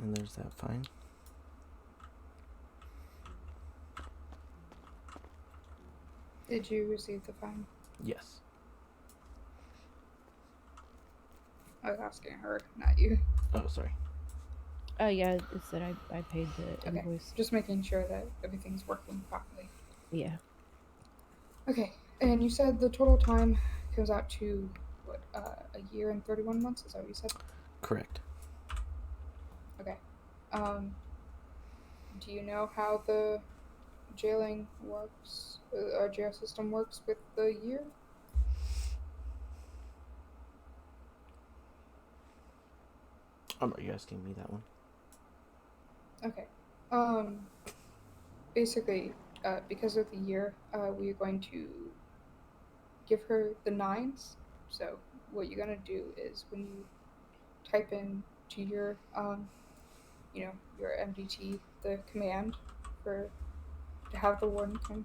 And there's that fine. Did you receive the fine? Yes. I was asking her, not you. Oh, sorry. Yeah, it said I paid the Okay. invoice. Just making sure that everything's working properly. Yeah. Okay, and you said the total time comes out to what? A year and 31 months. Is that what you said? Correct. Okay. Do you know how the jailing works? Our jail system works with the year? Are you asking me that one? Okay. Basically, because of the year, we are going to give her the 9s. So what you're gonna do is when you type in to your, your MDT, the command to have the warden come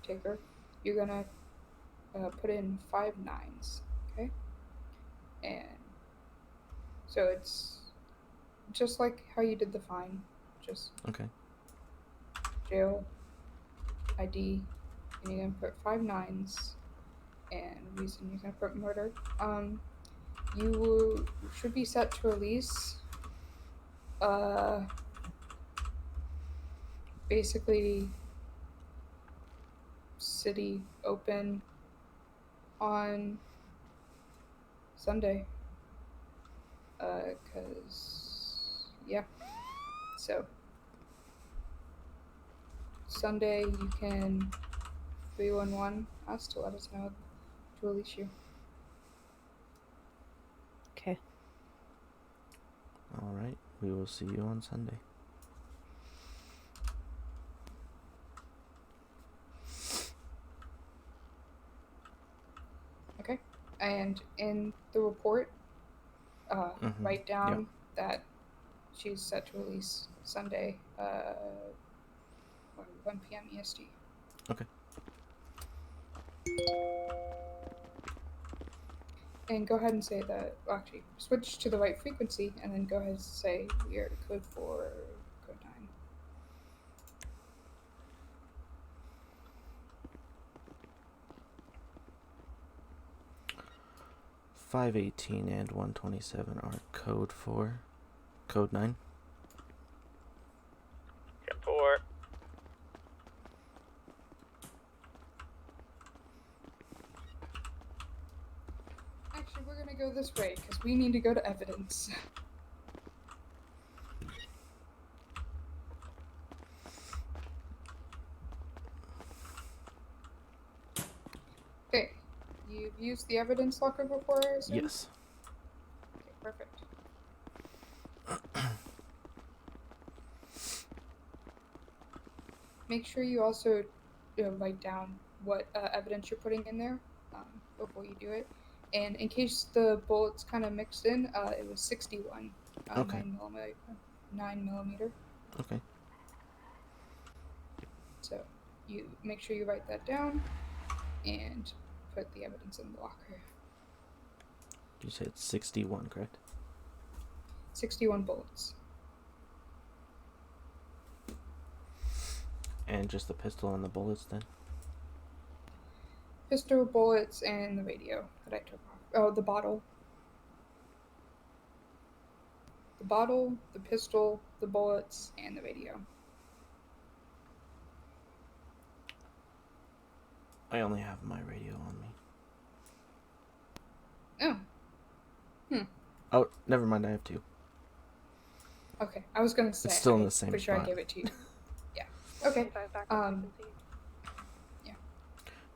take her, you're gonna put in 5 9s, okay? And so it's just like how you did the fine, just Okay. jail, ID, and you're gonna put 5 9s, and reason you're gonna put murder. You should be set to release. Basically, city open on Sunday. 'Cause yeah. So Sunday you can 311 us to let us know to release you. Okay. All right. We will see you on Sunday. Okay. And in the report, write down that she's set to release Sunday, 1 p.m. EST. Okay. And go ahead and say that, well, actually, switch to the right frequency, and then go ahead and say we are code 4, code 9. .518 and 127 are code 4, code 9. Code 4. Actually, we're gonna go this way, because we need to go to evidence. Okay, you've used the evidence locker before, I assume? Yes. Okay, perfect. Make sure you also write down what evidence you're putting in there before you do it. And in case the bullets kind of mixed in, it was 61, Okay. 9 millimeter. Okay. So you make sure you write that down and put the evidence in the locker. You said 61, correct? 61 bullets. And just the pistol and the bullets then? Pistol, bullets, and the radio that I took off. Oh, the bottle. The bottle, the pistol, the bullets, and the radio. I only have my radio on me. Oh. Oh, never mind, I have 2. Okay, I was gonna say. It's still in the same pretty sure I spot. gave it to you. Yeah. Okay. Yeah.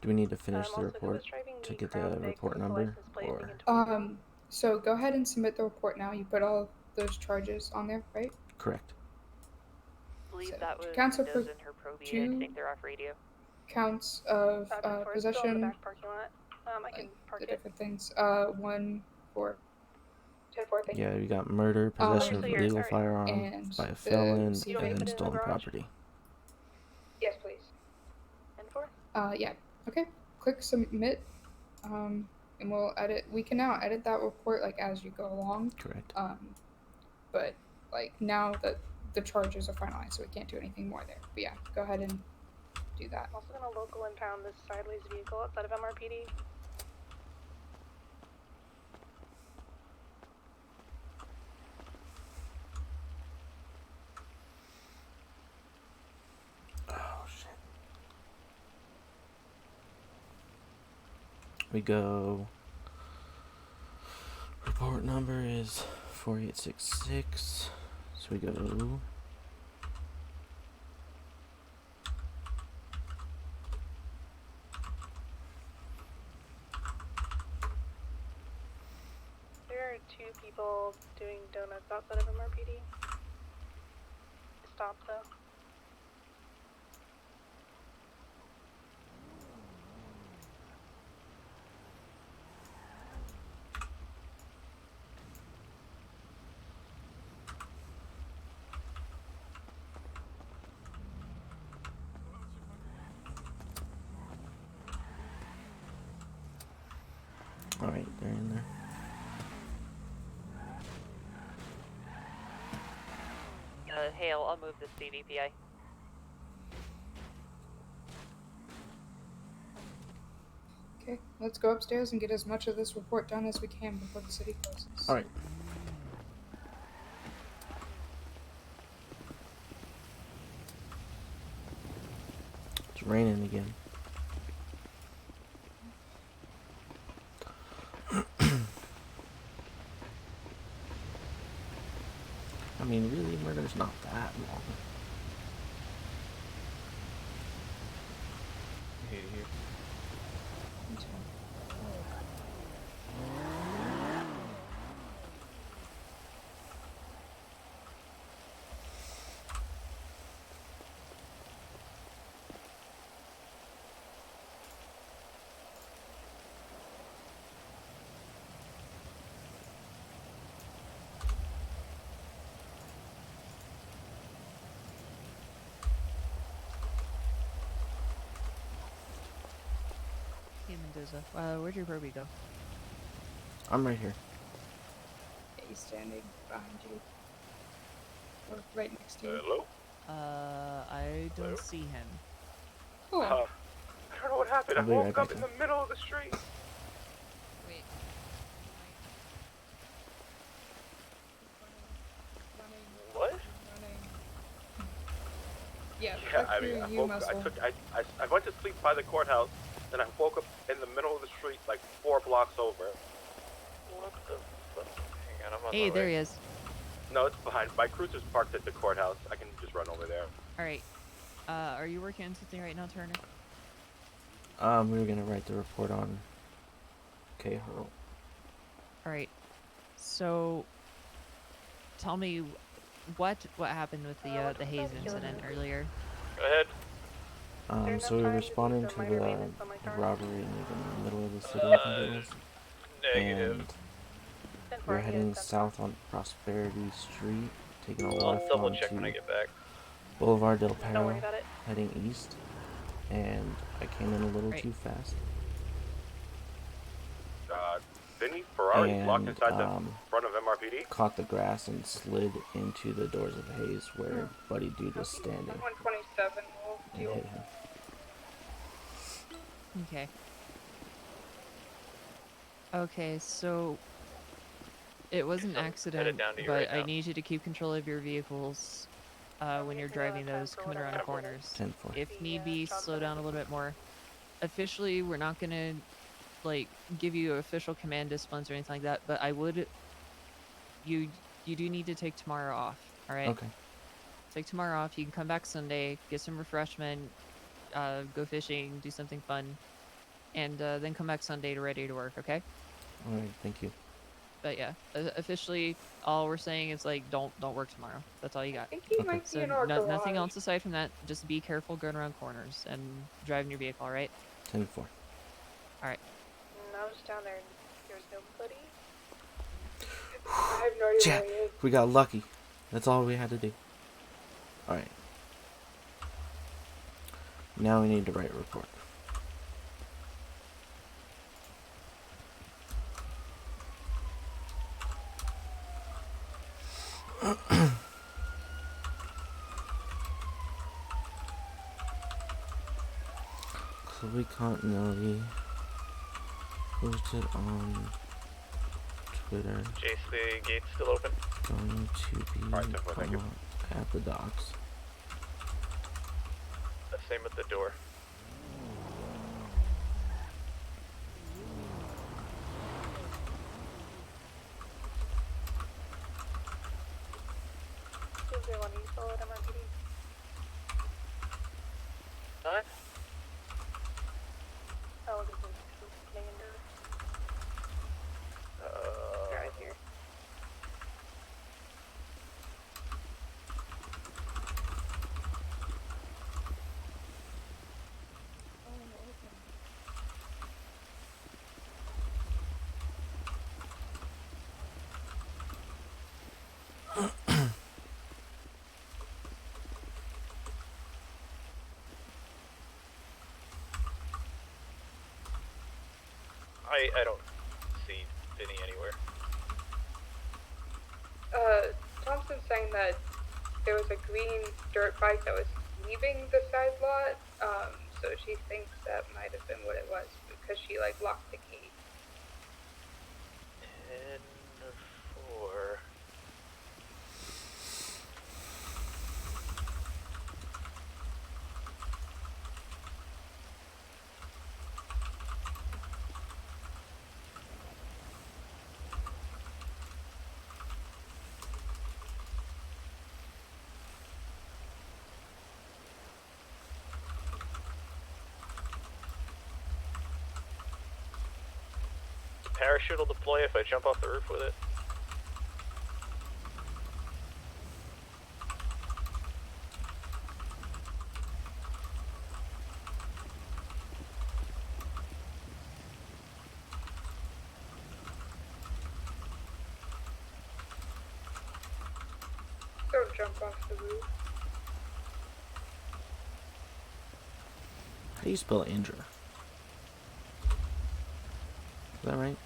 Do we need to finish the report to get the report number? Or So go ahead and submit the report now. You put all those charges on there, right? correct. I believe So, that was counts of Windows and her probate. I 2 think they're off radio. counts of possession. In the back parking lot. I can park the it. different things. 1 for 10-4, thank you. Yeah, we got murder, possession of so you're- illegal alright. firearm And by a the felon, seal and put then in the stolen garage? property. Yes, please. And 4? Yeah. Okay. Click submit. And we'll edit. We can now edit that report like as you go along. Correct. But like now that the charges are finalized, so we can't do anything more there. But yeah, go ahead and do that. I'm also gonna local impound this sideways vehicle outside of MRPD. Oh, shit. We go. Report number is 4866. So we go. There are 2 people doing donuts outside of MRPD. Stop though. Alright, they're in there. Hey, I'll move this CVPI. Okay, let's go upstairs and get as much of this report done as we can before the city closes. Alright. It's raining again. I mean, really, murder's not that long. hate it here. Hey Mendoza, where'd your probie go? I'm right here. Yeah, he's standing behind you. Or right next to you. Hello? I don't Hello? see him. Oh. I don't know what happened. I I'll be right woke back up in then. the middle of the street. Wait. What? Yeah, Yeah, I mean, I went to sleep by the courthouse, then I woke up in the middle of the street, like 4 blocks over. What the fuck? Hang on, I'm on Hey, my there way. he is. No, it's behind. My cruiser's parked at the courthouse. I can just run over there. Alright. Are you working on something right now, Turner? We were gonna write the report on Cahill. Alright. So, tell me what happened with the haze incident earlier. Go ahead. So we were responding to the robbery in the middle of the city, I think it was. Negative. And we were heading south on Prosperity Street, taking a I'll left double check when I onto get back. Boulevard del Don't worry Perro, about it. heading east. And I came in a little too fast. Vinny Ferrari locked And inside the front of MRPD? caught the grass and slid into the doors of haze where Buddy Dude was standing. 127 will And deal. hit him. Okay. Okay, so it was an accident, down to you but right I now. need you to keep control of your vehicles when you're driving those coming around corners. 10-4. If need be, slow down a little bit more. Officially, we're not gonna like give you official command disciplines or anything like that, but I would. You do need to take tomorrow off. All right. Okay. Take tomorrow off. You can come back Sunday, get some refreshment, go fishing, do something fun, and then come back Sunday to ready to work. Okay. Alright, thank you. But yeah, officially, all we're saying is like don't work tomorrow. That's all you got. I think he might be in our Nothing garage. else aside from that. Just be careful going around corners and driving your vehicle. All right. 10-4. All right. I was down there and there's nobody. I have no idea Chat, where he is. we got lucky. That's all we had to do. Alright. Now we need to write a report. Chloe Continuity posted on Twitter. Jace, the gate's still open. Going to be thank you. at the docks. The same with the door. Is there one you saw at MRPD? Nine? Oh, this is Commander. Right here. I don't see Vinny anywhere. Thompson's saying that there was a green dirt bike that was leaving the side lot, so she thinks that might have been what it was because she like locked the gate. 10-4. parachute will deploy if I jump off the roof with it. Don't jump off the roof. How do you spell Indra? Is that right?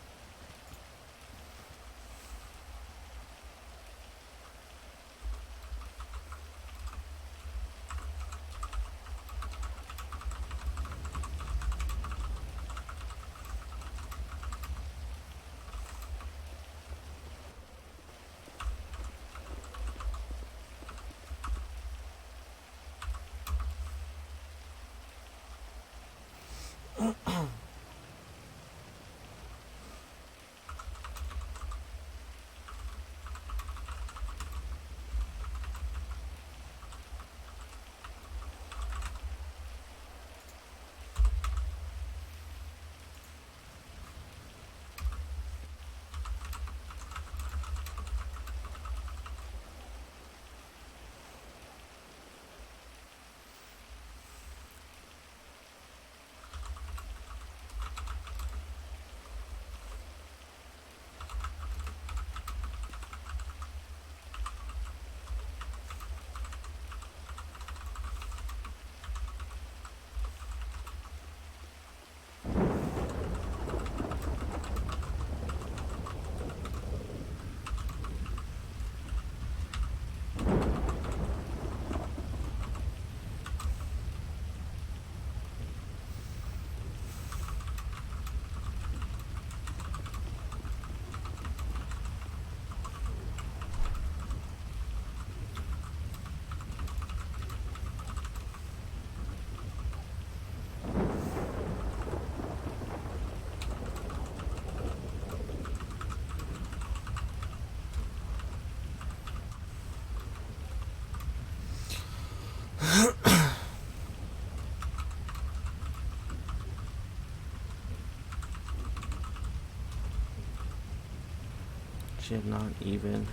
She had not even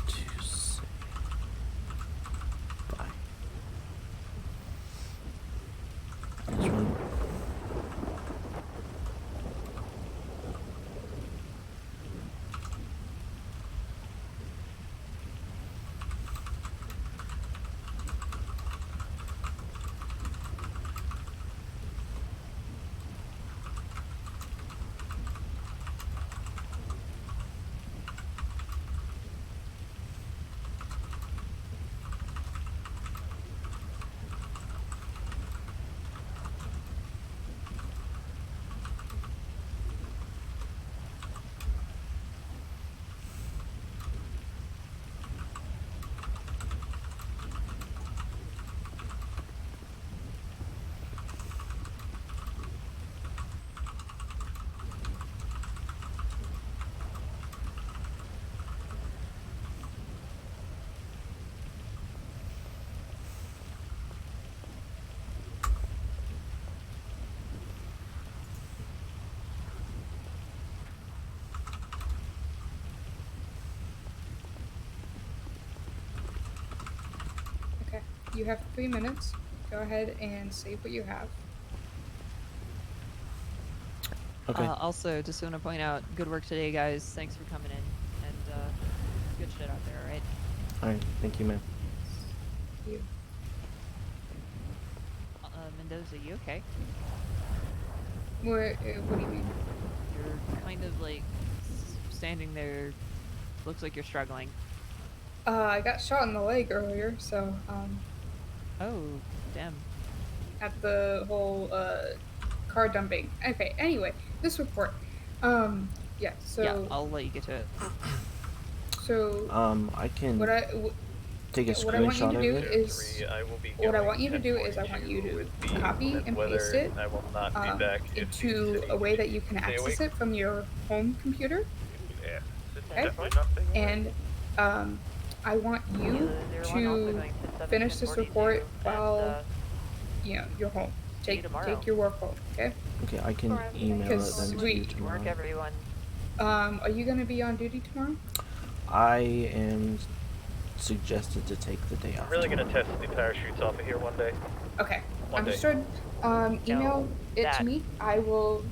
to say bye. This one. Okay, you have 3 minutes. Go ahead and save what you have. Okay. Also, just want to point out, good work today, guys. Thanks for coming in, and good shit out there, alright? Alright, thank you, man. You. Mendoza, you okay? What do you mean? You're kind of like standing there. Looks like you're struggling. I got shot in the leg earlier, so Oh, damn. at the whole car dumping. Okay, anyway, this report. Yeah, so Yeah, I'll let you get to it. So I can take a what I want you screenshot to of do it. is what I want you to do is I want you to copy and paste it I will not be back if the into city a way that you can stay access awake. it from your home computer. Yeah, Okay. definitely not staying awake. And I want you to finish this report while you're home. See you tomorrow. take your work home, okay? Okay, I can email it Because then to we you tomorrow. Work, everyone. Are you gonna be on duty tomorrow? I am suggested to take the day off. I'm really gonna test the parachutes off of here one day. Okay, One day. understood. Email it that. to me. I will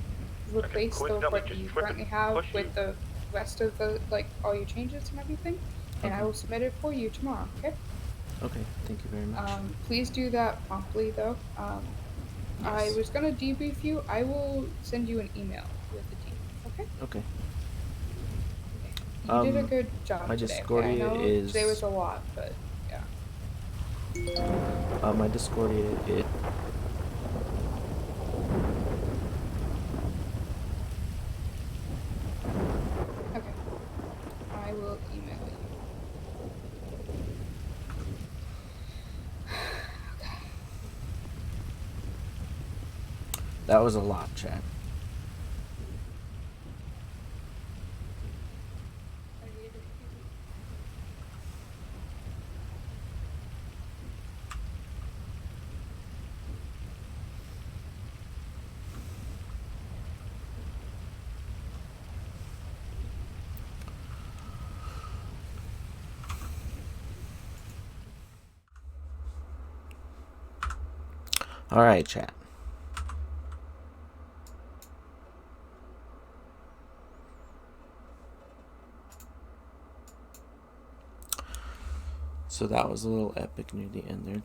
replace the coincidentally, report that just you flip it, currently have push with you. the rest of the all your changes and everything, and I Okay. will submit it for you tomorrow. Okay. Okay, thank you very much. Please do that promptly, though. I Yes. was gonna debrief you. I will send you an email with the debrief. Okay. Okay. You did a good job My today. Okay? I Discordia know is. today was a lot, but yeah. My Discordia it. Okay. I will email you. That was a lot, chat. All right, chat. So that was a little epic near the end there.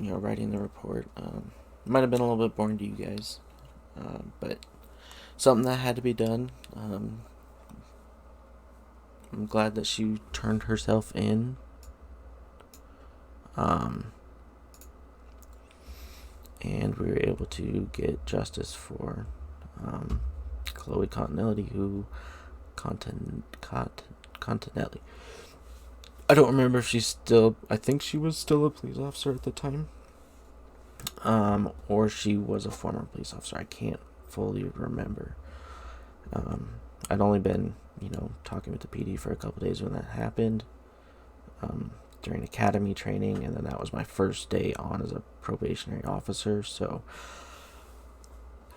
You know, writing the report. Might have been a little bit boring to you guys, but something that had to be done. I'm glad that she turned herself in. And we were able to get justice for Chloe Continelli, Continelli. I don't remember if she's still. I think she was still a police officer at the time, or she was a former police officer. I can't fully remember. I'd only been, talking with the PD for a couple days when that happened. During academy training, and then that was my first day on as a probationary officer. So,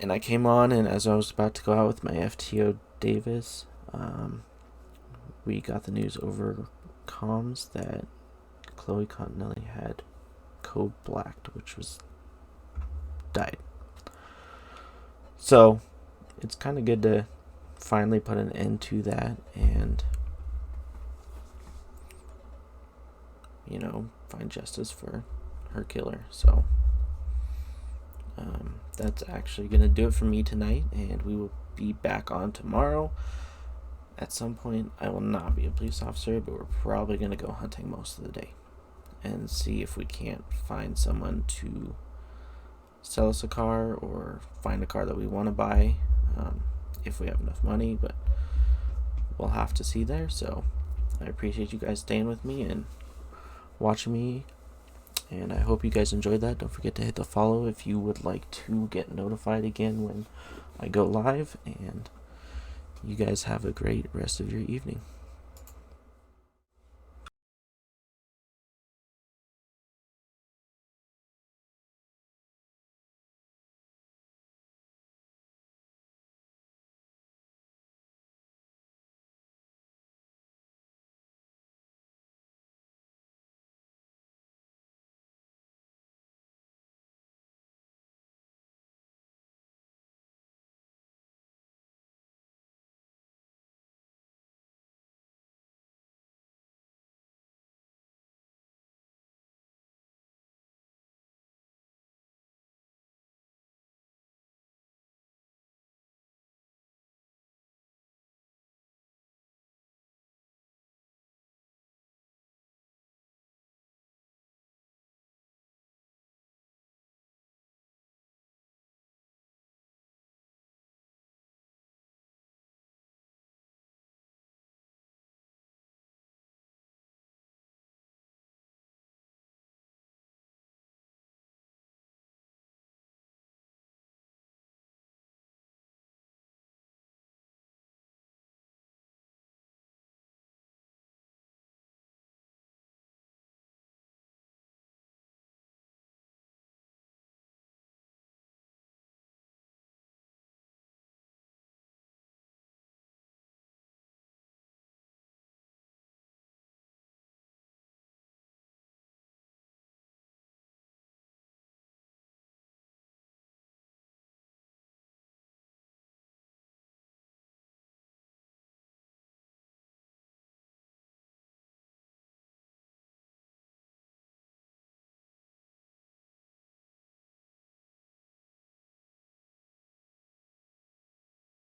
and I came on, and as I was about to go out with my FTO Davis, we got the news over comms that Chloe Continelli had code blacked, which was died. So it's kind of good to finally put an end to that and find justice for her killer. So that's actually gonna do it for me tonight, and we will be back on tomorrow. At some point, I will not be a police officer, but we're probably gonna go hunting most of the day and see if we can't find someone to sell us a car or find a car that we want to buy, if we have enough money, but we'll have to see there. So I appreciate you guys staying with me and watching me, and I hope you guys enjoyed that. Don't forget to hit the follow if you would like to get notified again when I go live, and you guys have a great rest of your evening.